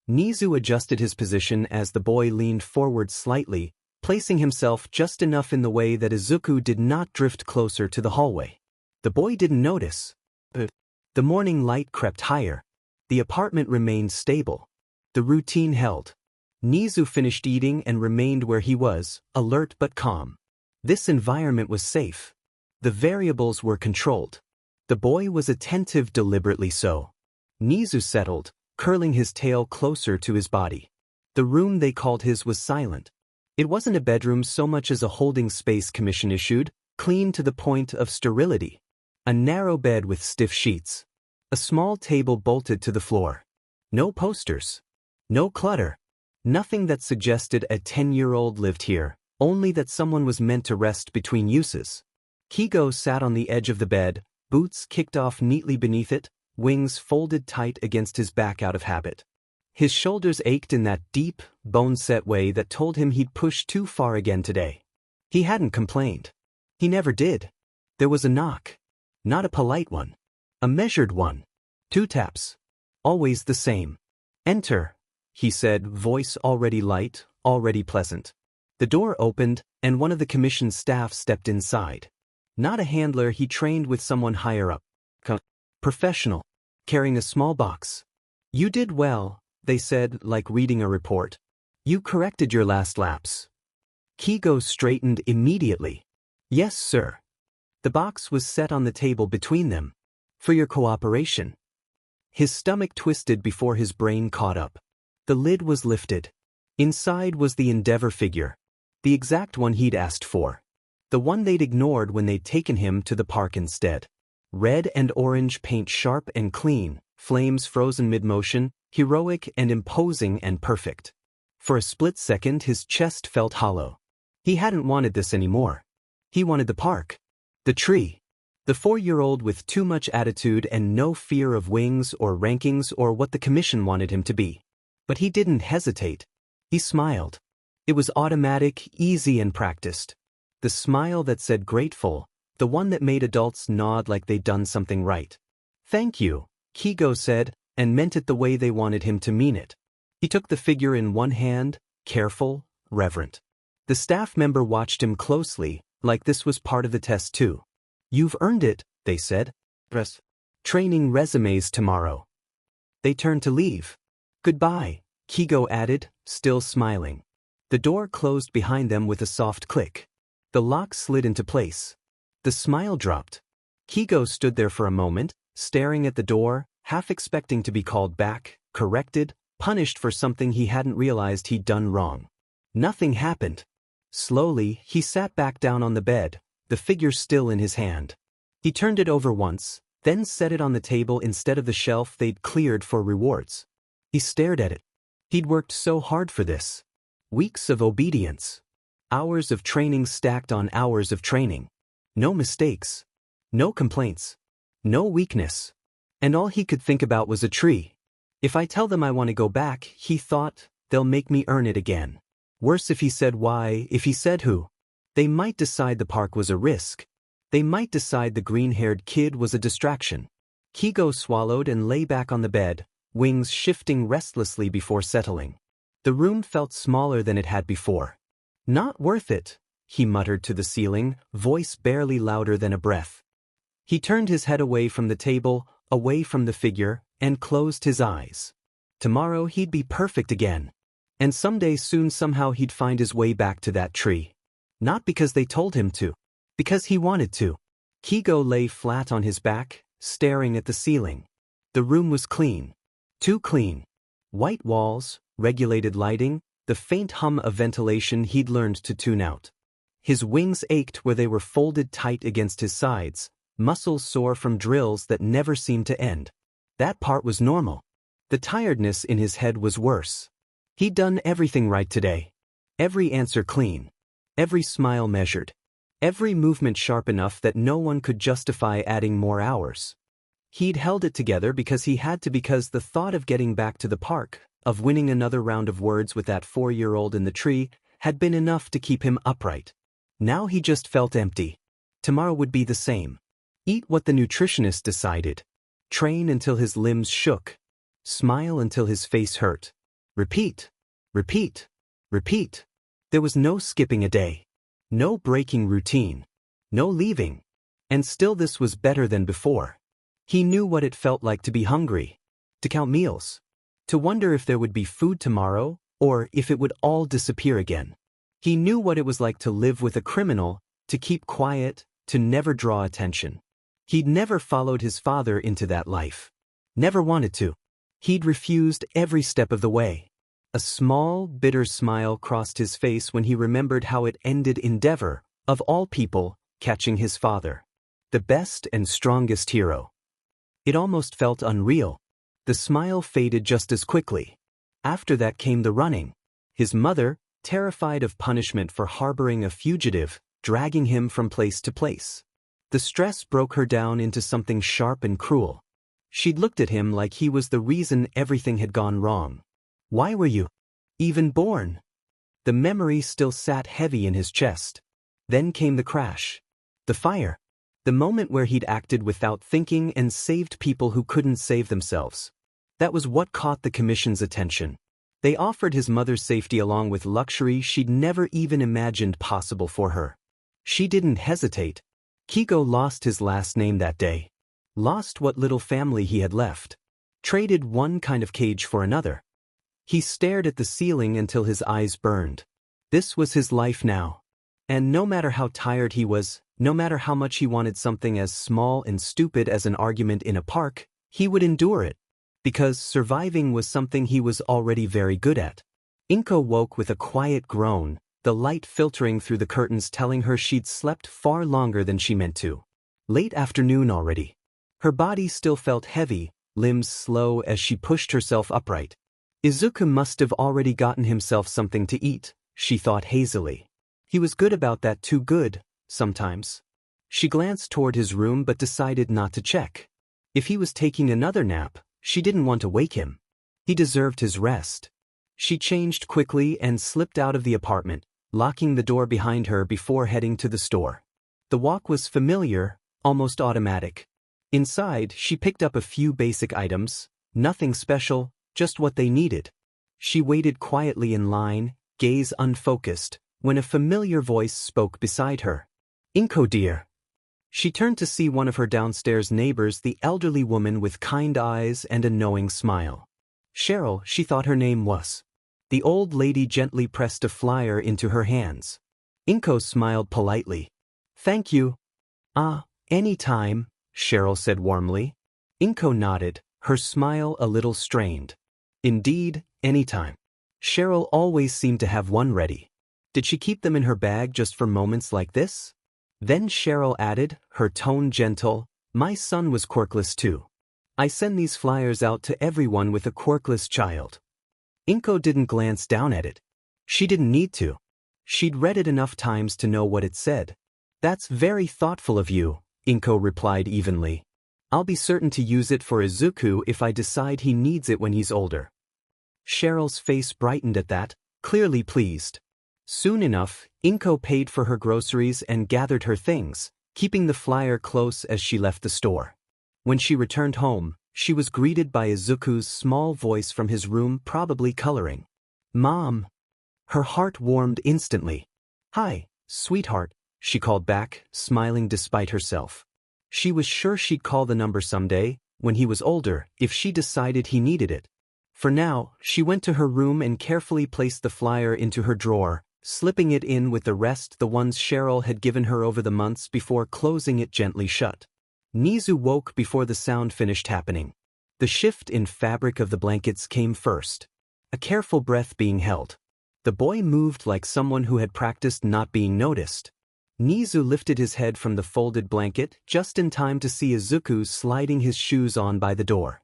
Nezu adjusted his position as the boy leaned forward slightly, placing himself just enough in the way that Izuku did not drift closer to the hallway. The boy didn't notice. The morning light crept higher. The apartment remained stable. The routine held. Nezu finished eating and remained where he was, alert but calm. This environment was safe. The variables were controlled. The boy was attentive, deliberately so. Nezu settled, curling his tail closer to his body. The room they called his was silent. It wasn't a bedroom so much as a holding space commission issued, clean to the point of sterility. A narrow bed with stiff sheets. A small table bolted to the floor. No posters. No clutter. Nothing that suggested a 10-year-old lived here, only that someone was meant to rest between uses. Keigo sat on the edge of the bed, boots kicked off neatly beneath it, wings folded tight against his back out of habit. His shoulders ached in that deep, bone-set way that told him he'd pushed too far again today. He hadn't complained. He never did. There was a knock. Not a polite one. A measured one. 2 taps. Always the same. "Enter," he said, voice already light, already pleasant. The door opened, and one of the commission's staff stepped inside. Not a handler he trained with someone higher up. Professional. Carrying a small box. "You did well," they said, like reading a report. "You corrected your last lapse." Keigo straightened immediately. "Yes, sir." The box was set on the table between them. "For your cooperation." His stomach twisted before his brain caught up. The lid was lifted. Inside was the Endeavor figure. The exact one he'd asked for. The one they'd ignored when they'd taken him to the park instead. Red and orange paint sharp and clean, flames frozen mid-motion, heroic and imposing and perfect. For a split second his chest felt hollow. He hadn't wanted this anymore. He wanted the park. The tree. The 4-year-old with too much attitude and no fear of wings or rankings or what the commission wanted him to be. But he didn't hesitate. He smiled. It was automatic, easy and practiced. The smile that said grateful, the one that made adults nod like they'd done something right. "Thank you," Keigo said, and meant it the way they wanted him to mean it. He took the figure in one hand, careful, reverent. The staff member watched him closely, like this was part of the test too. "You've earned it," they said. "Training resumes tomorrow." They turned to leave. "Goodbye," Keigo added, still smiling. The door closed behind them with a soft click. The lock slid into place. The smile dropped. Keigo stood there for a moment, staring at the door, half expecting to be called back, corrected, punished for something he hadn't realized he'd done wrong. Nothing happened. Slowly, he sat back down on the bed, the figure still in his hand. He turned it over once, then set it on the table instead of the shelf they'd cleared for rewards. He stared at it. He'd worked so hard for this. Weeks of obedience. Hours of training stacked on hours of training. No mistakes. No complaints. No weakness. And all he could think about was a tree. If I tell them I want to go back, he thought, they'll make me earn it again. Worse if he said why, if he said who. They might decide the park was a risk. They might decide the green-haired kid was a distraction. Keigo swallowed and lay back on the bed, wings shifting restlessly before settling. The room felt smaller than it had before. "Not worth it," he muttered to the ceiling, voice barely louder than a breath. He turned his head away from the table, away from the figure, and closed his eyes. Tomorrow he'd be perfect again. And someday soon somehow he'd find his way back to that tree. Not because they told him to. Because he wanted to. Keigo lay flat on his back, staring at the ceiling. The room was clean. Too clean. White walls, regulated lighting, the faint hum of ventilation he'd learned to tune out. His wings ached where they were folded tight against his sides, muscles sore from drills that never seemed to end. That part was normal. The tiredness in his head was worse. He'd done everything right today. Every answer clean. Every smile measured. Every movement sharp enough that no one could justify adding more hours. He'd held it together because he had to, because the thought of getting back to the park, of winning another round of words with that 4-year-old in the tree, had been enough to keep him upright. Now he just felt empty. Tomorrow would be the same. Eat what the nutritionist decided. Train until his limbs shook. Smile until his face hurt. Repeat. Repeat. Repeat. There was no skipping a day. No breaking routine. No leaving. And still this was better than before. He knew what it felt like to be hungry. To count meals. To wonder if there would be food tomorrow, or if it would all disappear again. He knew what it was like to live with a criminal, to keep quiet, to never draw attention. He'd never followed his father into that life. Never wanted to. He'd refused every step of the way. A small, bitter smile crossed his face when he remembered how it ended Endeavor, of all people, catching his father. The best and strongest hero. It almost felt unreal. The smile faded just as quickly. After that came the running. His mother, terrified of punishment for harboring a fugitive, dragging him from place to place. The stress broke her down into something sharp and cruel. She'd looked at him like he was the reason everything had gone wrong. Why were you even born? The memory still sat heavy in his chest. Then came the crash. The fire. The moment where he'd acted without thinking and saved people who couldn't save themselves. That was what caught the Commission's attention. They offered his mother's safety along with luxury she'd never even imagined possible for her. She didn't hesitate. Keigo lost his last name that day. Lost what little family he had left. Traded one kind of cage for another. He stared at the ceiling until his eyes burned. This was his life now. And no matter how tired he was, no matter how much he wanted something as small and stupid as an argument in a park, he would endure it. Because surviving was something he was already very good at. Inko woke with a quiet groan, the light filtering through the curtains telling her she'd slept far longer than she meant to. Late afternoon already. Her body still felt heavy, limbs slow as she pushed herself upright. Izuku must have already gotten himself something to eat, she thought hazily. He was good about that, too good, sometimes. She glanced toward his room but decided not to check. If he was taking another nap, she didn't want to wake him. He deserved his rest. She changed quickly and slipped out of the apartment, locking the door behind her before heading to the store. The walk was familiar, almost automatic. Inside, she picked up a few basic items, nothing special, just what they needed. She waited quietly in line, gaze unfocused, when a familiar voice spoke beside her. Inko dear. She turned to see one of her downstairs neighbors, the elderly woman with kind eyes and a knowing smile. Cheryl, she thought her name was. The old lady gently pressed a flyer into her hands. Inko smiled politely. Thank you. Any time, Cheryl said warmly. Inko nodded, her smile a little strained. Indeed, anytime. Cheryl always seemed to have one ready. Did she keep them in her bag just for moments like this? Then Cheryl added, her tone gentle, my son was quirkless too. I send these flyers out to everyone with a quirkless child. Inko didn't glance down at it. She didn't need to. She'd read it enough times to know what it said. That's very thoughtful of you, Inko replied evenly. I'll be certain to use it for Izuku if I decide he needs it when he's older. Cheryl's face brightened at that, clearly pleased. Soon enough, Inko paid for her groceries and gathered her things, keeping the flyer close as she left the store. When she returned home, she was greeted by Izuku's small voice from his room, probably coloring. Mom. Her heart warmed instantly. Hi, sweetheart, she called back, smiling despite herself. She was sure she'd call the number someday, when he was older, if she decided he needed it. For now, she went to her room and carefully placed the flyer into her drawer, slipping it in with the rest, the ones Cheryl had given her over the months before, closing it gently shut. Nezu woke before the sound finished happening. The shift in fabric of the blankets came first. A careful breath being held. The boy moved like someone who had practiced not being noticed. Nezu lifted his head from the folded blanket just in time to see Izuku sliding his shoes on by the door.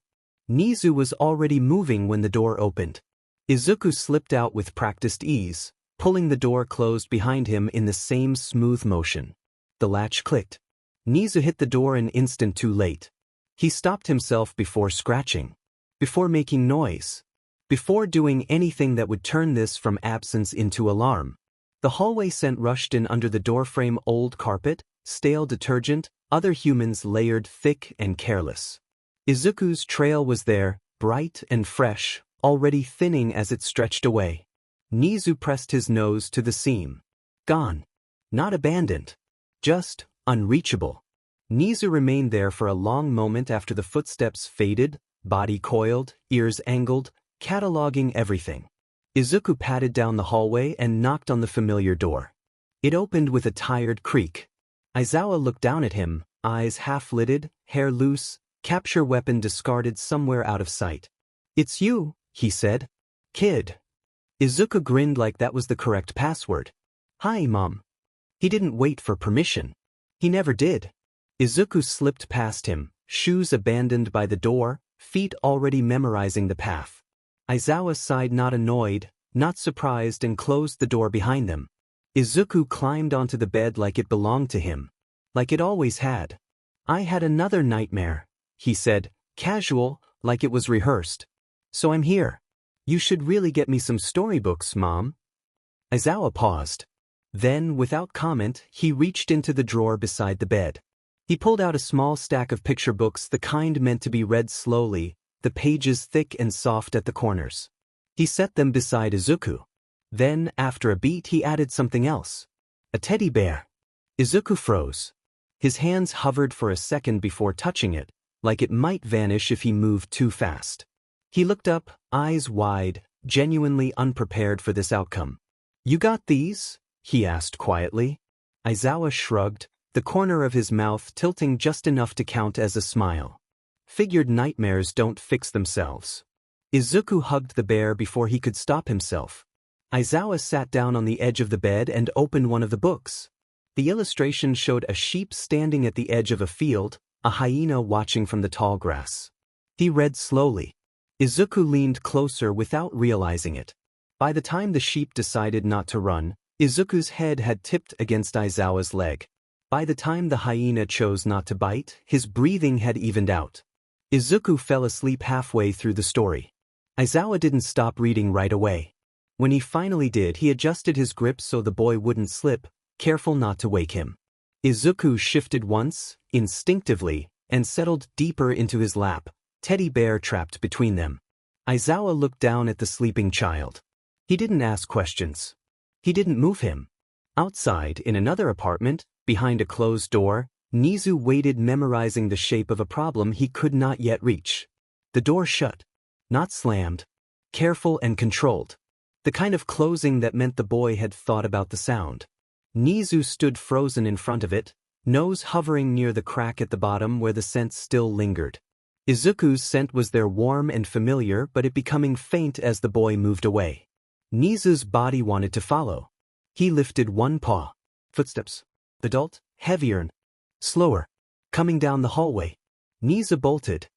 Nezu was already moving when the door opened. Izuku slipped out with practiced ease, pulling the door closed behind him in the same smooth motion. The latch clicked. Nezu hit the door an instant too late. He stopped himself before scratching. Before making noise. Before doing anything that would turn this from absence into alarm. The hallway scent rushed in under the doorframe, old carpet, stale detergent, other humans layered thick and careless. Izuku's trail was there, bright and fresh, already thinning as it stretched away. Nezu pressed his nose to the seam. Gone. Not abandoned. Just unreachable. Nezu remained there for a long moment after the footsteps faded, body coiled, ears angled, cataloging everything. Izuku padded down the hallway and knocked on the familiar door. It opened with a tired creak. Aizawa looked down at him, eyes half-lidded, hair loose, capture weapon discarded somewhere out of sight. It's you, he said. Kid. Izuku grinned like that was the correct password. Hi, Mom. He didn't wait for permission. He never did. Izuku slipped past him, shoes abandoned by the door, feet already memorizing the path. Aizawa sighed, not annoyed, not surprised, and closed the door behind them. Izuku climbed onto the bed like it belonged to him. Like it always had. I had another nightmare, he said, casual, like it was rehearsed. So I'm here. You should really get me some storybooks, Mom. Aizawa paused. Then, without comment, he reached into the drawer beside the bed. He pulled out a small stack of picture books, the kind meant to be read slowly, the pages thick and soft at the corners. He set them beside Izuku. Then, after a beat, he added something else. A teddy bear. Izuku froze. His hands hovered for a second before touching it, like it might vanish if he moved too fast. He looked up, eyes wide, genuinely unprepared for this outcome. You got these? He asked quietly. Aizawa shrugged, the corner of his mouth tilting just enough to count as a smile. Figured nightmares don't fix themselves. Izuku hugged the bear before he could stop himself. Aizawa sat down on the edge of the bed and opened one of the books. The illustration showed a sheep standing at the edge of a field, a hyena watching from the tall grass. He read slowly. Izuku leaned closer without realizing it. By the time the sheep decided not to run, Izuku's head had tipped against Aizawa's leg. By the time the hyena chose not to bite, his breathing had evened out. Izuku fell asleep halfway through the story. Aizawa didn't stop reading right away. When he finally did, he adjusted his grip so the boy wouldn't slip, careful not to wake him. Izuku shifted once, instinctively, and settled deeper into his lap, teddy bear trapped between them. Aizawa looked down at the sleeping child. He didn't ask questions. He didn't move him. Outside, in another apartment, behind a closed door, Nezu waited, memorizing the shape of a problem he could not yet reach. The door shut. Not slammed. Careful and controlled. The kind of closing that meant the boy had thought about the sound. Nezu stood frozen in front of it, nose hovering near the crack at the bottom where the scent still lingered. Izuku's scent was there, warm and familiar, but it becoming faint as the boy moved away. Nezu's body wanted to follow. He lifted one paw. Footsteps. Adult, heavier and slower. Coming down the hallway. Nezu bolted.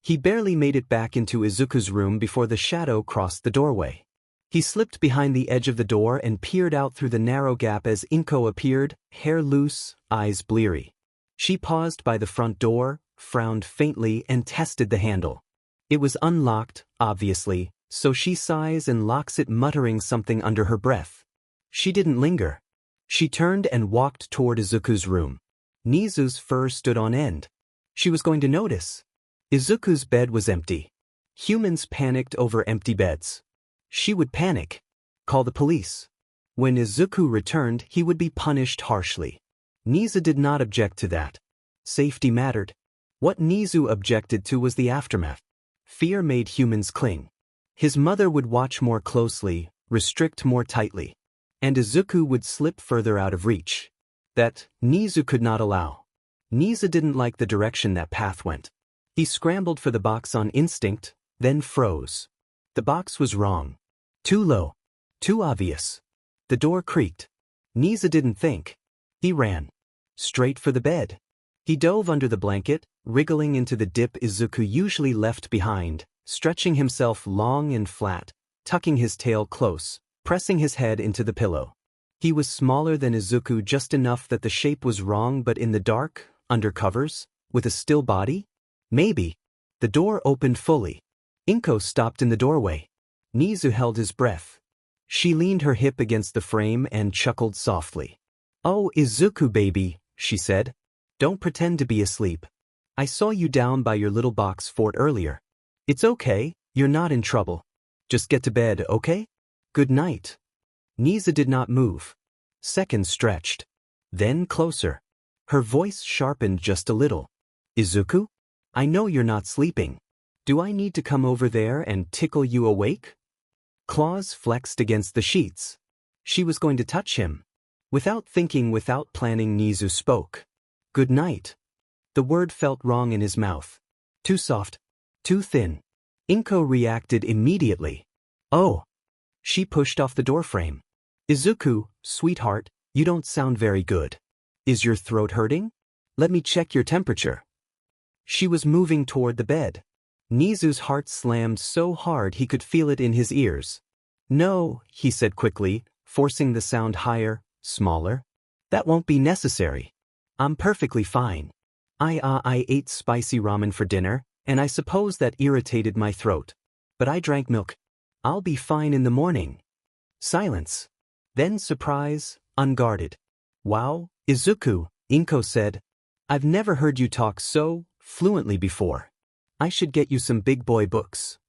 He barely made it back into Izuku's room before the shadow crossed the doorway. He slipped behind the edge of the door and peered out through the narrow gap as Inko appeared, hair loose, eyes bleary. She paused by the front door, frowned faintly, and tested the handle. It was unlocked, obviously, so she sighs and locks it, muttering something under her breath. She didn't linger. She turned and walked toward Izuku's room. Nezu's fur stood on end. She was going to notice. Izuku's bed was empty. Humans panicked over empty beds. She would panic. Call the police. When Izuku returned, he would be punished harshly. Nezu did not object to that. Safety mattered. What Nezu objected to was the aftermath. Fear made humans cling. His mother would watch more closely, restrict more tightly. And Izuku would slip further out of reach. That, Nezu could not allow. Nezu didn't like the direction that path went. He scrambled for the box on instinct, then froze. The box was wrong. Too low. Too obvious. The door creaked. Nezu didn't think. He ran. Straight for the bed. He dove under the blanket, wriggling into the dip Izuku usually left behind, stretching himself long and flat, tucking his tail close, pressing his head into the pillow. He was smaller than Izuku, just enough that the shape was wrong, but in the dark, under covers, with a still body? Maybe. The door opened fully. Inko stopped in the doorway. Nezu held his breath. She leaned her hip against the frame and chuckled softly. "Oh, Izuku baby," she said. "Don't pretend to be asleep. I saw you down by your little box fort earlier. It's okay, you're not in trouble. Just get to bed, okay? Good night." Nezu did not move. Seconds stretched. Then closer. Her voice sharpened just a little. "Izuku? I know you're not sleeping. Do I need to come over there and tickle you awake?" Claws flexed against the sheets. She was going to touch him. Without thinking, without planning, Nezu spoke. "Good night." The word felt wrong in his mouth. Too soft. Too thin. Inko reacted immediately. "Oh." She pushed off the doorframe. "Izuku, sweetheart, you don't sound very good. Is your throat hurting? Let me check your temperature." She was moving toward the bed. Nezu's heart slammed so hard he could feel it in his ears. "No," he said quickly, forcing the sound higher, smaller. "That won't be necessary. I'm perfectly fine. I ate spicy ramen for dinner, and I suppose that irritated my throat. But I drank milk. I'll be fine in the morning." Silence. Then surprise, unguarded. "Wow, Izuku," Inko said. "I've never heard you talk so fluently before. I should get you some big boy books."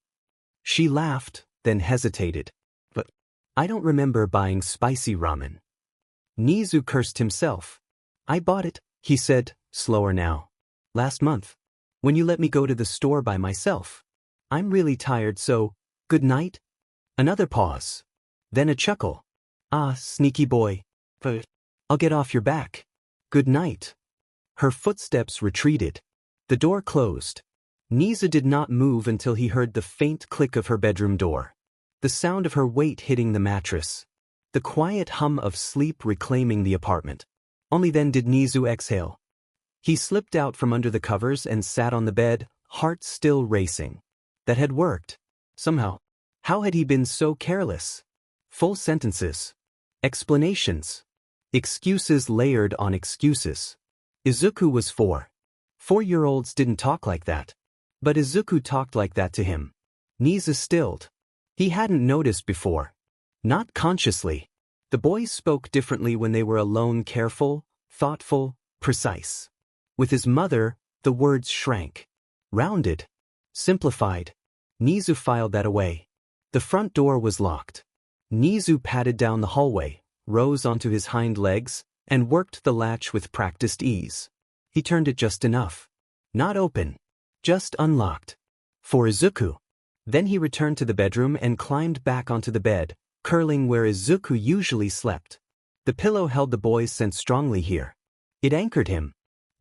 She laughed, then hesitated. "But I don't remember buying spicy ramen." Nezu cursed himself. "I bought it," he said, slower now. "Last month. When you let me go to the store by myself. I'm really tired, so, good night." Another pause. Then a chuckle. "Ah, sneaky boy. But I'll get off your back. Good night." Her footsteps retreated. The door closed. Nezu did not move until he heard the faint click of her bedroom door. The sound of her weight hitting the mattress. The quiet hum of sleep reclaiming the apartment. Only then did Nezu exhale. He slipped out from under the covers and sat on the bed, heart still racing. That had worked. Somehow. How had he been so careless? Full sentences. Explanations. Excuses layered on excuses. Izuku was 4. 4-year-olds didn't talk like that. But Izuku talked like that to him. Nezu stilled. He hadn't noticed before. Not consciously. The boys spoke differently when they were alone, careful, thoughtful, precise. With his mother, the words shrank. Rounded. Simplified. Nezu filed that away. The front door was locked. Nezu padded down the hallway, rose onto his hind legs, and worked the latch with practiced ease. He turned it just enough. Not open. Just unlocked. For Izuku. Then he returned to the bedroom and climbed back onto the bed, curling where Izuku usually slept. The pillow held the boy's scent strongly here. It anchored him.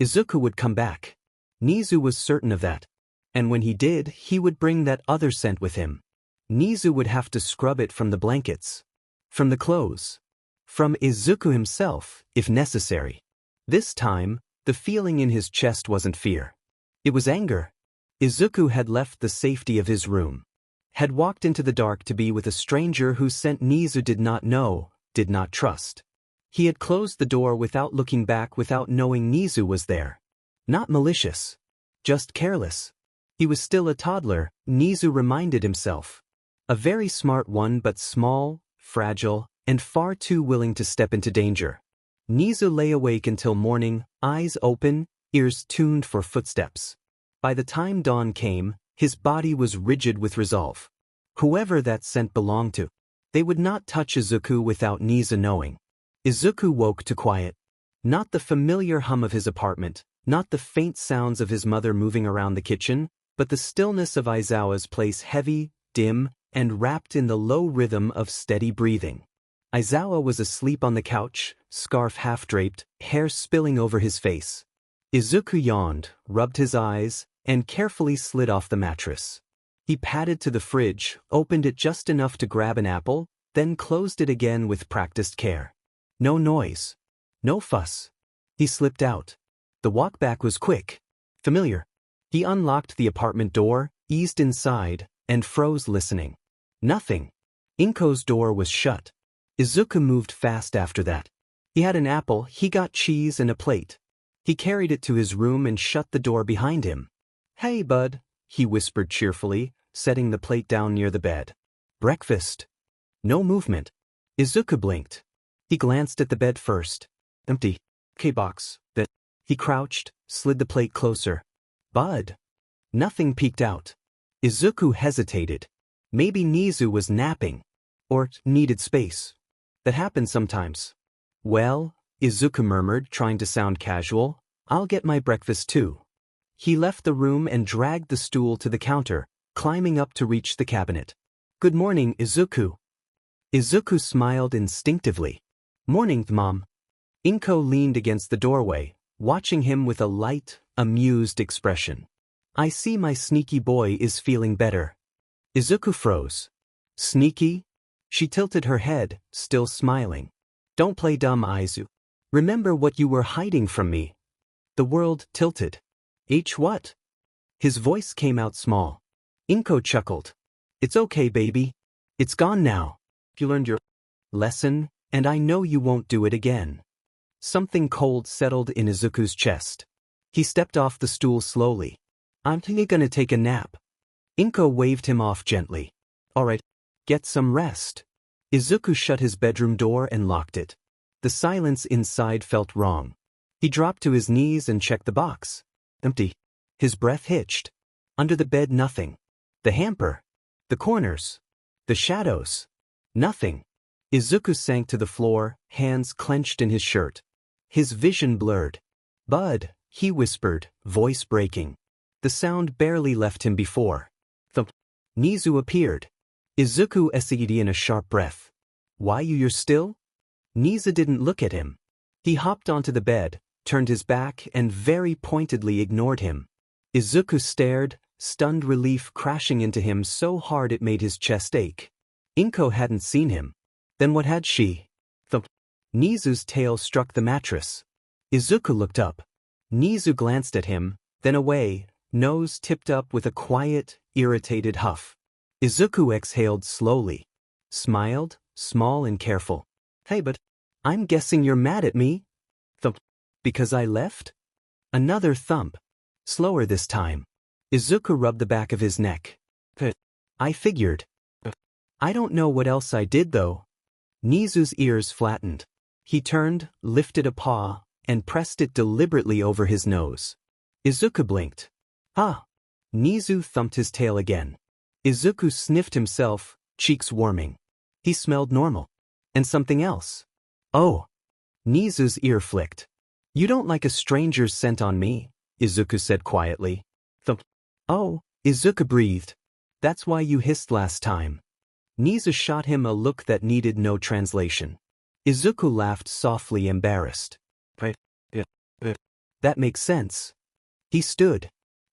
Izuku would come back. Nezu was certain of that. And when he did, he would bring that other scent with him. Nezu would have to scrub it from the blankets. From the clothes. From Izuku himself, if necessary. This time, the feeling in his chest wasn't fear. It was anger. Izuku had left the safety of his room. Had walked into the dark to be with a stranger whose scent Nezu did not know, did not trust. He had closed the door without looking back, without knowing Nezu was there. Not malicious. Just careless. He was still a toddler, Nezu reminded himself. A very smart one, but small, fragile, and far too willing to step into danger. Nezu lay awake until morning, eyes open, ears tuned for footsteps. By the time dawn came, his body was rigid with resolve. Whoever that scent belonged to, they would not touch Izuku without Nezu knowing. Izuku woke to quiet. Not the familiar hum of his apartment, not the faint sounds of his mother moving around the kitchen, but the stillness of Aizawa's place, heavy, dim, and wrapped in the low rhythm of steady breathing. Aizawa was asleep on the couch, scarf half-draped, hair spilling over his face. Izuku yawned, rubbed his eyes, and carefully slid off the mattress. He padded to the fridge, opened it just enough to grab an apple, then closed it again with practiced care. No noise. No fuss. He slipped out. The walk back was quick. Familiar. He unlocked the apartment door, eased inside, and froze listening. Nothing. Inko's door was shut. Izuku moved fast after that. He had an apple, he got cheese and a plate. He carried it to his room and shut the door behind him. "Hey, bud," he whispered cheerfully, setting the plate down near the bed. "Breakfast." No movement. Izuku blinked. He glanced at the bed first. Empty. K-box. Then he crouched, slid the plate closer. "Bud." Nothing peeked out. Izuku hesitated. Maybe Nezu was napping. Or needed space. That happened sometimes. "Well," Izuku murmured, trying to sound casual, "I'll get my breakfast too." He left the room and dragged the stool to the counter, climbing up to reach the cabinet. "Good morning, Izuku." Izuku smiled instinctively. "Morning, Mom." Inko leaned against the doorway, watching him with a light, amused expression. "I see my sneaky boy is feeling better." Izuku froze. "Sneaky?" She tilted her head, still smiling. "Don't play dumb, Izu. Remember what you were hiding from me." The world tilted. What? His voice came out small. Inko chuckled. It's okay, baby. It's gone now. You learned your lesson, and I know you won't do it again. Something cold settled in Izuku's chest. He stepped off the stool slowly. I'm gonna take a nap. Inko waved him off gently. Alright, get some rest. Izuku shut his bedroom door and locked it. The silence inside felt wrong. He dropped to his knees and checked the box. Empty. His breath hitched. Under the bed, nothing. The hamper. The corners. The shadows. Nothing. Izuku sank to the floor, hands clenched in his shirt. His vision blurred. Bud, he whispered, voice breaking. The sound barely left him before. Thump. Nezu appeared. Izuku said in a sharp breath. Why you're still? Nezu didn't look at him. He hopped onto the bed, turned his back and very pointedly ignored him. Izuku stared, stunned relief crashing into him so hard it made his chest ache. Inko hadn't seen him. Then what had she? Thump. Nezu's tail struck the mattress. Izuku looked up. Nezu glanced at him, then away, nose tipped up with a quiet, irritated huff. Izuku exhaled slowly. Smiled, small and careful. Hey, but I'm guessing you're mad at me? Thump. Because I left? Another thump. Slower this time. Izuku rubbed the back of his neck. I figured. I don't know what else I did though. Nezu's ears flattened. He turned, lifted a paw, and pressed it deliberately over his nose. Izuku blinked. Ah! Nezu thumped his tail again. Izuku sniffed himself, cheeks warming. He smelled normal. And something else. Oh! Nezu's ear flicked. You don't like a stranger's scent on me, Izuku said quietly. Thump. Oh, Izuku breathed. That's why you hissed last time. Nezu shot him a look that needed no translation. Izuku laughed softly, embarrassed. That makes sense. He stood.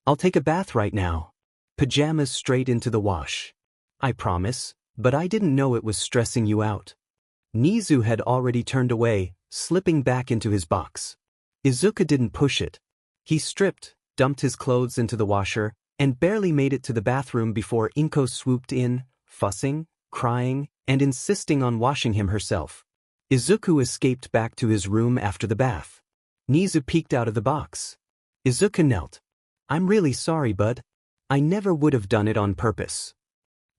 I'll take a bath right now. Pajamas straight into the wash. I promise, but I didn't know it was stressing you out. Nezu had already turned away, slipping back into his box. Izuku didn't push it. He stripped, dumped his clothes into the washer, and barely made it to the bathroom before Inko swooped in, fussing, crying, and insisting on washing him herself. Izuku escaped back to his room after the bath. Nezu peeked out of the box. Izuku knelt. I'm really sorry, bud. I never would have done it on purpose.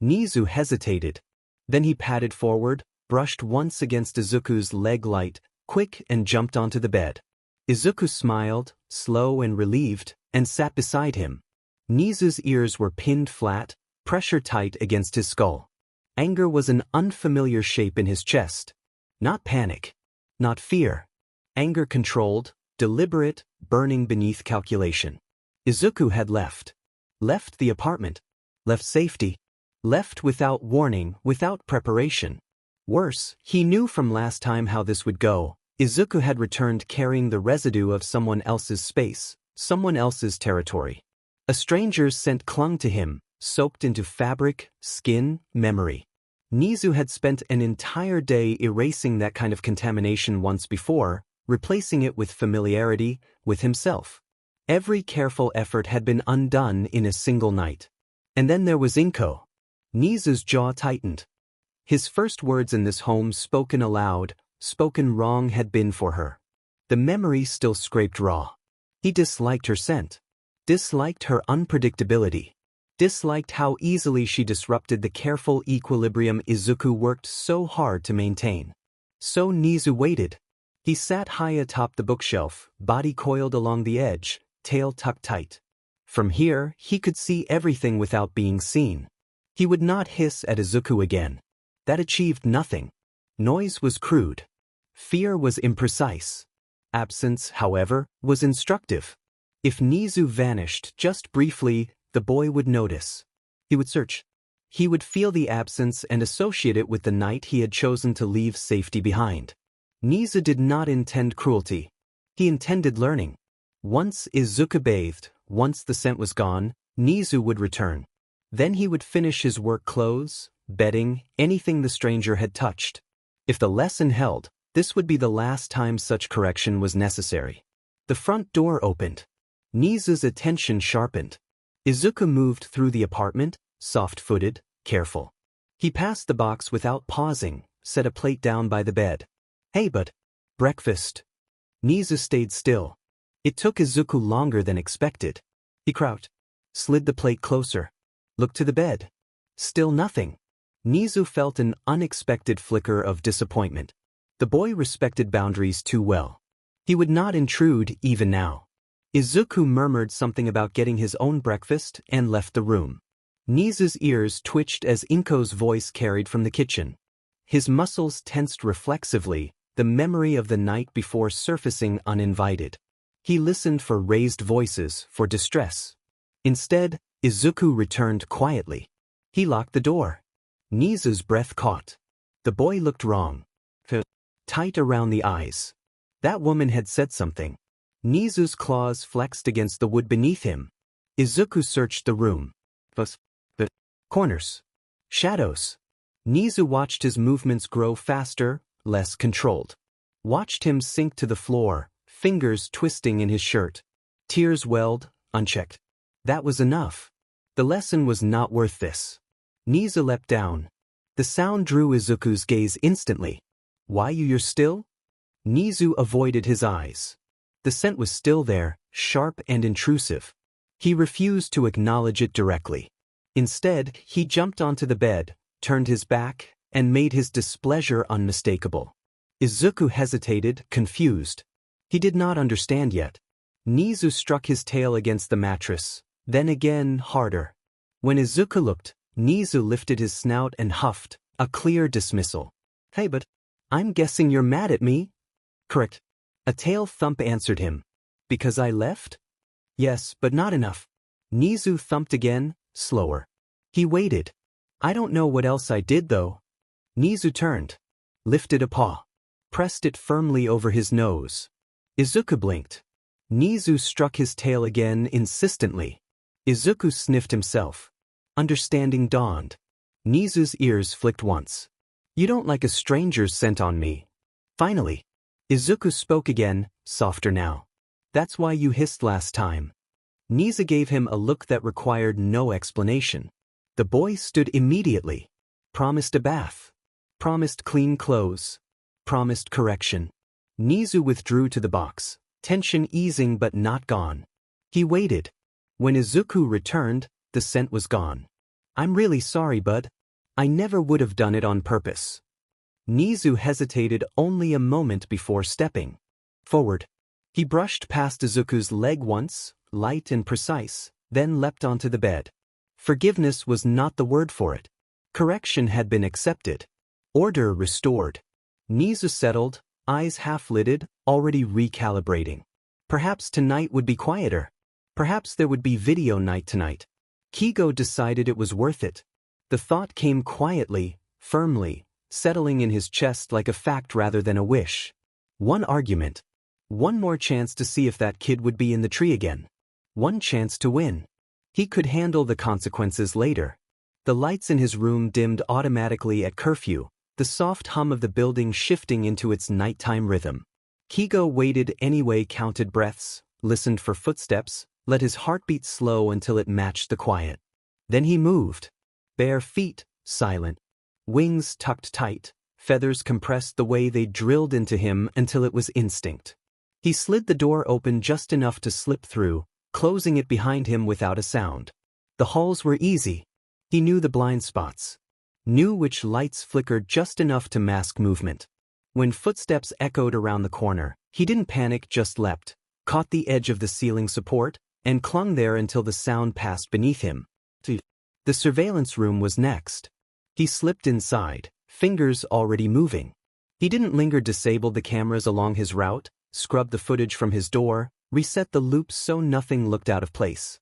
Nezu hesitated. Then he padded forward, brushed once against Izuku's leg light, quick, and jumped onto the bed. Izuku smiled, slow and relieved, and sat beside him. Nezu's ears were pinned flat, pressure tight against his skull. Anger was an unfamiliar shape in his chest. Not panic. Not fear. Anger controlled, deliberate, burning beneath calculation. Izuku had left. Left the apartment. Left safety. Left without warning, without preparation. Worse, he knew from last time how this would go. Izuku had returned carrying the residue of someone else's space, someone else's territory. A stranger's scent clung to him, soaked into fabric, skin, memory. Nezu had spent an entire day erasing that kind of contamination once before, replacing it with familiarity, with himself. Every careful effort had been undone in a single night. And then there was Inko. Nezu's jaw tightened. His first words in this home spoken aloud, spoken wrong had been for her. The memory still scraped raw. He disliked her scent. Disliked her unpredictability. Disliked how easily she disrupted the careful equilibrium Izuku worked so hard to maintain. So Nezu waited. He sat high atop the bookshelf, body coiled along the edge, tail tucked tight. From here, he could see everything without being seen. He would not hiss at Izuku again. That achieved nothing. Noise was crude. Fear was imprecise. Absence, however, was instructive. If Nezu vanished just briefly, the boy would notice. He would search. He would feel the absence and associate it with the night he had chosen to leave safety behind. Nezu did not intend cruelty. He intended learning. Once Izuku bathed, once the scent was gone, Nezu would return. Then he would finish his work clothes, bedding, anything the stranger had touched. If the lesson held, this would be the last time such correction was necessary. The front door opened. Nezu's attention sharpened. Izuku moved through the apartment, soft-footed, careful. He passed the box without pausing, set a plate down by the bed. Hey but, breakfast. Nezu stayed still. It took Izuku longer than expected. He crouched, slid the plate closer, looked to the bed. Still nothing. Nezu felt an unexpected flicker of disappointment. The boy respected boundaries too well. He would not intrude even now. Izuku murmured something about getting his own breakfast and left the room. Nezu's ears twitched as Inko's voice carried from the kitchen. His muscles tensed reflexively, the memory of the night before surfacing uninvited. He listened for raised voices, for distress. Instead, Izuku returned quietly. He locked the door. Nezu's breath caught. The boy looked wrong. Tight around the eyes. That woman had said something. Nezu's claws flexed against the wood beneath him. Izuku searched the room. The corners. Shadows. Nezu watched his movements grow faster, less controlled. Watched him sink to the floor, fingers twisting in his shirt. Tears welled, unchecked. That was enough. The lesson was not worth this. Nezu leapt down. The sound drew Izuku's gaze instantly. Why you're still? Nezu avoided his eyes. The scent was still there, sharp and intrusive. He refused to acknowledge it directly. Instead, he jumped onto the bed, turned his back, and made his displeasure unmistakable. Izuku hesitated, confused. He did not understand yet. Nezu struck his tail against the mattress, then again harder. When Izuku looked, Nezu lifted his snout and huffed, a clear dismissal. Hey but, I'm guessing you're mad at me? Correct. A tail thump answered him. Because I left? Yes, but not enough. Nezu thumped again, slower. He waited. I don't know what else I did though. Nezu turned. Lifted a paw. Pressed it firmly over his nose. Izuku blinked. Nezu struck his tail again insistently. Izuku sniffed himself. Understanding dawned. Nezu's ears flicked once. You don't like a stranger's scent on me. Finally. Izuku spoke again, softer now. That's why you hissed last time. Nezu gave him a look that required no explanation. The boy stood immediately. Promised a bath. Promised clean clothes. Promised correction. Nezu withdrew to the box, tension easing but not gone. He waited. When Izuku returned, the scent was gone. I'm really sorry, bud. I never would have done it on purpose. Nezu hesitated only a moment before stepping forward. He brushed past Izuku's leg once, light and precise, then leapt onto the bed. Forgiveness was not the word for it. Correction had been accepted. Order restored. Nezu settled, eyes half-lidded, already recalibrating. Perhaps tonight would be quieter. Perhaps there would be video night tonight. Keigo decided it was worth it. The thought came quietly, firmly, settling in his chest like a fact rather than a wish. One argument. One more chance to see if that kid would be in the tree again. One chance to win. He could handle the consequences later. The lights in his room dimmed automatically at curfew, the soft hum of the building shifting into its nighttime rhythm. Keigo waited anyway, counted breaths, listened for footsteps, let his heartbeat slow until it matched the quiet. Then he moved. Bare feet, silent. Wings tucked tight, feathers compressed the way they drilled into him until it was instinct. He slid the door open just enough to slip through, closing it behind him without a sound. The halls were easy. He knew the blind spots. Knew which lights flickered just enough to mask movement. When footsteps echoed around the corner, he didn't panic, just leapt, caught the edge of the ceiling support, and clung there until the sound passed beneath him. The surveillance room was next. He slipped inside, fingers already moving. He didn't linger, disabled the cameras along his route, scrubbed the footage from his door, reset the loops so nothing looked out of place.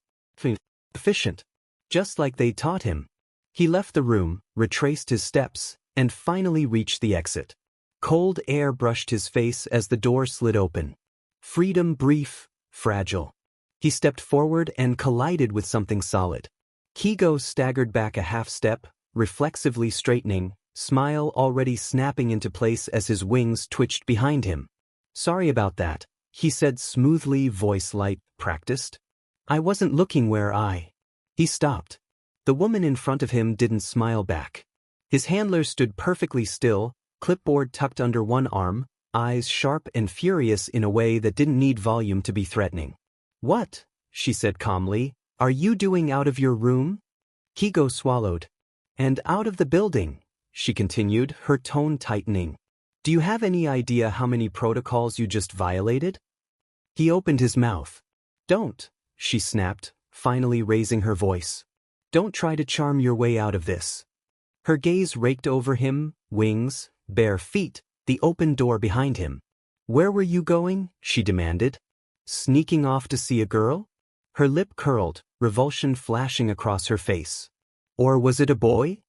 Efficient. Just like they taught him. He left the room, retraced his steps, and finally reached the exit. Cold air brushed his face as the door slid open. Freedom brief, fragile. He stepped forward and collided with something solid. Keigo staggered back a half step, reflexively straightening, smile already snapping into place as his wings twitched behind him. Sorry about that, he said smoothly, voice light. Practiced? I wasn't looking where I He stopped. The woman in front of him didn't smile back. His handler stood perfectly still, clipboard tucked under one arm, eyes sharp and furious in a way that didn't need volume to be threatening. "What?" she said calmly. "Are you doing out of your room?" Keigo swallowed. "And out of the building," she continued, her tone tightening. "Do you have any idea how many protocols you just violated?" He opened his mouth. "Don't," she snapped, finally raising her voice. "Don't try to charm your way out of this." Her gaze raked over him, wings, bare feet, the open door behind him. "Where were you going?" she demanded. "Sneaking off to see a girl?" Her lip curled, revulsion flashing across her face. "Or was it a boy?"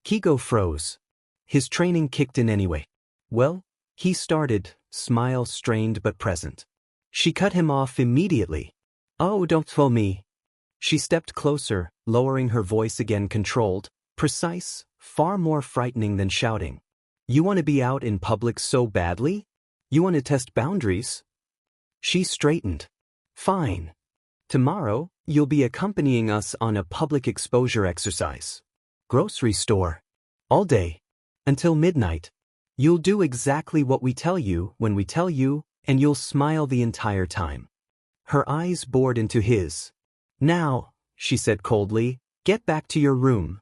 Keigo froze. His training kicked in anyway. "Well," he started, smile strained but present. She cut him off immediately. "Oh, don't fool me." She stepped closer, lowering her voice again, controlled, precise, far more frightening than shouting. "You want to be out in public so badly? You want to test boundaries?" She straightened. "Fine. Tomorrow, you'll be accompanying us on a public exposure exercise. Grocery store. All day. Until midnight. You'll do exactly what we tell you when we tell you, and you'll smile the entire time." Her eyes bored into his. "Now," she said coldly, "get back to your room."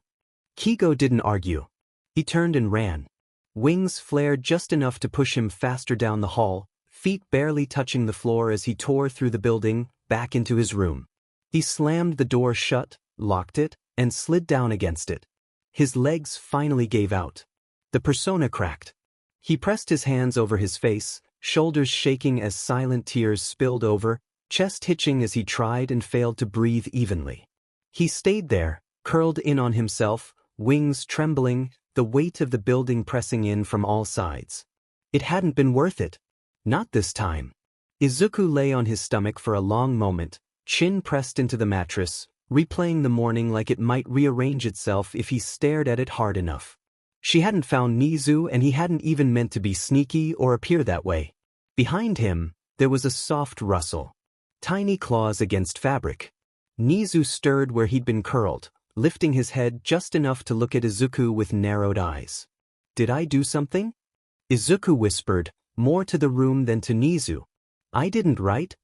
Keigo didn't argue. He turned and ran. Wings flared just enough to push him faster down the hall, feet barely touching the floor as he tore through the building, back into his room. He slammed the door shut, locked it, and slid down against it. His legs finally gave out. The persona cracked. He pressed his hands over his face, shoulders shaking as silent tears spilled over, chest hitching as he tried and failed to breathe evenly. He stayed there, curled in on himself, wings trembling, the weight of the building pressing in from all sides. It hadn't been worth it. Not this time. Izuku lay on his stomach for a long moment, chin pressed into the mattress, replaying the morning like it might rearrange itself if he stared at it hard enough. She hadn't found Nezu, and he hadn't even meant to be sneaky or appear that way. Behind him, there was a soft rustle. Tiny claws against fabric. Nezu stirred where he'd been curled, lifting his head just enough to look at Izuku with narrowed eyes. "Did I do something?" Izuku whispered, more to the room than to Nezu. "I didn't, right?"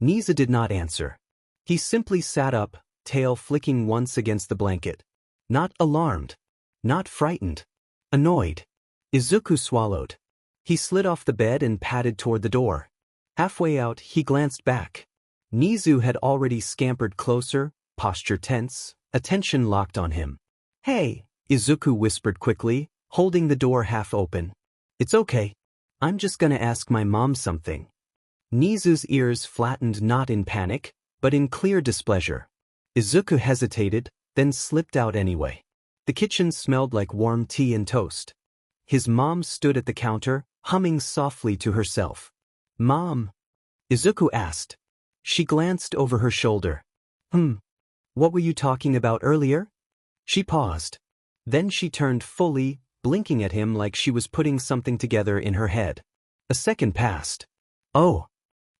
Nezu did not answer. He simply sat up, tail flicking once against the blanket. Not alarmed. Not frightened. Annoyed. Izuku swallowed. He slid off the bed and padded toward the door. Halfway out, he glanced back. Nezu had already scampered closer, posture tense, attention locked on him. "Hey," Izuku whispered quickly, holding the door half open. "It's okay. I'm just gonna ask my mom something." Nezu's ears flattened not in panic, but in clear displeasure. Izuku hesitated, then slipped out anyway. The kitchen smelled like warm tea and toast. His mom stood at the counter, humming softly to herself. "Mom?" Izuku asked. She glanced over her shoulder. What were you talking about earlier?" She paused. Then she turned fully, blinking at him like she was putting something together in her head. A second passed. "Oh."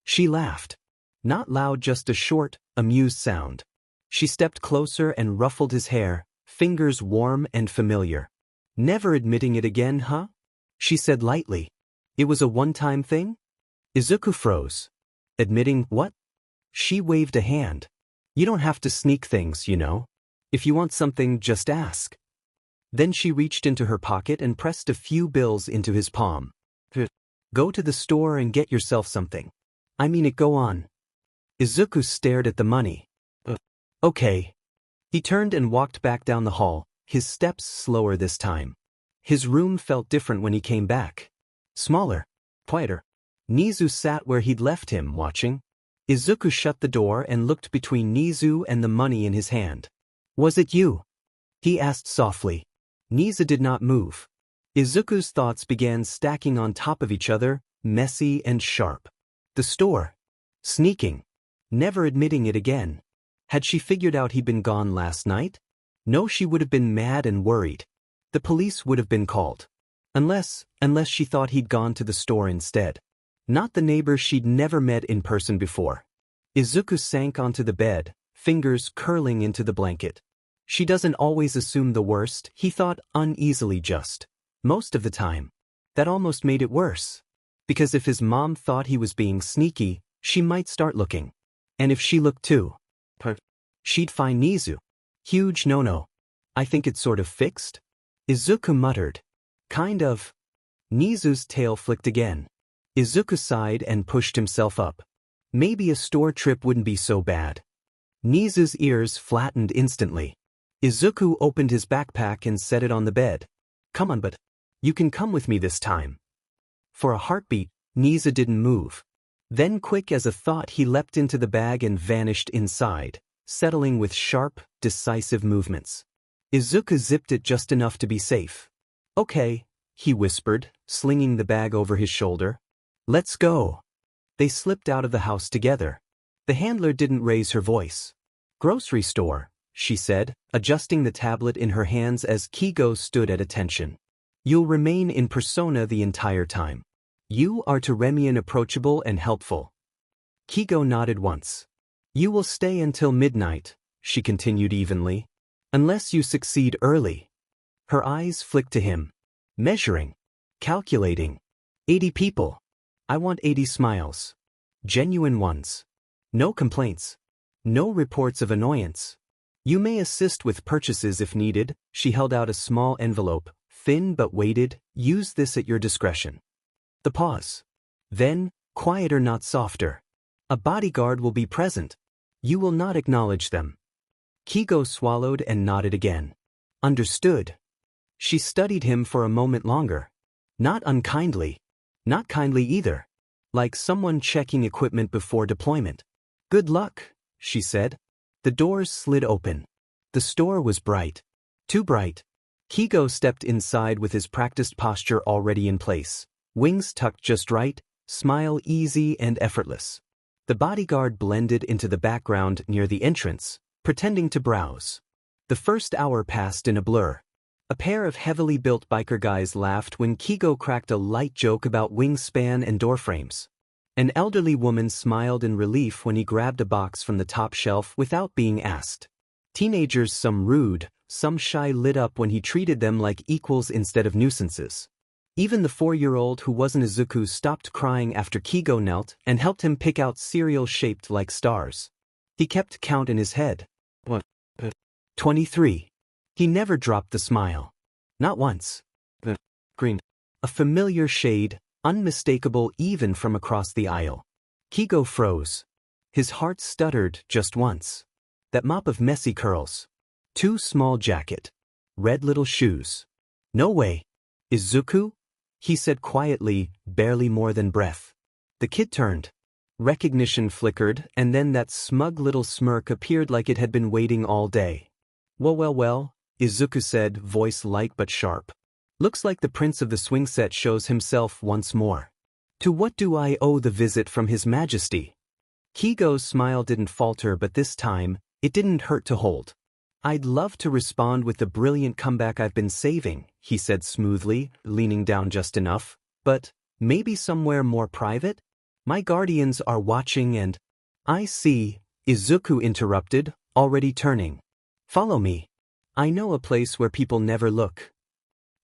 She laughed. Not loud, just a short, amused sound. She stepped closer and ruffled his hair, fingers warm and familiar. "Never admitting it again, huh?" she said lightly. "It was a one-time thing?" Izuku froze. "Admitting what?" She waved a hand. "You don't have to sneak things, you know. If you want something, just ask." Then she reached into her pocket and pressed a few bills into his palm. "Go to the store and get yourself something. I mean it, go on." Izuku stared at the money. "Okay." He turned and walked back down the hall, his steps slower this time. His room felt different when he came back. Smaller. Quieter. Nezu sat where he'd left him, watching. Izuku shut the door and looked between Nezu and the money in his hand. "Was it you?" he asked softly. Nezu did not move. Izuku's thoughts began stacking on top of each other, messy and sharp. The store. Sneaking. Never admitting it again. Had she figured out he'd been gone last night? No, she would have been mad and worried. The police would have been called. Unless she thought he'd gone to the store instead. Not the neighbor she'd never met in person before. Izuku sank onto the bed, fingers curling into the blanket. She doesn't always assume the worst, he thought uneasily just. Most of the time. That almost made it worse. Because if his mom thought he was being sneaky, she might start looking. And if she looked too, she'd find Nezu. Huge no-no. I think it's sort of fixed? Izuku muttered. Kind of. Nezu's tail flicked again. Izuku sighed and pushed himself up. Maybe a store trip wouldn't be so bad. Nezu's ears flattened instantly. Izuku opened his backpack and set it on the bed. Come on, but you can come with me this time. For a heartbeat, Nezu didn't move. Then quick as a thought he leapt into the bag and vanished inside, settling with sharp, decisive movements. Izuku zipped it just enough to be safe. Okay, he whispered, slinging the bag over his shoulder. Let's go. They slipped out of the house together. The handler didn't raise her voice. Grocery store, she said, adjusting the tablet in her hands as Keigo stood at attention. You'll remain in persona the entire time. You are to Remian approachable and helpful. Keigo nodded once. You will stay until midnight, she continued evenly. Unless you succeed early. Her eyes flicked to him. Measuring. Calculating. 80 people. I want 80 smiles. Genuine ones. No complaints. No reports of annoyance. You may assist with purchases if needed. She held out a small envelope, thin but weighted. Use this at your discretion. The pause. Then, quieter not softer. A bodyguard will be present. You will not acknowledge them. Keigo swallowed and nodded again. Understood. She studied him for a moment longer. Not unkindly. Not kindly either. Like someone checking equipment before deployment. Good luck, she said. The doors slid open. The store was bright. Too bright. Keigo stepped inside with his practiced posture already in place. Wings tucked just right, smile easy and effortless. The bodyguard blended into the background near the entrance, pretending to browse. The first hour passed in a blur. A pair of heavily built biker guys laughed when Keigo cracked a light joke about wingspan and doorframes. An elderly woman smiled in relief when he grabbed a box from the top shelf without being asked. Teenagers, some rude, some shy, lit up when he treated them like equals instead of nuisances. Even the 4-year-old who wasn't Izuku stopped crying after Keigo knelt and helped him pick out cereal shaped like stars. He kept count in his head. 23. He never dropped the smile. Not once. Green. A familiar shade, unmistakable even from across the aisle. Keigo froze. His heart stuttered just once. That mop of messy curls. Too small jacket. Red little shoes. No way. Izuku? He said quietly, barely more than breath. The kid turned. Recognition flickered, and then that smug little smirk appeared like it had been waiting all day. Well, Izuku said, voice light but sharp. Looks like the prince of the swing set shows himself once more. To what do I owe the visit from His Majesty? Keigo's smile didn't falter, but this time, it didn't hurt to hold. I'd love to respond with the brilliant comeback I've been saving, he said smoothly, leaning down just enough, but maybe somewhere more private? My guardians are watching and… I see, Izuku interrupted, already turning. Follow me. I know a place where people never look.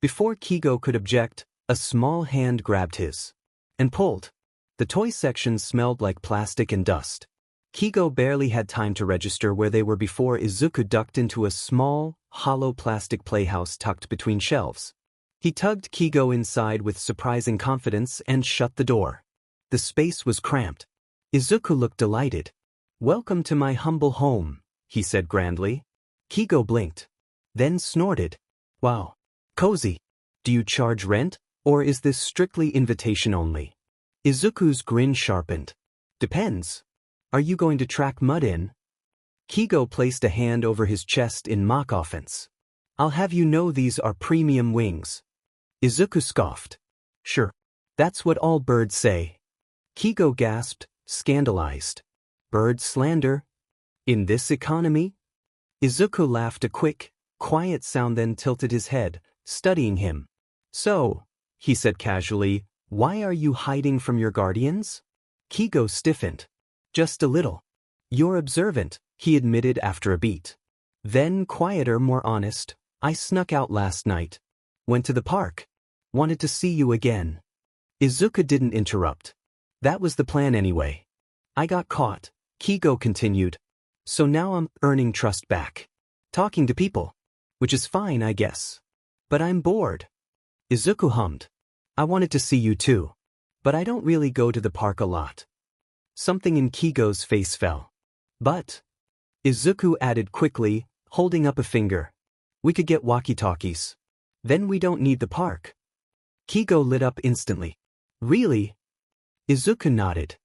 Before Keigo could object, a small hand grabbed his. And pulled. The toy section smelled like plastic and dust. Keigo barely had time to register where they were before Izuku ducked into a small, hollow plastic playhouse tucked between shelves. He tugged Keigo inside with surprising confidence and shut the door. The space was cramped. Izuku looked delighted. Welcome to my humble home, he said grandly. Keigo blinked. Then snorted. Wow. Cozy. Do you charge rent, or is this strictly invitation only? Izuku's grin sharpened. Depends. Are you going to track mud in? Keigo placed a hand over his chest in mock offense. I'll have you know these are premium wings. Izuku scoffed. Sure. That's what all birds say. Keigo gasped, scandalized. Bird slander? In this economy? Izuku laughed a quick, quiet sound, then tilted his head, studying him. So, he said casually, why are you hiding from your guardians? Keigo stiffened. Just a little. You're observant, he admitted after a beat. Then, quieter, more honest, I snuck out last night. Went to the park. Wanted to see you again. Izuku didn't interrupt. That was the plan anyway. I got caught, Keigo continued. So now I'm earning trust back. Talking to people. Which is fine, I guess. But I'm bored. Izuku hummed. I wanted to see you too. But I don't really go to the park a lot. Something in Keigo's face fell. But, Izuku added quickly, holding up a finger. We could get walkie-talkies. Then we don't need the park. Keigo lit up instantly. Really? Izuku nodded.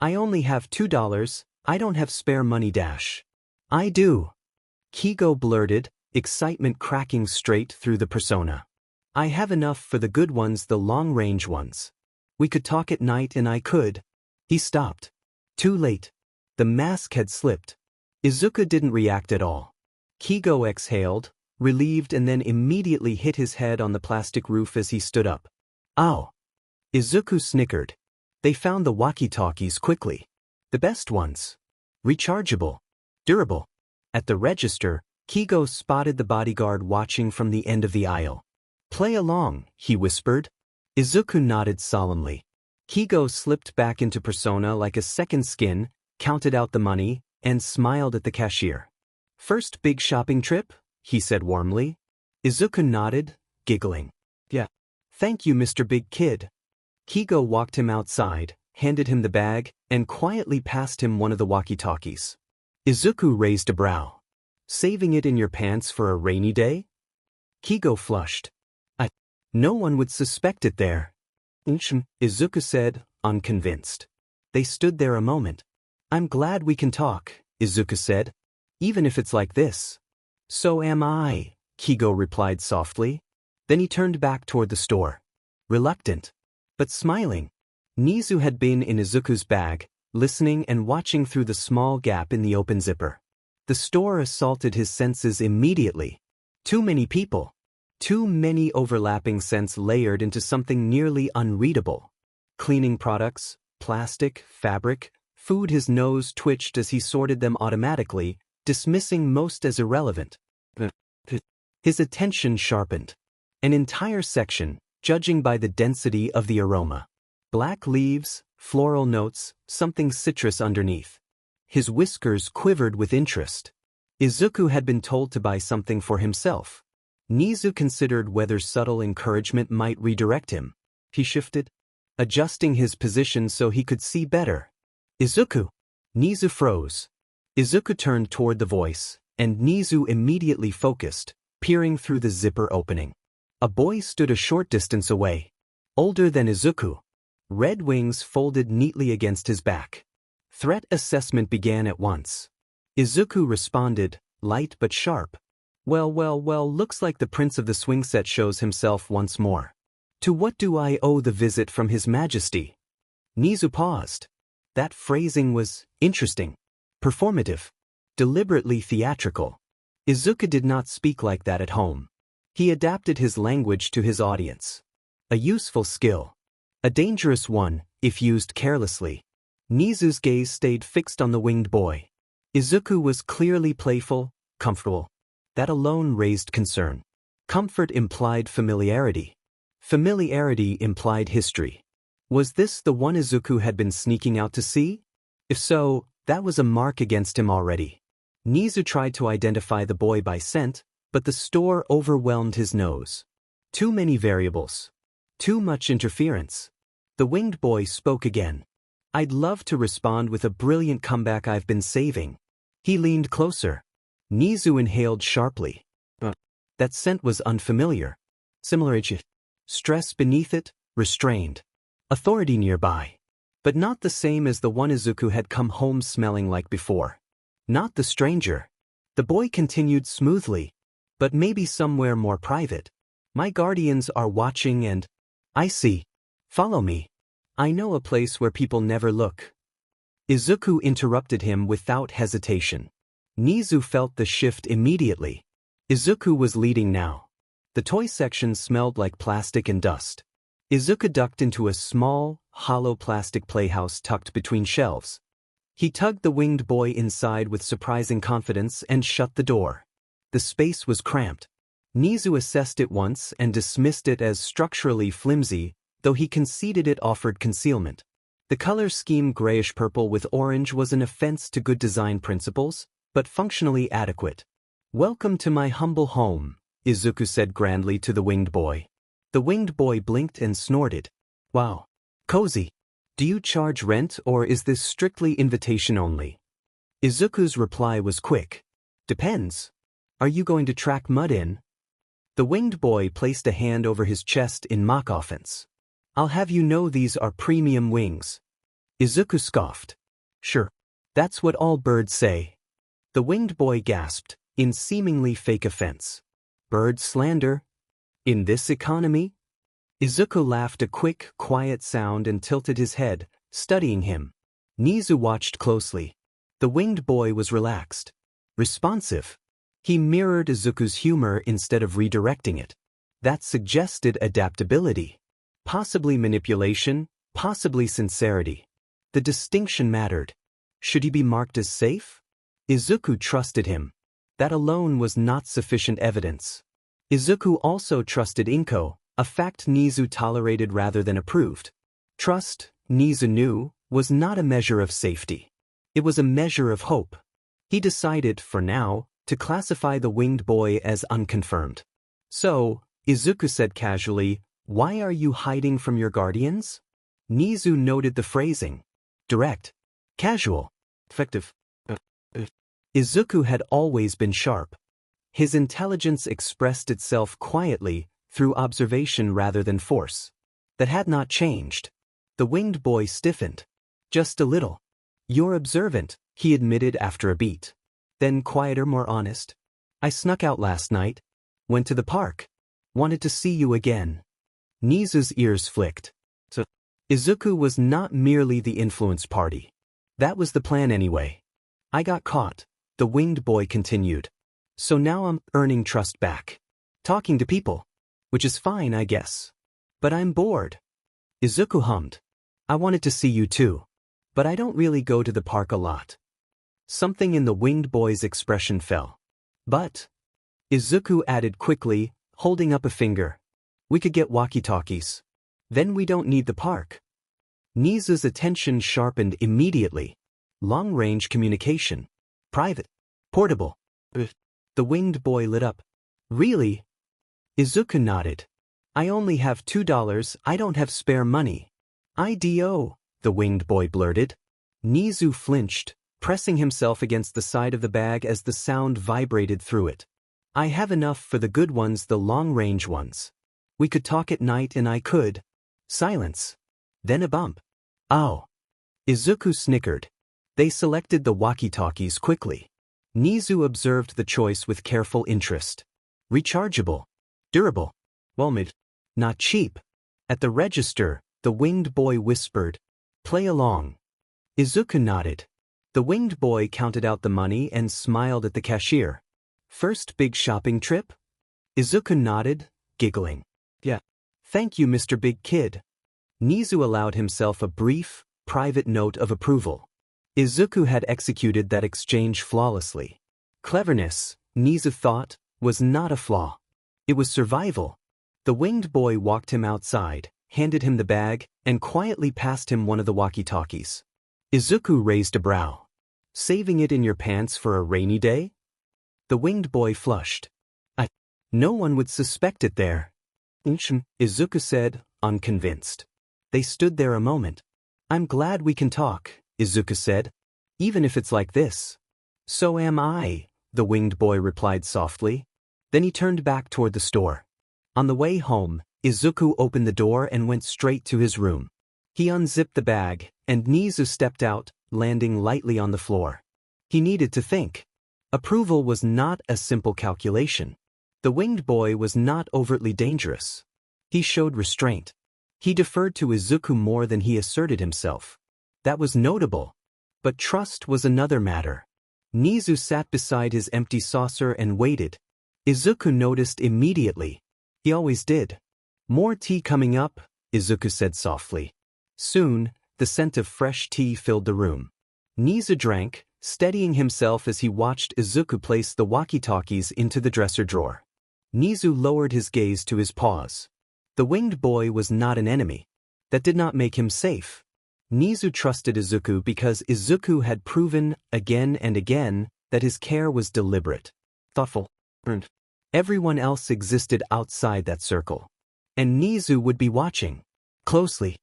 I only have $2, I don't have spare money dash. I do. Keigo blurted, excitement cracking straight through the persona. I have enough for the good ones, the long-range ones. We could talk at night and I could. He stopped. Too late. The mask had slipped. Izuku didn't react at all. Keigo exhaled, relieved, and then immediately hit his head on the plastic roof as he stood up. Ow! Izuku snickered. They found the walkie-talkies quickly. The best ones. Rechargeable. Durable. At the register, Keigo spotted the bodyguard watching from the end of the aisle. Play along, he whispered. Izuku nodded solemnly. Keigo slipped back into persona like a second skin, counted out the money, and smiled at the cashier. First big shopping trip? He said warmly. Izuku nodded, giggling. Yeah. Thank you, Mr. Big Kid. Keigo walked him outside, handed him the bag, and quietly passed him one of the walkie-talkies. Izuku raised a brow. Saving it in your pants for a rainy day? Keigo flushed. No one would suspect it there. Izuku said, unconvinced. They stood there a moment. I'm glad we can talk, Izuku said. Even if it's like this. So am I, Keigo replied softly. Then he turned back toward the store. Reluctant. But smiling. Nezu had been in Izuku's bag, listening and watching through the small gap in the open zipper. The store assaulted his senses immediately. Too many people. Too many overlapping scents layered into something nearly unreadable. Cleaning products, plastic, fabric, food. His nose twitched as he sorted them automatically, dismissing most as irrelevant. His attention sharpened. An entire section, judging by the density of the aroma. Black leaves, floral notes, something citrus underneath. His whiskers quivered with interest. Izuku had been told to buy something for himself. Nezu considered whether subtle encouragement might redirect him. He shifted, adjusting his position so he could see better. Izuku! Nezu froze. Izuku turned toward the voice, and Nezu immediately focused, peering through the zipper opening. A boy stood a short distance away. Older than Izuku. Red wings folded neatly against his back. Threat assessment began at once. Izuku responded, light but sharp. Well, looks like the Prince of the Swing Set shows himself once more. To what do I owe the visit from His Majesty? Nezu paused. That phrasing was interesting. Performative. Deliberately theatrical. Izuku did not speak like that at home. He adapted his language to his audience. A useful skill. A dangerous one, if used carelessly. Nezu's gaze stayed fixed on the winged boy. Izuku was clearly playful, comfortable. That alone raised concern. Comfort implied familiarity. Familiarity implied history. Was this the one Izuku had been sneaking out to see? If so, that was a mark against him already. Nezu tried to identify the boy by scent, but the store overwhelmed his nose. Too many variables. Too much interference. The winged boy spoke again. I'd love to respond with a brilliant comeback I've been saving. He leaned closer. Nezu inhaled sharply. That scent was unfamiliar. Similar to stress beneath it, restrained. Authority nearby. But not the same as the one Izuku had come home smelling like before. Not the stranger. The boy continued smoothly. But maybe somewhere more private. My guardians are watching and... I see. Follow me. I know a place where people never look. Izuku interrupted him without hesitation. Nezu felt the shift immediately. Izuku was leading now. The toy section smelled like plastic and dust. Izuku ducked into a small, hollow plastic playhouse tucked between shelves. He tugged the winged boy inside with surprising confidence and shut the door. The space was cramped. Nezu assessed it once and dismissed it as structurally flimsy, though he conceded it offered concealment. The color scheme grayish-purple with orange was an offense to good design principles, but functionally adequate. "Welcome to my humble home," Izuku said grandly to the winged boy. The winged boy blinked and snorted. "Wow. Cozy. Do you charge rent or is this strictly invitation only?" Izuku's reply was quick. "Depends. Are you going to track mud in?" The winged boy placed a hand over his chest in mock offense. "I'll have you know these are premium wings." Izuku scoffed. "Sure. That's what all birds say." The winged boy gasped, in seemingly fake offense. "Bird slander? In this economy?" Izuku laughed a quick, quiet sound and tilted his head, studying him. Nezu watched closely. The winged boy was relaxed. Responsive. He mirrored Izuku's humor instead of redirecting it. That suggested adaptability. Possibly manipulation, possibly sincerity. The distinction mattered. Should he be marked as safe? Izuku trusted him. That alone was not sufficient evidence. Izuku also trusted Inko, a fact Nezu tolerated rather than approved. Trust, Nezu knew, was not a measure of safety. It was a measure of hope. He decided, for now, to classify the winged boy as unconfirmed. "So," Izuku said casually, "why are you hiding from your guardians?" Nezu noted the phrasing. Direct. Casual. Effective. Izuku had always been sharp. His intelligence expressed itself quietly, through observation rather than force. That had not changed. The winged boy stiffened. "Just a little." "You're observant," he admitted after a beat. Then quieter, more honest. "I snuck out last night. Went to the park. Wanted to see you again." Nezu's ears flicked. So, Izuku was not merely the influence party. That was the plan anyway. "I got caught," the winged boy continued. "So now I'm earning trust back. Talking to people. Which is fine, I guess. But I'm bored." Izuku hummed. "I wanted to see you too. But I don't really go to the park a lot." Something in the winged boy's expression fell. "But," Izuku added quickly, holding up a finger, "we could get walkie-talkies. Then we don't need the park." Nezu's attention sharpened immediately. Long-range communication. Private. Portable. The winged boy lit up. "Really?" Izuku nodded. "I only have $2, I don't have spare money." "IDO," the winged boy blurted. Nezu flinched, pressing himself against the side of the bag as the sound vibrated through it. "I have enough for the good ones, the long-range ones. We could talk at night and I could." Silence. Then a bump. "Oh." Izuku snickered. They selected the walkie-talkies quickly. Nezu observed the choice with careful interest. Rechargeable. Durable. Well made. Not cheap. At the register, the winged boy whispered, "Play along." Izuku nodded. The winged boy counted out the money and smiled at the cashier. "First big shopping trip?" Izuku nodded, giggling. "Yeah. Thank you, Mr. Big Kid." Nezu allowed himself a brief, private note of approval. Izuku had executed that exchange flawlessly. Cleverness, Nezu thought, was not a flaw. It was survival. The winged boy walked him outside, handed him the bag, and quietly passed him one of the walkie-talkies. Izuku raised a brow. "Saving it in your pants for a rainy day?" The winged boy flushed. No one would suspect it there." Izuku said, unconvinced. They stood there a moment. "I'm glad we can talk," Izuku said. "Even if it's like this." "So am I," the winged boy replied softly. Then he turned back toward the store. On the way home, Izuku opened the door and went straight to his room. He unzipped the bag, and Nezu stepped out, landing lightly on the floor. He needed to think. Approval was not a simple calculation. The winged boy was not overtly dangerous. He showed restraint. He deferred to Izuku more than he asserted himself. That was notable. But trust was another matter. Nezu sat beside his empty saucer and waited. Izuku noticed immediately. He always did. "More tea coming up," Izuku said softly. Soon, the scent of fresh tea filled the room. Nezu drank, steadying himself as he watched Izuku place the walkie-talkies into the dresser drawer. Nezu lowered his gaze to his paws. The winged boy was not an enemy. That did not make him safe. Nezu trusted Izuku because Izuku had proven, again and again, that his care was deliberate, thoughtful, earned. Everyone else existed outside that circle. And Nezu would be watching. Closely.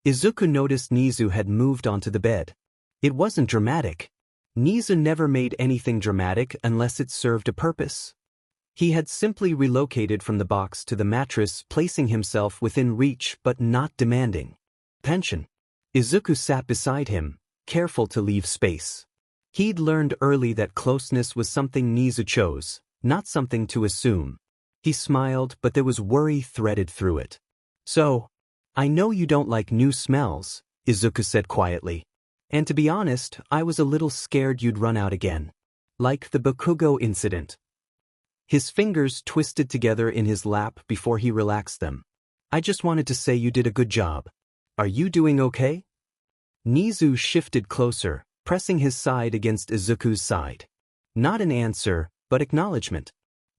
Izuku noticed Nezu had moved onto the bed. It wasn't dramatic. Nezu never made anything dramatic unless it served a purpose. He had simply relocated from the box to the mattress, placing himself within reach but not demanding attention. Izuku sat beside him, careful to leave space. He'd learned early that closeness was something Nezu chose, not something to assume. He smiled, but there was worry threaded through it. So, I know you don't like new smells, Izuku said quietly. And to be honest, I was a little scared you'd run out again. Like the Bakugo incident. His fingers twisted together in his lap before he relaxed them. I just wanted to say you did a good job. Are you doing okay? Nezu shifted closer, pressing his side against Izuku's side. Not an answer, but acknowledgement.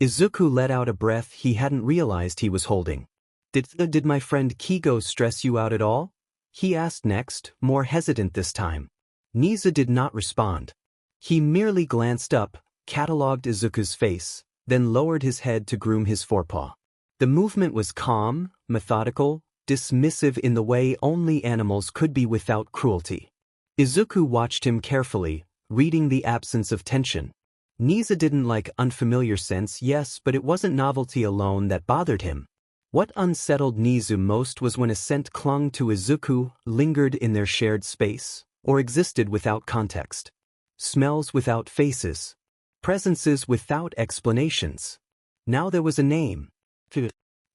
Izuku let out a breath he hadn't realized he was holding. Did my friend Keigo stress you out at all? He asked next, more hesitant this time. Nezu did not respond. He merely glanced up, catalogued Izuku's face, then lowered his head to groom his forepaw. The movement was calm, methodical, dismissive in the way only animals could be without cruelty. Izuku watched him carefully, reading the absence of tension. Nezu didn't like unfamiliar scents, yes, but it wasn't novelty alone that bothered him. What unsettled Nezu most was when a scent clung to Izuku, lingered in their shared space, or existed without context. Smells without faces. Presences without explanations. Now there was a name.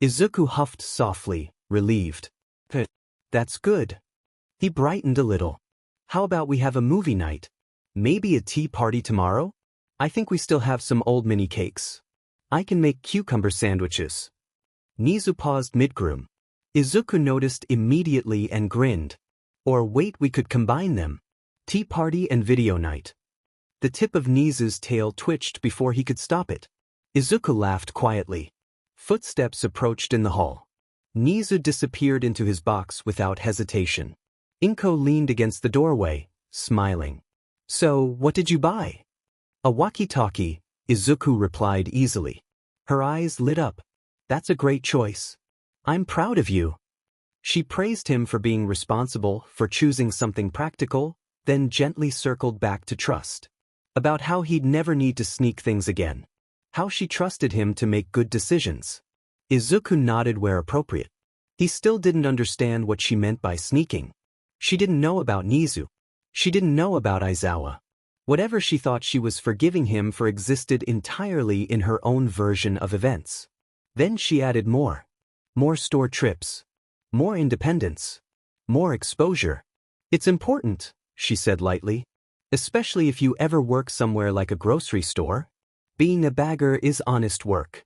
Izuku huffed softly, relieved. That's good. He brightened a little. How about we have a movie night? Maybe a tea party tomorrow? I think we still have some old mini cakes. I can make cucumber sandwiches. Nezu paused mid-groom. Izuku noticed immediately and grinned. Or wait, we could combine them. Tea party and video night. The tip of Nezu's tail twitched before he could stop it. Izuku laughed quietly. Footsteps approached in the hall. Nezu disappeared into his box without hesitation. Inko leaned against the doorway, smiling. So, what did you buy? A walkie-talkie, Izuku replied easily. Her eyes lit up. That's a great choice. I'm proud of you. She praised him for being responsible, for choosing something practical, then gently circled back to trust. About how he'd never need to sneak things again. How she trusted him to make good decisions. Izuku nodded where appropriate. He still didn't understand what she meant by sneaking. She didn't know about Nezu. She didn't know about Aizawa. Whatever she thought she was forgiving him for existed entirely in her own version of events. Then she added more. More store trips. More independence. More exposure. It's important, she said lightly. Especially if you ever work somewhere like a grocery store. Being a bagger is honest work.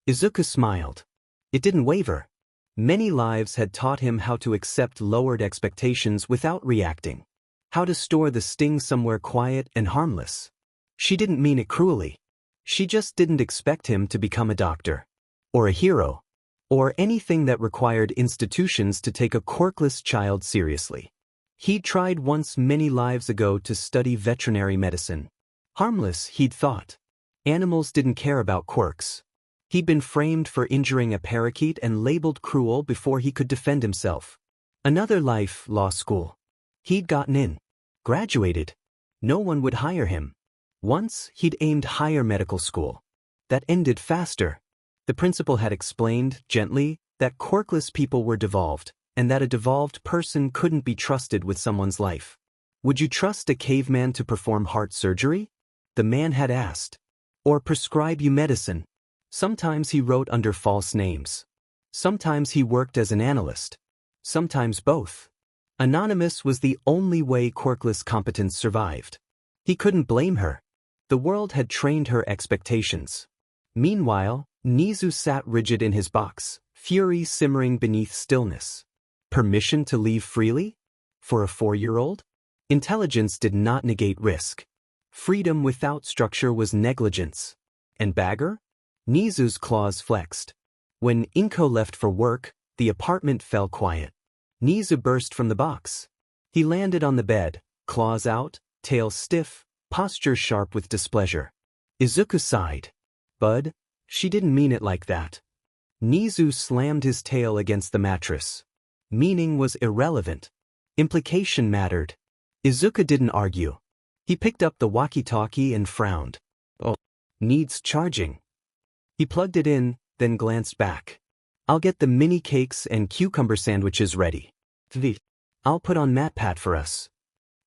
Izuku smiled. It didn't waver. Many lives had taught him how to accept lowered expectations without reacting. How to store the sting somewhere quiet and harmless. She didn't mean it cruelly. She just didn't expect him to become a doctor. Or a hero. Or anything that required institutions to take a quirkless child seriously. He'd tried once many lives ago to study veterinary medicine. Harmless, he'd thought. Animals didn't care about quirks. He'd been framed for injuring a parakeet and labeled cruel before he could defend himself. Another life, law school. He'd gotten in. Graduated. No one would hire him. Once, he'd aimed higher medical school. That ended faster. The principal had explained, gently, that quirkless people were devolved, and that a devolved person couldn't be trusted with someone's life. Would you trust a caveman to perform heart surgery? The man had asked. Or prescribe you medicine? Sometimes he wrote under false names. Sometimes he worked as an analyst. Sometimes both. Anonymous was the only way quirkless competence survived. He couldn't blame her. The world had trained her expectations. Meanwhile, Nezu sat rigid in his box, fury simmering beneath stillness. Permission to leave freely? For a 4-year-old? Intelligence did not negate risk. Freedom without structure was negligence. And Bagger? Nezu's claws flexed. When Inko left for work, the apartment fell quiet. Nezu burst from the box. He landed on the bed, claws out, tail stiff, posture sharp with displeasure. Izuku sighed. Bud, she didn't mean it like that. Nezu slammed his tail against the mattress. Meaning was irrelevant. Implication mattered. Izuku didn't argue. He picked up the walkie-talkie and frowned. Oh, needs charging. He plugged it in, then glanced back. I'll get the mini cakes and cucumber sandwiches ready. I'll put on MatPat for us.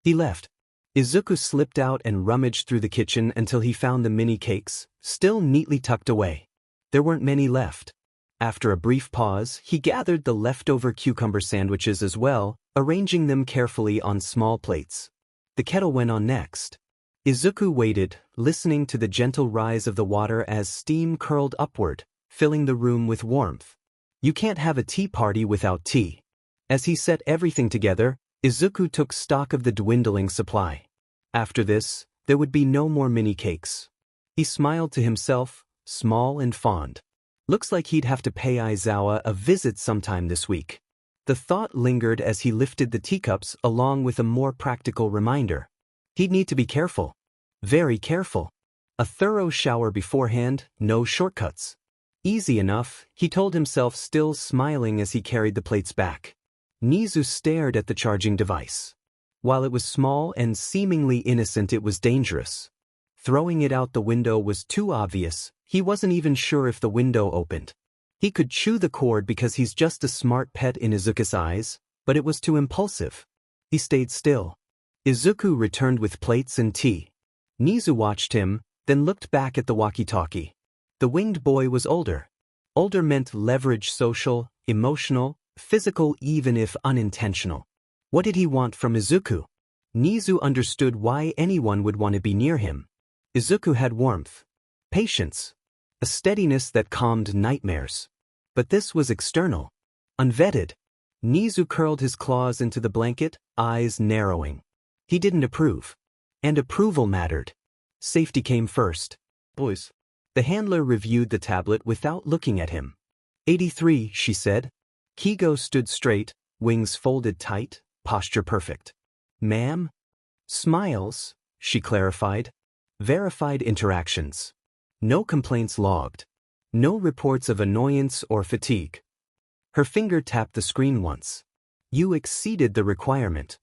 He left. Izuku slipped out and rummaged through the kitchen until he found the mini cakes, still neatly tucked away. There weren't many left. After a brief pause, he gathered the leftover cucumber sandwiches as well, arranging them carefully on small plates. The kettle went on next. Izuku waited, listening to the gentle rise of the water as steam curled upward, filling the room with warmth. You can't have a tea party without tea. As he set everything together, Izuku took stock of the dwindling supply. After this, there would be no more mini cakes. He smiled to himself, small and fond. Looks like he'd have to pay Aizawa a visit sometime this week. The thought lingered as he lifted the teacups along with a more practical reminder. He'd need to be careful. Very careful. A thorough shower beforehand, no shortcuts. Easy enough, he told himself, still smiling as he carried the plates back. Nezu stared at the charging device. While it was small and seemingly innocent, it was dangerous. Throwing it out the window was too obvious. He wasn't even sure if the window opened. He could chew the cord because he's just a smart pet in Izuku's eyes, but it was too impulsive. He stayed still. Izuku returned with plates and tea. Nezu watched him, then looked back at the walkie-talkie. The winged boy was older. Older meant leverage, social, emotional, physical, even if unintentional. What did he want from Izuku? Nezu understood why anyone would want to be near him. Izuku had warmth, patience, a steadiness that calmed nightmares. But this was external, unvetted. Nezu curled his claws into the blanket, eyes narrowing. He didn't approve. And approval mattered. Safety came first. Boys. The handler reviewed the tablet without looking at him. 83, she said. Keigo stood straight, wings folded tight, posture perfect. Ma'am? Smiles, she clarified. Verified interactions. No complaints logged. No reports of annoyance or fatigue. Her finger tapped the screen once. You exceeded the requirement.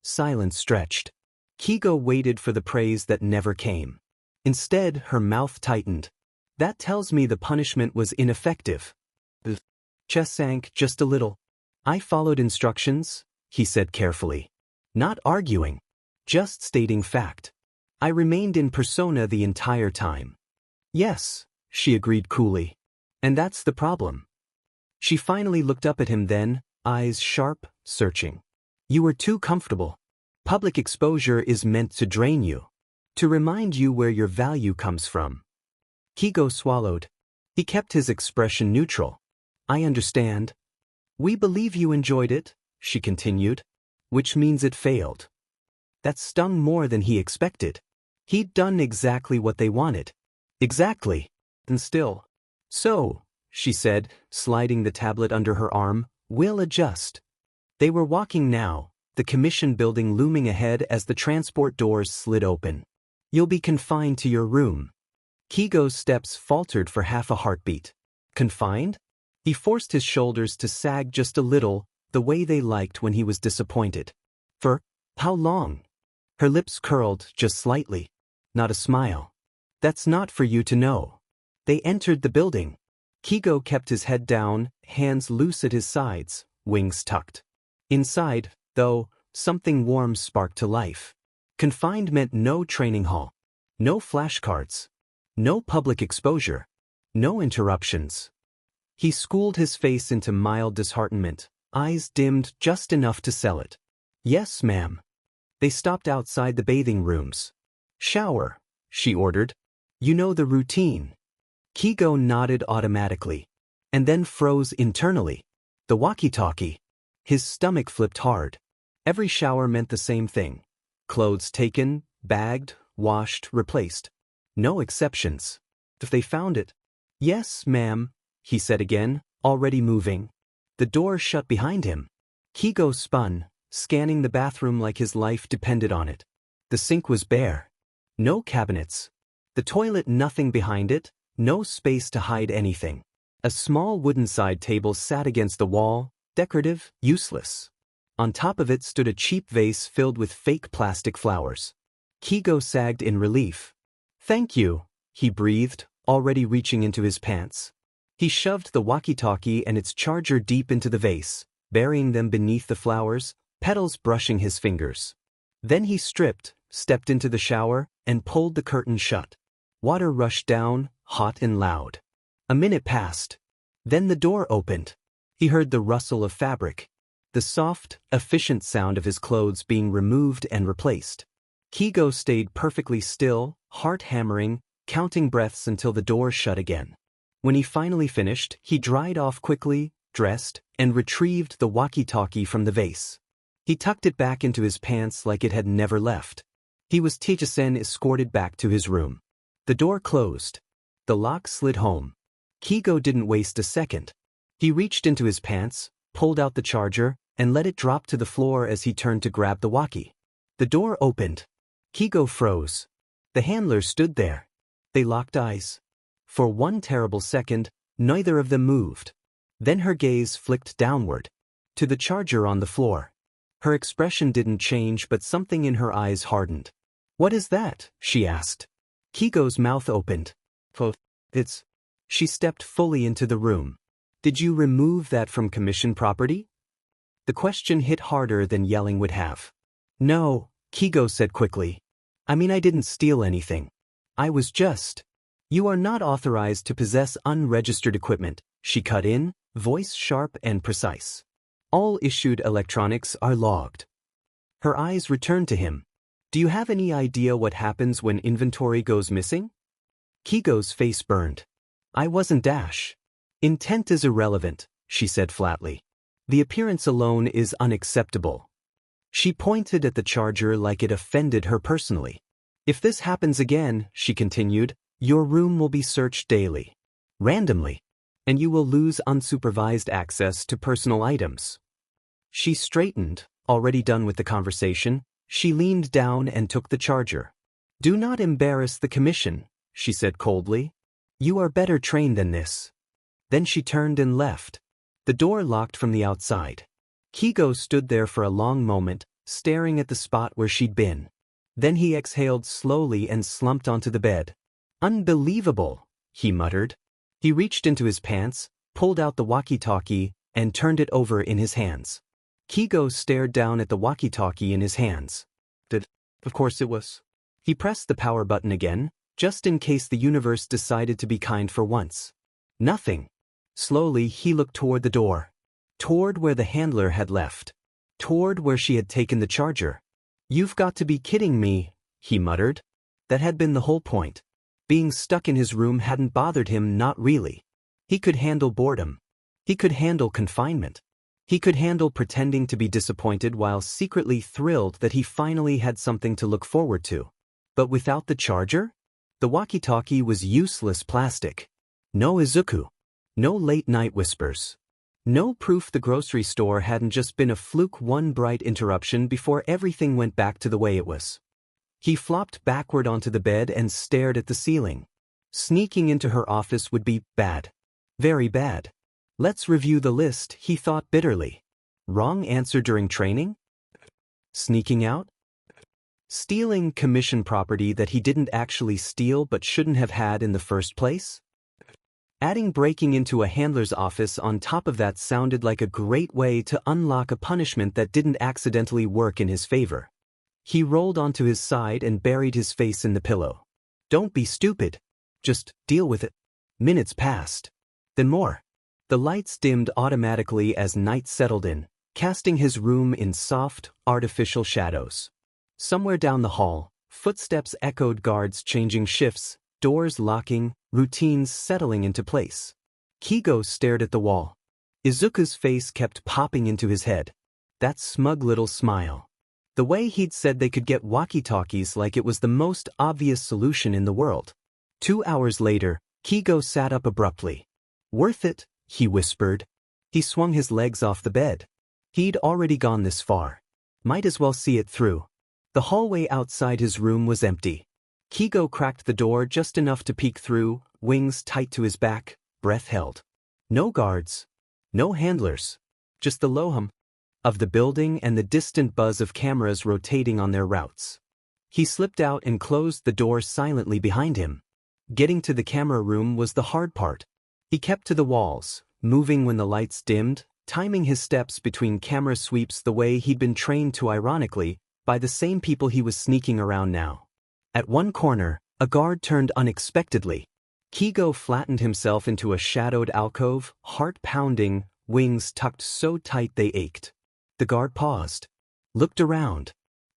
Silence stretched. Keigo waited for the praise that never came. Instead, her mouth tightened. That tells me the punishment was ineffective. The chest sank just a little. I followed instructions, he said carefully. Not arguing. Just stating fact. I remained in persona the entire time. Yes, she agreed coolly. And that's the problem. She finally looked up at him then, eyes sharp, searching. You were too comfortable. Public exposure is meant to drain you. To remind you where your value comes from. Keigo swallowed. He kept his expression neutral. I understand. We believe you enjoyed it, she continued. Which means it failed. That stung more than he expected. He'd done exactly what they wanted. Exactly. And still. So, she said, sliding the tablet under her arm, we'll adjust. They were walking now, the commission building looming ahead as the transport doors slid open. You'll be confined to your room. Keigo's steps faltered for half a heartbeat. Confined? He forced his shoulders to sag just a little, the way they liked when he was disappointed. For how long? Her lips curled just slightly. Not a smile. That's not for you to know. They entered the building. Keigo kept his head down, hands loose at his sides, wings tucked. Inside, though, something warm sparked to life. Confined meant no training hall. No flashcards. No public exposure. No interruptions. He schooled his face into mild disheartenment, eyes dimmed just enough to sell it. Yes, ma'am. They stopped outside the bathing rooms. Shower, she ordered. You know the routine. Keigo nodded automatically, and then froze internally. The walkie-talkie. His stomach flipped hard. Every shower meant the same thing. Clothes taken, bagged, washed, replaced. No exceptions. If they found it. Yes, ma'am, he said again, already moving. The door shut behind him. Keigo spun, scanning the bathroom like his life depended on it. The sink was bare. No cabinets. The toilet nothing behind it, no space to hide anything. A small wooden side table sat against the wall, decorative, useless. On top of it stood a cheap vase filled with fake plastic flowers. Keigo sagged in relief. Thank you, he breathed, already reaching into his pants. He shoved the walkie-talkie and its charger deep into the vase, burying them beneath the flowers, petals brushing his fingers. Then he stripped, stepped into the shower, and pulled the curtain shut. Water rushed down, hot and loud. A minute passed. Then the door opened. He heard the rustle of fabric. The soft, efficient sound of his clothes being removed and replaced. Keigo stayed perfectly still, heart hammering, counting breaths until the door shut again. When he finally finished, he dried off quickly, dressed, and retrieved the walkie-talkie from the vase. He tucked it back into his pants like it had never left. He was escorted back to his room. The door closed. The lock slid home. Keigo didn't waste a second. He reached into his pants, pulled out the charger, and let it drop to the floor as he turned to grab the walkie. The door opened. Keigo froze. The handler stood there. They locked eyes. For one terrible second, neither of them moved. Then her gaze flicked downward. To the charger on the floor. Her expression didn't change, but something in her eyes hardened. What is that? She asked. Keigo's mouth opened. It's... She stepped fully into the room. Did you remove that from commission property? The question hit harder than yelling would have. No, Keigo said quickly. I mean, I didn't steal anything. I was just... You are not authorized to possess unregistered equipment, she cut in, voice sharp and precise. All issued electronics are logged. Her eyes returned to him. Do you have any idea what happens when inventory goes missing? Keigo's face burned. I wasn't Dash. Intent is irrelevant, she said flatly. The appearance alone is unacceptable. She pointed at the charger like it offended her personally. If this happens again, she continued, your room will be searched daily. Randomly. And you will lose unsupervised access to personal items. She straightened, already done with the conversation. She leaned down and took the charger. Do not embarrass the commission, she said coldly. You are better trained than this. Then she turned and left. The door locked from the outside. Keigo stood there for a long moment, staring at the spot where she'd been. Then he exhaled slowly and slumped onto the bed. Unbelievable, he muttered. He reached into his pants, pulled out the walkie-talkie, and turned it over in his hands. Keigo stared down at the walkie-talkie in his hands. Of course it was. He pressed the power button again, just in case the universe decided to be kind for once. Nothing. Slowly he looked toward the door. Toward where the handler had left. Toward where she had taken the charger. You've got to be kidding me, he muttered. That had been the whole point. Being stuck in his room hadn't bothered him, not really. He could handle boredom. He could handle confinement. He could handle pretending to be disappointed while secretly thrilled that he finally had something to look forward to. But without the charger? The walkie-talkie was useless plastic. No Izuku. No late-night whispers. No proof the grocery store hadn't just been a fluke, one bright interruption before everything went back to the way it was. He flopped backward onto the bed and stared at the ceiling. Sneaking into her office would be bad. Very bad. Let's review the list, he thought bitterly. Wrong answer during training? Sneaking out? Stealing commission property that he didn't actually steal but shouldn't have had in the first place? Adding breaking into a handler's office on top of that sounded like a great way to unlock a punishment that didn't accidentally work in his favor. He rolled onto his side and buried his face in the pillow. Don't be stupid. Just deal with it. Minutes passed. Then more. The lights dimmed automatically as night settled in, casting his room in soft, artificial shadows. Somewhere down the hall, footsteps echoed, guards changing shifts, doors locking, routines settling into place. Keigo stared at the wall. Izuku's face kept popping into his head. That smug little smile. The way he'd said they could get walkie-talkies like it was the most obvious solution in the world. 2 hours later, Keigo sat up abruptly. "Worth it," he whispered. He swung his legs off the bed. He'd already gone this far. Might as well see it through. The hallway outside his room was empty. Keigo cracked the door just enough to peek through, wings tight to his back, breath held. No guards. No handlers. Just the low hum of the building and the distant buzz of cameras rotating on their routes. He slipped out and closed the door silently behind him. Getting to the camera room was the hard part. He kept to the walls, moving when the lights dimmed, timing his steps between camera sweeps the way he'd been trained to ironically, by the same people he was sneaking around now. At one corner, a guard turned unexpectedly. Keigo flattened himself into a shadowed alcove, heart pounding, wings tucked so tight they ached. The guard paused, looked around,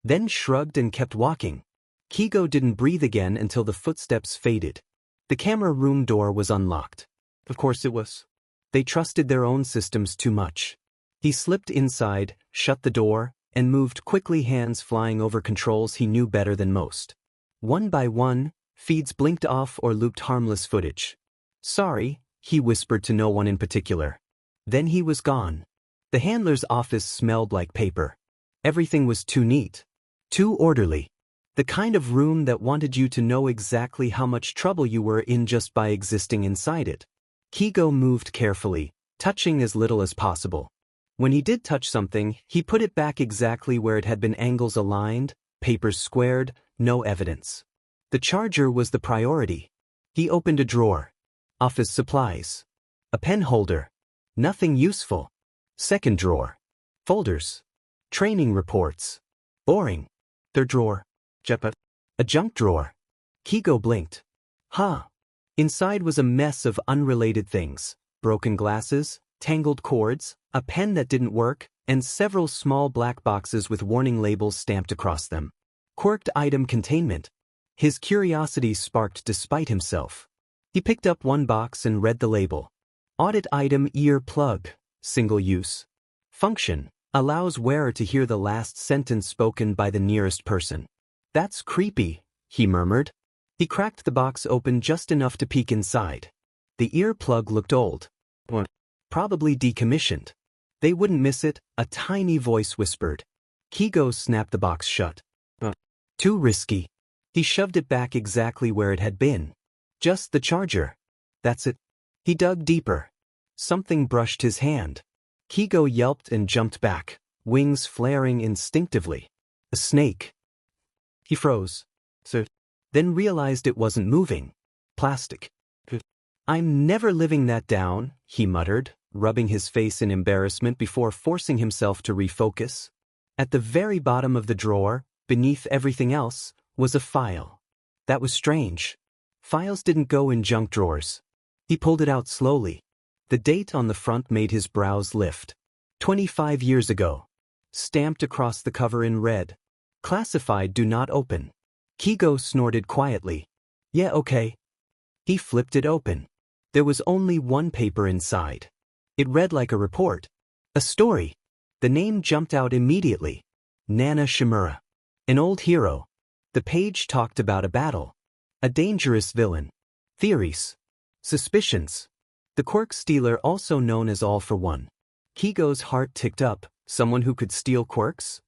then shrugged and kept walking. Keigo didn't breathe again until the footsteps faded. The camera room door was unlocked. Of course it was. They trusted their own systems too much. He slipped inside, shut the door, and moved quickly, hands flying over controls he knew better than most. One by one, feeds blinked off or looped harmless footage. "Sorry," he whispered to no one in particular. Then he was gone. The handler's office smelled like paper. Everything was too neat, too orderly. The kind of room that wanted you to know exactly how much trouble you were in just by existing inside it. Keigo moved carefully, touching as little as possible. When he did touch something, he put it back exactly where it had been, angles aligned, papers squared, no evidence. The charger was the priority. He opened a drawer. Office supplies. A pen holder. Nothing useful. Second drawer. Folders. Training reports. Boring. Third drawer. A junk drawer. Keigo blinked. Huh. Inside was a mess of unrelated things. Broken glasses, tangled cords, a pen that didn't work, and several small black boxes with warning labels stamped across them. Quirked item containment. His curiosity sparked despite himself. He picked up one box and read the label. Audit item ear plug. Single use. Function. Allows wearer to hear the last sentence spoken by the nearest person. That's creepy, he murmured. He cracked the box open just enough to peek inside. The ear plug looked old. Probably decommissioned. They wouldn't miss it, a tiny voice whispered. Keigo snapped the box shut. Too risky. He shoved it back exactly where it had been. Just the charger. That's it. He dug deeper. Something brushed his hand. Keigo yelped and jumped back, wings flaring instinctively. A snake. He froze. Then realized it wasn't moving. Plastic. I'm never living that down, he muttered, rubbing his face in embarrassment before forcing himself to refocus. At the very bottom of the drawer, beneath everything else, was a file. That was strange. Files didn't go in junk drawers. He pulled it out slowly. The date on the front made his brows lift. 25 years ago. Stamped across the cover in red. Classified, do not open. Keigo snorted quietly. Yeah, okay. He flipped it open. There was only one paper inside. It read like a report. A story. The name jumped out immediately. Nana Shimura. An old hero. The page talked about a battle. A dangerous villain. Theories. Suspicions. The quirk stealer, also known as All for One. Keigo's heart ticked up. Someone who could steal quirks?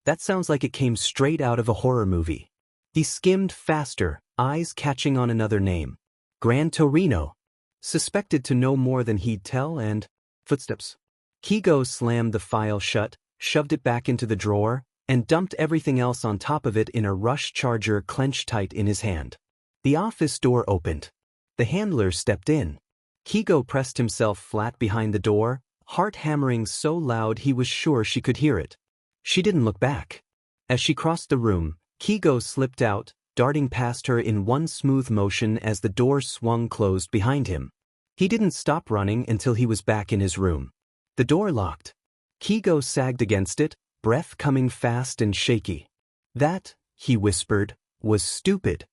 That sounds like it came straight out of a horror movie. He skimmed faster, eyes catching on another name. Gran Torino. Suspected to know more than he'd tell, and footsteps. Keigo slammed the file shut, shoved it back into the drawer, and dumped everything else on top of it in a rush, charger clenched tight in his hand. The office door opened. The handler stepped in. Keigo pressed himself flat behind the door, heart hammering so loud he was sure she could hear it. She didn't look back. As she crossed the room, Keigo slipped out, darting past her in one smooth motion as the door swung closed behind him. He didn't stop running until he was back in his room. The door locked. Keigo sagged against it, breath coming fast and shaky. That, he whispered, was stupid.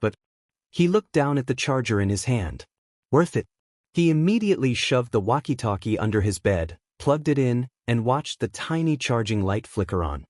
But he looked down at the charger in his hand. Worth it. He immediately shoved the walkie-talkie under his bed, plugged it in, and watched the tiny charging light flicker on.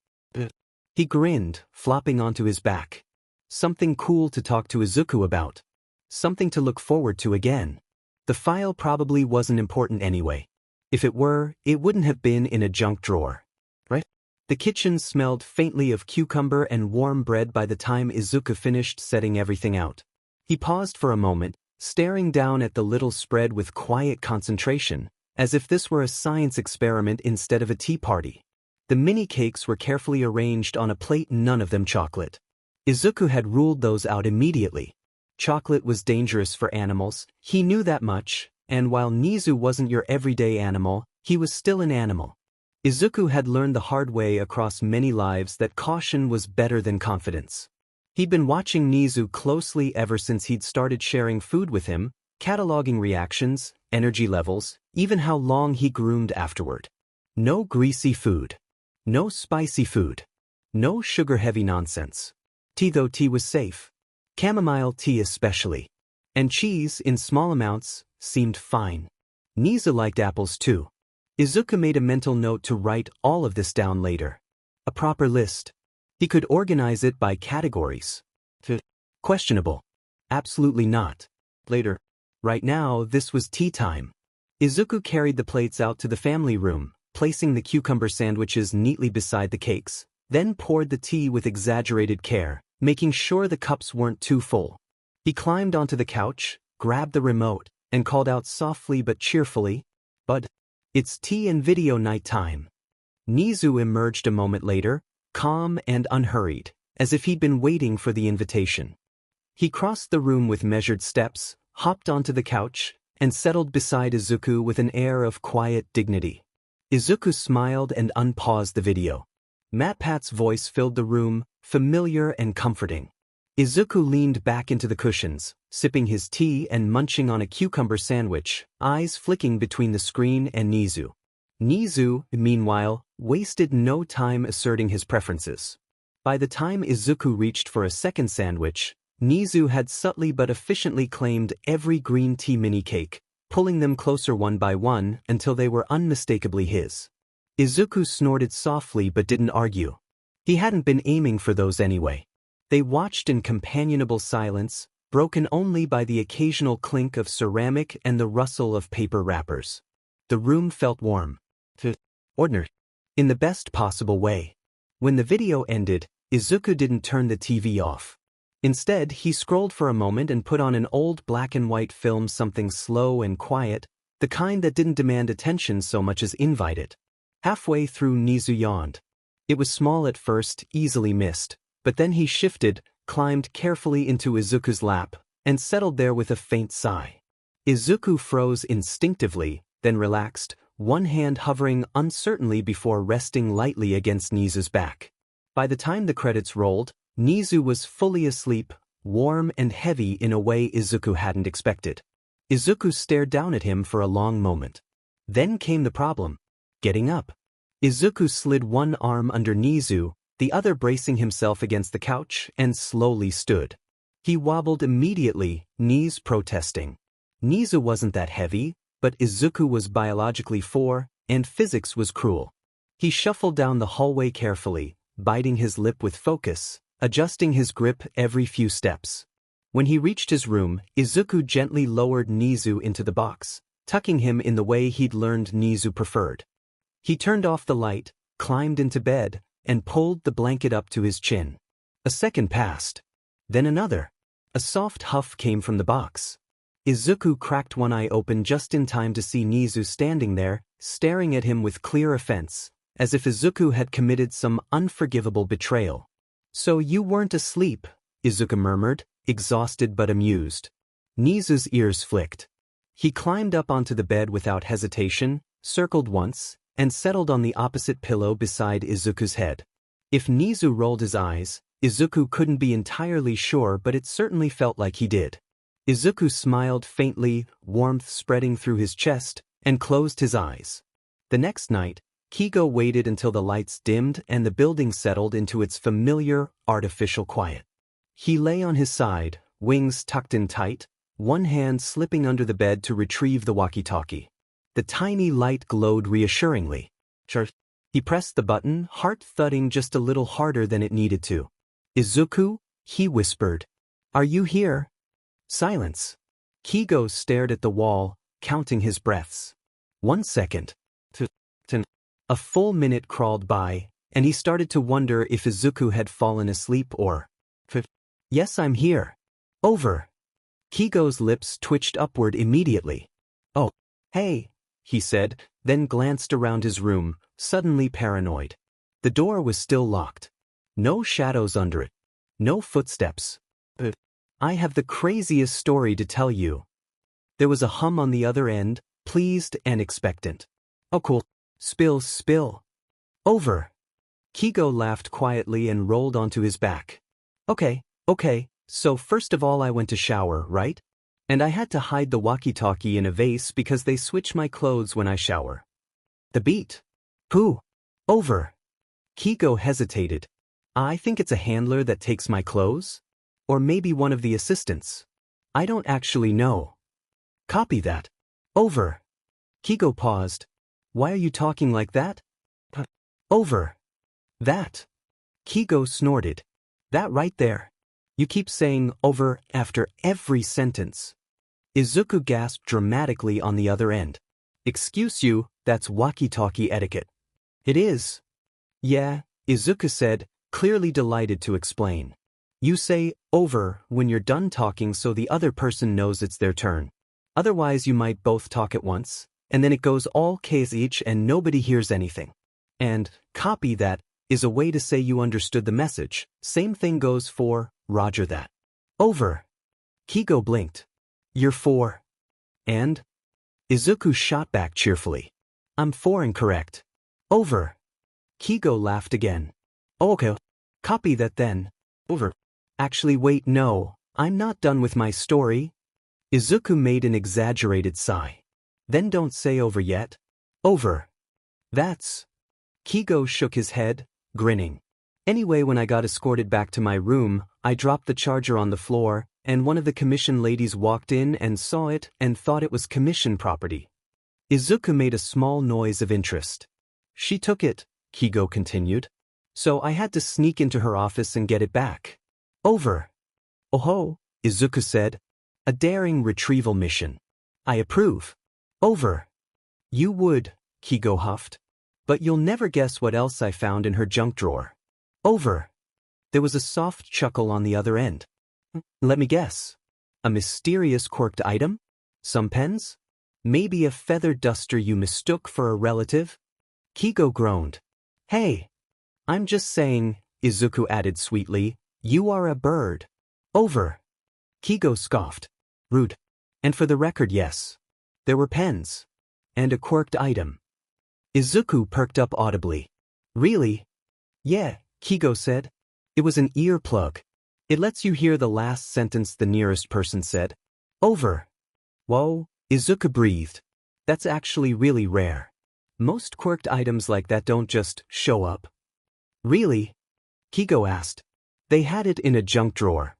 He grinned, flopping onto his back. Something cool to talk to Izuku about. Something to look forward to again. The file probably wasn't important anyway. If it were, it wouldn't have been in a junk drawer. Right? The kitchen smelled faintly of cucumber and warm bread by the time Izuku finished setting everything out. He paused for a moment, staring down at the little spread with quiet concentration, as if this were a science experiment instead of a tea party. The mini cakes were carefully arranged on a plate, none of them chocolate. Izuku had ruled those out immediately. Chocolate was dangerous for animals, he knew that much, and while Nezu wasn't your everyday animal, he was still an animal. Izuku had learned the hard way across many lives that caution was better than confidence. He'd been watching Nezu closely ever since he'd started sharing food with him, cataloging reactions, energy levels, even how long he groomed afterward. No greasy food. No spicy food. No sugar-heavy nonsense. Tea, though tea was safe. Chamomile tea especially. And cheese, in small amounts, seemed fine. Nezu liked apples too. Izuku made a mental note to write all of this down later. A proper list. He could organize it by categories. Questionable. Absolutely not. Later. Right now, this was tea time. Izuku carried the plates out to the family room, placing the cucumber sandwiches neatly beside the cakes, then poured the tea with exaggerated care, making sure the cups weren't too full. He climbed onto the couch, grabbed the remote, and called out softly but cheerfully, "Bud, it's tea and video night time." Nezu emerged a moment later, calm and unhurried, as if he'd been waiting for the invitation. He crossed the room with measured steps, hopped onto the couch, and settled beside Izuku with an air of quiet dignity. Izuku smiled and unpaused the video. MatPat's voice filled the room, familiar and comforting. Izuku leaned back into the cushions, sipping his tea and munching on a cucumber sandwich, eyes flicking between the screen and Nezu. Nezu, meanwhile, wasted no time asserting his preferences. By the time Izuku reached for a second sandwich, Nezu had subtly but efficiently claimed every green tea mini cake, pulling them closer one by one until they were unmistakably his. Izuku snorted softly but didn't argue. He hadn't been aiming for those anyway. They watched in companionable silence, broken only by the occasional clink of ceramic and the rustle of paper wrappers. The room felt warm. Ordinary. In the best possible way. When the video ended, Izuku didn't turn the TV off. Instead, he scrolled for a moment and put on an old black and white film, something slow and quiet, the kind that didn't demand attention so much as invite it. Halfway through, Nezu yawned. It was small at first, easily missed, but then he shifted, climbed carefully into Izuku's lap, and settled there with a faint sigh. Izuku froze instinctively, then relaxed, one hand hovering uncertainly before resting lightly against Nezu's back. By the time the credits rolled, Nezu was fully asleep, warm and heavy in a way Izuku hadn't expected. Izuku stared down at him for a long moment. Then came the problem. Getting up. Izuku slid one arm under Nezu, the other bracing himself against the couch, and slowly stood. He wobbled immediately, knees protesting. Nezu wasn't that heavy, but Izuku was biologically 4, and physics was cruel. He shuffled down the hallway carefully, biting his lip with focus, adjusting his grip every few steps. When he reached his room, Izuku gently lowered Nezu into the box, tucking him in the way he'd learned Nezu preferred. He turned off the light, climbed into bed, and pulled the blanket up to his chin. A second passed. Then another. A soft huff came from the box. Izuku cracked one eye open just in time to see Nezu standing there, staring at him with clear offense, as if Izuku had committed some unforgivable betrayal. "So you weren't asleep," Izuku murmured, exhausted but amused. Nezu's ears flicked. He climbed up onto the bed without hesitation, circled once, and settled on the opposite pillow beside Izuku's head. If Nezu rolled his eyes, Izuku couldn't be entirely sure, but it certainly felt like he did. Izuku smiled faintly, warmth spreading through his chest, and closed his eyes. The next night, Keigo waited until the lights dimmed and the building settled into its familiar, artificial quiet. He lay on his side, wings tucked in tight, one hand slipping under the bed to retrieve the walkie-talkie. The tiny light glowed reassuringly. Sure. He pressed the button, heart thudding just a little harder than it needed to. Izuku, he whispered. Are you here? Silence. Keigo stared at the wall, counting his breaths. 1 second. 2. A full minute crawled by, and he started to wonder if Izuku had fallen asleep or... Yes, I'm here. Over. Keigo's lips twitched upward immediately. Oh, hey, he said, then glanced around his room, suddenly paranoid. The door was still locked. No shadows under it. No footsteps. I have the craziest story to tell you. There was a hum on the other end, pleased and expectant. Oh cool. Spill. Over. Keigo laughed quietly and rolled onto his back. Okay, so first of all I went to shower, right? And I had to hide the walkie-talkie in a vase because they switch my clothes when I shower. The beat. Who? Over. Keigo hesitated. I think it's a handler that takes my clothes? Or maybe one of the assistants. I don't actually know. Copy that. Over. Keigo paused. Why are you talking like that? Over. That. Keigo snorted. That right there. You keep saying over after every sentence. Izuku gasped dramatically on the other end. Excuse you, that's walkie-talkie etiquette. It is. Yeah, Izuku said, clearly delighted to explain. You say over when you're done talking so the other person knows it's their turn. Otherwise you might both talk at once, and then it goes all case each and nobody hears anything. And copy that is a way to say you understood the message. Same thing goes for Roger that. Over. Keigo blinked. You're 4. And? Izuku shot back cheerfully. I'm 4 and correct. Over. Keigo laughed again. Oh, okay. Copy that then. Over. Actually wait, no, I'm not done with my story. Izuku made an exaggerated sigh. Then don't say over yet. Over. That's... Keigo shook his head, grinning. Anyway, when I got escorted back to my room, I dropped the charger on the floor, and one of the commission ladies walked in and saw it and thought it was commission property. Izuku made a small noise of interest. She took it, Keigo continued. So I had to sneak into her office and get it back. Over. Oh-ho, Izuku said. A daring retrieval mission. I approve. Over. You would, Keigo huffed. But you'll never guess what else I found in her junk drawer. Over. There was a soft chuckle on the other end. Let me guess. A mysterious quirked item? Some pens? Maybe a feather duster you mistook for a relative? Keigo groaned. Hey. I'm just saying, Izuku added sweetly, you are a bird. Over. Keigo scoffed. Rude. And for the record, yes. There were pens. And a quirked item. Izuku perked up audibly. Really? Yeah, Keigo said. It was an earplug. It lets you hear the last sentence the nearest person said. Over. Whoa, Izuku breathed. That's actually really rare. Most quirked items like that don't just show up. Really? Keigo asked. They had it in a junk drawer.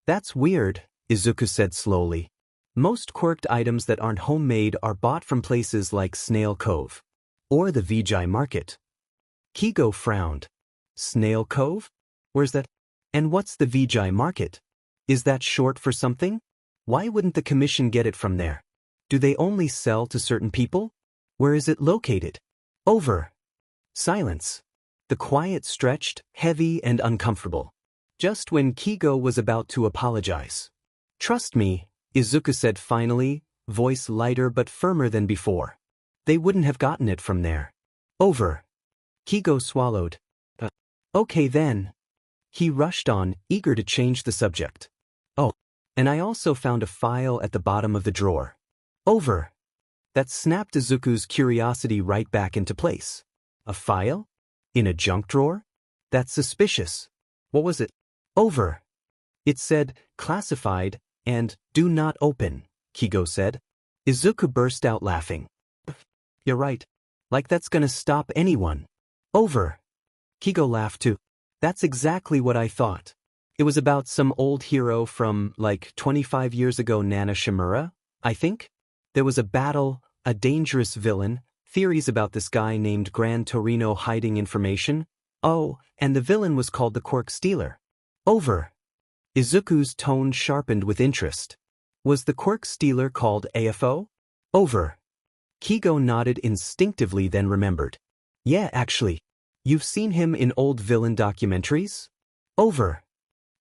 That's weird, Izuku said slowly. Most quirked items that aren't homemade are bought from places like Snail Cove. Or the VGI market. Keigo frowned. Snail Cove? Where's that? And what's the VGI market? Is that short for something? Why wouldn't the commission get it from there? Do they only sell to certain people? Where is it located? Over. Silence. The quiet stretched, heavy and uncomfortable. Just when Keigo was about to apologize. Trust me, Izuku said finally, voice lighter but firmer than before. They wouldn't have gotten it from there. Over. Keigo swallowed. Okay then. He rushed on, eager to change the subject. Oh, and I also found a file at the bottom of the drawer. Over. That snapped Izuku's curiosity right back into place. A file? In a junk drawer? That's suspicious. What was it? Over. It said, classified, and do not open, Keigo said. Izuku burst out laughing. You're right. Like that's gonna stop anyone. Over. Keigo laughed too. That's exactly what I thought. It was about some old hero from, like, 25 years ago, Nana Shimura, I think? There was a battle, a dangerous villain, Theories about this guy named Gran Torino hiding information. Oh, and the villain was called the Quirk Stealer. Over. Izuku's tone sharpened with interest. Was the Quirk Stealer called AFO? Over. Keigo nodded instinctively, then remembered. Yeah, actually. You've seen him in old villain documentaries? Over.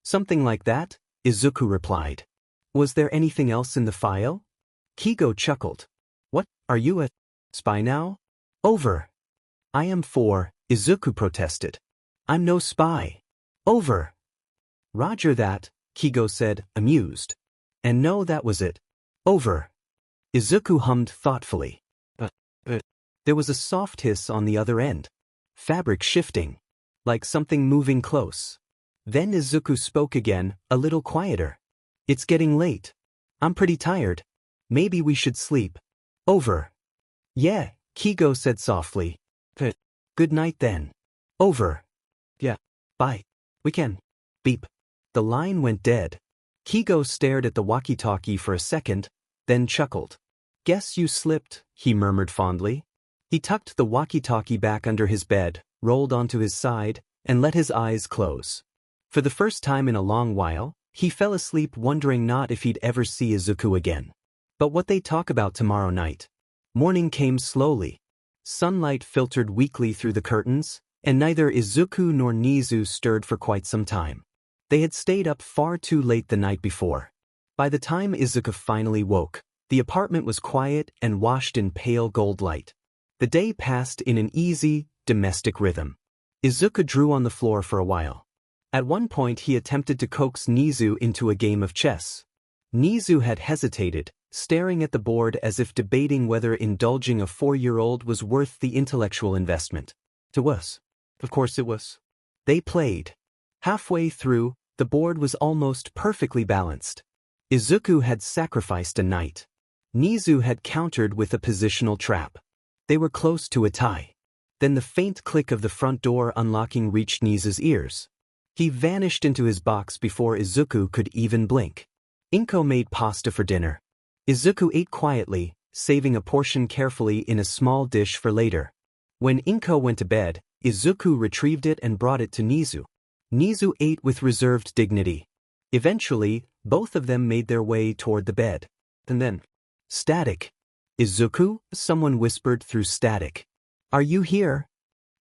Something like that, Izuku replied. Was there anything else in the file? Keigo chuckled. What, are you a spy now? Over. I am for, Izuku protested. I'm no spy. Over. Roger that, Keigo said, amused. And no, that was it. Over. Izuku hummed thoughtfully. But. There was a soft hiss on the other end. Fabric shifting. Like something moving close. Then Izuku spoke again, a little quieter. It's getting late. I'm pretty tired. Maybe we should sleep. Over. Yeah, Keigo said softly. Good night then. Over. Yeah. Bye. We can. Beep. The line went dead. Keigo stared at the walkie-talkie for a second, then chuckled. Guess you slipped, he murmured fondly. He tucked the walkie-talkie back under his bed, rolled onto his side, and let his eyes close. For the first time in a long while, he fell asleep wondering not if he'd ever see Izuku again. But what they'd talk about tomorrow night. Morning came slowly. Sunlight filtered weakly through the curtains, and neither Izuku nor Nezu stirred for quite some time. They had stayed up far too late the night before. By the time Izuku finally woke, the apartment was quiet and washed in pale gold light. The day passed in an easy, domestic rhythm. Izuku drew on the floor for a while. At one point he attempted to coax Nezu into a game of chess. Nezu had hesitated, staring at the board as if debating whether indulging a 4-year-old was worth the intellectual investment. It was. Of course it was. They played. Halfway through, the board was almost perfectly balanced. Izuku had sacrificed a knight. Nezu had countered with a positional trap. They were close to a tie. Then the faint click of the front door unlocking reached Nezu's ears. He vanished into his box before Izuku could even blink. Inko made pasta for dinner. Izuku ate quietly, saving a portion carefully in a small dish for later. When Inko went to bed, Izuku retrieved it and brought it to Nezu. Nezu ate with reserved dignity. Eventually, both of them made their way toward the bed. And then, static. Izuku, someone whispered through static. Are you here?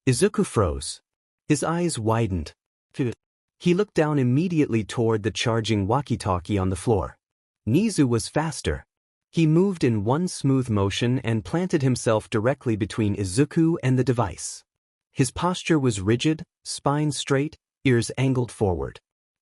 Izuku froze. His eyes widened. He looked down immediately toward the charging walkie-talkie on the floor. Nezu was faster. He moved in one smooth motion and planted himself directly between Izuku and the device. His posture was rigid, spine straight, ears angled forward.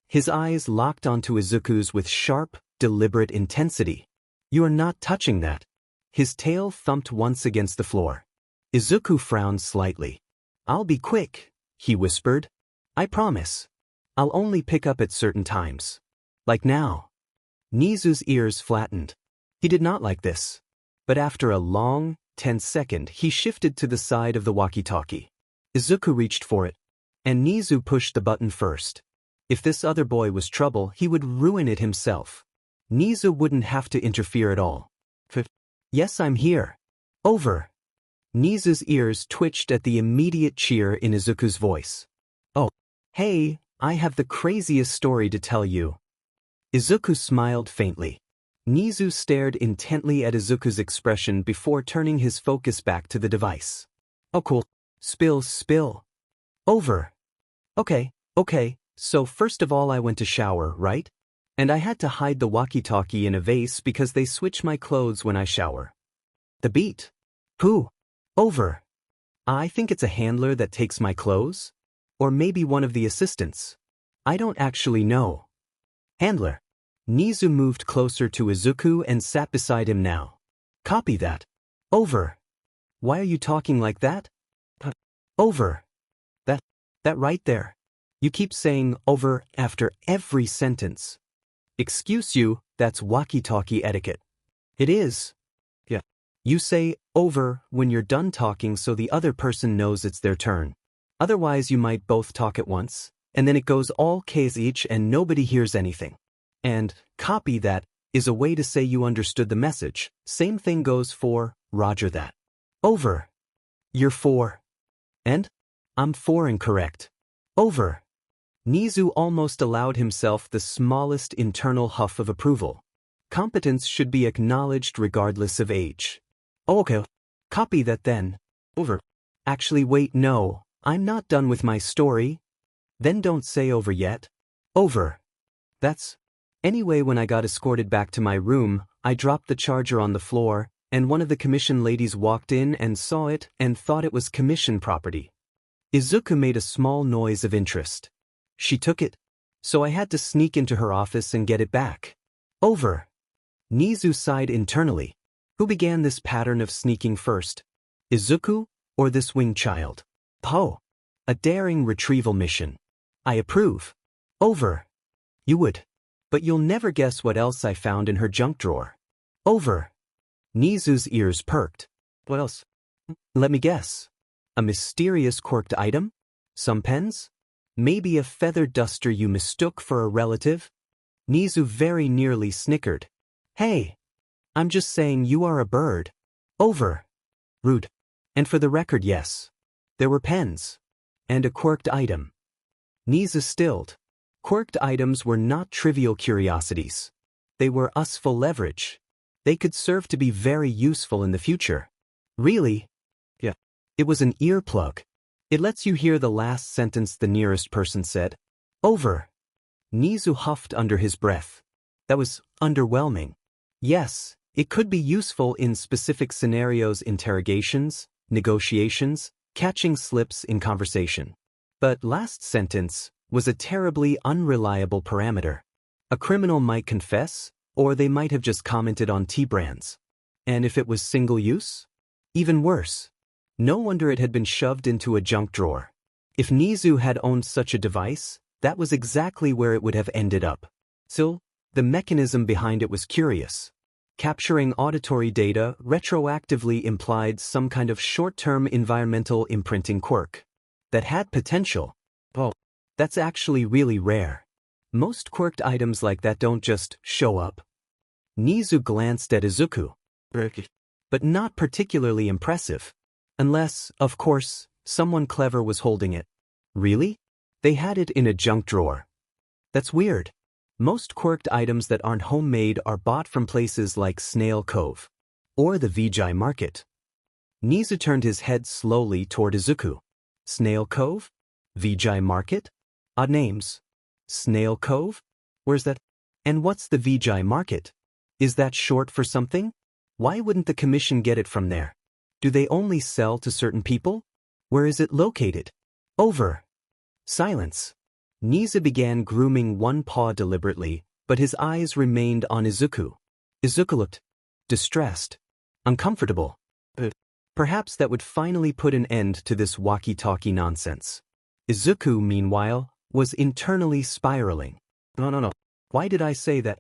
His eyes locked onto Izuku's with sharp, deliberate intensity. You are not touching that. His tail thumped once against the floor. Izuku frowned slightly. I'll be quick, he whispered. I promise. I'll only pick up at certain times. Like now. Nezu's ears flattened. He did not like this. But after a long, tense second, he shifted to the side of the walkie-talkie. Izuku reached for it. And Nezu pushed the button first. If this other boy was trouble, he would ruin it himself. Nezu wouldn't have to interfere at all. Yes, I'm here. Over. Nezu's ears twitched at the immediate cheer in Izuku's voice. Oh, hey, I have the craziest story to tell you. Izuku smiled faintly. Nezu stared intently at Izuku's expression before turning his focus back to the device. Oh cool. Spill. Over. Okay, so first of all I went to shower, right? And I had to hide the walkie-talkie in a vase because they switch my clothes when I shower. The beat. Who? Over. I think it's a handler that takes my clothes? Or maybe one of the assistants. I don't actually know. Handler. Nezu moved closer to Izuku and sat beside him now. Copy that. Over. Why are you talking like that? Over. That right there. You keep saying over after every sentence. Excuse you, that's walkie-talkie etiquette. It is. Yeah. You say over when you're done talking so the other person knows it's their turn. Otherwise you might both talk at once, and then it goes all case each and nobody hears anything. And copy that is a way to say you understood the message. Same thing goes for Roger that. Over. You're 4. And? I'm 4 incorrect. Over. Nezu almost allowed himself the smallest internal huff of approval. Competence should be acknowledged regardless of age. Oh, okay. Copy that then. Over. Actually, wait, no. I'm not done with my story. Then don't say over yet. Over. That's... Anyway, when I got escorted back to my room, I dropped the charger on the floor, and one of the commission ladies walked in and saw it and thought it was commission property. Izuku made a small noise of interest. She took it. So I had to sneak into her office and get it back. Over. Nezu sighed internally. Who began this pattern of sneaking first? Izuku, or this winged child? Po. A daring retrieval mission. I approve. Over. You would. But you'll never guess what else I found in her junk drawer. Over. Nezu's ears perked. What else? Let me guess. A mysterious quirked item? Some pens? Maybe a feather duster you mistook for a relative? Nezu very nearly snickered. Hey! I'm just saying you are a bird. Over. Rude. And for the record, yes. There were pens. And a quirked item. Nezu stilled. Quirked items were not trivial curiosities. They were useful leverage. They could serve to be very useful in the future. Really? Yeah. It was an earplug. It lets you hear the last sentence the nearest person said. Over. Nezu huffed under his breath. That was underwhelming. Yes, it could be useful in specific scenarios, interrogations, negotiations, catching slips in conversation. But last sentence was a terribly unreliable parameter. A criminal might confess, or they might have just commented on tea brands. And if it was single use? Even worse. No wonder it had been shoved into a junk drawer. If Nezu had owned such a device, that was exactly where it would have ended up. Still, the mechanism behind it was curious. Capturing auditory data retroactively implied some kind of short-term environmental imprinting quirk that had potential. Oh, that's actually really rare. Most quirked items like that don't just show up. Nezu glanced at Izuku. But not particularly impressive. Unless, of course, someone clever was holding it. Really? They had it in a junk drawer. That's weird. Most quirked items that aren't homemade are bought from places like Snail Cove or the Vijay Market. Nezu turned his head slowly toward Izuku. Snail Cove? Vijay Market? Odd names. Snail Cove? Where's that? And what's the Vijay Market? Is that short for something? Why wouldn't the commission get it from there? Do they only sell to certain people? Where is it located? Over. Silence. Nezu began grooming one paw deliberately, but his eyes remained on Izuku. Izuku looked distressed, uncomfortable. Perhaps that would finally put an end to this walkie-talkie nonsense. Izuku, meanwhile, was internally spiraling. No. Why did I say that?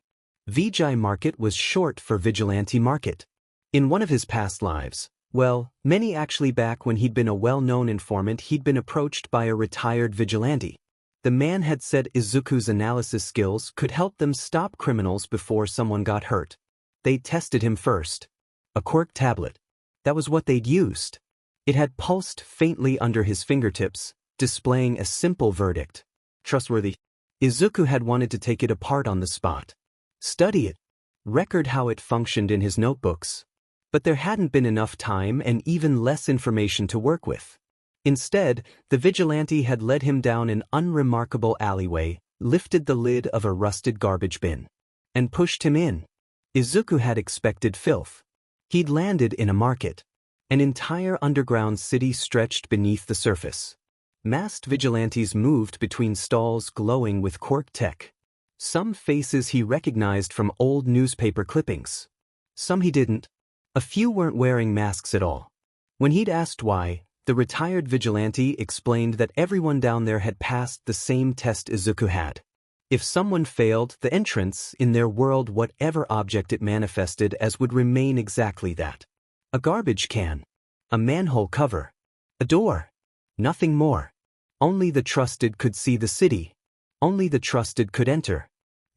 Vijay Market was short for vigilante market. In one of his past lives, well, many actually back when he'd been a well-known informant, he'd been approached by a retired vigilante. The man had said Izuku's analysis skills could help them stop criminals before someone got hurt. They tested him first. A quirk tablet. That was what they'd used. It had pulsed faintly under his fingertips, displaying a simple verdict. Trustworthy. Izuku had wanted to take it apart on the spot. Study it. Record how it functioned in his notebooks. But there hadn't been enough time and even less information to work with. Instead, the vigilante had led him down an unremarkable alleyway, lifted the lid of a rusted garbage bin, and pushed him in. Izuku had expected filth. He'd landed in a market. An entire underground city stretched beneath the surface. Masked vigilantes moved between stalls glowing with quirk tech. Some faces he recognized from old newspaper clippings. Some he didn't. A few weren't wearing masks at all. When he'd asked why, the retired vigilante explained that everyone down there had passed the same test Izuku had. If someone failed, the entrance, in their world whatever object it manifested as, would remain exactly that. A garbage can. A manhole cover. A door. Nothing more. Only the trusted could see the city. Only the trusted could enter.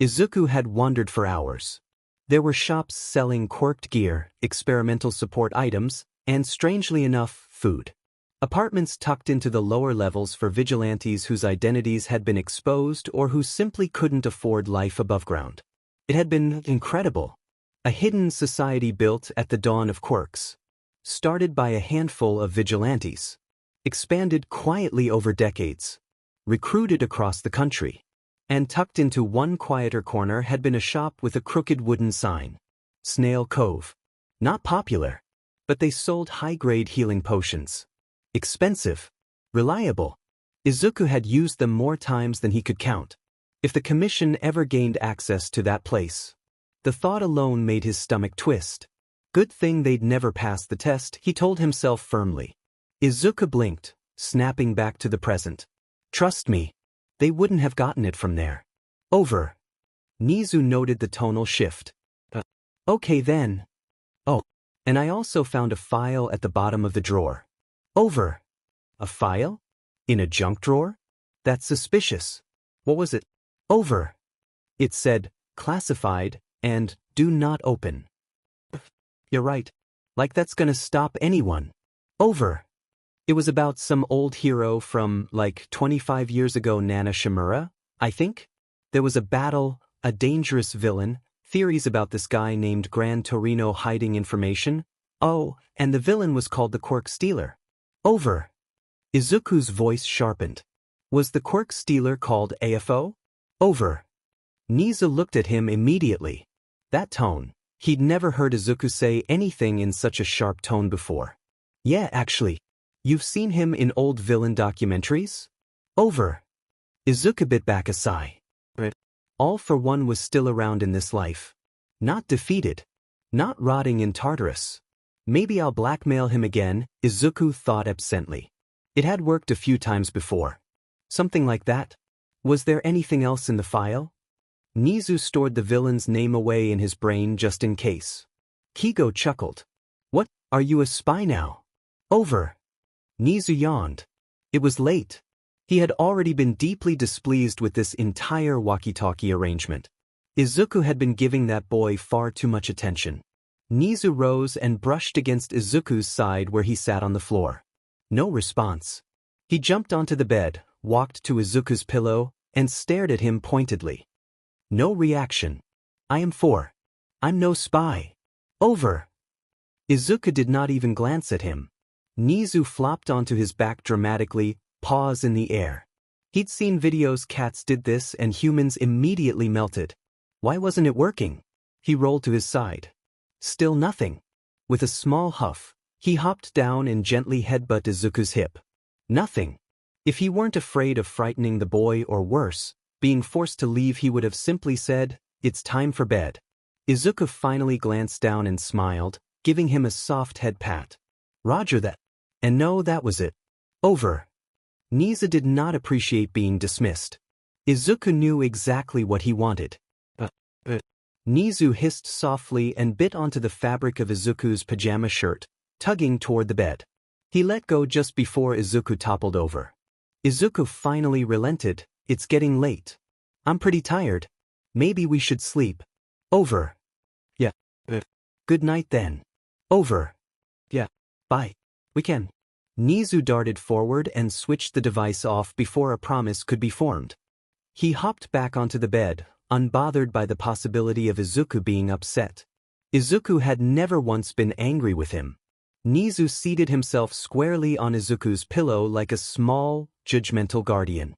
Izuku had wandered for hours. There were shops selling quirked gear, experimental support items, and strangely enough, food. Apartments tucked into the lower levels for vigilantes whose identities had been exposed or who simply couldn't afford life above ground. It had been incredible. A hidden society built at the dawn of Quirks. Started by a handful of vigilantes. Expanded quietly over decades. Recruited across the country. And tucked into one quieter corner had been a shop with a crooked wooden sign. Snail Cove. Not popular. But they sold high-grade healing potions. Expensive. Reliable. Izuku had used them more times than he could count. If the commission ever gained access to that place. The thought alone made his stomach twist. Good thing they'd never passed the test, he told himself firmly. Izuku blinked, snapping back to the present. Trust me. They wouldn't have gotten it from there. Over. Nezu noted the tonal shift. Okay then. Oh. And I also found a file at the bottom of the drawer. Over. A file? In a junk drawer? That's suspicious. What was it? Over. It said, classified, and do not open. You're right. Like that's gonna stop anyone. Over. It was about some old hero from, like, 25 years ago, Nana Shimura, I think? There was a battle, a dangerous villain, theories about this guy named Gran Torino hiding information. Oh, and the villain was called the Quirk Stealer. Over. Izuku's voice sharpened. Was the Quirk Stealer called AFO? Over. Nezu looked at him immediately. That tone. He'd never heard Izuku say anything in such a sharp tone before. Yeah, actually. You've seen him in old villain documentaries? Over. Izuku bit back a sigh. All for One was still around in this life. Not defeated. Not rotting in Tartarus. Maybe I'll blackmail him again, Izuku thought absently. It had worked a few times before. Something like that. Was there anything else in the file? Nezu stored the villain's name away in his brain just in case. Keigo chuckled. What, are you a spy now? Over. Nezu yawned. It was late. He had already been deeply displeased with this entire walkie-talkie arrangement. Izuku had been giving that boy far too much attention. Nezu rose and brushed against Izuku's side where he sat on the floor. No response. He jumped onto the bed, walked to Izuku's pillow, and stared at him pointedly. No reaction. I am four. I'm no spy. Over. Izuku did not even glance at him. Nezu flopped onto his back dramatically, paws in the air. He'd seen videos cats did this and humans immediately melted. Why wasn't it working? He rolled to his side. Still nothing. With a small huff, he hopped down and gently headbutted Izuku's hip. Nothing. If he weren't afraid of frightening the boy or worse, being forced to leave, he would have simply said, "It's time for bed." Izuku finally glanced down and smiled, giving him a soft head pat. Roger that. And no, that was it. Over. Nezu did not appreciate being dismissed. Izuku knew exactly what he wanted. Nezu hissed softly and bit onto the fabric of Izuku's pajama shirt, tugging toward the bed. He let go just before Izuku toppled over. Izuku finally relented. It's getting late. I'm pretty tired. Maybe we should sleep. Over. Yeah. Good night then. Over. Yeah. Bye. We can. Nezu darted forward and switched the device off before a promise could be formed. He hopped back onto the bed, unbothered by the possibility of Izuku being upset. Izuku had never once been angry with him. Nezu seated himself squarely on Izuku's pillow like a small, judgmental guardian.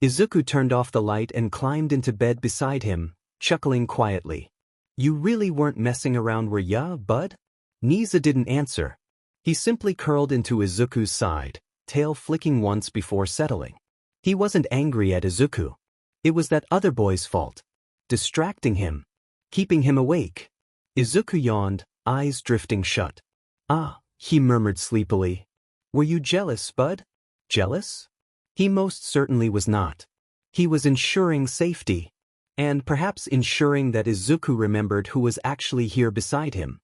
Izuku turned off the light and climbed into bed beside him, chuckling quietly. You really weren't messing around, were ya, bud? Nezu didn't answer. He simply curled into Izuku's side, tail flicking once before settling. He wasn't angry at Izuku. It was that other boy's fault. Distracting him. Keeping him awake. Izuku yawned, eyes drifting shut. Ah, he murmured sleepily. Were you jealous, bud? Jealous? He most certainly was not. He was ensuring safety. And perhaps ensuring that Izuku remembered who was actually here beside him.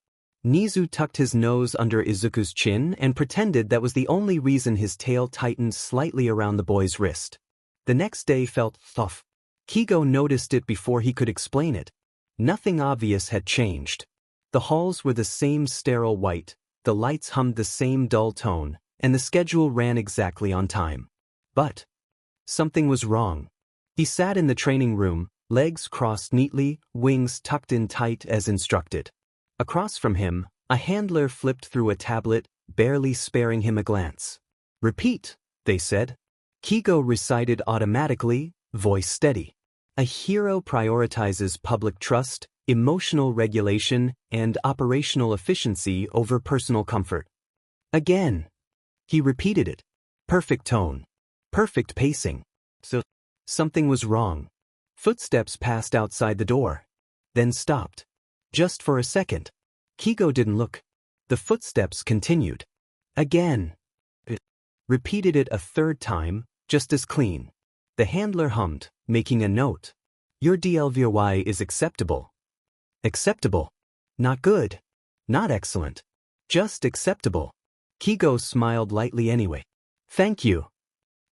Nezu tucked his nose under Izuku's chin and pretended that was the only reason his tail tightened slightly around the boy's wrist. The next day felt tough. Keigo noticed it before he could explain it. Nothing obvious had changed. The halls were the same sterile white, the lights hummed the same dull tone, and the schedule ran exactly on time. But something was wrong. He sat in the training room, legs crossed neatly, wings tucked in tight as instructed. Across from him, a handler flipped through a tablet, barely sparing him a glance. "Repeat," they said. Keigo recited automatically, voice steady. "A hero prioritizes public trust, emotional regulation, and operational efficiency over personal comfort." Again. He repeated it. Perfect tone. Perfect pacing. So, something was wrong. Footsteps passed outside the door. Then stopped. Just for a second. Keigo didn't look. The footsteps continued. Again. Repeated it a third time, just as clean. The handler hummed, making a note. "Your DLVY is acceptable." Acceptable. Not good. Not excellent. Just acceptable. Keigo smiled lightly anyway. "Thank you."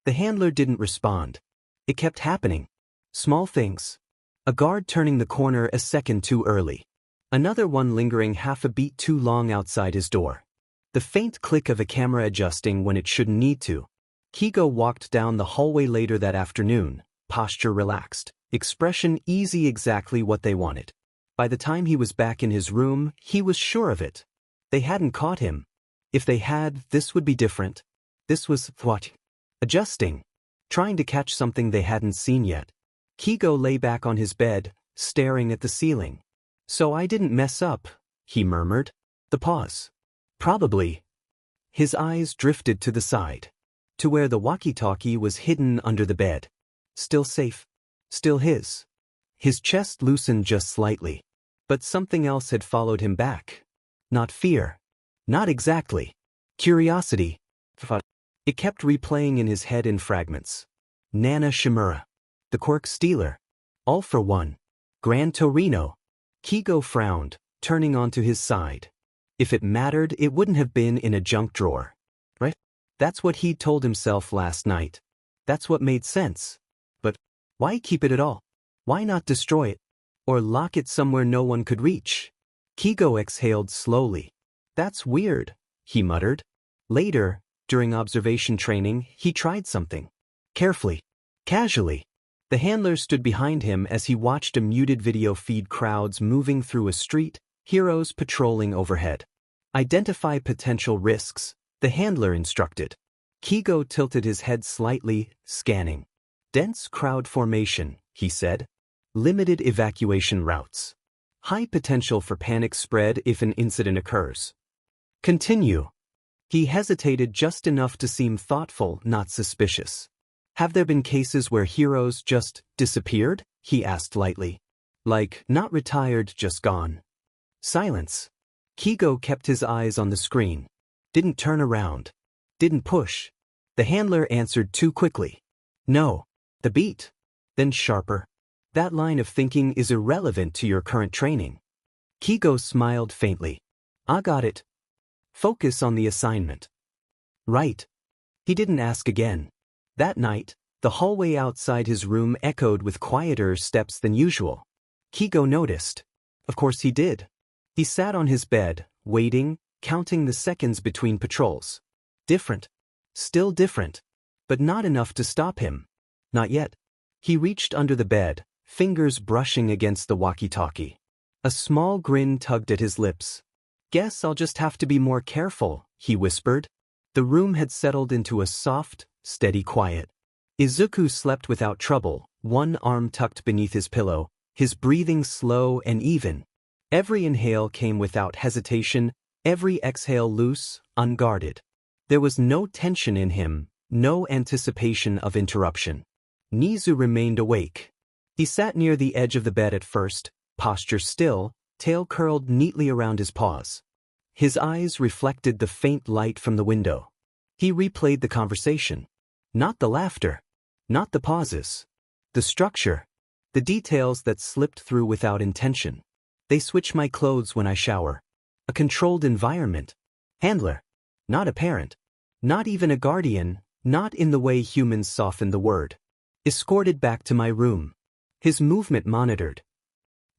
The handler didn't respond. It kept happening. Small things. A guard turning the corner a second too early. Another one lingering half a beat too long outside his door. The faint click of a camera adjusting when it shouldn't need to. Keigo walked down the hallway later that afternoon, posture relaxed, expression easy, exactly what they wanted. By the time he was back in his room, he was sure of it. They hadn't caught him. If they had, this would be different. This was what? Adjusting. Trying to catch something they hadn't seen yet. Keigo lay back on his bed, staring at the ceiling. "So I didn't mess up," he murmured. The pause. "Probably." His eyes drifted to the side. To where the walkie-talkie was hidden under the bed. Still safe. Still his. His chest loosened just slightly. But something else had followed him back. Not fear. Not exactly. Curiosity. It kept replaying in his head in fragments. Nana Shimura. The Quirk stealer. All for one. Gran Torino. Keigo frowned, turning onto his side. If it mattered, it wouldn't have been in a junk drawer. Right? That's what he'd told himself last night. That's what made sense. But why keep it at all? Why not destroy it? Or lock it somewhere no one could reach? Keigo exhaled slowly. "That's weird," he muttered. Later, during observation training, he tried something. Carefully. Casually. The handler stood behind him as he watched a muted video feed crowds moving through a street, heroes patrolling overhead. "Identify potential risks," the handler instructed. Keigo tilted his head slightly, scanning. "Dense crowd formation," he said. "Limited evacuation routes. High potential for panic spread if an incident occurs. Continue." He hesitated just enough to seem thoughtful, not suspicious. "Have there been cases where heroes just disappeared?" he asked lightly. "Like, not retired, just gone." Silence. Keigo kept his eyes on the screen. Didn't turn around. Didn't push. The handler answered too quickly. "No." The beat. Then sharper. "That line of thinking is irrelevant to your current training." Keigo smiled faintly. "I got it. Focus on the assignment." "Right." He didn't ask again. That night, the hallway outside his room echoed with quieter steps than usual. Keigo noticed. Of course he did. He sat on his bed, waiting, counting the seconds between patrols. Different. Still different. But not enough to stop him. Not yet. He reached under the bed, fingers brushing against the walkie-talkie. A small grin tugged at his lips. "Guess I'll just have to be more careful," he whispered. The room had settled into a soft, steady quiet. Izuku slept without trouble, one arm tucked beneath his pillow, his breathing slow and even. Every inhale came without hesitation, every exhale loose, unguarded. There was no tension in him, no anticipation of interruption. Nezu remained awake. He sat near the edge of the bed at first, posture still, tail curled neatly around his paws. His eyes reflected the faint light from the window. He replayed the conversation. Not the laughter. Not the pauses. The structure. The details that slipped through without intention. "They switch my clothes when I shower." A controlled environment. Handler. Not a parent. Not even a guardian, not in the way humans soften the word. Escorted back to my room. His movement monitored.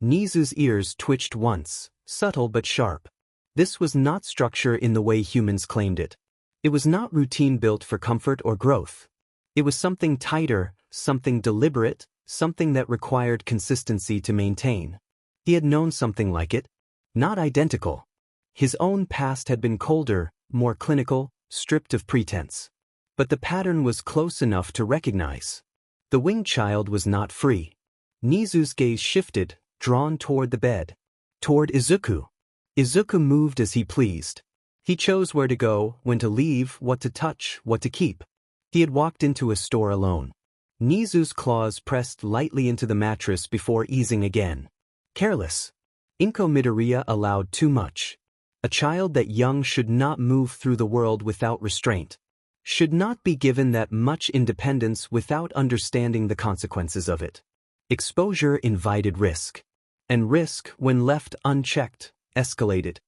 Nezu's ears twitched once, subtle but sharp. This was not structure in the way humans claimed it. It was not routine built for comfort or growth. It was something tighter, something deliberate, something that required consistency to maintain. He had known something like it. Not identical. His own past had been colder, more clinical, stripped of pretense. But the pattern was close enough to recognize. The winged child was not free. Nezu's gaze shifted, drawn toward the bed. Toward Izuku. Izuku moved as he pleased. He chose where to go, when to leave, what to touch, what to keep. He had walked into a store alone. Nezu's claws pressed lightly into the mattress before easing again. Careless. Inko Midoriya allowed too much. A child that young should not move through the world without restraint. Should not be given that much independence without understanding the consequences of it. Exposure invited risk. And risk, when left unchecked, escalated.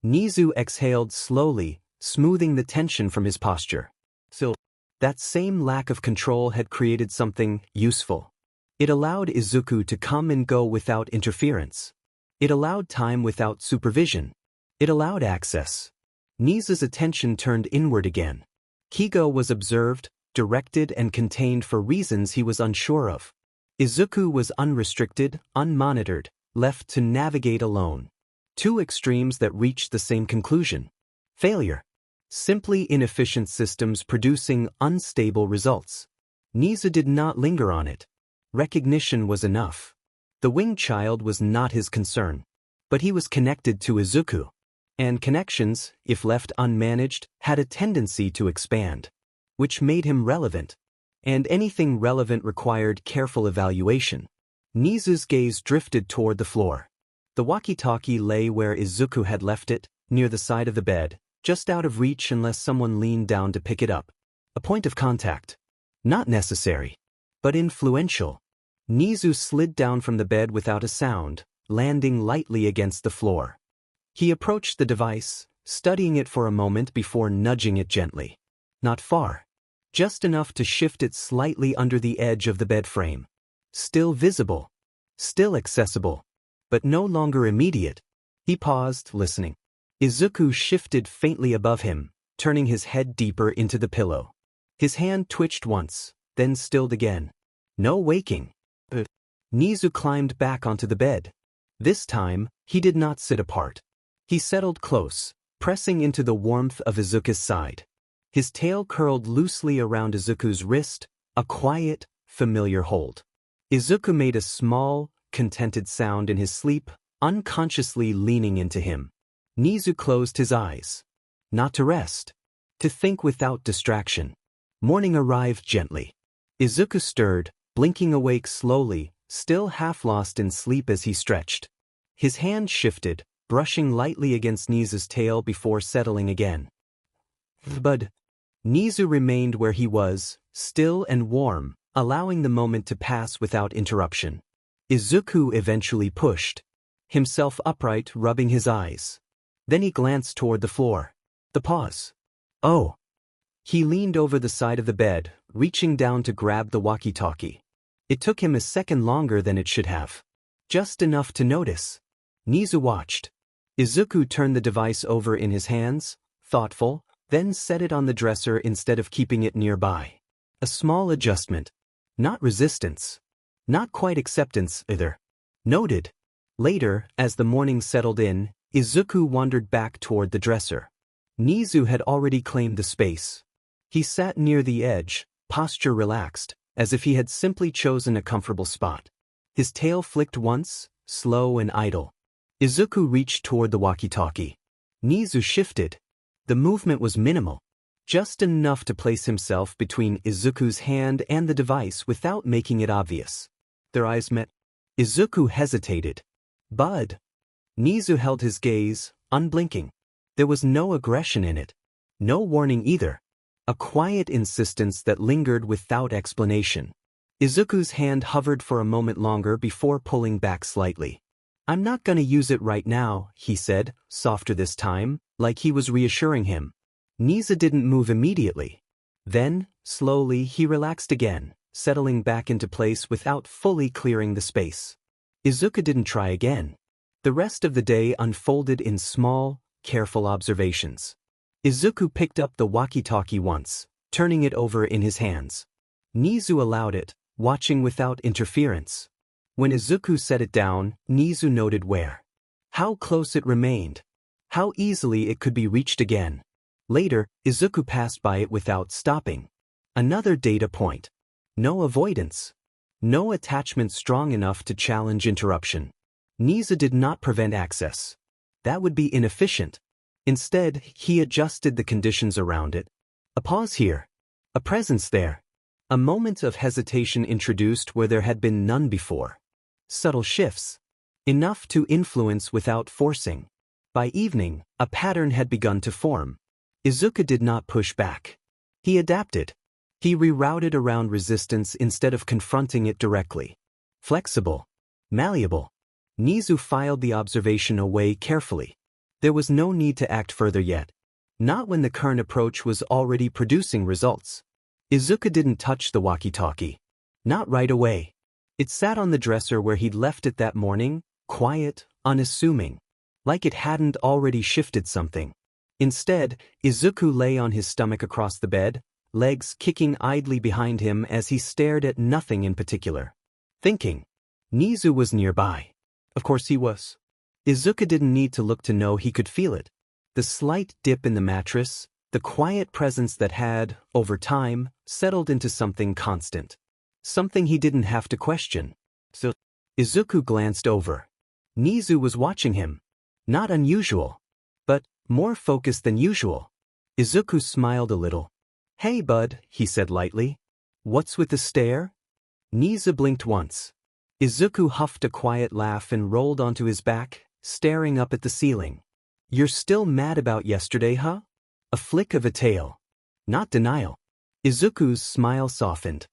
Nezu exhaled slowly, smoothing the tension from his posture. Still, that same lack of control had created something useful. It allowed Izuku to come and go without interference. It allowed time without supervision. It allowed access. Nezu's attention turned inward again. Keigo was observed, directed and contained for reasons he was unsure of. Izuku was unrestricted, unmonitored, left to navigate alone. Two extremes that reached the same conclusion. Failure. Simply inefficient systems producing unstable results. Nezu did not linger on it. Recognition was enough. The winged child was not his concern. But he was connected to Izuku. And connections, if left unmanaged, had a tendency to expand. Which made him relevant. And anything relevant required careful evaluation. Nezu's gaze drifted toward the floor. The walkie-talkie lay where Izuku had left it, near the side of the bed, just out of reach unless someone leaned down to pick it up. A point of contact. Not necessary. But influential. Nezu slid down from the bed without a sound, landing lightly against the floor. He approached the device, studying it for a moment before nudging it gently. Not far. Just enough to shift it slightly under the edge of the bed frame. Still visible. Still accessible. But no longer immediate. He paused, listening. Izuku shifted faintly above him, turning his head deeper into the pillow. His hand twitched once, then stilled again. No waking. Nezu climbed back onto the bed. This time, he did not sit apart. He settled close, pressing into the warmth of Izuku's side. His tail curled loosely around Izuku's wrist, a quiet, familiar hold. Izuku made a small, contented sound in his sleep, unconsciously leaning into him. Nezu closed his eyes. Not to rest. To think without distraction. Morning arrived gently. Izuku stirred, blinking awake slowly, still half lost in sleep as he stretched. His hand shifted, brushing lightly against Nezu's tail before settling again. But Nezu remained where he was, still and warm, allowing the moment to pass without interruption. Izuku eventually pushed himself upright, rubbing his eyes. Then he glanced toward the floor. The pause. Oh. He leaned over the side of the bed, reaching down to grab the walkie-talkie. It took him a second longer than it should have. Just enough to notice. Nezu watched. Izuku turned the device over in his hands, thoughtful, then set it on the dresser instead of keeping it nearby. A small adjustment. Not resistance. Not quite acceptance, either. Noted. Later, as the morning settled in, Izuku wandered back toward the dresser. Nezu had already claimed the space. He sat near the edge, posture relaxed, as if he had simply chosen a comfortable spot. His tail flicked once, slow and idle. Izuku reached toward the walkie-talkie. Nezu shifted. The movement was minimal. Just enough to place himself between Izuku's hand and the device without making it obvious. Their eyes met. Izuku hesitated. Bud. Nezu held his gaze, unblinking. There was no aggression in it. No warning either. A quiet insistence that lingered without explanation. Izuku's hand hovered for a moment longer before pulling back slightly. I'm not gonna use it right now, he said, softer this time, like he was reassuring him. Nezu didn't move immediately. Then, slowly, he relaxed again, settling back into place without fully clearing the space. Izuku didn't try again. The rest of the day unfolded in small, careful observations. Izuku picked up the walkie-talkie once, turning it over in his hands. Nezu allowed it, watching without interference. When Izuku set it down, Nezu noted how close it remained, how easily it could be reached again. Later, Izuku passed by it without stopping. Another data point. No avoidance. No attachment strong enough to challenge interruption. Nezu did not prevent access. That would be inefficient. Instead, he adjusted the conditions around it. A pause here. A presence there. A moment of hesitation introduced where there had been none before. Subtle shifts. Enough to influence without forcing. By evening, a pattern had begun to form. Izuku did not push back. He adapted. He rerouted around resistance instead of confronting it directly. Flexible. Malleable. Nezu filed the observation away carefully. There was no need to act further yet. Not when the current approach was already producing results. Izuku didn't touch the walkie-talkie. Not right away. It sat on the dresser where he'd left it that morning, quiet, unassuming. Like it hadn't already shifted something. Instead, Izuku lay on his stomach across the bed, legs kicking idly behind him as he stared at nothing in particular. Thinking. Nezu was nearby. Of course he was. Izuku didn't need to look to know he could feel it. The slight dip in the mattress, the quiet presence that had, over time, settled into something constant. Something he didn't have to question. So, Izuku glanced over. Nezu was watching him. Not unusual. But, more focused than usual. Izuku smiled a little. "Hey bud," he said lightly. "What's with the stare?" Nezu blinked once. Izuku huffed a quiet laugh and rolled onto his back, staring up at the ceiling. "You're still mad about yesterday, huh?" A flick of a tail. Not denial. Izuku's smile softened.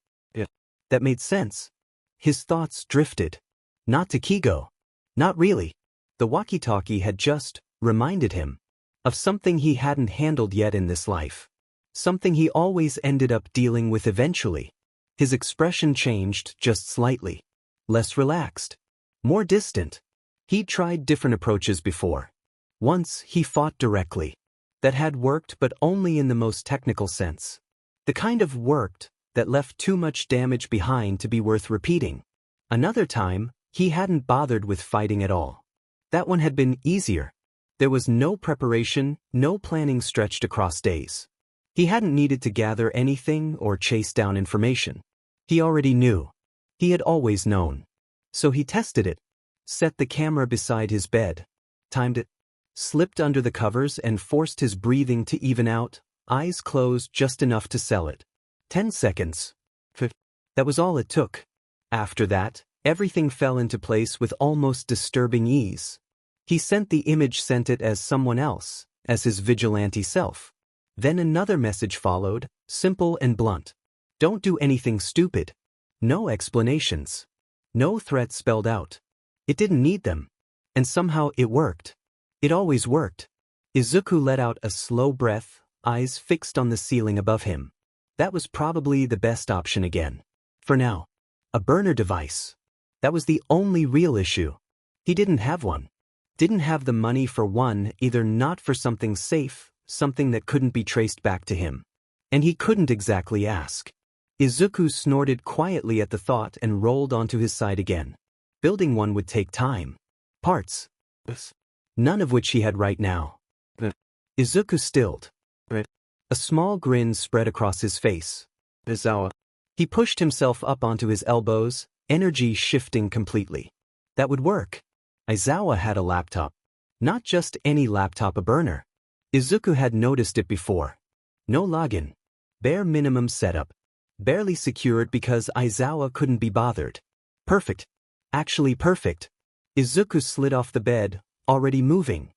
That made sense. His thoughts drifted. Not to Keigo. Not really. The walkie-talkie had just reminded him of something he hadn't handled yet in this life. Something he always ended up dealing with eventually. His expression changed just slightly. Less relaxed. More distant. He'd tried different approaches before. Once, he fought directly. That had worked, but only in the most technical sense. The kind of worked that left too much damage behind to be worth repeating. Another time, he hadn't bothered with fighting at all. That one had been easier. There was no preparation, no planning stretched across days. He hadn't needed to gather anything or chase down information. He already knew. He had always known. So he tested it. Set the camera beside his bed. Timed it. Slipped under the covers and forced his breathing to even out, eyes closed just enough to sell it. 10 seconds. That was all it took. After that, everything fell into place with almost disturbing ease. He sent it as someone else, as his vigilante self. Then another message followed, simple and blunt. Don't do anything stupid. No explanations. No threats spelled out. It didn't need them. And somehow it worked. It always worked. Izuku let out a slow breath, eyes fixed on the ceiling above him. That was probably the best option again. For now. A burner device. That was the only real issue. He didn't have one. Didn't have the money for one, either not for something safe, something that couldn't be traced back to him. And he couldn't exactly ask. Izuku snorted quietly at the thought and rolled onto his side again. Building one would take time. Parts. None of which he had right now. Izuku stilled. A small grin spread across his face. Aizawa. He pushed himself up onto his elbows, energy shifting completely. That would work. Aizawa had a laptop. Not just any laptop, a burner. Izuku had noticed it before. No login. Bare minimum setup. Barely secured because Aizawa couldn't be bothered. Perfect. Actually perfect. Izuku slid off the bed, already moving.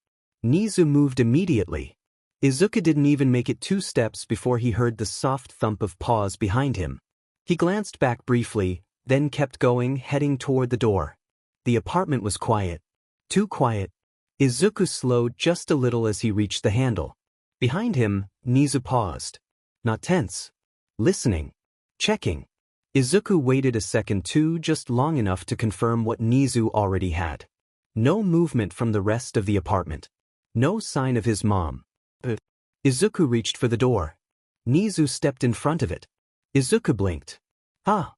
Nezu moved immediately. Izuku didn't even make it 2 steps before he heard the soft thump of paws behind him. He glanced back briefly, then kept going, heading toward the door. The apartment was quiet. Too quiet. Izuku slowed just a little as he reached the handle. Behind him, Nezu paused. Not tense. Listening. Checking. Izuku waited a second too, just long enough to confirm what Nezu already had. No movement from the rest of the apartment. No sign of his mom. Izuku reached for the door. Nezu stepped in front of it. Izuku blinked. Ah!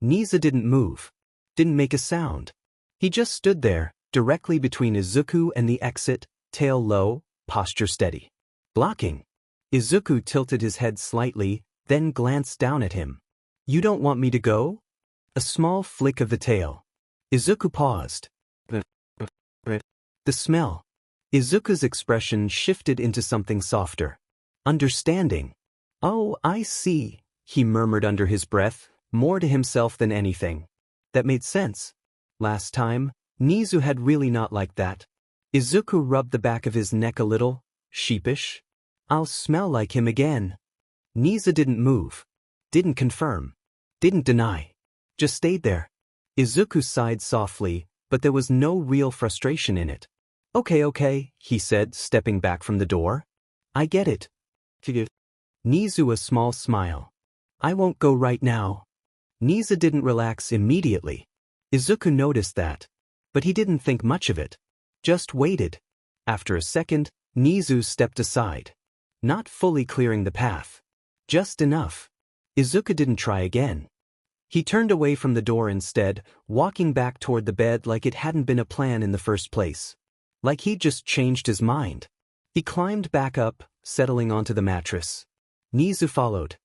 Nezu didn't move. Didn't make a sound. He just stood there, directly between Izuku and the exit, tail low, posture steady. Blocking. Izuku tilted his head slightly, then glanced down at him. You don't want me to go? A small flick of the tail. Izuku paused. The smell. Izuku's expression shifted into something softer. Understanding. Oh, I see, he murmured under his breath, more to himself than anything. That made sense. Last time, Nezu had really not liked that. Izuku rubbed the back of his neck a little, sheepish. I'll smell like him again. Nezu didn't move. Didn't confirm. Didn't deny. Just stayed there. Izuku sighed softly, but there was no real frustration in it. Okay, he said, stepping back from the door. I get it. Nezu a small smile. I won't go right now. Nezu didn't relax immediately. Izuku noticed that. But he didn't think much of it. Just waited. After a second, Nezu stepped aside. Not fully clearing the path. Just enough. Izuku didn't try again. He turned away from the door instead, walking back toward the bed like it hadn't been a plan in the first place. Like he'd just changed his mind. He climbed back up, settling onto the mattress. Nezu followed.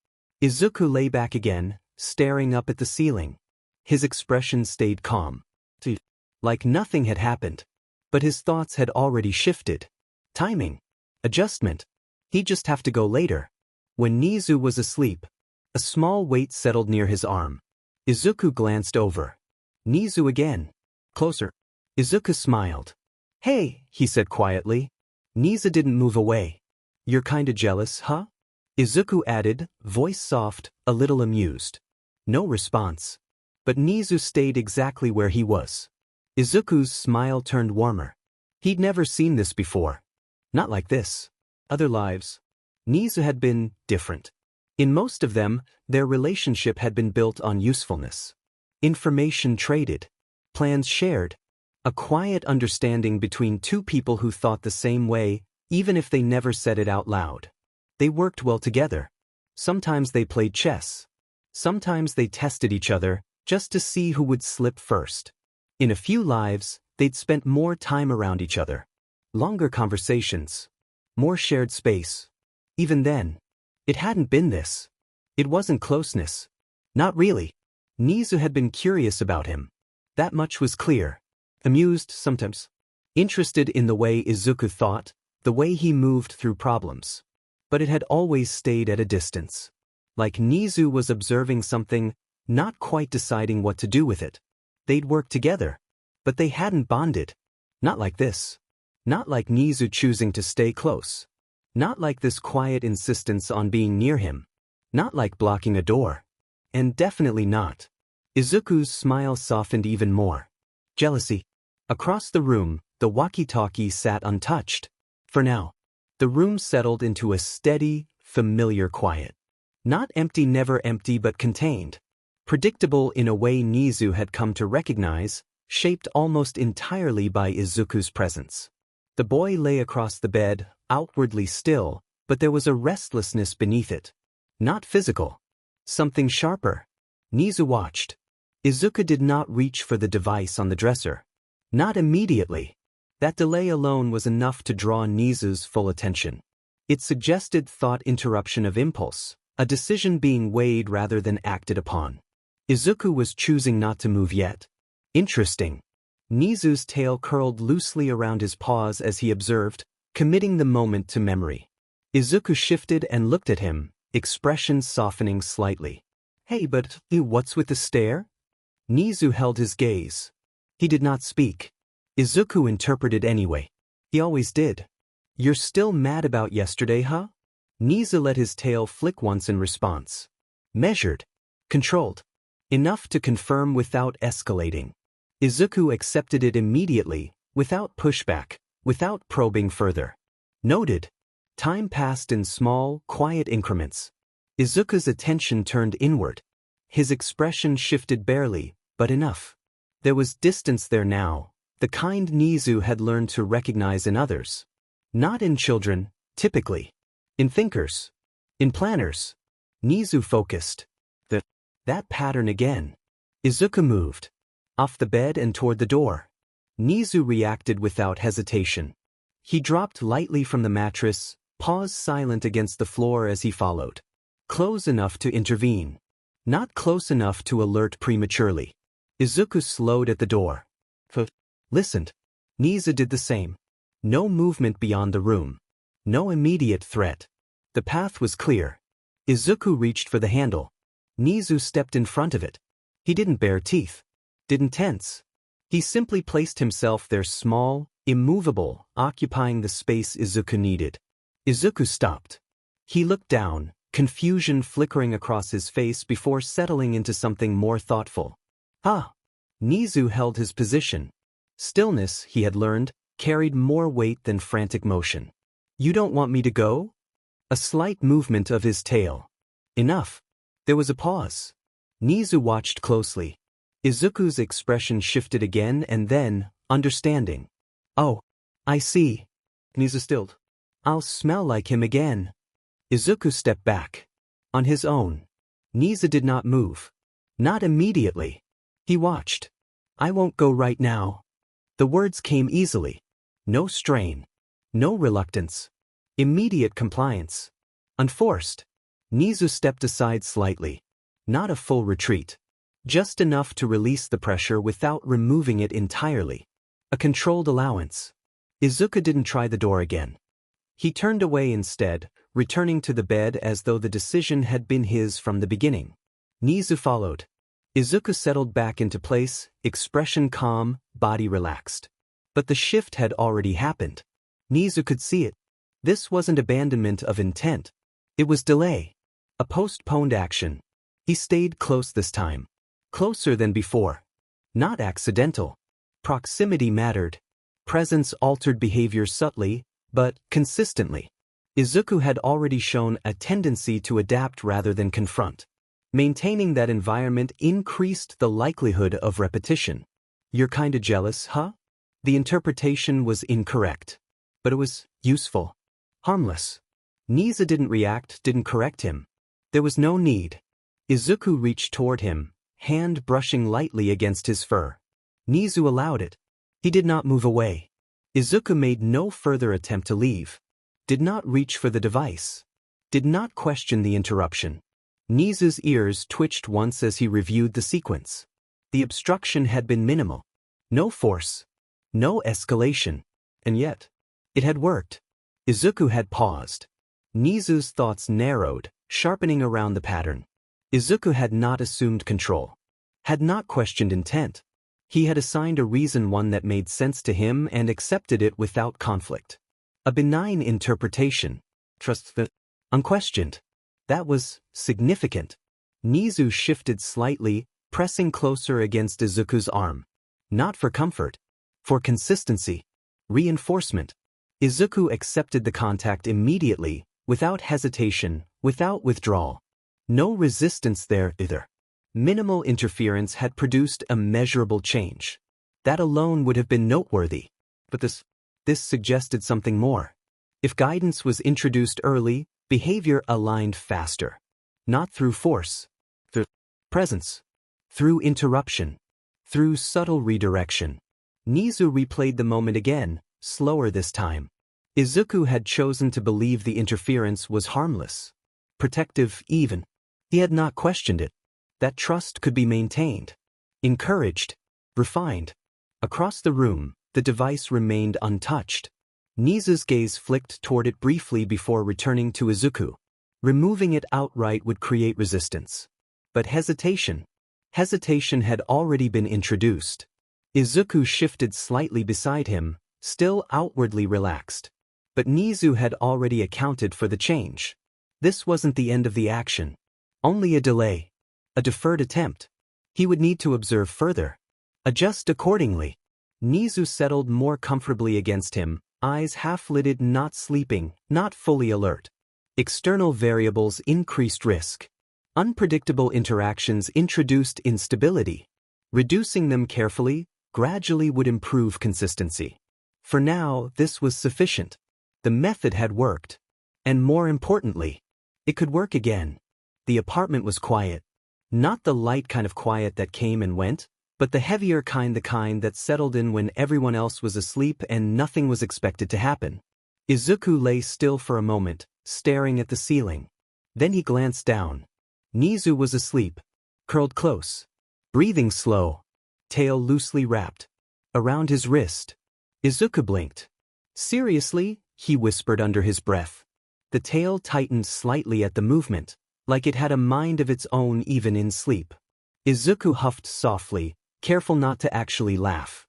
Izuku lay back again, staring up at the ceiling. His expression stayed calm. Like nothing had happened. But his thoughts had already shifted. Timing. Adjustment. He'd just have to go later. When Nezu was asleep, a small weight settled near his arm. Izuku glanced over. Nezu again. Closer. Izuku smiled. Hey, he said quietly. Nezu didn't move away. You're kinda jealous, huh? Izuku added, voice soft, a little amused. No response. But Nezu stayed exactly where he was. Izuku's smile turned warmer. He'd never seen this before. Not like this. Other lives. Nezu had been different. In most of them, their relationship had been built on usefulness. Information traded. Plans shared. A quiet understanding between two people who thought the same way, even if they never said it out loud. They worked well together. Sometimes they played chess. Sometimes they tested each other, just to see who would slip first. In a few lives, they'd spent more time around each other. Longer conversations. More shared space. Even then, it hadn't been this. It wasn't closeness. Not really. Nezu had been curious about him. That much was clear. Amused sometimes. Interested in the way Izuku thought, the way he moved through problems. But it had always stayed at a distance. Like Nezu was observing something, not quite deciding what to do with it. They'd worked together, but they hadn't bonded. Not like this. Not like Nezu choosing to stay close. Not like this quiet insistence on being near him. Not like blocking a door. And definitely not. Izuku's smile softened even more. Jealousy. Across the room, the walkie-talkie sat untouched. For now. The room settled into a steady, familiar quiet. Not empty, never empty, but contained. Predictable in a way Nezu had come to recognize, shaped almost entirely by Izuku's presence. The boy lay across the bed, outwardly still, but there was a restlessness beneath it. Not physical. Something sharper. Nezu watched. Izuku did not reach for the device on the dresser. Not immediately. That delay alone was enough to draw Nezu's full attention. It suggested thought interruption of impulse, a decision being weighed rather than acted upon. Izuku was choosing not to move yet. Interesting. Nezu's tail curled loosely around his paws as he observed, committing the moment to memory. Izuku shifted and looked at him, expression softening slightly. Hey, but what's with the stare? Nezu held his gaze. He did not speak. Izuku interpreted anyway. He always did. You're still mad about yesterday, huh? Nezu let his tail flick once in response. Measured. Controlled. Enough to confirm without escalating. Izuku accepted it immediately, without pushback, without probing further. Noted. Time passed in small, quiet increments. Izuku's attention turned inward. His expression shifted barely, but enough. There was distance there now, the kind Nezu had learned to recognize in others. Not in children, typically. In thinkers. In planners. Nezu focused. That pattern again. Izuku moved. Off the bed and toward the door. Nezu reacted without hesitation. He dropped lightly from the mattress, paused silent against the floor as he followed. Close enough to intervene. Not close enough to alert prematurely. Izuku slowed at the door. Listened. Nezu did the same. No movement beyond the room. No immediate threat. The path was clear. Izuku reached for the handle. Nezu stepped in front of it. He didn't bare teeth. Didn't tense. He simply placed himself there small, immovable, occupying the space Izuku needed. Izuku stopped. He looked down, confusion flickering across his face before settling into something more thoughtful. Nezu held his position. Stillness, he had learned, carried more weight than frantic motion. You don't want me to go? A slight movement of his tail. Enough. There was a pause. Nezu watched closely. Izuku's expression shifted again and then, understanding. Oh, I see. Nezu stilled. I'll smell like him again. Izuku stepped back. On his own. Nezu did not move. Not immediately. He watched. I won't go right now. The words came easily. No strain. No reluctance. Immediate compliance. Unforced. Nezu stepped aside slightly. Not a full retreat. Just enough to release the pressure without removing it entirely. A controlled allowance. Izuku didn't try the door again. He turned away instead, returning to the bed as though the decision had been his from the beginning. Nezu followed. Izuku settled back into place, expression calm, body relaxed. But the shift had already happened. Nezu could see it. This wasn't abandonment of intent. It was delay. A postponed action. He stayed close this time. Closer than before. Not accidental. Proximity mattered. Presence altered behavior subtly, but consistently. Izuku had already shown a tendency to adapt rather than confront. Maintaining that environment increased the likelihood of repetition. You're kinda jealous, huh? The interpretation was incorrect. But it was useful. Harmless. Nezu didn't react, didn't correct him. There was no need. Izuku reached toward him, hand brushing lightly against his fur. Nezu allowed it. He did not move away. Izuku made no further attempt to leave. Did not reach for the device. Did not question the interruption. Nezu's ears twitched once as he reviewed the sequence. The obstruction had been minimal. No force. No escalation. And yet, it had worked. Izuku had paused. Nezu's thoughts narrowed, sharpening around the pattern. Izuku had not assumed control. Had not questioned intent. He had assigned a reason, one that made sense to him, and accepted it without conflict. A benign interpretation. Trust the unquestioned. That was significant. Nezu shifted slightly, pressing closer against Izuku's arm. Not for comfort. For consistency. Reinforcement. Izuku accepted the contact immediately, without hesitation, without withdrawal. No resistance there either. Minimal interference had produced a measurable change. That alone would have been noteworthy. But this suggested something more. If guidance was introduced early, behavior aligned faster. Not through force. Through presence. Through interruption. Through subtle redirection. Nezu replayed the moment again, slower this time. Izuku had chosen to believe the interference was harmless. Protective even. He had not questioned it. That trust could be maintained. Encouraged. Refined. Across the room, the device remained untouched. Nezu's gaze flicked toward it briefly before returning to Izuku. Removing it outright would create resistance. But hesitation had already been introduced. Izuku shifted slightly beside him, still outwardly relaxed. But Nezu had already accounted for the change. This wasn't the end of the action. Only a delay. A deferred attempt. He would need to observe further. Adjust accordingly. Nezu settled more comfortably against him, eyes half-lidded, not sleeping, not fully alert. External variables increased risk. Unpredictable interactions introduced instability. Reducing them carefully, gradually would improve consistency. For now, this was sufficient. The method had worked. And more importantly, it could work again. The apartment was quiet. Not the light kind of quiet that came and went, but the heavier kind, the kind that settled in when everyone else was asleep and nothing was expected to happen. Izuku lay still for a moment, staring at the ceiling. Then he glanced down. Nezu was asleep, curled close, breathing slow, tail loosely wrapped around his wrist. Izuku blinked. Seriously? He whispered under his breath. The tail tightened slightly at the movement, like it had a mind of its own even in sleep. Izuku huffed softly, careful not to actually laugh.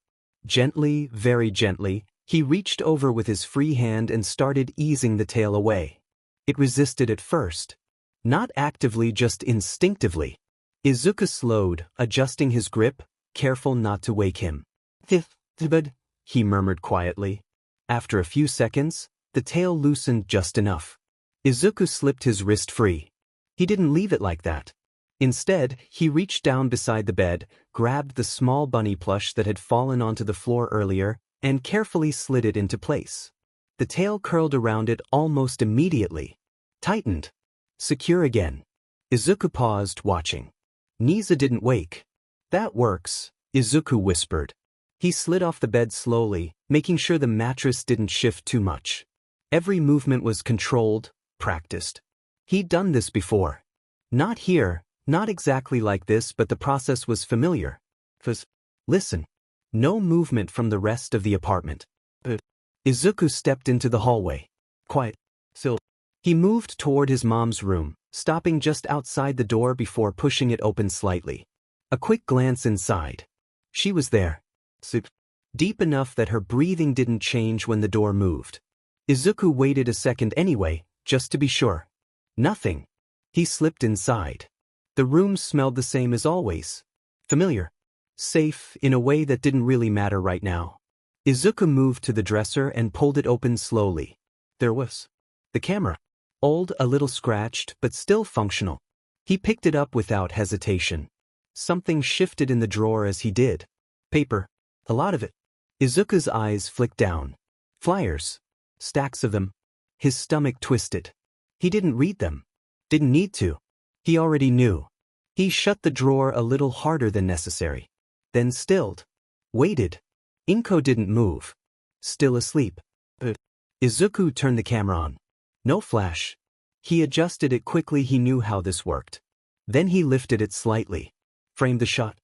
Gently, very gently, he reached over with his free hand and started easing the tail away. It resisted at first. Not actively, just instinctively. Izuku slowed, adjusting his grip, careful not to wake him. "Thibud," he murmured quietly. After a few seconds, the tail loosened just enough. Izuku slipped his wrist free. He didn't leave it like that. Instead, he reached down beside the bed, grabbed the small bunny plush that had fallen onto the floor earlier, and carefully slid it into place. The tail curled around it almost immediately. Tightened. Secure again. Izuku paused, watching. Nezu didn't wake. "That works," Izuku whispered. He slid off the bed slowly, making sure the mattress didn't shift too much. Every movement was controlled, practiced. He'd done this before. Not here, not exactly like this, but the process was familiar. Listen. No movement from the rest of the apartment. Izuku stepped into the hallway. Quiet. Still. He moved toward his mom's room, stopping just outside the door before pushing it open slightly. A quick glance inside. She was there. Deep enough that her breathing didn't change when the door moved. Izuku waited a second anyway, just to be sure. Nothing. He slipped inside. The room smelled the same as always. Familiar. Safe, in a way that didn't really matter right now. Izuku moved to the dresser and pulled it open slowly. There was the camera. Old, a little scratched, but still functional. He picked it up without hesitation. Something shifted in the drawer as he did. Paper. A lot of it. Izuku's eyes flicked down. Flyers. Stacks of them. His stomach twisted. He didn't read them. Didn't need to. He already knew. He shut the drawer a little harder than necessary. Then stilled. Waited. Inko didn't move. Still asleep. Izuku turned the camera on. No flash. He adjusted it quickly. He knew how this worked. Then he lifted it slightly. Framed the shot.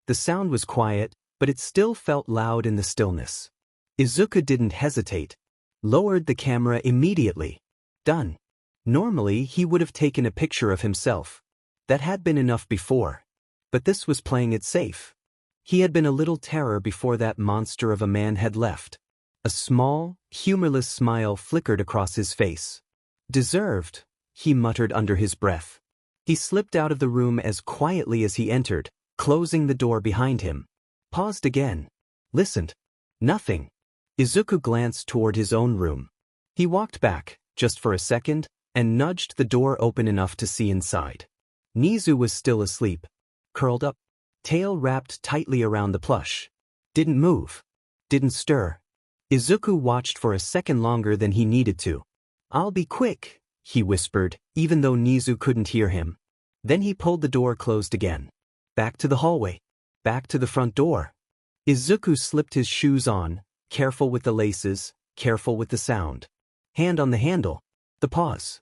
The sound was quiet, but it still felt loud in the stillness. Izuku didn't hesitate. Lowered the camera immediately. Done. Normally, he would have taken a picture of himself. That had been enough before. But this was playing it safe. He had been a little terror before that monster of a man had left. A small, humorless smile flickered across his face. Deserved, he muttered under his breath. He slipped out of the room as quietly as he entered, closing the door behind him. Paused again. Listened. Nothing. Izuku glanced toward his own room. He walked back, just for a second, and nudged the door open enough to see inside. Nezu was still asleep. Curled up. Tail wrapped tightly around the plush. Didn't move. Didn't stir. Izuku watched for a second longer than he needed to. "I'll be quick," he whispered, even though Nezu couldn't hear him. Then he pulled the door closed again. Back to the hallway. Back to the front door. Izuku slipped his shoes on, careful with the laces, careful with the sound. Hand on the handle. The pause.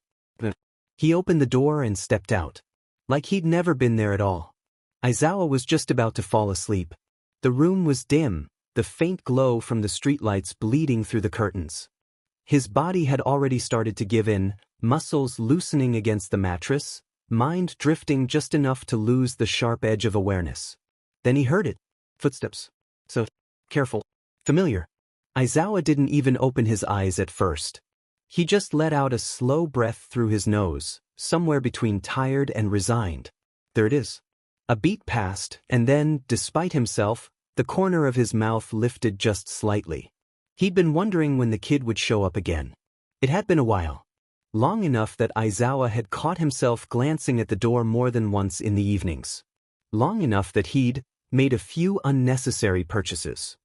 He opened the door and stepped out. Like he'd never been there at all. Aizawa was just about to fall asleep. The room was dim, the faint glow from the streetlights bleeding through the curtains. His body had already started to give in, muscles loosening against the mattress, mind drifting just enough to lose the sharp edge of awareness. Then he heard it. Footsteps. So careful. Familiar. Aizawa didn't even open his eyes at first. He just let out a slow breath through his nose, somewhere between tired and resigned. There it is. A beat passed, and then, despite himself, the corner of his mouth lifted just slightly. He'd been wondering when the kid would show up again. It had been a while. Long enough that Aizawa had caught himself glancing at the door more than once in the evenings. Long enough that he'd made a few unnecessary purchases.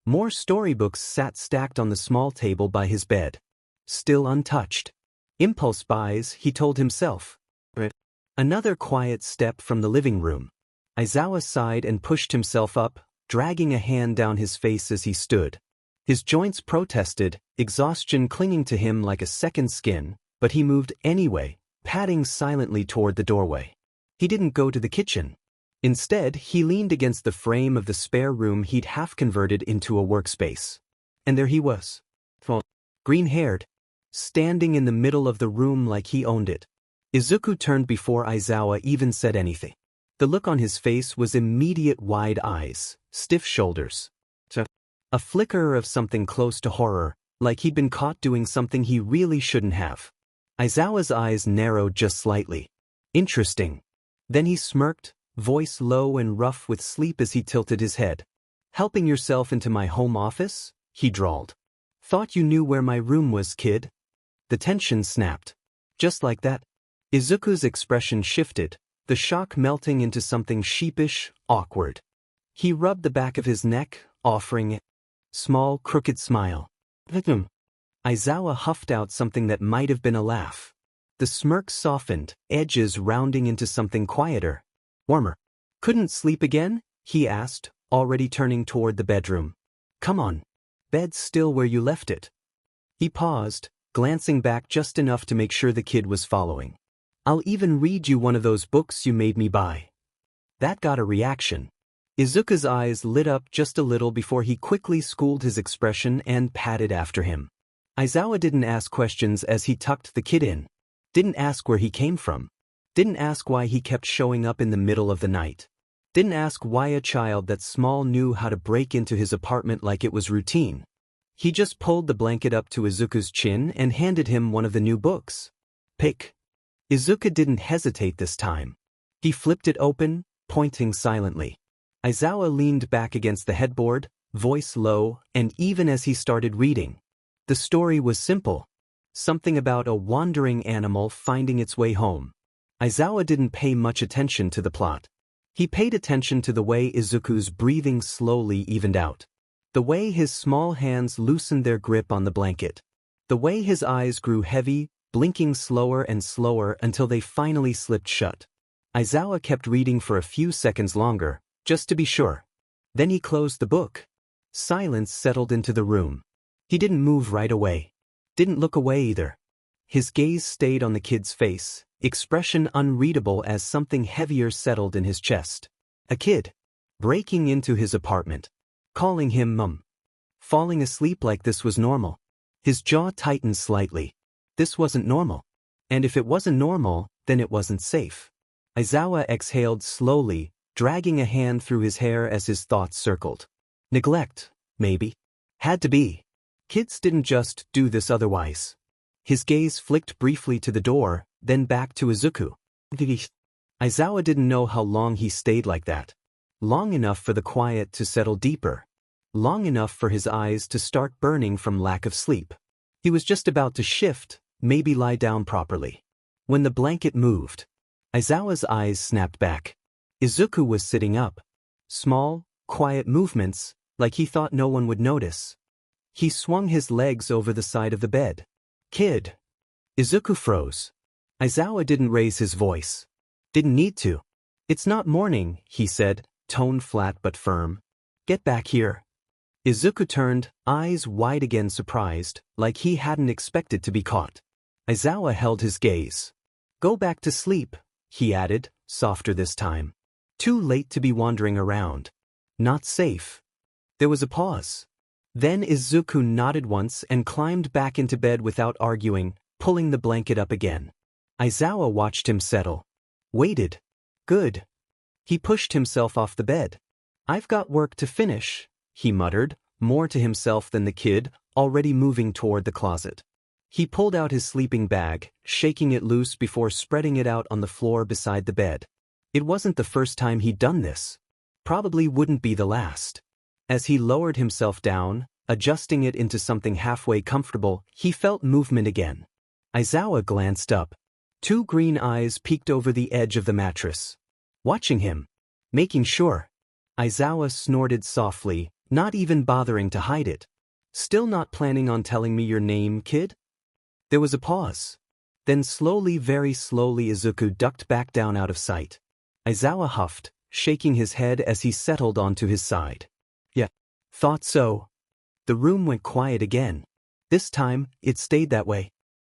More storybooks sat stacked on the small table by his bed. Still untouched. Impulse buys, he told himself. Another quiet step from the living room. Aizawa sighed and pushed himself up, dragging a hand down his face as he stood. His joints protested, exhaustion clinging to him like a second skin, but he moved anyway, padding silently toward the doorway. He didn't go to the kitchen. Instead, he leaned against the frame of the spare room he'd half converted into a workspace. And there he was. Green-haired, standing in the middle of the room like he owned it. Izuku turned before Aizawa even said anything. The look on his face was immediate: wide eyes, stiff shoulders. A flicker of something close to horror, like he'd been caught doing something he really shouldn't have. Aizawa's eyes narrowed just slightly. Interesting. Then he smirked, voice low and rough with sleep as he tilted his head. Helping yourself into my home office? He drawled. Thought you knew where my room was, kid. The tension snapped. Just like that. Izuku's expression shifted, the shock melting into something sheepish, awkward. He rubbed the back of his neck, offering a small, crooked smile. Aizawa huffed out something that might have been a laugh. The smirk softened, edges rounding into something quieter. Warmer. Couldn't sleep again? He asked, already turning toward the bedroom. Come on. Bed's still where you left it. He paused, glancing back just enough to make sure the kid was following. I'll even read you one of those books you made me buy. That got a reaction. Izuku's eyes lit up just a little before he quickly schooled his expression and padded after him. Aizawa didn't ask questions as he tucked the kid in. Didn't ask where he came from. Didn't ask why he kept showing up in the middle of the night. Didn't ask why a child that small knew how to break into his apartment like it was routine. He just pulled the blanket up to Izuku's chin and handed him one of the new books. Pick. Izuku didn't hesitate this time. He flipped it open, pointing silently. Aizawa leaned back against the headboard, voice low, and even as he started reading. The story was simple. Something about a wandering animal finding its way home. Aizawa didn't pay much attention to the plot. He paid attention to the way Izuku's breathing slowly evened out. The way his small hands loosened their grip on the blanket. The way his eyes grew heavy, blinking slower and slower until they finally slipped shut. Aizawa kept reading for a few seconds longer, just to be sure. Then he closed the book. Silence settled into the room. He didn't move right away. Didn't look away either. His gaze stayed on the kid's face, expression unreadable as something heavier settled in his chest. A kid. Breaking into his apartment. Calling him Mum. Falling asleep like this was normal. His jaw tightened slightly. This wasn't normal. And if it wasn't normal, then it wasn't safe. Aizawa exhaled slowly, dragging a hand through his hair as his thoughts circled. Neglect, maybe. Had to be. Kids didn't just do this otherwise. His gaze flicked briefly to the door, then back to Izuku. Aizawa didn't know how long he stayed like that. Long enough for the quiet to settle deeper. Long enough for his eyes to start burning from lack of sleep. He was just about to shift, maybe lie down properly. When the blanket moved, Aizawa's eyes snapped back. Izuku was sitting up. Small, quiet movements, like he thought no one would notice. He swung his legs over the side of the bed. Kid. Izuku froze. Aizawa didn't raise his voice. Didn't need to. It's not morning, he said, tone flat but firm. Get back here. Izuku turned, eyes wide again, surprised, like he hadn't expected to be caught. Aizawa held his gaze. Go back to sleep, he added, softer this time. Too late to be wandering around. Not safe. There was a pause. Then Izuku nodded once and climbed back into bed without arguing, pulling the blanket up again. Aizawa watched him settle. Waited. Good. He pushed himself off the bed. I've got work to finish, he muttered, more to himself than the kid, already moving toward the closet. He pulled out his sleeping bag, shaking it loose before spreading it out on the floor beside the bed. It wasn't the first time he'd done this. Probably wouldn't be the last. As he lowered himself down, adjusting it into something halfway comfortable, he felt movement again. Aizawa glanced up. Two green eyes peeked over the edge of the mattress. Watching him. Making sure. Aizawa snorted softly, not even bothering to hide it. Still not planning on telling me your name, kid? There was a pause. Then slowly, very slowly, Izuku ducked back down out of sight. Aizawa huffed, shaking his head as he settled onto his side. Yeah. Thought so. The room went quiet again. This time, it stayed that way.